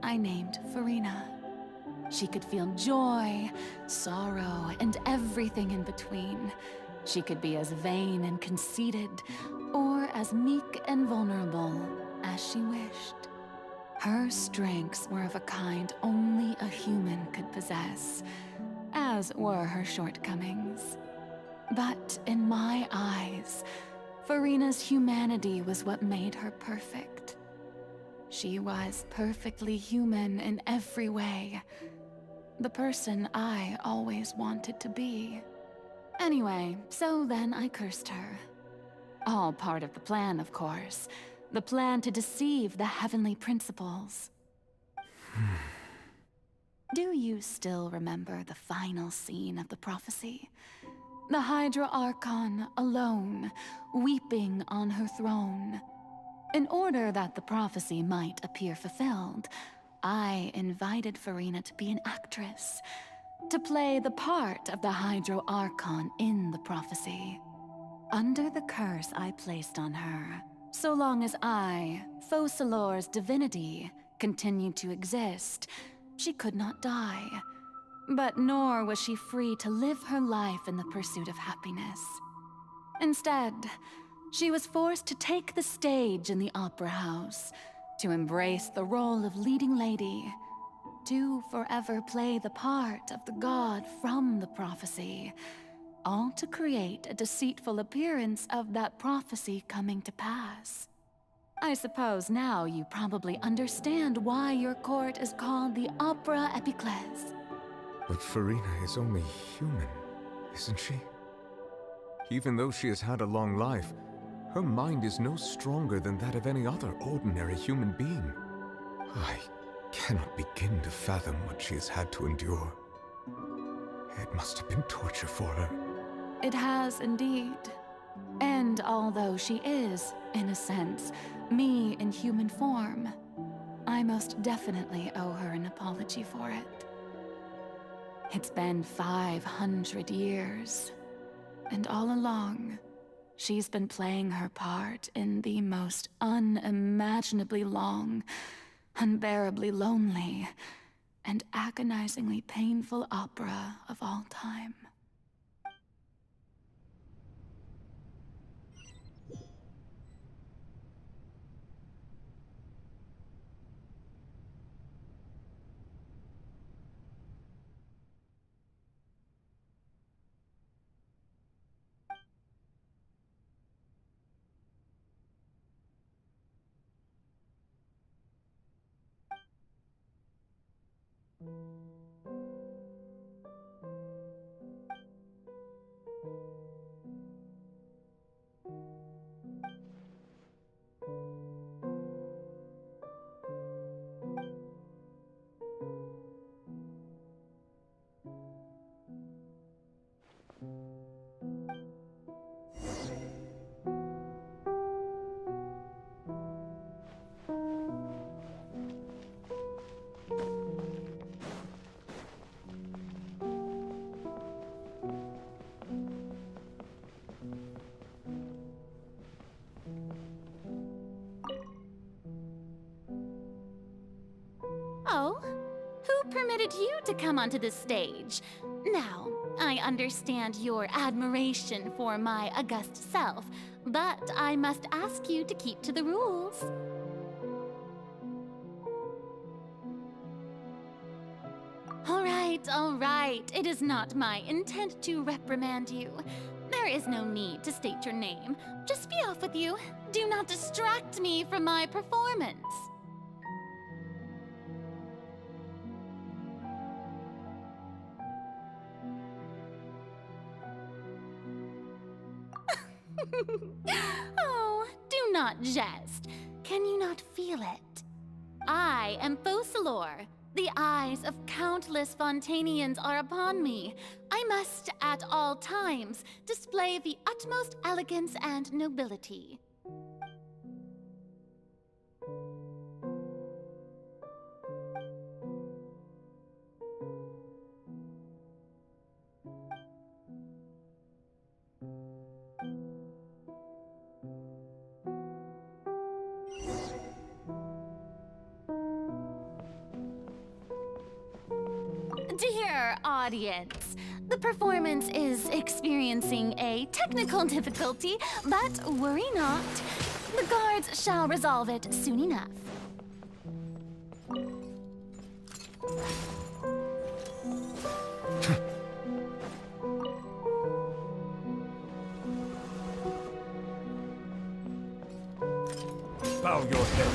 I named Farina. She could feel joy, sorrow, and everything in between. She could be as vain and conceited, or as meek and vulnerable as she wished. Her strengths were of a kind only a human could possess, as were her shortcomings. But in my eyes, Farina's humanity was what made her perfect. She was perfectly human in every way. The person I always wanted to be. Anyway, so then I cursed her. All part of the plan, of course. The plan to deceive the heavenly principles. Do you still remember the final scene of the prophecy? The Hydro Archon alone, weeping on her throne. In order that the prophecy might appear fulfilled, I invited Farina to be an actress, to play the part of the Hydro Archon in the prophecy. Under the curse I placed on her, so long as I, Focalor's divinity, continued to exist, she could not die. But nor was she free to live her life in the pursuit of happiness. Instead, she was forced to take the stage in the opera house, to embrace the role of leading lady, to forever play the part of the god from the prophecy, all to create a deceitful appearance of that prophecy coming to pass. I suppose now you probably understand why your court is called the Opera Epiclese. But Farina is only human, isn't she? Even though she has had a long life, her mind is no stronger than that of any other ordinary human being. I cannot begin to fathom what she has had to endure. It must have been torture for her. It has indeed. And although she is, in a sense, me in human form, I most definitely owe her an apology for it. It's been 500 years, and all along, she's been playing her part in the most unimaginably long, unbearably lonely, and agonizingly painful opera of all time. Oh, who permitted you to come onto the stage? Now, I understand your admiration for my august self, but I must ask you to keep to the rules. All right. It is not my intent to reprimand you. There is no need to state your name. Just be off with you. Do not distract me from my performance. Oh, do not jest. Can you not feel it? I am Focalor. The eyes of countless Fontainians are upon me. I must, at all times, display the utmost elegance and nobility. Dear audience, the performance is experiencing a technical difficulty, but worry not. The guards shall resolve it soon enough. Bow your head.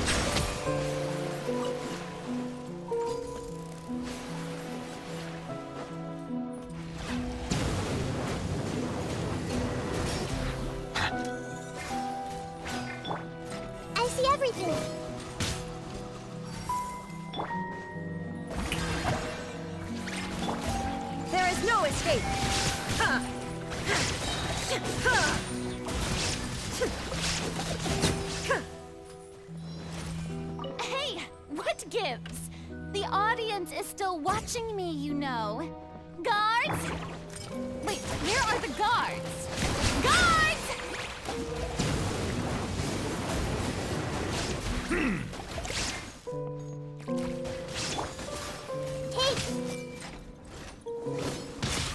Everything. There is no escape! Hey, what gives? The audience is still watching me, you know. Guards? Wait, where are the guards? Guards!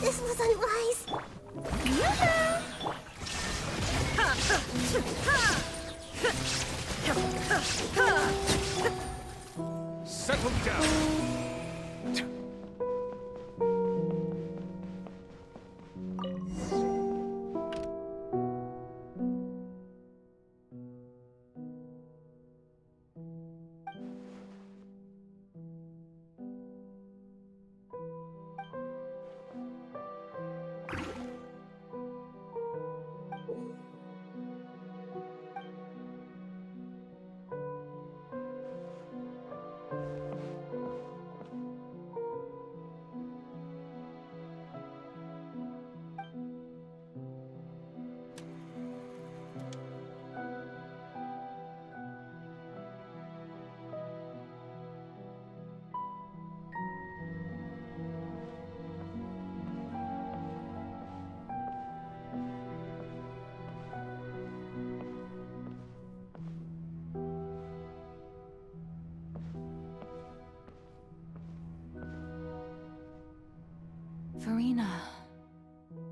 This was unwise. Settle down.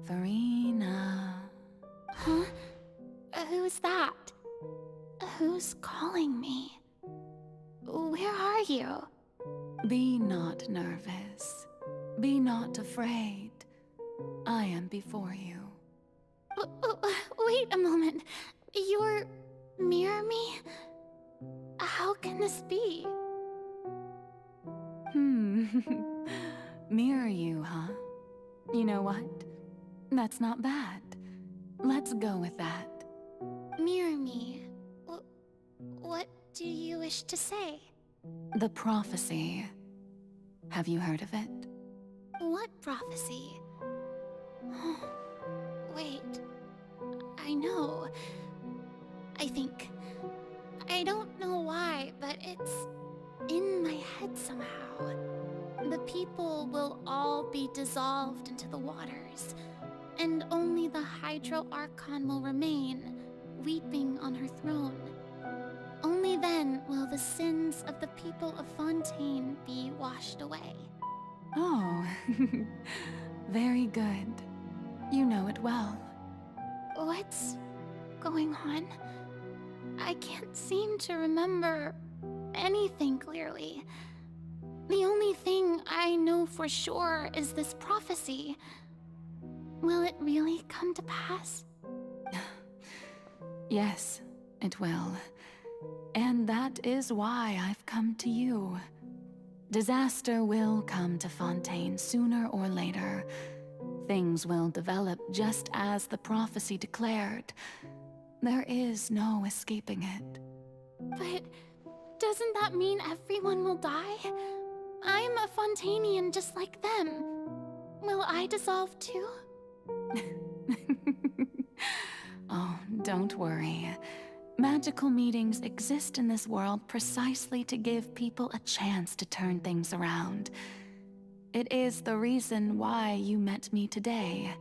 Farina. Huh? Who's that? Who's calling me? Where are you? Be not nervous. Be not afraid. I am before you. Wait a moment. You're... mirror me? How can this be? Mirror you, huh? You know what? That's not bad. Let's go with that. Mirror me. What do you wish to say? The prophecy. Have you heard of it? What prophecy? Wait. I know. I think... I don't know why, but it's in my head somehow. The people will all be dissolved into the waters, and only the Hydro Archon will remain, weeping on her throne. Only then will the sins of the people of Fontaine be washed away. Oh, very good. You know it well. What's going on? I can't seem to remember anything clearly. The only thing I know for sure is this prophecy. Will it really come to pass? Yes, it will. And that is why I've come to you. Disaster will come to Fontaine sooner or later. Things will develop just as the prophecy declared. There is no escaping it. But doesn't that mean everyone will die? I'm a Fontainian just like them. Will I dissolve too? Oh, don't worry. Magical meetings exist in this world precisely to give people a chance to turn things around. It is the reason why you met me today.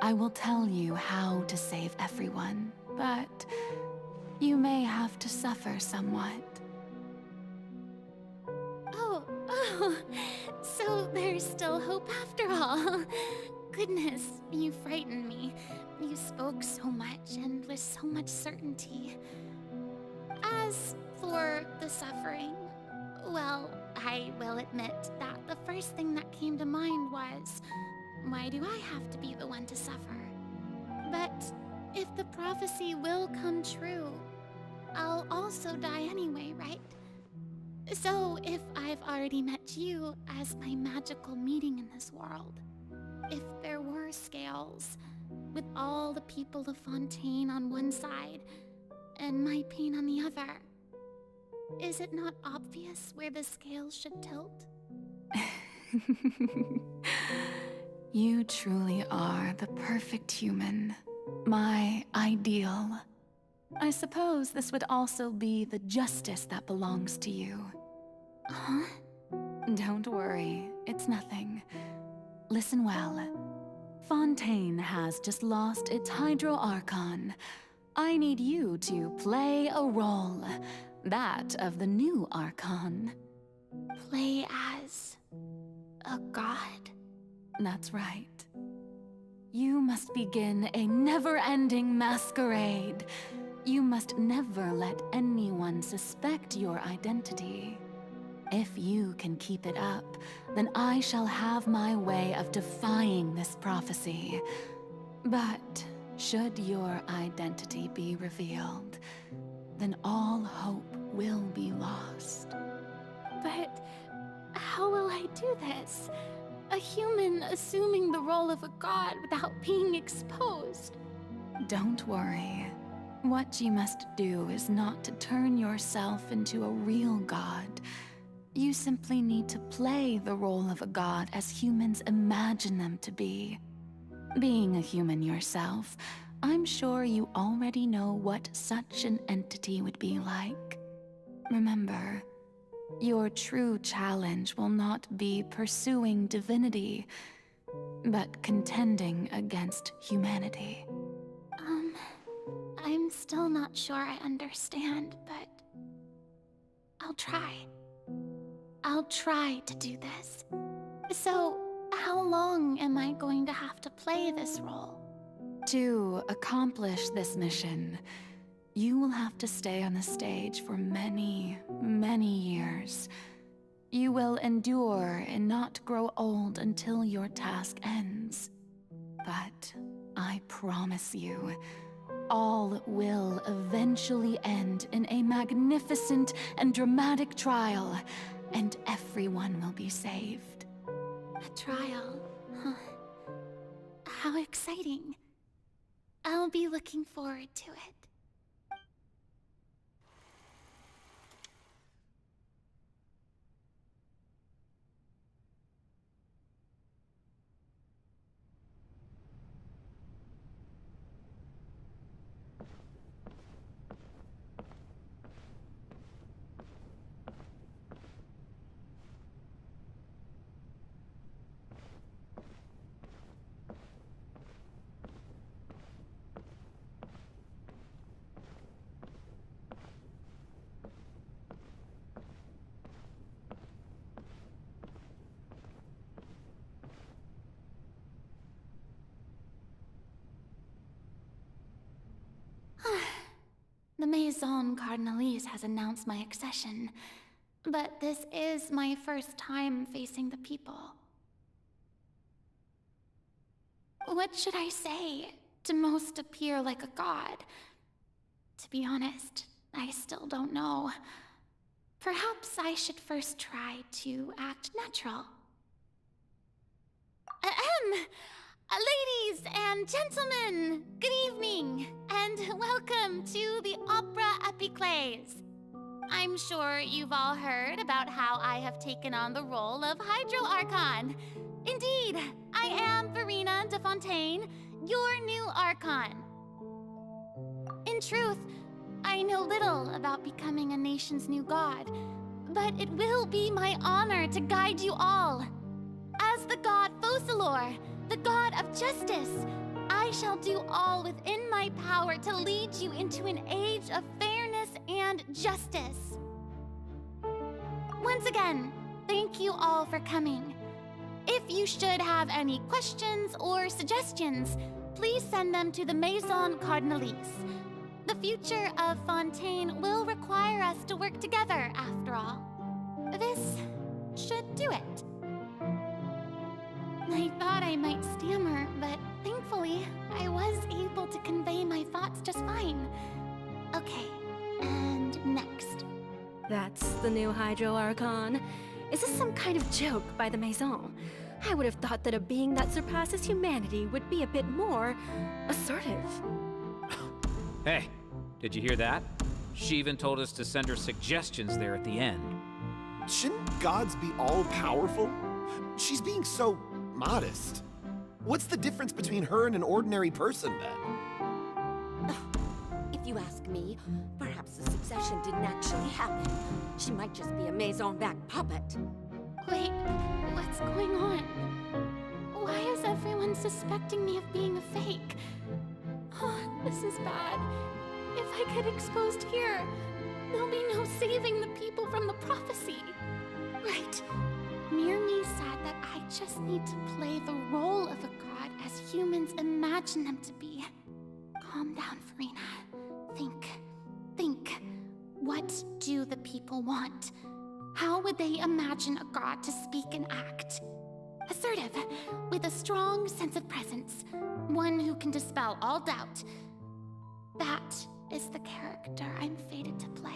I will tell you how to save everyone, but you may have to suffer somewhat. Oh, so there's still hope after all. Goodness, you frightened me. You spoke so much and with so much certainty. As for the suffering, well, I will admit that the first thing that came to mind was, why do I have to be the one to suffer? But if the prophecy will come true, I'll also die anyway, right? So if I've already met you as my magical meeting in this world, if there were scales, with all the people of Fontaine on one side, and my pain on the other, is it not obvious where the scales should tilt? You truly are the perfect human. My ideal. I suppose this would also be the justice that belongs to you. Huh? Don't worry, it's nothing. Listen well. Fontaine has just lost its Hydro Archon. I need you to play a role. That of the new Archon. Play as... a god? That's right. You must begin a never-ending masquerade. You must never let anyone suspect your identity. If you can keep it up, then I shall have my way of defying this prophecy. But should your identity be revealed, then all hope will be lost. But how will I do this? A human assuming the role of a god without being exposed. Don't worry. What you must do is not to turn yourself into a real god. You simply need to play the role of a god as humans imagine them to be. Being a human yourself, I'm sure you already know what such an entity would be like. Remember, your true challenge will not be pursuing divinity, but contending against humanity. I'm still not sure I understand, but I'll try. I'll try to do this. So, how long am I going to have to play this role? To accomplish this mission, you will have to stay on the stage for many, many years. You will endure and not grow old until your task ends. But I promise you, all will eventually end in a magnificent and dramatic trial, and everyone will be saved. A trial? Huh. How exciting. I'll be looking forward to it. The Maison Cardinalise has announced my accession, but this is my first time facing the people. What should I say to most appear like a god? To be honest, I still don't know. Perhaps I should first try to act natural. Ladies and gentlemen, good evening, and welcome to the Opera Epiclese. I'm sure you've all heard about how I have taken on the role of Hydro Archon. Indeed, I am Verena de Fontaine, your new Archon. In truth, I know little about becoming a nation's new god, but it will be my honor to guide you all. As the god Focalor, the god of justice, I shall do all within my power to lead you into an age of fairness and justice. Once again, thank you all for coming. If you should have any questions or suggestions, please send them to the Maison Cardinalise. The future of Fontaine will require us to work together, after all. This should do it. I thought I might stammer, but thankfully, I was able to convey my thoughts just fine. Okay, and next. That's the new Hydro Archon. Is this some kind of joke by the Maison? I would have thought that a being that surpasses humanity would be a bit more assertive. Hey, did you hear that? She even told us to send her suggestions there at the end. Shouldn't gods be all-powerful? She's being so modest. What's the difference between her and an ordinary person, then? If you ask me, perhaps the succession didn't actually happen. She might just be a Maison-back puppet. Wait, what's going on? Why is everyone suspecting me of being a fake? Oh, this is bad. If I get exposed here, there'll be no saving the people from the prophecy. Right. Mirmi said that I just need to play the role imagine them to be. Calm down, Farina. Think. What do the people want? How would they imagine a god to speak and act? Assertive, with a strong sense of presence. One who can dispel all doubt. That is the character I'm fated to play.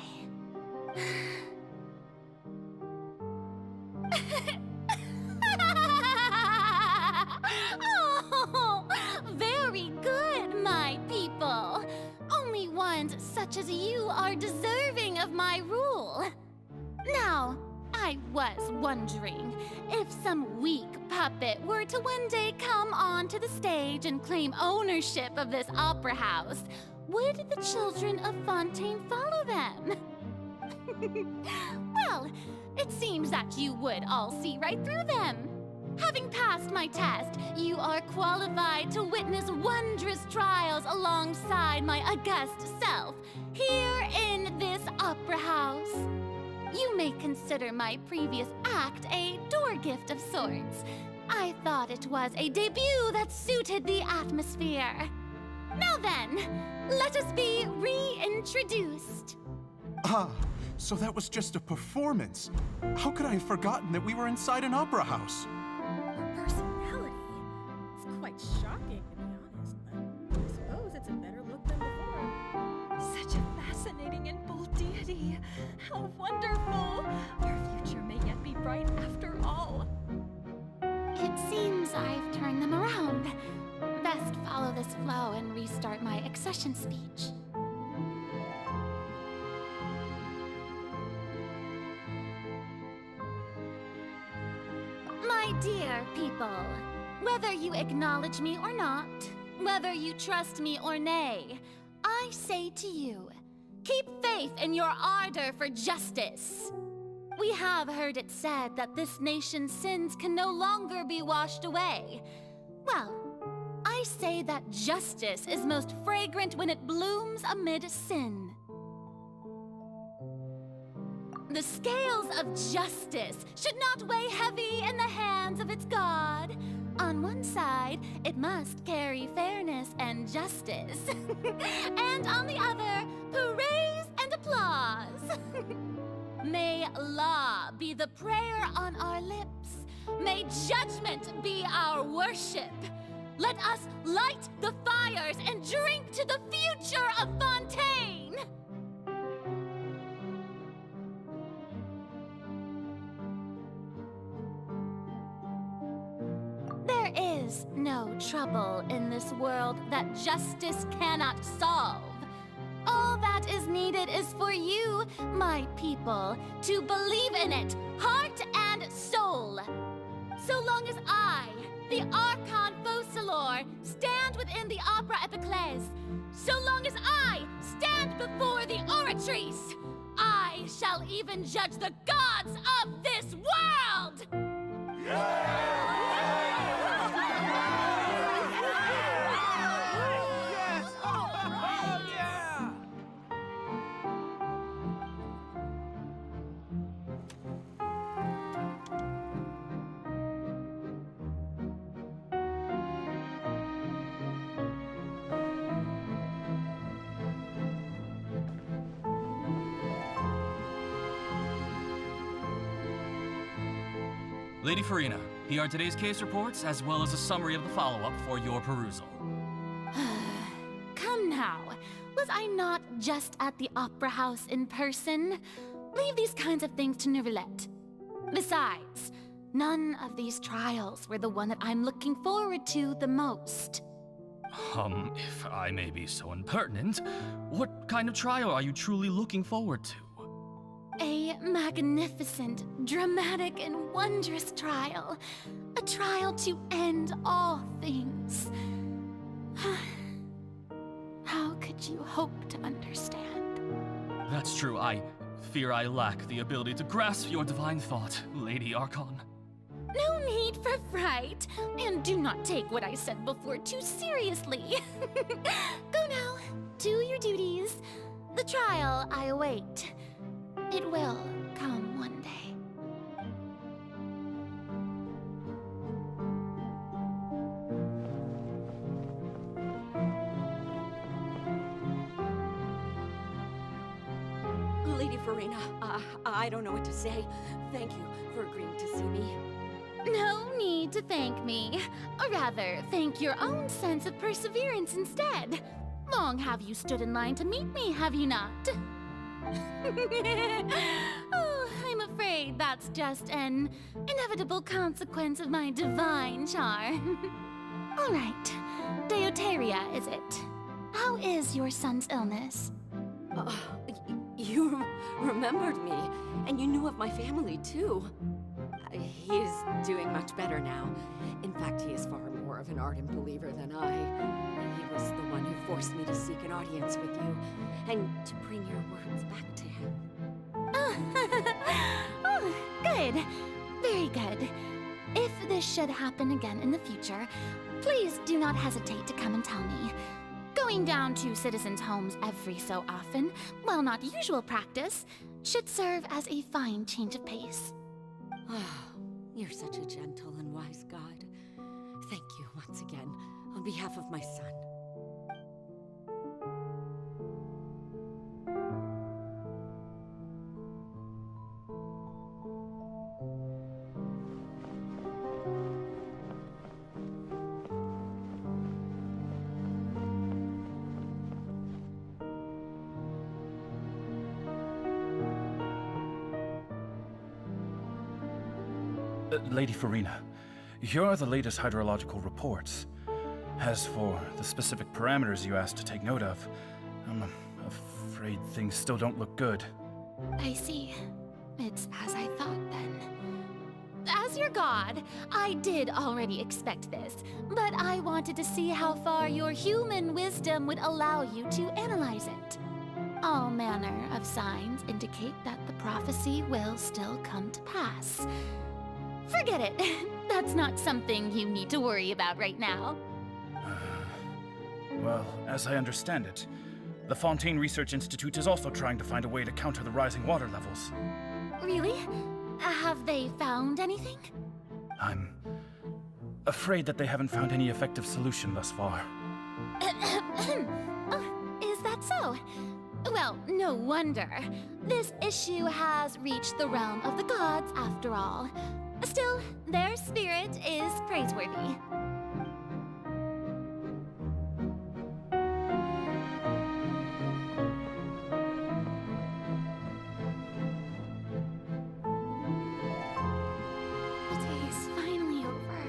Oh, very good, my people. Only ones such as you are deserving of my rule. Now, I was wondering if some weak puppet were to one day come onto the stage and claim ownership of this opera house, would the children of Fontейн follow them? Well, it seems that you would all see right through them. Having passed my test, you are qualified to witness wondrous trials alongside my august self, here in this opera house. You may consider my previous act a door gift of sorts. I thought it was a debut that suited the atmosphere. Now then, let us be reintroduced. Ah, so that was just a performance. How could I have forgotten that we were inside an opera house? Personality. It's quite shocking, to be honest, but I suppose it's a better look than before. Such a fascinating and bold deity. How wonderful! Our future may yet be bright after all. It seems I've turned them around. Best follow this flow and restart my accession speech. My dear people, whether you acknowledge me or not, whether you trust me or nay, I say to you, keep faith in your ardor for justice. We have heard it said that this nation's sins can no longer be washed away. Well, I say that justice is most fragrant when it blooms amid sin. The scales of justice should not weigh heavy in the hands of its God. On one side, it must carry fairness and justice. And on the other, praise and applause. May law be the prayer on our lips. May judgment be our worship. Let us light the fires and drink to the future of Fontейн! There is no trouble in this world that justice cannot solve. All that is needed is for you, my people, to believe in it, heart and soul. So long as I, the Archon Focalor, stand within the Opera Epiclese, so long as I stand before the Oratrice, I shall even judge the gods of this world! Lady Farina, here are today's case reports, as well as a summary of the follow-up for your perusal. Come now, was I not just at the Opera House in person? Leave these kinds of things to Neuvillette. Besides, none of these trials were the one that I'm looking forward to the most. If I may be so impertinent, what kind of trial are you truly looking forward to? A magnificent, dramatic, and wondrous trial. A trial to end all things. How could you hope to understand? That's true. I fear I lack the ability to grasp your divine thought, Lady Archon. No need for fright, and do not take what I said before too seriously. Go now, do your duties. The trial I await. It will come one day. Lady Farina, I don't know what to say. Thank you for agreeing to see me. No need to thank me. Or rather, thank your own sense of perseverance instead. Long have you stood in line to meet me, have you not? Oh, I'm afraid that's just an inevitable consequence of my divine charm. All right, Deuteria, is it? How is your son's illness? You remembered me, and you knew of my family, too. He is doing much better now. In fact, he is far more of an ardent believer than I. He was the one who forced me to seek an audience with you, and to bring your words back to him. Oh, good. Very good. If this should happen again in the future, please do not hesitate to come and tell me. Going down to citizens' homes every so often, while not usual practice, should serve as a fine change of pace. You're such a gentle and wise God. Thank you once again, on behalf of my son. Lady Farina, here are the latest hydrological reports. As for the specific parameters you asked to take note of, I'm afraid things still don't look good. I see. It's as I thought, then. As your god, I did already expect this, but I wanted to see how far your human wisdom would allow you to analyze it. All manner of signs indicate that the prophecy will still come to pass. Forget it. That's not something you need to worry about right now. Well, as I understand it, the Fontейn Research Institute is also trying to find a way to counter the rising water levels. Really? Have they found anything? I'm afraid that they haven't found any effective solution thus far. Is that so? Well, no wonder. This issue has reached the realm of the gods, after all. Still, their spirit is praiseworthy. The day is finally over.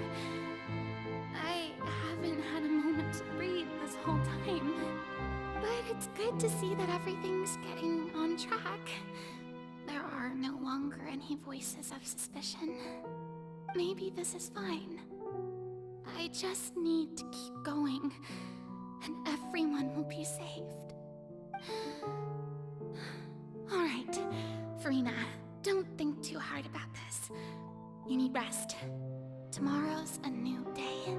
I haven't had a moment to breathe this whole time. But it's good to see that everything's getting on track. There are no longer any voices of suspicion. Maybe this is fine. I just need to keep going, and everyone will be saved. All right, Farina, don't think too hard about this. You need rest. Tomorrow's a new day.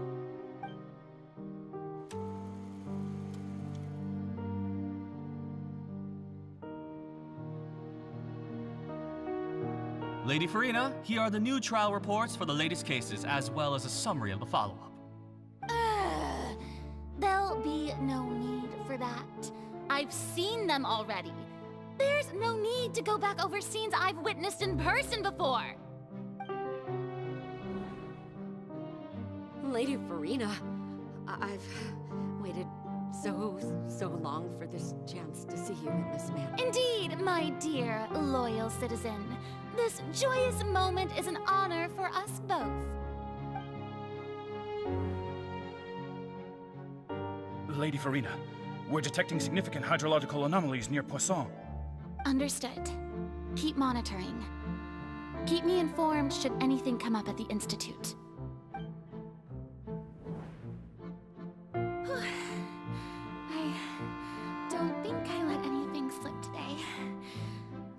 Lady Farina, here are the new trial reports for the latest cases, as well as a summary of the follow-up. There'll be no need for that. I've seen them already. There's no need to go back over scenes I've witnessed in person before. Lady Farina, I've waited so long for this chance to see you in this manner. Indeed, my dear, loyal citizen. This joyous moment is an honor for us both. Lady Farina, we're detecting significant hydrological anomalies near Poisson. Understood. Keep monitoring. Keep me informed should anything come up at the Institute. I don't think I let anything slip today.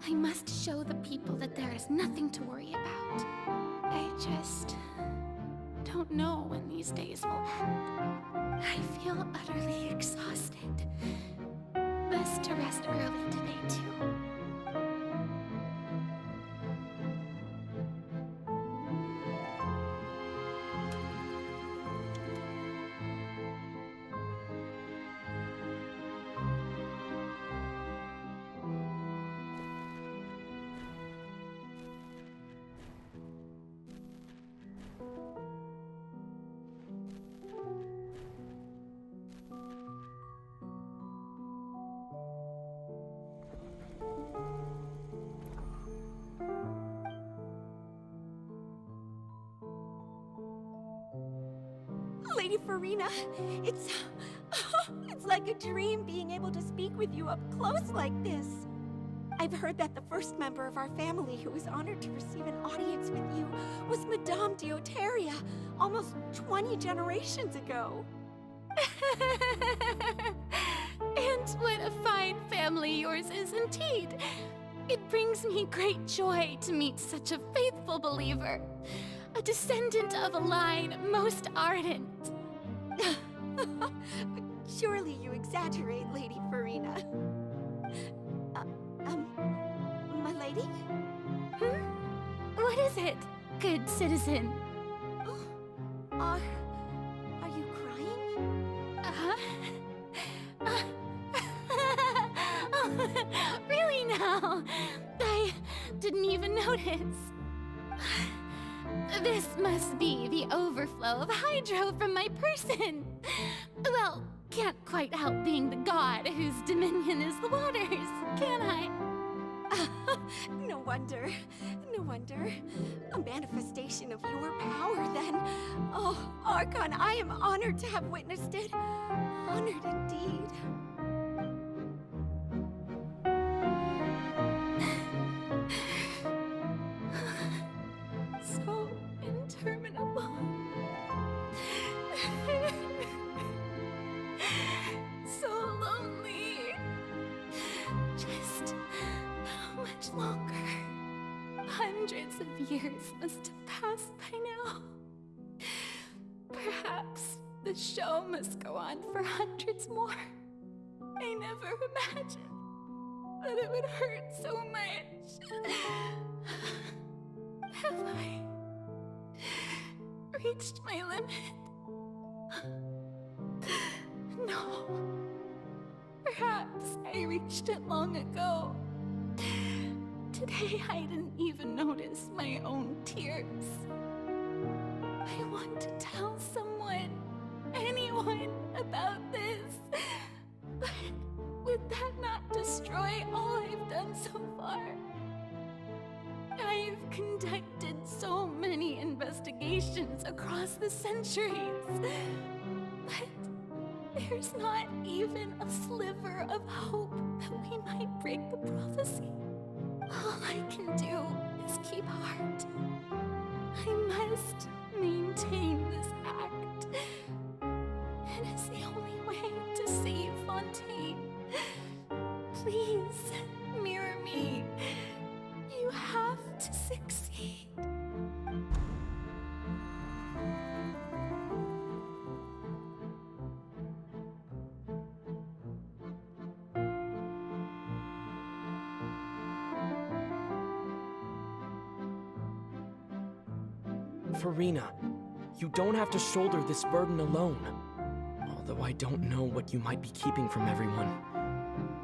I must show the people that there is nothing to worry about. I just don't know when these days will end. I feel utterly exhausted. Best to rest early today, too. Lady Farina, it's like a dream being able to speak with you up close like this. I've heard that the first member of our family who was honored to receive an audience with you was Madame Deoteria, almost 20 generations ago. And what a fine family yours is indeed. It brings me great joy to meet such a faithful believer, a descendant of a line most ardent. Surely you exaggerate, Lady Farina. My lady? What is it, good citizen? Are you crying? Oh, really now? I didn't even notice. This must be the overflow of hydro from my person. Well, can't quite help being the god whose dominion is the waters, can I? No wonder. No wonder. A manifestation of your power, then. Oh, Archon, I am honored to have witnessed it. Honored indeed. So interminable. So lonely. Just how much longer? Hundreds of years must have passed by now. Perhaps the show must go on for hundreds more. I never imagined that it would hurt so much. Have I reached my limit? No. Perhaps I reached it long ago. Today I didn't even notice my own tears. I want to tell someone, anyone, about this. But would that not destroy all I've done so far? I've conducted so many investigations across the centuries. But there's not even a sliver of hope that we might break the prophecy. All I can do is keep heart. I must maintain this act. It is the only way to save Fontaine. Please, mirror me. You have to succeed. Farina, you don't have to shoulder this burden alone. Although I don't know what you might be keeping from everyone.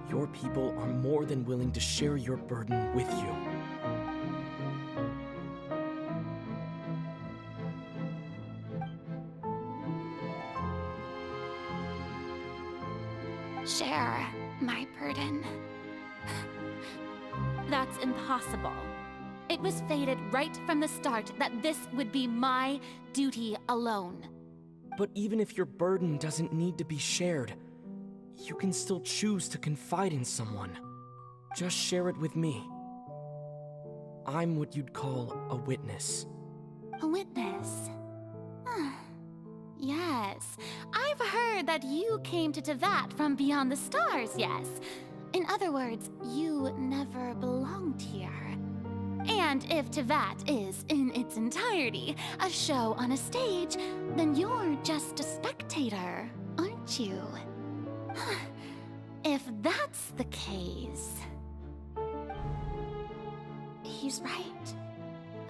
Your people are more than willing to share your burden with you. Share my burden. That's impossible. It was fated right from the start that this would be my duty alone. But even if your burden doesn't need to be shared, you can still choose to confide in someone. Just share it with me. I'm what you'd call a witness. A witness? Yes, I've heard that you came to Tevat from beyond the stars, yes. In other words, you never belonged here. And if Tevat is, in its entirety, a show on a stage, then you're just a spectator, aren't you? If that's the case... He's right.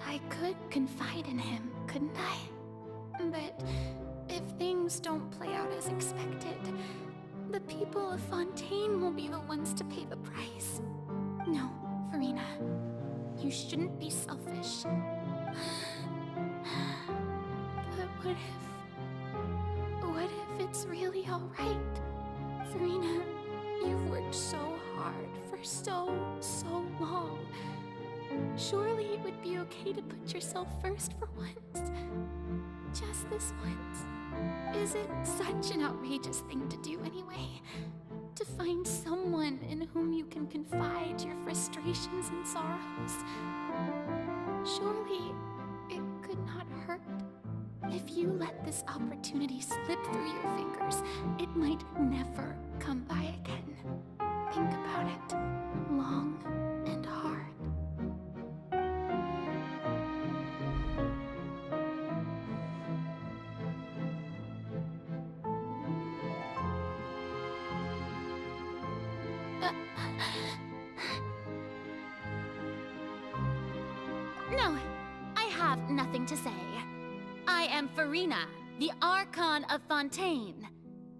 I could confide in him, couldn't I? But if things don't play out as expected, the people of Fontaine will be the ones to pay the price. No, Farina. You shouldn't be selfish. But what if it's really all right? Farina, you've worked so hard for so long. Surely it would be okay to put yourself first for once. Just this once. Is it such an outrageous thing to do anyway? To find someone in whom you can confide your frustrations and sorrows? Surely it could not hurt. If you let this opportunity slip through your fingers, it might never come by again. Think about it long and hard. No, I have nothing to say. I am Farina, the Archon of Fontейн.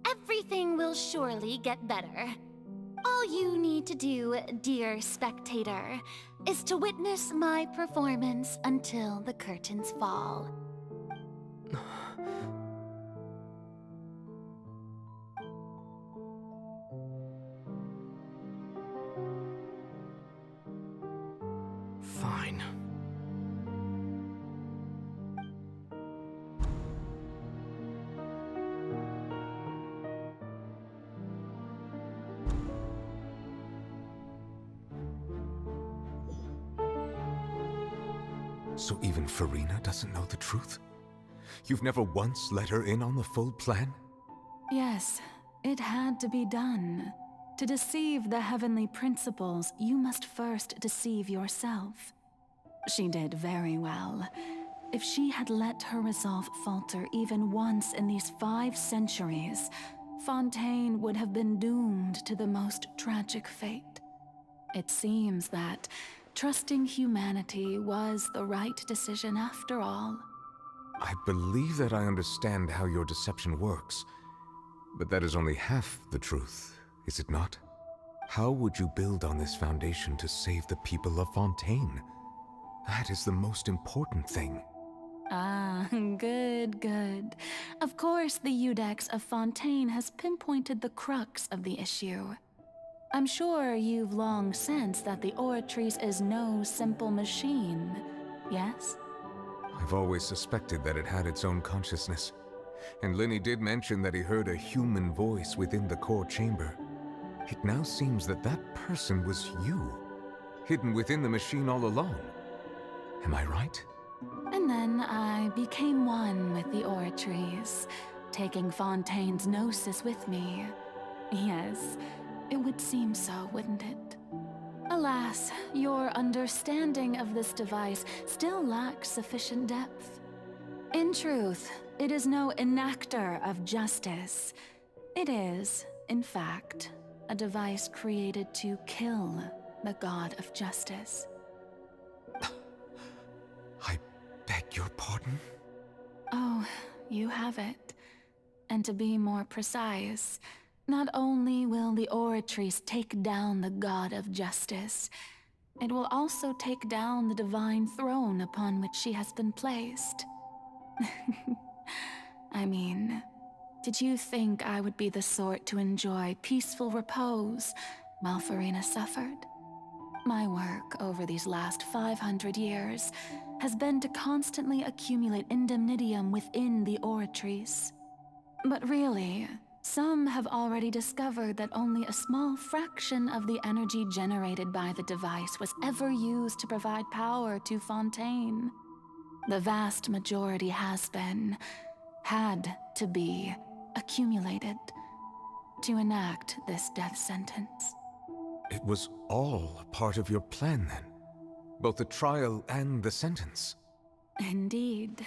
Everything will surely get better. All you need to do, dear spectator, is to witness my performance until the curtains fall. Fine. So even Farina doesn't know the truth? You've never once let her in on the full plan? Yes, it had to be done. To deceive the heavenly principles, you must first deceive yourself. She did very well. If she had let her resolve falter even once in these 5 centuries, Fontейн would have been doomed to the most tragic fate. It seems that trusting humanity was the right decision after all. I believe that I understand how your deception works, but that is only half the truth, is it not? How would you build on this foundation to save the people of Fontейн? That is the most important thing. Ah, good, good. Of course, the Iudex of Fontейn has pinpointed the crux of the issue. I'm sure you've long sensed that the Oratrice is no simple machine, yes? I've always suspected that it had its own consciousness. And Linny did mention that he heard a human voice within the core chamber. It now seems that that person was you, hidden within the machine all along. Am I right? And then I became one with the Oratrice, taking Fontaine's gnosis with me. Yes, it would seem so, wouldn't it? Alas, your understanding of this device still lacks sufficient depth. In truth, it is no enactor of justice. It is, in fact, a device created to kill the god of justice. I beg your pardon? Oh, you have it. And to be more precise, not only will the Oratrice take down the god of justice, it will also take down the divine throne upon which she has been placed. I mean, did you think I would be the sort to enjoy peaceful repose while Farina suffered? My work over these last 500 years has been to constantly accumulate indemnitium within the Oratrice. But really, some have already discovered that only a small fraction of the energy generated by the device was ever used to provide power to Fontейн. The vast majority had to be, accumulated to enact this death sentence. It was all part of your plan, then? Both the trial and the sentence? Indeed.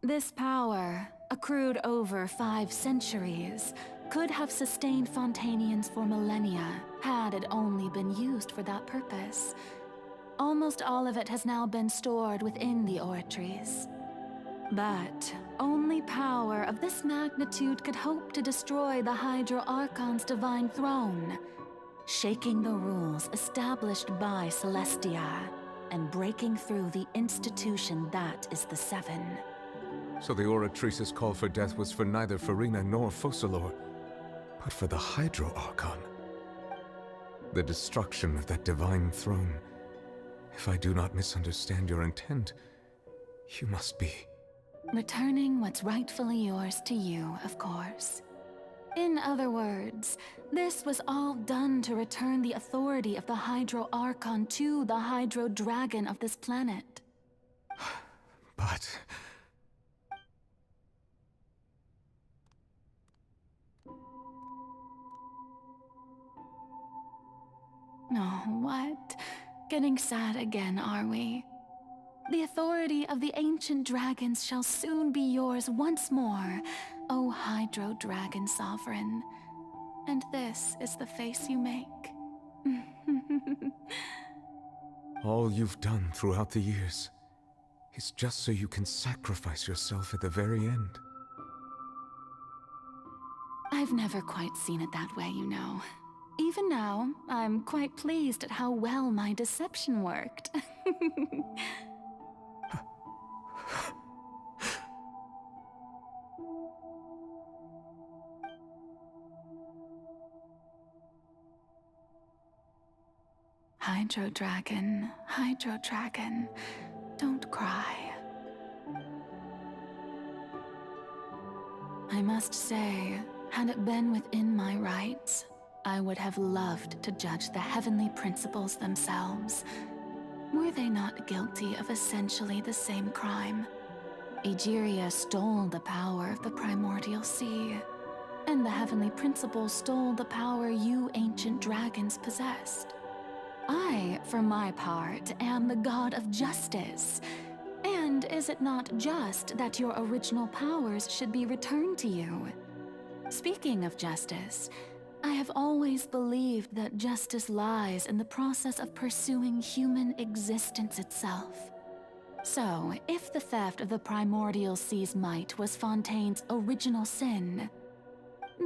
This power, accrued over 5 centuries, could have sustained Fontainians for millennia had it only been used for that purpose. Almost all of it has now been stored within the Oratrice. But only power of this magnitude could hope to destroy the Hydro Archon's divine throne, shaking the rules established by Celestia and breaking through the institution that is the Seven. So the Oratrice's call for death was for neither Farina nor Focalor, but for the Hydro Archon. The destruction of that divine throne. If I do not misunderstand your intent, you must be... Returning what's rightfully yours to you, of course. In other words, this was all done to return the authority of the Hydro Archon to the Hydro Dragon of this planet. But... Oh, what? Getting sad again, are we? The authority of the ancient dragons shall soon be yours once more, O Hydro Dragon Sovereign. And this is the face you make. all you've done throughout the years is just so you can sacrifice yourself at the very end. I've never quite seen it that way, you know. Even now, I'm quite pleased at how well my deception worked. Hydro Dragon, don't cry. I must say, had it been within my rights, I would have loved to judge the heavenly principles themselves. Were they not guilty of essentially the same crime? Egeria stole the power of the primordial sea, and the heavenly principles stole the power you ancient dragons possessed. I, for my part, am the god of justice. And is it not just that your original powers should be returned to you? Speaking of justice, I have always believed that justice lies in the process of pursuing human existence itself. So, if the theft of the primordial sea's might was Fontaine's original sin,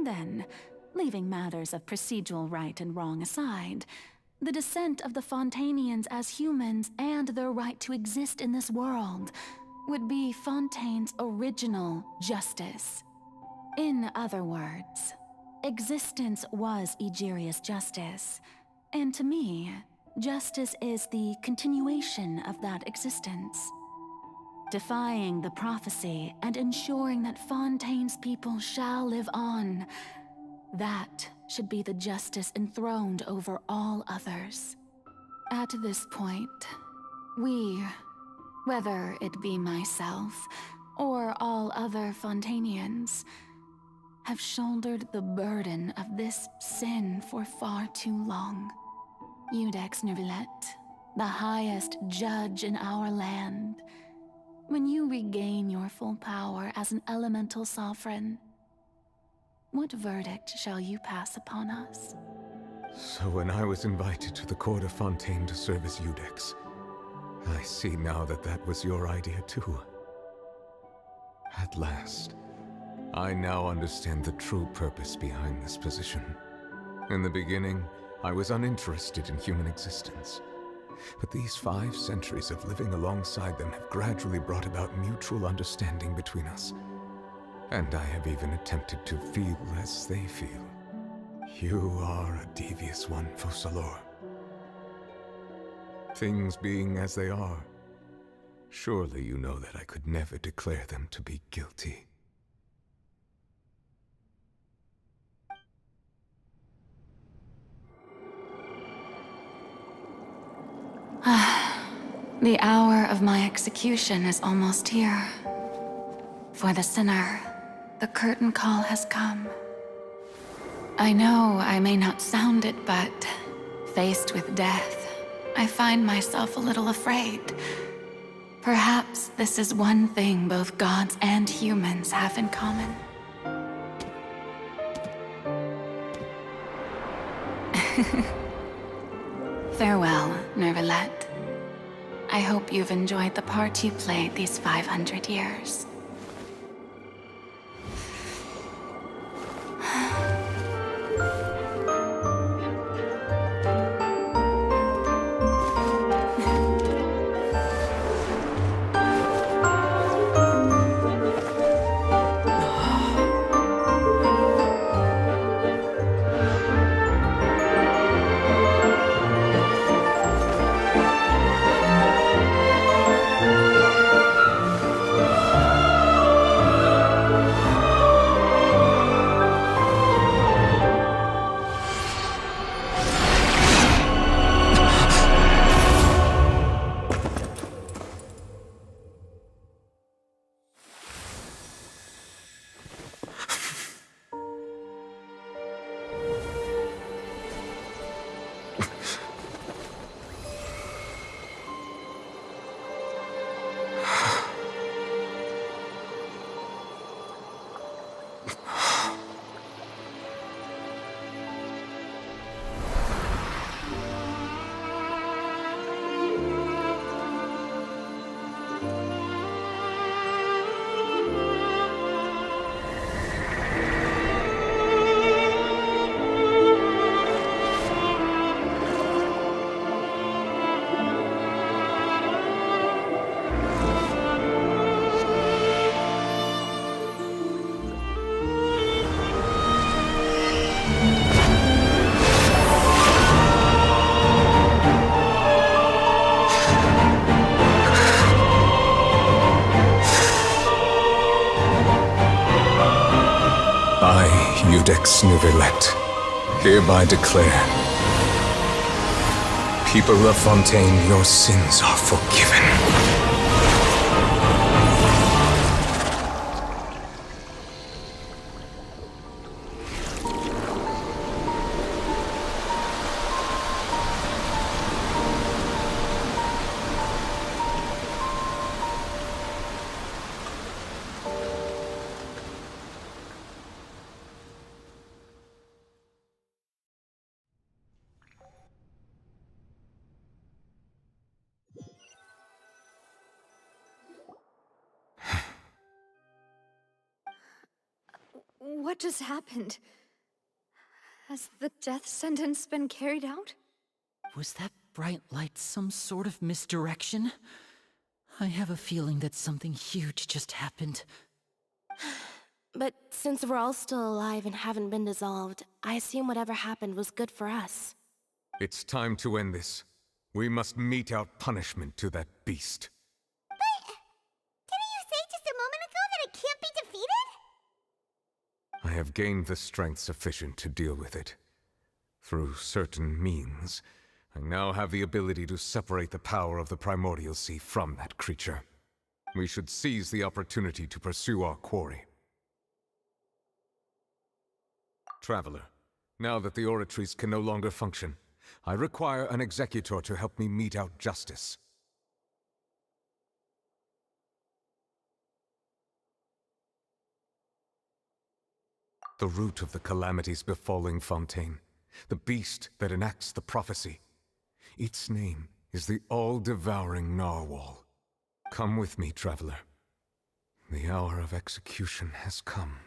then, leaving matters of procedural right and wrong aside, the descent of the Fontainians as humans and their right to exist in this world would be Fontaine's original justice. In other words, existence was Egeria's justice, and to me, justice is the continuation of that existence. Defying the prophecy and ensuring that Fontaine's people shall live on, that should be the justice enthroned over all others. At this point, we, whether it be myself or all other Fontainians, have shouldered the burden of this sin for far too long. Iudex Neuvillette, the highest judge in our land, when you regain your full power as an elemental sovereign, what verdict shall you pass upon us? So when I was invited to the court of Fontaine to serve as Iudex, I see now that that was your idea too. At last, I now understand the true purpose behind this position. In the beginning, I was uninterested in human existence. But these 5 centuries of living alongside them have gradually brought about mutual understanding between us. And I have even attempted to feel as they feel. You are a devious one, Focalors. Things being as they are, surely you know that I could never declare them to be guilty. The hour of my execution is almost here. For the sinner, the curtain call has come. I know I may not sound it, but faced with death, I find myself a little afraid. Perhaps this is one thing both gods and humans have in common. Farewell, Neuvillette. I hope you've enjoyed the part you played these 500 years. Iudex Nuvilet, hereby declare, people of Fontaine, your sins are forgiven. What just happened? Has the death sentence been carried out? Was that bright light some sort of misdirection? I have a feeling that something huge just happened. But since we're all still alive and haven't been dissolved, I assume whatever happened was good for us. It's time to end this. We must mete out punishment to that beast. Didn't you say just a moment ago that it can't be defeated? I have gained the strength sufficient to deal with it. Through certain means, I now have the ability to separate the power of the Primordial Sea from that creature. We should seize the opportunity to pursue our quarry. Traveler, now that the oratories can no longer function, I require an executor to help me mete out justice. The root of the calamities befalling Fontaine, the beast that enacts the prophecy. Its name is the all-devouring narwhal. Come with me, traveler. The hour of execution has come.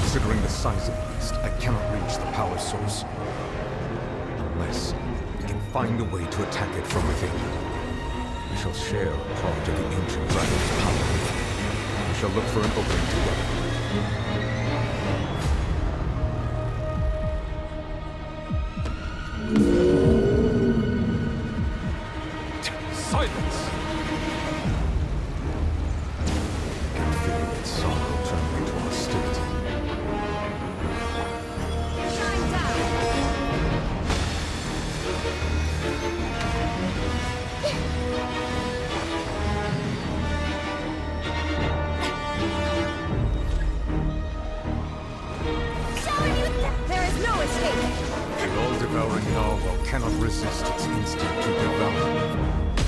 Considering the size of the beast, I cannot reach the power source. Unless we can find a way to attack it from within. We shall share a part of the ancient dragon's power. We shall look for an opening together. Silence! I can feel its sorrow turning into hostility. The narwhal cannot resist its instinct to devour.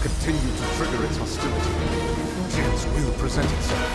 Continue to trigger its hostility. Chance will present itself.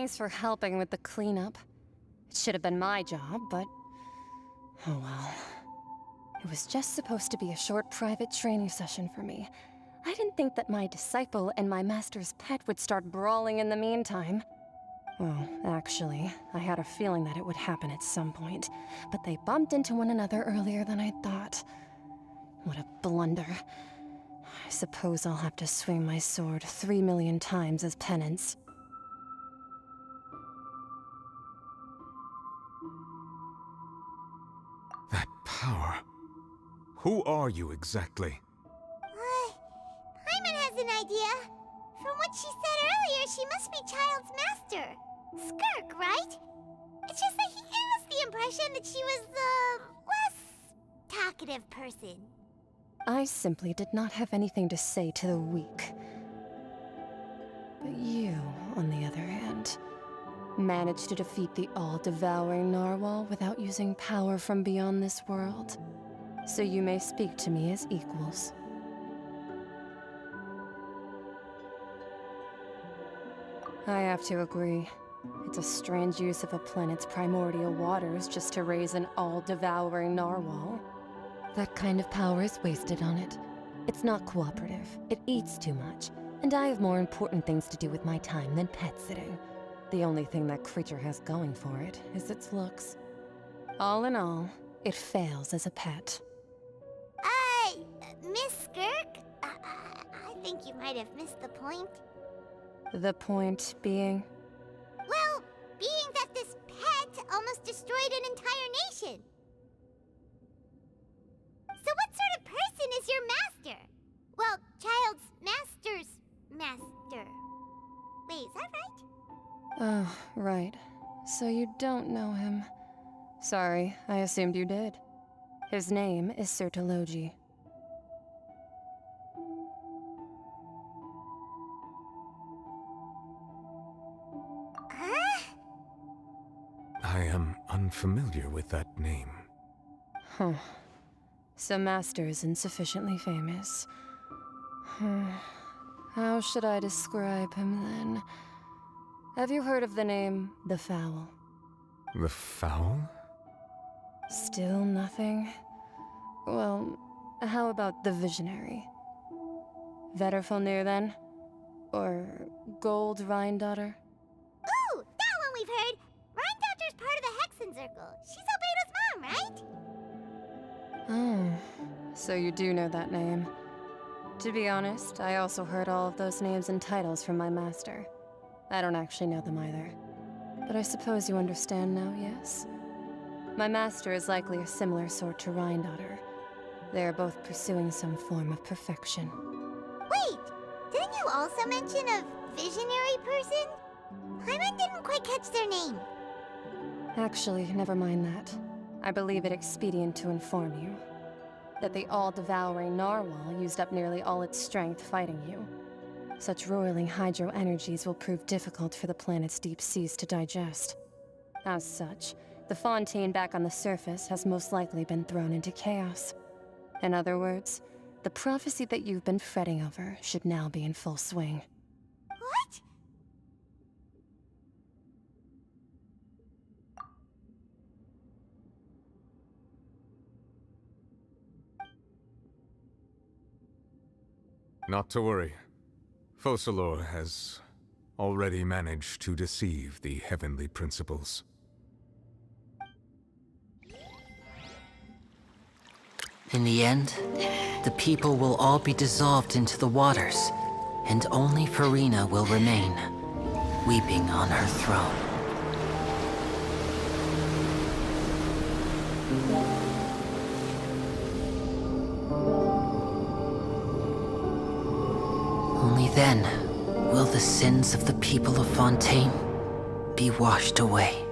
Thanks for helping with the cleanup. It should have been my job, but... oh well. It was just supposed to be a short private training session for me. I didn't think that my disciple and my master's pet would start brawling in the meantime. Well, actually, I had a feeling that it would happen at some point, but they bumped into one another earlier than I thought. What a blunder. I suppose I'll have to swing my sword 3 million times as penance. That power. Who are you exactly? Paimon has an idea. From what she said earlier, she must be Child's master. Skirk, right? It's just that he gave us the impression that she was the less talkative person. I simply did not have anything to say to the weak. But you, on the other hand, managed to defeat the all-devouring narwhal without using power from beyond this world. So you may speak to me as equals. I have to agree. It's a strange use of a planet's primordial waters just to raise an all-devouring narwhal. That kind of power is wasted on it. It's not cooperative. It eats too much. And I have more important things to do with my time than pet sitting. The only thing that creature has going for it is its looks. All in all, it fails as a pet. Miss Skirk? I think you might have missed the point. The point being? Well, being that this pet almost destroyed an entire nation. So what sort of person is your master? Well, Child's master's master. Wait, is that right? Oh, right. So you don't know him. Sorry, I assumed you did. His name is Sir Taloji. I am unfamiliar with that name. Huh. So Master isn't sufficiently famous. How should I describe him then? Have you heard of the name The Fowl? The Fowl? Still nothing? Well, how about the Visionary? Vetterfulnir then? Or Gold Rhindaughter? Ooh, that one we've heard! Rhindaughter's part of the Hexen Circle. She's Albedo's mom, right? Oh, so you do know that name. To be honest, I also heard all of those names and titles from my master. I don't actually know them either. But I suppose you understand now, yes? My master is likely a similar sort to Rhindaughter. They are both pursuing some form of perfection. Wait! Didn't you also mention a visionary person? Paimon didn't quite catch their name. Actually, never mind that. I believe it expedient to inform you that the all-devouring narwhal used up nearly all its strength fighting you. Such roiling hydro energies will prove difficult for the planet's deep seas to digest. As such, the Fontaine back on the surface has most likely been thrown into chaos. In other words, the prophecy that you've been fretting over should now be in full swing. What? Not to worry. Focalor has already managed to deceive the heavenly principles. In the end, the people will all be dissolved into the waters, and only Farina will remain, weeping on her throne. Only then will the sins of the people of Fontaine be washed away.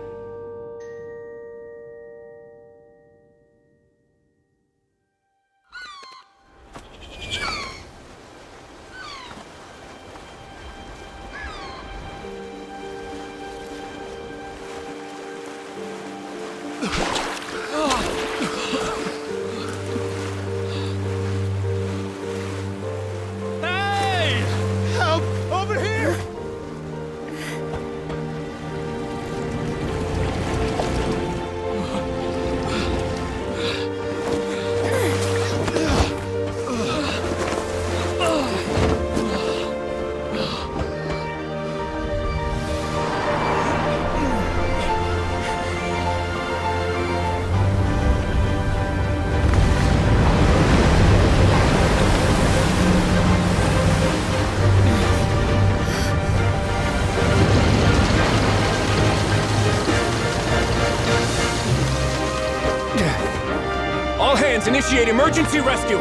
Initiate emergency rescue!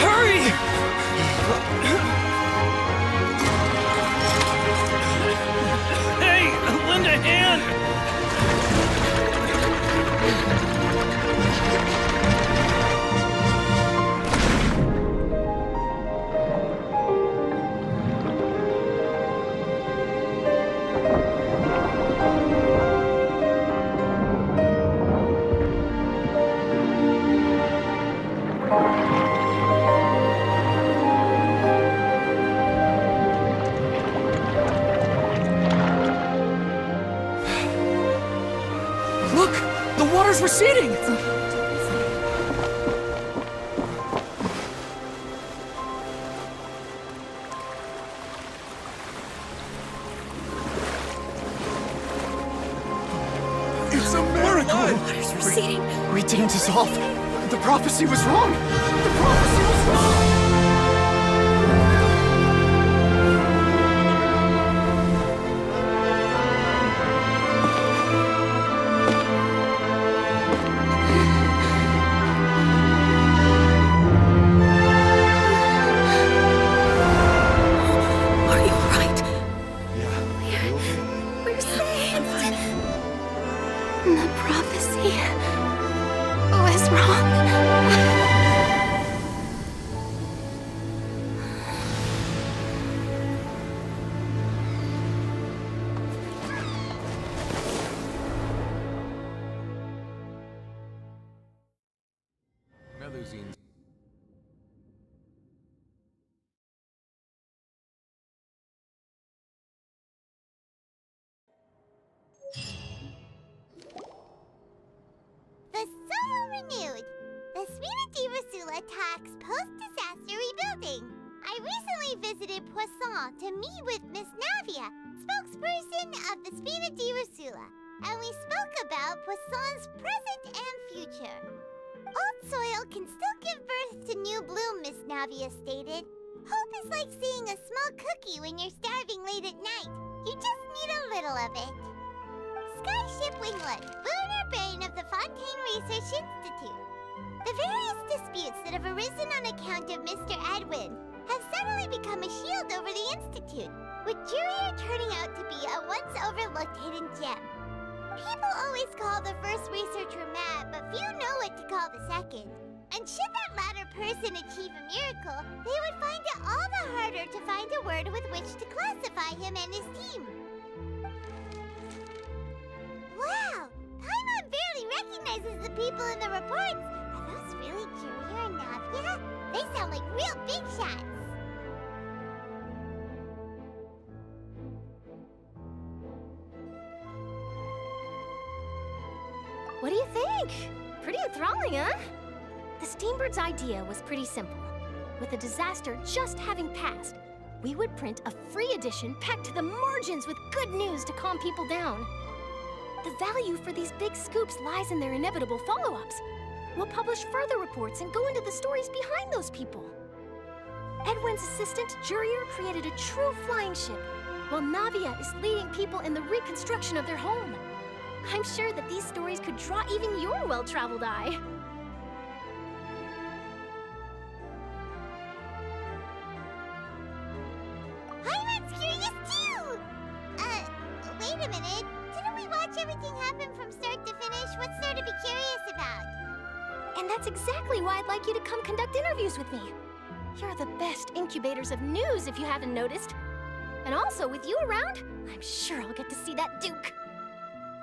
Hurry! Hey, lend a hand! Look! The water's receding! It's a miracle! Water's receding. We didn't dissolve. The prophecy was wrong. The prophecy was wrong. Are you alright? Yeah. We're saved. The prophecy was wrong. Melusines. The soil renewed. The Spina Rasula talks post-disaster rebuilding. I recently visited Poisson to meet with Miss Navia, spokesperson of the Spina Rasula, and we spoke about Poisson's present and future. Old soil can still give birth to new bloom, Miss Navia stated. Hope is like seeing a small cookie when you're starving late at night. You just need a little of it. Skyship Winglet, lunar brain of the Fontaine Research Institute. The various disputes that have arisen on account of Mr. Edwin have suddenly become a shield over the Institute, with Jurier turning out to be a once overlooked hidden gem. People always call the first researcher mad, but few know what to call the second. And should that latter person achieve a miracle, they would find it all the harder to find a word with which to classify him and his team. Wow! Paimon barely recognizes the people in the reports. Are those really Jurier and Navia? They sound like real big shots. What do you think? Pretty enthralling, huh? The Steambird's idea was pretty simple. With the disaster just having passed, we would print a free edition packed to the margins with good news to calm people down. The value for these big scoops lies in their inevitable follow-ups. We'll publish further reports and go into the stories behind those people. Edwin's assistant, Jurier, created a true flying ship, while Navia is leading people in the reconstruction of their home. I'm sure that these stories could draw even your well-traveled eye. Paimon's curious too! Wait a minute. Didn't we watch everything happen from start to finish? What's there to be curious about? And that's exactly why I'd like you to come conduct interviews with me. You're the best incubators of news, if you haven't noticed. And also, with you around, I'm sure I'll get to see that Duke.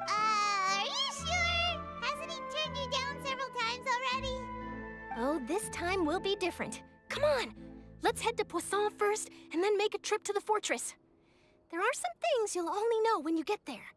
Are you sure? Hasn't he turned you down several times already? Oh, this time will be different. Come on, let's head to Poisson first, and then make a trip to the fortress. There are some things you'll only know when you get there.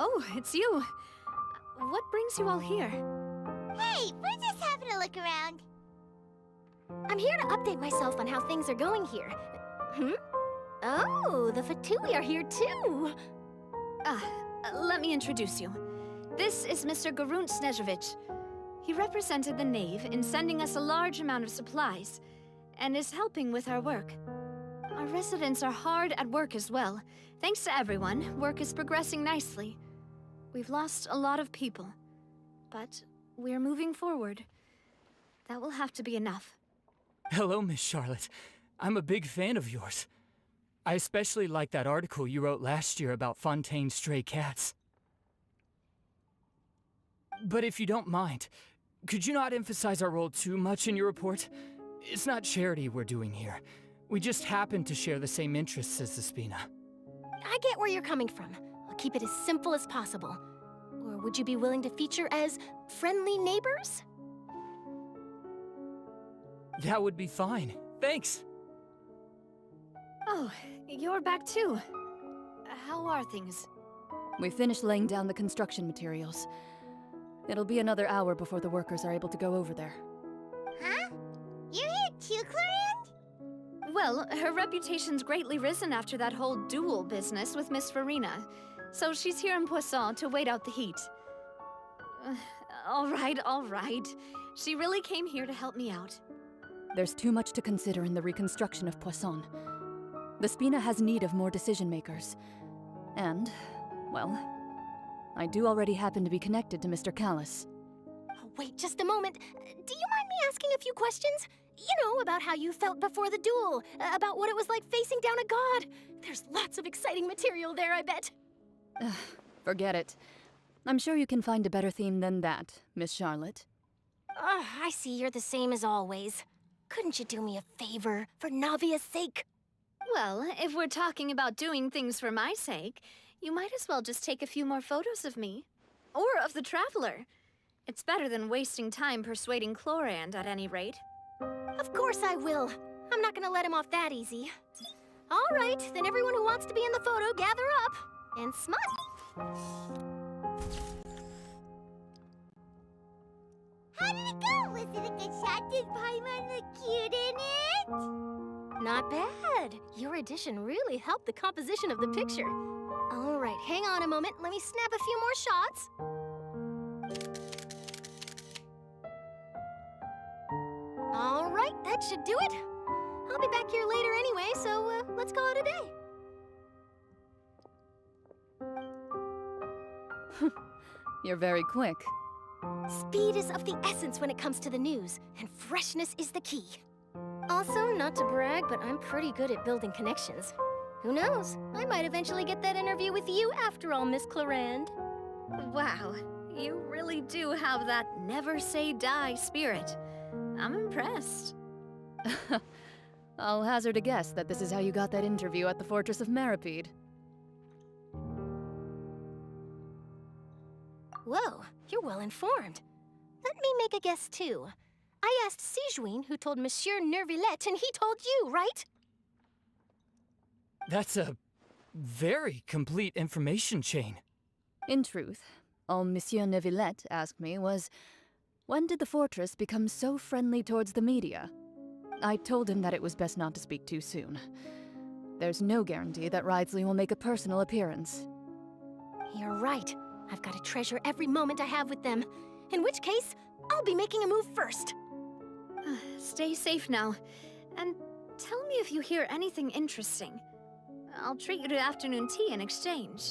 Oh, it's you. What brings you all here? Hey, we're just having a look around. I'm here to update myself on how things are going here. Oh, the Fatui are here too! Let me introduce you. This is Mr. Garunt Snezhevich. He represented the Knave in sending us a large amount of supplies, and is helping with our work. Our residents are hard at work as well. Thanks to everyone, work is progressing nicely. We've lost a lot of people, but we're moving forward. That will have to be enough. Hello, Miss Charlotte. I'm a big fan of yours. I especially like that article you wrote last year about Fontaine's stray cats. But if you don't mind, could you not emphasize our role too much in your report? It's not charity we're doing here. We just happen to share the same interests as the Spina. I get where you're coming from. I'll keep it as simple as possible. Or would you be willing to feature as friendly neighbors? That would be fine. Thanks! Oh, you're back too. How are things? We finished laying down the construction materials. It'll be another hour before the workers are able to go over there. Huh? You're here too, Clorand? Well, her reputation's greatly risen after that whole duel business with Miss Farina, so she's here in Poisson to wait out the heat. All right. She really came here to help me out. There's too much to consider in the reconstruction of Poisson. The Spina has need of more decision-makers. And, well, I do already happen to be connected to Mr. Callis. Oh, wait just a moment. Do you mind me asking a few questions? You know, about how you felt before the duel, about what it was like facing down a god. There's lots of exciting material there, I bet. Forget it. I'm sure you can find a better theme than that, Miss Charlotte. I see you're the same as always. Couldn't you do me a favor, for Navia's sake? Well, if we're talking about doing things for my sake, you might as well just take a few more photos of me. Or of the Traveler. It's better than wasting time persuading Clorand, at any rate. Of course I will. I'm not gonna let him off that easy. All right, then everyone who wants to be in the photo, gather up. And smile. How did it go? Was it a good shot? Did Paimon look cute in it? Not bad. Your addition really helped the composition of the picture. All right, hang on a moment. Let me snap a few more shots. All right, that should do it. I'll be back here later anyway, so let's call it a day. You're very quick. Speed is of the essence when it comes to the news, and freshness is the key. Also, not to brag, but I'm pretty good at building connections. Who knows? I might eventually get that interview with you after all, Miss Clorand. Wow, you really do have that never say die spirit. I'm impressed. I'll hazard a guess that this is how you got that interview at the Fortress of Meripede. Whoa, you're well informed. Let me make a guess too. I asked Sijuin, who told Monsieur Nervillette, and he told you, right? That's a very complete information chain. In truth, all Monsieur Neuvillette asked me was, when did the fortress become so friendly towards the media? I told him that it was best not to speak too soon. There's no guarantee that Ridesley will make a personal appearance. You're right. I've got to treasure every moment I have with them. In which case, I'll be making a move first. Stay safe now, and tell me if you hear anything interesting. I'll treat you to afternoon tea in exchange.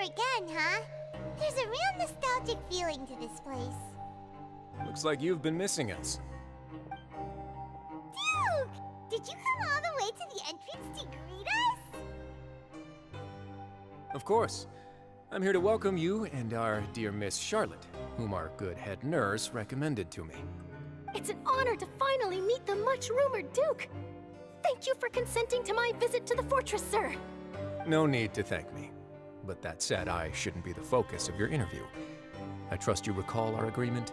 here again, huh? There's a real nostalgic feeling to this place. Looks like you've been missing us. Duke! Did you come all the way to the entrance to greet us? Of course. I'm here to welcome you and our dear Miss Charlotte, whom our good head nurse recommended to me. It's an honor to finally meet the much-rumored Duke. Thank you for consenting to my visit to the fortress, sir. No need to thank me. But that said, I shouldn't be the focus of your interview. I trust you recall our agreement?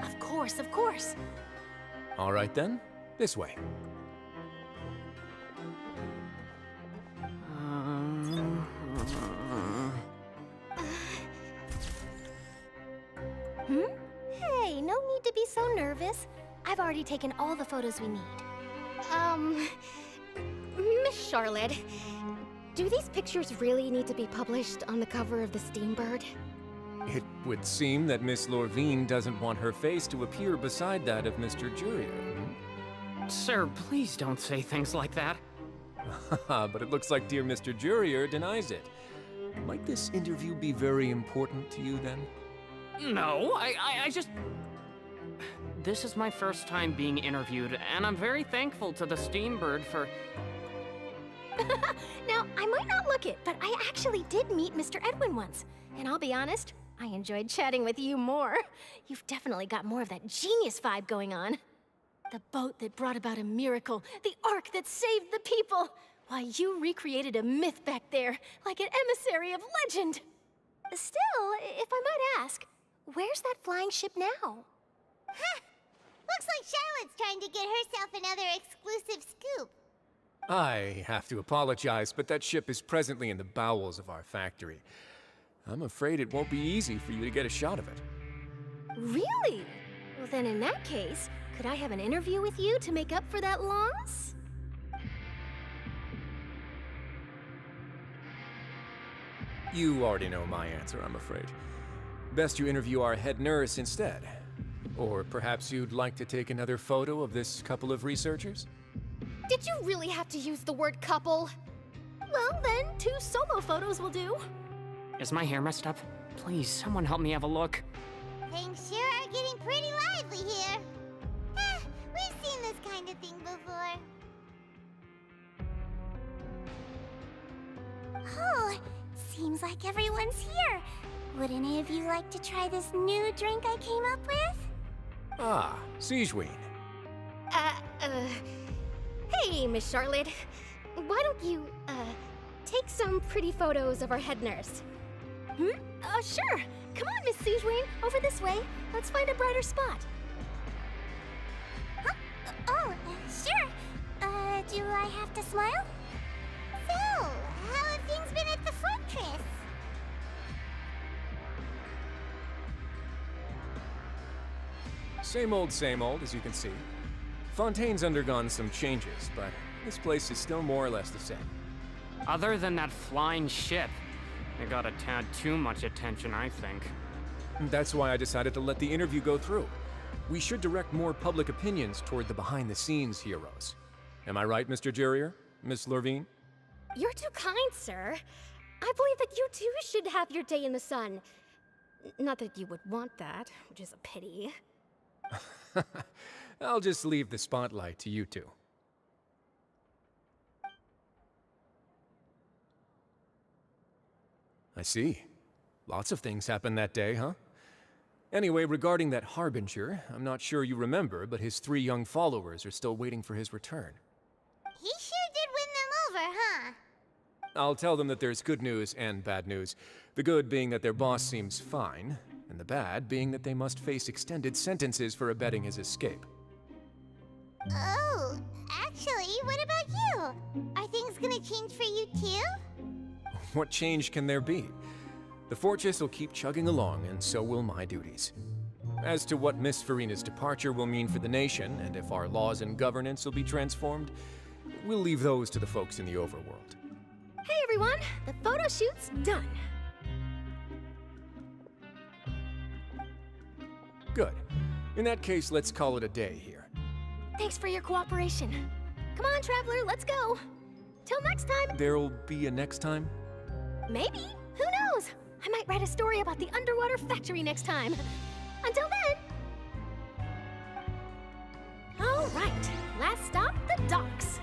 Of course, of course. All right then, this way. Hey, no need to be so nervous. I've already taken all the photos we need. Miss Charlotte, do these pictures really need to be published on the cover of the Steambird? It would seem that Miss Lorvine doesn't want her face to appear beside that of Mr. Jurier. Sir, please don't say things like that. But it looks like dear Mr. Jurier denies it. Might this interview be very important to you then? No, I just... This is my first time being interviewed, and I'm very thankful to the Steambird for... Now, I might not look it, but I actually did meet Mr. Edwin once. And I'll be honest, I enjoyed chatting with you more. You've definitely got more of that genius vibe going on. The boat that brought about a miracle, the ark that saved the people. Why, you recreated a myth back there, like an emissary of legend. Still, if I might ask, where's that flying ship now? Huh! Looks like Charlotte's trying to get herself another exclusive scoop. I have to apologize, but that ship is presently in the bowels of our factory. I'm afraid it won't be easy for you to get a shot of it. Really? Well, then in that case, could I have an interview with you to make up for that loss? You already know my answer, I'm afraid. Best you interview our head nurse instead. Or perhaps you'd like to take another photo of this couple of researchers? Did you really have to use the word couple? Well, then, 2 solo photos will do. Is my hair messed up? Please, someone help me have a look. Things sure are getting pretty lively here. We've seen this kind of thing before. Oh, seems like everyone's here. Would any of you like to try this new drink I came up with? Ah, Siegeween. Hey, Miss Charlotte. Why don't you, take some pretty photos of our head nurse? Sure. Come on, Miss Siegeween, over this way. Let's find a brighter spot. Huh? Oh, sure. Do I have to smile? So, how have things been at the fortress? Same old, as you can see. Fontaine's undergone some changes, but this place is still more or less the same. Other than that flying ship, it got a tad too much attention, I think. That's why I decided to let the interview go through. We should direct more public opinions toward the behind-the-scenes heroes. Am I right, Mr. Jurier? Miss Lorvine? You're too kind, sir. I believe that you too should have your day in the sun. Not that you would want that, which is a pity. I'll just leave the spotlight to you two. I see. Lots of things happened that day, huh? Anyway, regarding that Harbinger, I'm not sure you remember, but his 3 young followers are still waiting for his return. He sure did win them over, huh? I'll tell them that there's good news and bad news. The good being that their boss seems fine, and the bad being that they must face extended sentences for abetting his escape. Oh, actually, what about you? Are things gonna change for you too? What change can there be? The fortress will keep chugging along, and so will my duties. As to what Miss Farina's departure will mean for the nation, and if our laws and governance will be transformed, we'll leave those to the folks in the overworld. Hey everyone, the photo shoot's done. Good. In that case, let's call it a day here. Thanks for your cooperation. Come on, Traveler, let's go. Till next time. There'll be a next time? Maybe. Who knows? I might write a story about the underwater factory next time. Until then. All right. Last stop, the docks.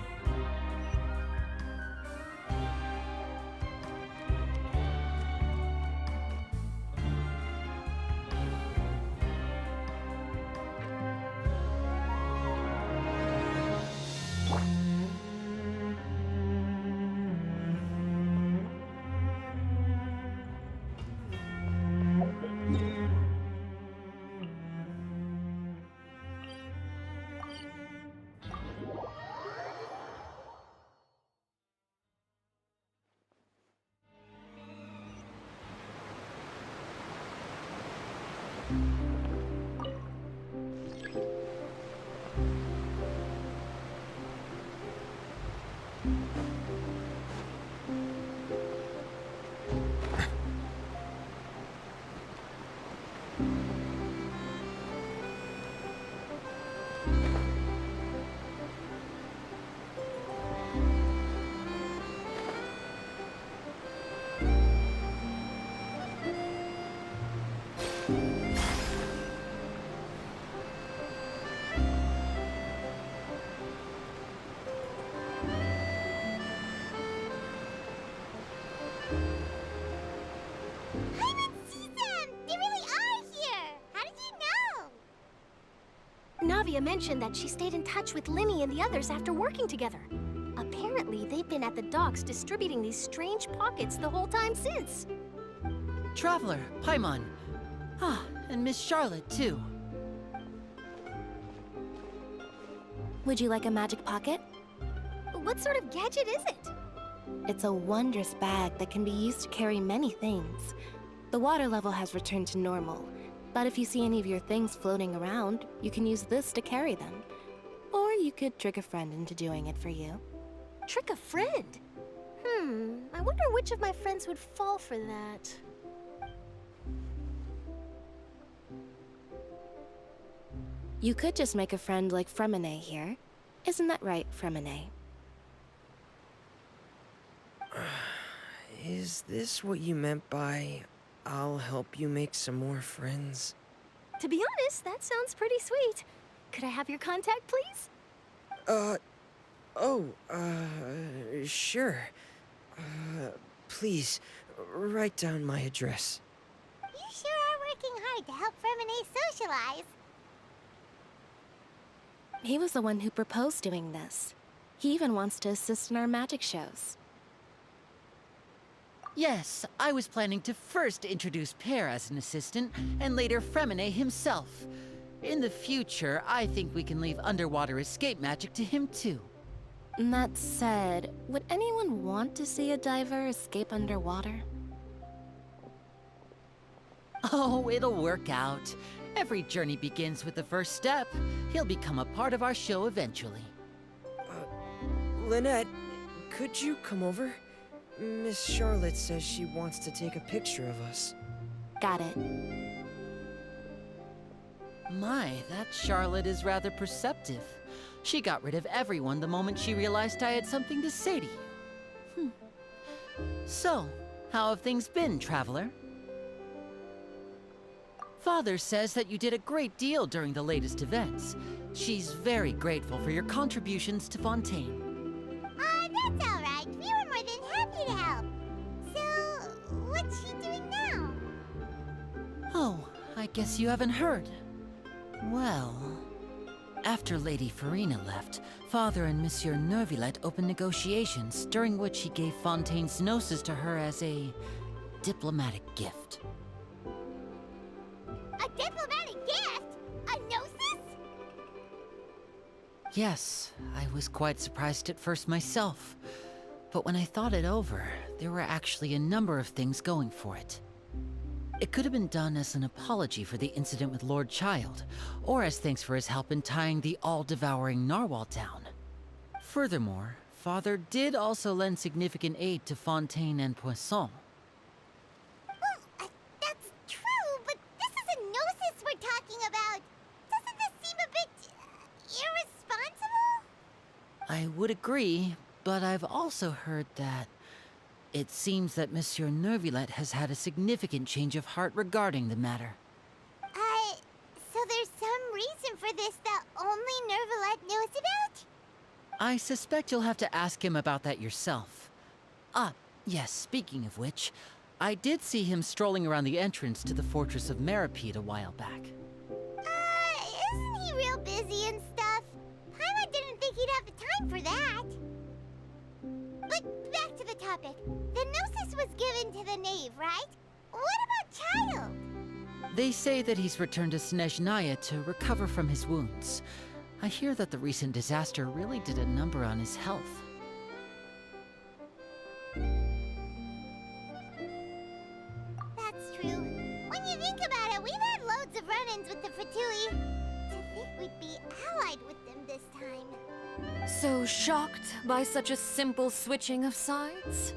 Navia mentioned that she stayed in touch with Linny and the others after working together. Apparently, they've been at the docks distributing these strange pockets the whole time since. Traveler, Paimon. Ah, and Miss Charlotte, too. Would you like a magic pocket? What sort of gadget is it? It's a wondrous bag that can be used to carry many things. The water level has returned to normal, but if you see any of your things floating around, you can use this to carry them. Or you could trick a friend into doing it for you. Trick a friend? I wonder which of my friends would fall for that. You could just make a friend like Fremine here. Isn't that right, Fremine? Is this what you meant by, I'll help you make some more friends? To be honest, that sounds pretty sweet. Could I have your contact, please? Sure. Please, write down my address. You sure are working hard to help Fremine socialize. He was the one who proposed doing this. He even wants to assist in our magic shows. Yes, I was planning to first introduce Pear as an assistant, and later Fremine himself. In the future, I think we can leave underwater escape magic to him too. That said, would anyone want to see a diver escape underwater? Oh, it'll work out. Every journey begins with the first step. He'll become a part of our show eventually. Lynette, could you come over? Miss Charlotte says she wants to take a picture of us. Got it. My, that Charlotte is rather perceptive. She got rid of everyone the moment she realized I had something to say to you. So, how have things been, Traveler? Father says that you did a great deal during the latest events. She's very grateful for your contributions to Fontейн. That's all right. We were more than happy to help. So, what's she doing now? Oh, I guess you haven't heard. Well, after Lady Farina left, Father and Monsieur Neuvillette opened negotiations, during which he gave Fontaine's gnosis to her as a diplomatic gift. A diplomatic gift? A gnosis? Yes, I was quite surprised at first myself. But when I thought it over, there were actually a number of things going for it. It could have been done as an apology for the incident with Lord Child, or as thanks for his help in tying the all-devouring narwhal down. Furthermore, Father did also lend significant aid to Fontaine and Poisson. Well, that's true, but this is a gnosis we're talking about. Doesn't this seem a bit irresponsible? I would agree, but I've also heard that, It seems that Monsieur Neuvillette has had a significant change of heart regarding the matter. So there's some reason for this that only Neuvillette knows about? I suspect you'll have to ask him about that yourself. Ah, yes, speaking of which, I did see him strolling around the entrance to the fortress of Meripede a while back. Isn't he real busy and stuff? Paimon didn't think he'd have the time for that. But back to the topic. The Gnosis was given to the knave, right? What about Child? They say that he's returned to Snezhnaya to recover from his wounds. I hear that the recent disaster really did a number on his health. That's true. When you think about it, we've had loads of run-ins with the Fatui. To think we'd be allied with them this time. So shocked by such a simple switching of sides?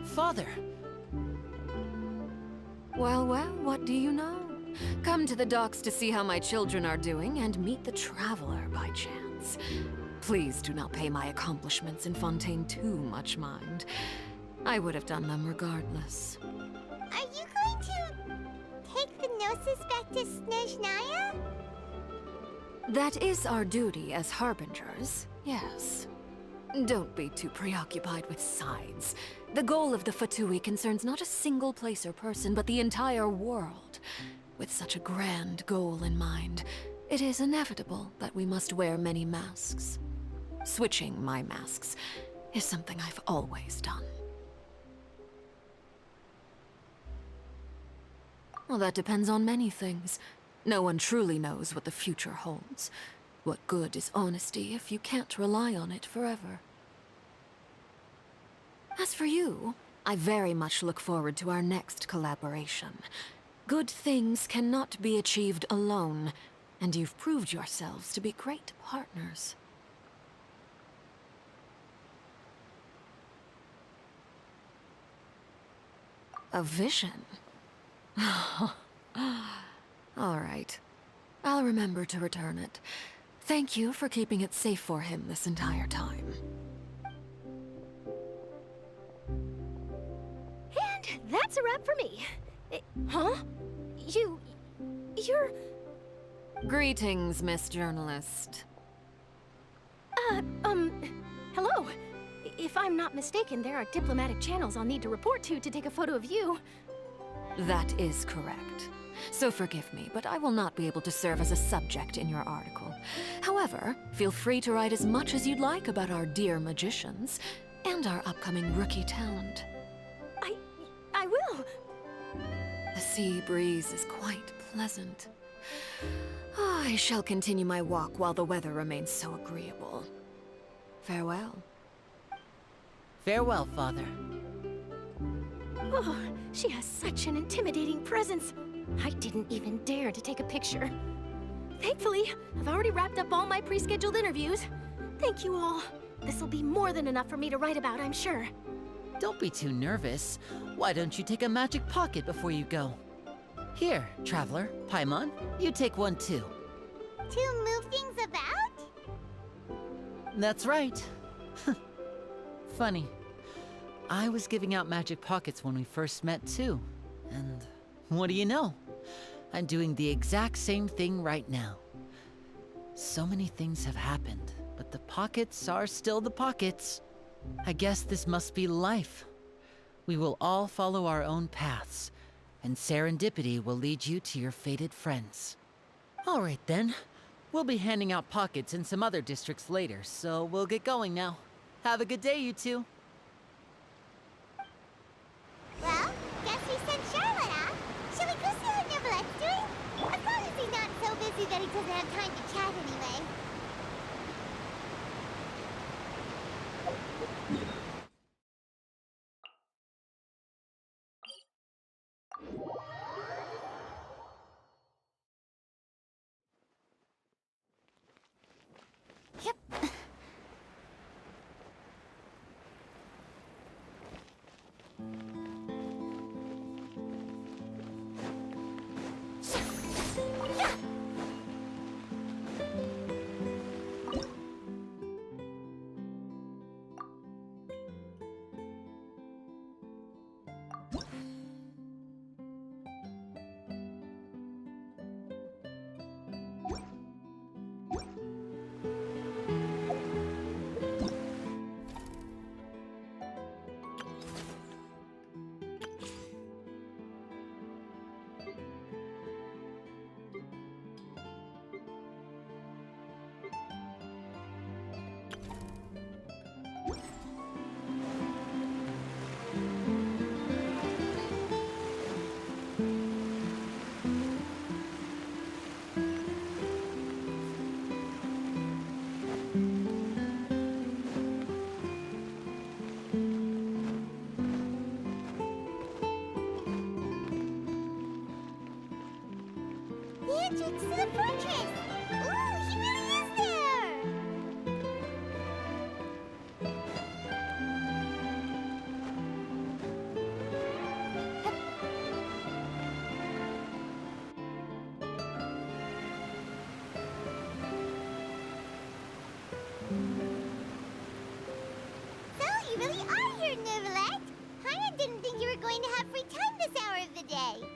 Father! Well, what do you know? Come to the docks to see how my children are doing and meet the Traveler by chance. Please do not pay my accomplishments in Fontейн too much mind. I would have done them regardless. Are you going to take the Gnosis back to Snezhnaya? That is our duty as Harbingers, yes. Don't be too preoccupied with sides. The goal of the Fatui concerns not a single place or person, but the entire world. With such a grand goal in mind, it is inevitable that we must wear many masks. Switching my masks is something I've always done. Well, that depends on many things. No one truly knows what the future holds. What good is honesty if you can't rely on it forever? As for you, I very much look forward to our next collaboration. Good things cannot be achieved alone, and you've proved yourselves to be great partners. A vision? All right. I'll remember to return it. Thank you for keeping it safe for him this entire time. And that's a wrap for me. Huh? You're... Greetings, Miss Journalist. Hello. If I'm not mistaken, there are diplomatic channels I'll need to report to take a photo of you. That is correct. So forgive me, but I will not be able to serve as a subject in your article. However, feel free to write as much as you'd like about our dear magicians and our upcoming rookie talent. I will. The sea breeze is quite pleasant. I shall continue my walk while the weather remains so agreeable. Farewell. Farewell, Father. Oh, she has such an intimidating presence. I didn't even dare to take a picture. Thankfully, I've already wrapped up all my pre-scheduled interviews. Thank you all. This'll be more than enough for me to write about, I'm sure. Don't be too nervous. Why don't you take a magic pocket before you go? Here, Traveler, Paimon, you take one too. To move things about? That's right. Funny. I was giving out magic pockets when we first met too. And what do you know? I'm doing the exact same thing right now. So many things have happened, but the pockets are still the pockets. I guess this must be life. We will all follow our own paths, and serendipity will lead you to your fated friends. All right then. We'll be handing out pockets in some other districts later, so we'll get going now. Have a good day, you two. Well, guess we sent Charlotte off. Shall we go see how Neuvillette's doing? As long as he's not so busy that he doesn't have time to chat anyway. Yep. entrance to the fortress! Ooh, he really is there! So, you really are here, Neuvillette! Paimon didn't think you were going to have free time this hour of the day.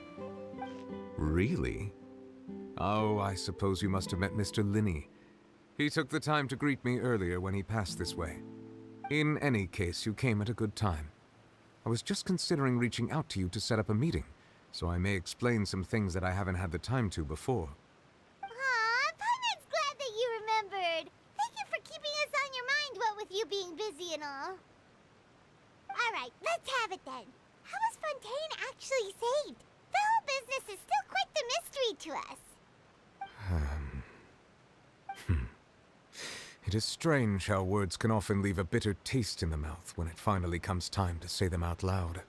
Really? Oh, I suppose you must have met Mr. Linney. He took the time to greet me earlier when he passed this way. In any case, you came at a good time. I was just considering reaching out to you to set up a meeting, so I may explain some things that I haven't had the time to before. Aw, Paimon's glad that you remembered. Thank you for keeping us on your mind, what with you being busy and all. Alright, let's have it then. How was Fontaine actually saved? The whole business is still quite the mystery to us. It is strange how words can often leave a bitter taste in the mouth when it finally comes time to say them out loud.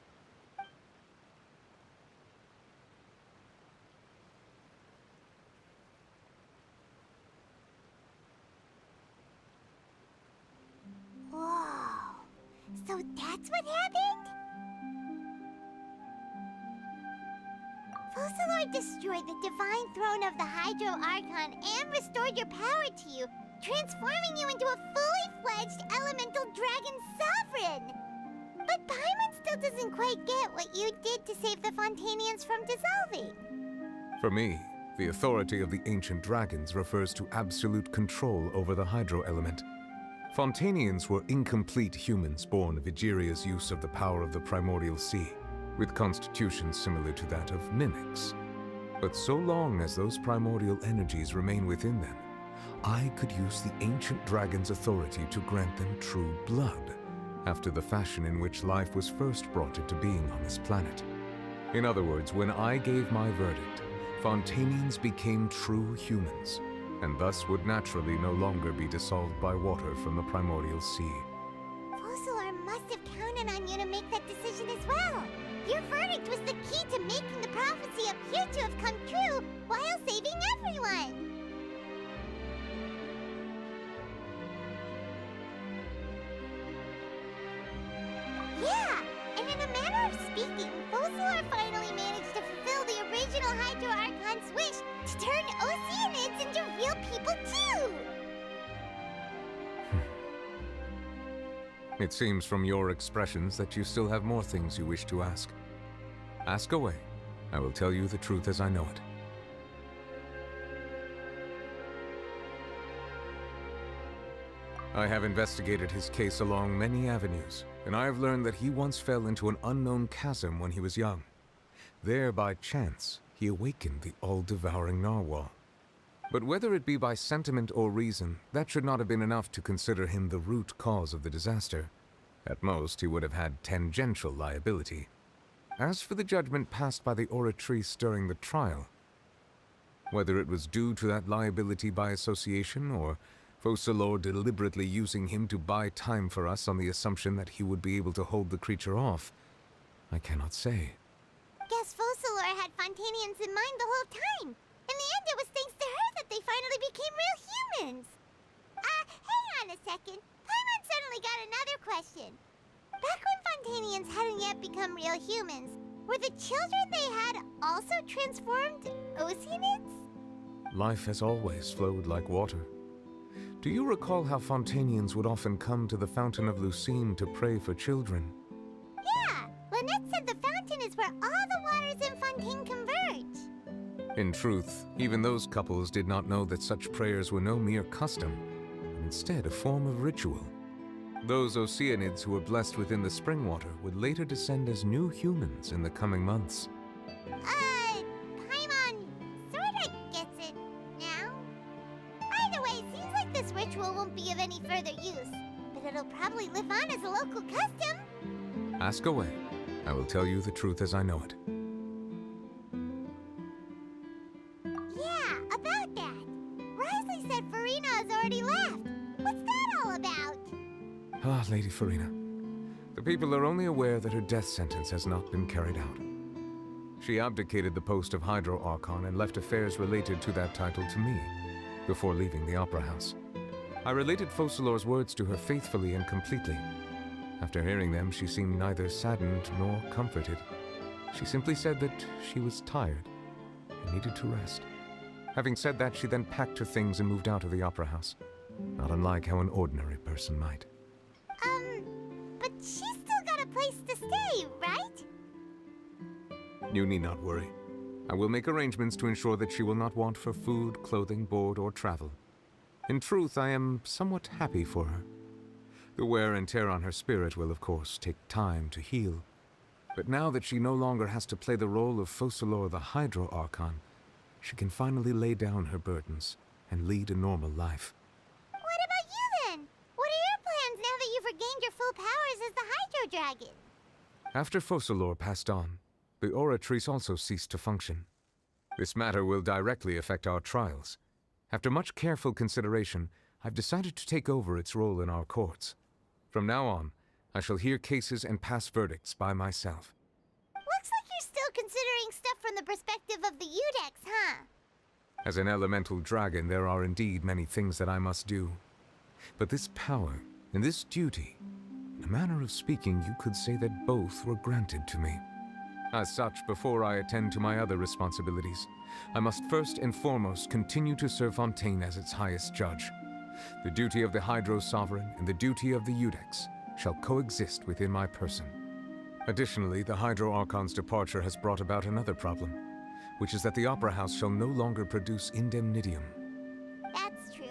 Whoa. So that's what happened? Focalor destroyed the divine throne of the Hydro Archon and restored your power to you, transforming you into a fully fledged elemental dragon sovereign! But Paimon still doesn't quite get what you did to save the Fontainians from dissolving. For me, the authority of the ancient dragons refers to absolute control over the hydro element. Fontainians were incomplete humans born of Egeria's use of the power of the primordial sea, with constitutions similar to that of mimics. But so long as those primordial energies remain within them, I could use the ancient dragon's authority to grant them true blood, after the fashion in which life was first brought into being on this planet. In other words, when I gave my verdict, Fontainians became true humans, and thus would naturally no longer be dissolved by water from the primordial sea. Focalor must have counted on you to make that decision as well. Your verdict was the key to making the prophecy appear to have come true while saving everyone. Yeah, and in a manner of speaking, Focalor finally managed to fulfill the original Hydro Archon's wish to turn Oceanids into real people too! It seems from your expressions that you still have more things you wish to ask. Ask away. I will tell you the truth as I know it. I have investigated his case along many avenues, and I have learned that he once fell into an unknown chasm when he was young. There, by chance, he awakened the all-devouring narwhal. But whether it be by sentiment or reason, that should not have been enough to consider him the root cause of the disaster. At most, he would have had tangential liability. As for the judgment passed by the Oratrice during the trial, whether it was due to that liability by association, or Focalor deliberately using him to buy time for us on the assumption that he would be able to hold the creature off, I cannot say. Guess Focalor had Fontainians in mind the whole time. In the end, it was thanks to her that they finally became real humans. Hang on a second. Paimon suddenly got another question. Back when Fontainians hadn't yet become real humans, were the children they had also transformed Oceanids? Life has always flowed like water. Do you recall how Fontainians would often come to the Fountain of Lucine to pray for children? Yeah, Lynette said the fountain is where all the waters in Fontaine converge. In truth, even those couples did not know that such prayers were no mere custom, but instead a form of ritual. Those Oceanids who were blessed within the spring water would later descend as new humans in the coming months. Paimon sorta gets it now. Either way, it seems like this ritual won't be of any further use, but it'll probably live on as a local custom. Ask away. I will tell you the truth as I know it. Yeah, about that. Risley said Farina has already left. What's that all about? Ah, Lady Farina. The people are only aware that her death sentence has not been carried out. She abdicated the post of Hydro Archon and left affairs related to that title to me, before leaving the Opera House. I related Focalor's words to her faithfully and completely. After hearing them, she seemed neither saddened nor comforted. She simply said that she was tired and needed to rest. Having said that, she then packed her things and moved out of the Opera House, not unlike how an ordinary person might. But she's still got a place to stay, right? You need not worry. I will make arrangements to ensure that she will not want for food, clothing, board, or travel. In truth, I am somewhat happy for her. The wear and tear on her spirit will, of course, take time to heal. But now that she no longer has to play the role of Focalor the Hydro Archon, she can finally lay down her burdens and lead a normal life. What about you then? What are your plans now that you've regained your full powers as the Hydro Dragon? After Focalor passed on, the Oratrice also ceased to function. This matter will directly affect our trials. After much careful consideration, I've decided to take over its role in our courts. From now on, I shall hear cases and pass verdicts by myself. Looks like you're still considering stuff from the perspective of the Udex, huh? As an elemental dragon, there are indeed many things that I must do. But this power and this duty, in a manner of speaking, you could say that both were granted to me. As such, before I attend to my other responsibilities, I must first and foremost continue to serve Fontейн as its highest judge. The duty of the Hydro Sovereign and the duty of the Udex shall coexist within my person. Additionally, the Hydro Archon's departure has brought about another problem, which is that the Opera House shall no longer produce indemnitium. That's true.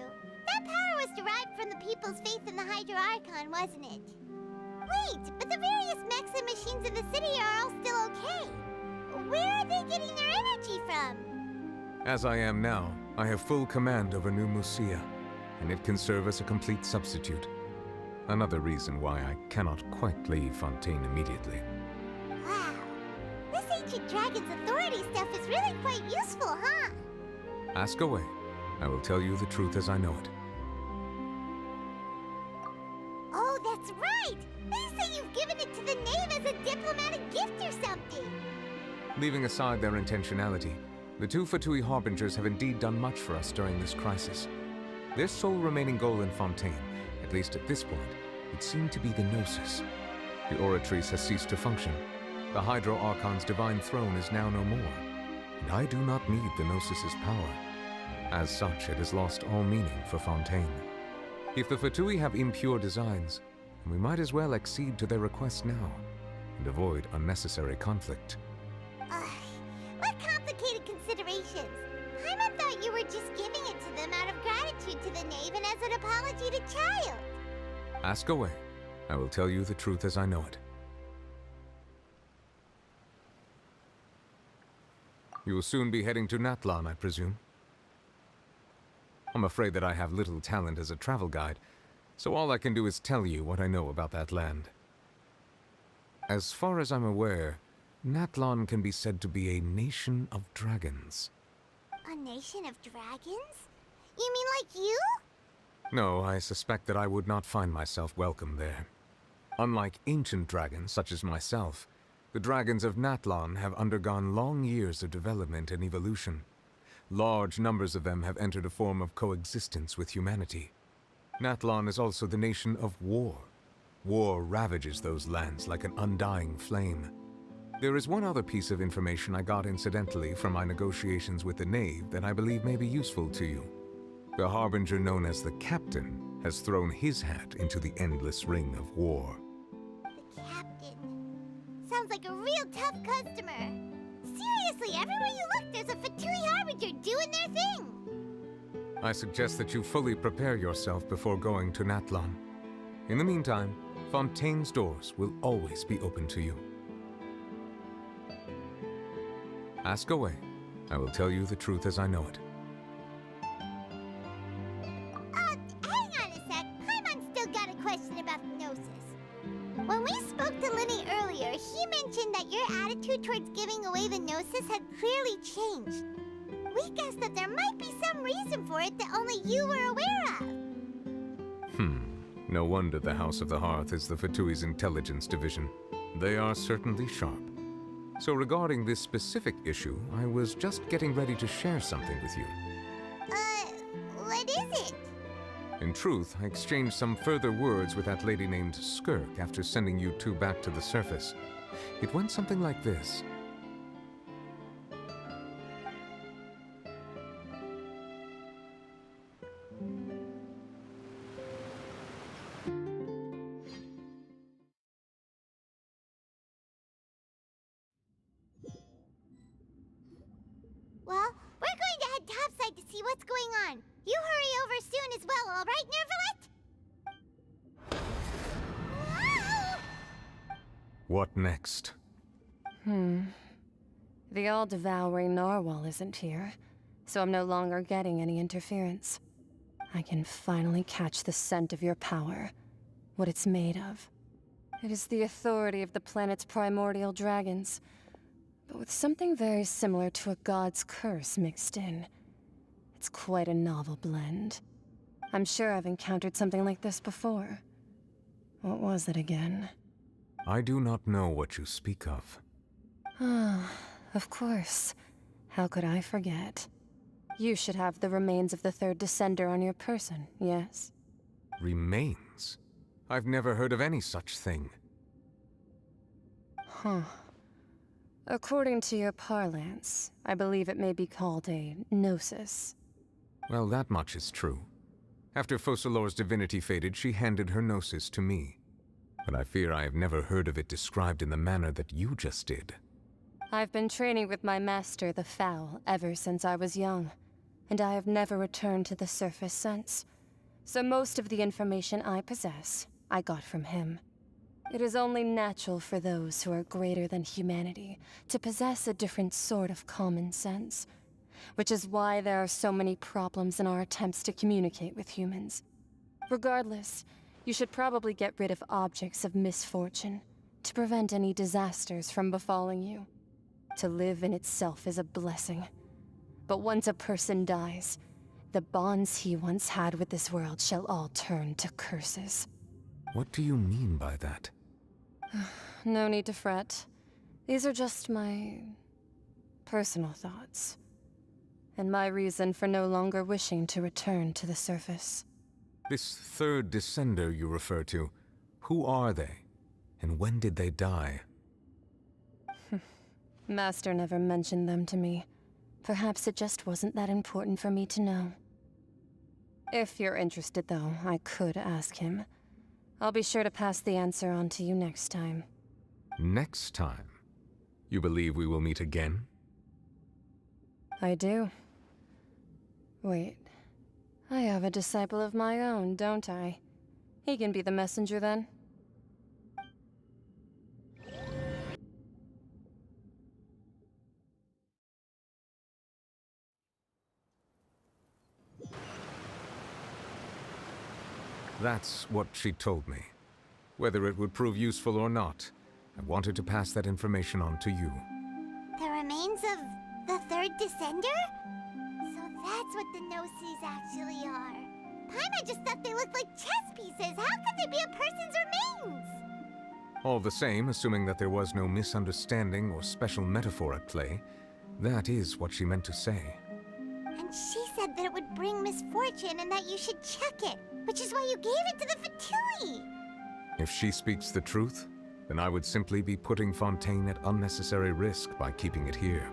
That power was derived from the people's faith in the Hydro Archon, wasn't it? Wait, but the various mechs and machines in the city are all still okay. Where are they getting their energy from? As I am now, I have full command over New Musia, and it can serve as a complete substitute. Another reason why I cannot quite leave Fontейн immediately. Wow. This ancient dragon's authority stuff is really quite useful, huh? Ask away. I will tell you the truth as I know it. Oh, that's right! They say you've given it to the knave as a diplomatic gift or something! Leaving aside their intentionality, the two Fatui Harbingers have indeed done much for us during this crisis. Their sole remaining goal in Fontейн, at least at this point, would seem to be the Gnosis. The Oratrice has ceased to function. The Hydro Archon's divine throne is now no more, and I do not need the Gnosis's power. As such, it has lost all meaning for Fontейн. If the Fatui have impure designs, then we might as well accede to their request now, and avoid unnecessary conflict. What complicated considerations! Paimon thought you were just giving it to them out of gratitude to the knave and as an apology to Child. Ask away. I will tell you the truth as I know it. You will soon be heading to Natlan, I presume? I'm afraid that I have little talent as a travel guide, so all I can do is tell you what I know about that land. As far as I'm aware, Natlan can be said to be a nation of dragons. A nation of dragons? You mean like you? No, I suspect that I would not find myself welcome there. Unlike ancient dragons such as myself, the dragons of Natlan have undergone long years of development and evolution. Large numbers of them have entered a form of coexistence with humanity. Natlan is also the nation of war. War ravages those lands like an undying flame. There is one other piece of information I got incidentally from my negotiations with the knave that I believe may be useful to you. The harbinger known as the Captain has thrown his hat into the endless ring of war. The Captain. Sounds like a real tough customer. Seriously, everywhere you look, there's a Fatui Harbinger doing their thing. I suggest that you fully prepare yourself before going to Natlan. In the meantime, Fontain's doors will always be open to you. Ask away. I will tell you the truth as I know it. Hang on a sec. Paimon's still got a question about the Gnosis. When we spoke to Linny earlier, he mentioned that your attitude towards giving away the Gnosis had clearly changed. We guessed that there might be some reason for it that only you were aware of. No wonder the House of the Hearth is the Fatui's intelligence division. They are certainly sharp. So regarding this specific issue, I was just getting ready to share something with you. What is it? In truth, I exchanged some further words with that lady named Skirk after sending you two back to the surface. It went something like this. Well, we're going to head topside to see what's going on. You hurry over soon as well, all right, Nervalet? Whoa! What next? The all-devouring narwhal isn't here, so I'm no longer getting any interference. I can finally catch the scent of your power, what it's made of. It is the authority of the planet's primordial dragons, but with something very similar to a god's curse mixed in. It's quite a novel blend. I'm sure I've encountered something like this before. What was it again? I do not know what you speak of. Ah, of course. How could I forget? You should have the remains of the third descender on your person, yes? Remains? I've never heard of any such thing. Huh. According to your parlance, I believe it may be called a gnosis. Well, that much is true. After Focalor's divinity faded, she handed her gnosis to me. But I fear I have never heard of it described in the manner that you just did. I've been training with my master, the Fowl, ever since I was young, and I have never returned to the surface since. So most of the information I possess, I got from him. It is only natural for those who are greater than humanity to possess a different sort of common sense, which is why there are so many problems in our attempts to communicate with humans. Regardless, you should probably get rid of objects of misfortune to prevent any disasters from befalling you. To live in itself is a blessing. But once a person dies, the bonds he once had with this world shall all turn to curses. What do you mean by that? No need to fret. These are just my personal thoughts, and my reason for no longer wishing to return to the surface. This third descender you refer to, who are they? And when did they die? Master never mentioned them to me. Perhaps it just wasn't that important for me to know. If you're interested, though, I could ask him. I'll be sure to pass the answer on to you next time. Next time? You believe we will meet again? I do. Wait. I have a disciple of my own, don't I? He can be the messenger then. That's what she told me. Whether it would prove useful or not, I wanted to pass that information on to you. The remains of the third descender? So that's what the Gnosis actually are. Paimon just thought they looked like chess pieces. How could they be a person's remains? All the same, assuming that there was no misunderstanding or special metaphor at play, that is what she meant to say. And she said that it would bring misfortune and that you should check it, which is why you gave it to the Fatui. If she speaks the truth, then I would simply be putting Fontейн at unnecessary risk by keeping it here.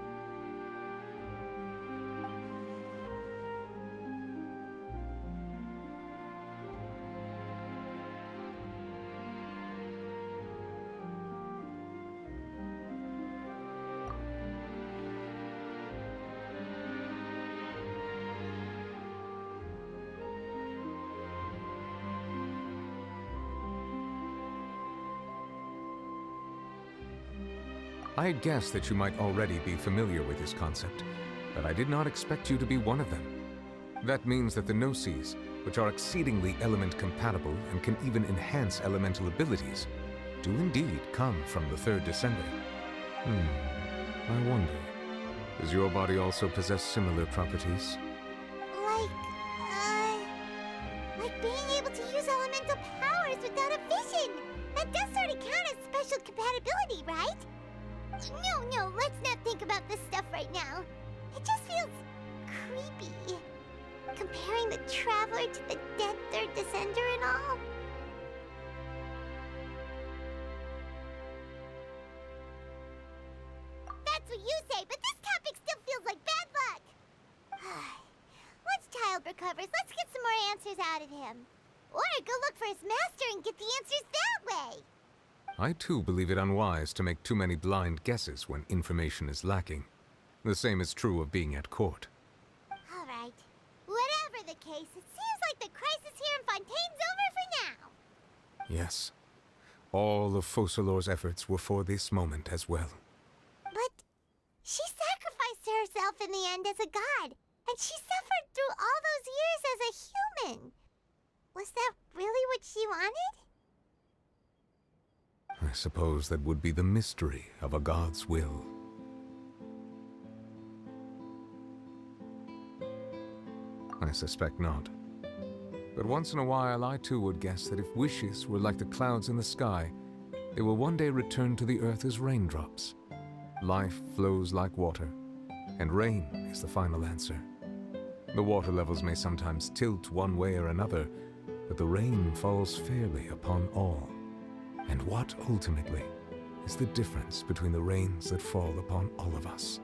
I had guessed that you might already be familiar with this concept, but I did not expect you to be one of them. That means that the Gnosis, which are exceedingly element-compatible and can even enhance elemental abilities, do indeed come from the third descender. I wonder, does your body also possess similar properties? Like being able to use elemental powers without a vision. That does sort of count as special compatibility, right? No, let's not think about this stuff right now. It just feels creepy. Comparing the Traveler to the dead third descender and all. That's what you say, but this topic still feels like bad luck. Once Child recovers, let's get some more answers out of him. Or go look for his master and get the answers that way. I too believe it unwise to make too many blind guesses when information is lacking. The same is true of being at court. All right. Whatever the case, it seems like the crisis here in Fontaine's over for now. Yes. All of Focalor's efforts were for this moment as well. But she sacrificed herself in the end as a god, and she suffered through all those years as a human. Was that really what she wanted? I suppose that would be the mystery of a god's will. I suspect not. But once in a while, I too would guess that if wishes were like the clouds in the sky, they will one day return to the earth as raindrops. Life flows like water, and rain is the final answer. The water levels may sometimes tilt one way or another, but the rain falls fairly upon all. And what, ultimately, is the difference between the rains that fall upon all of us?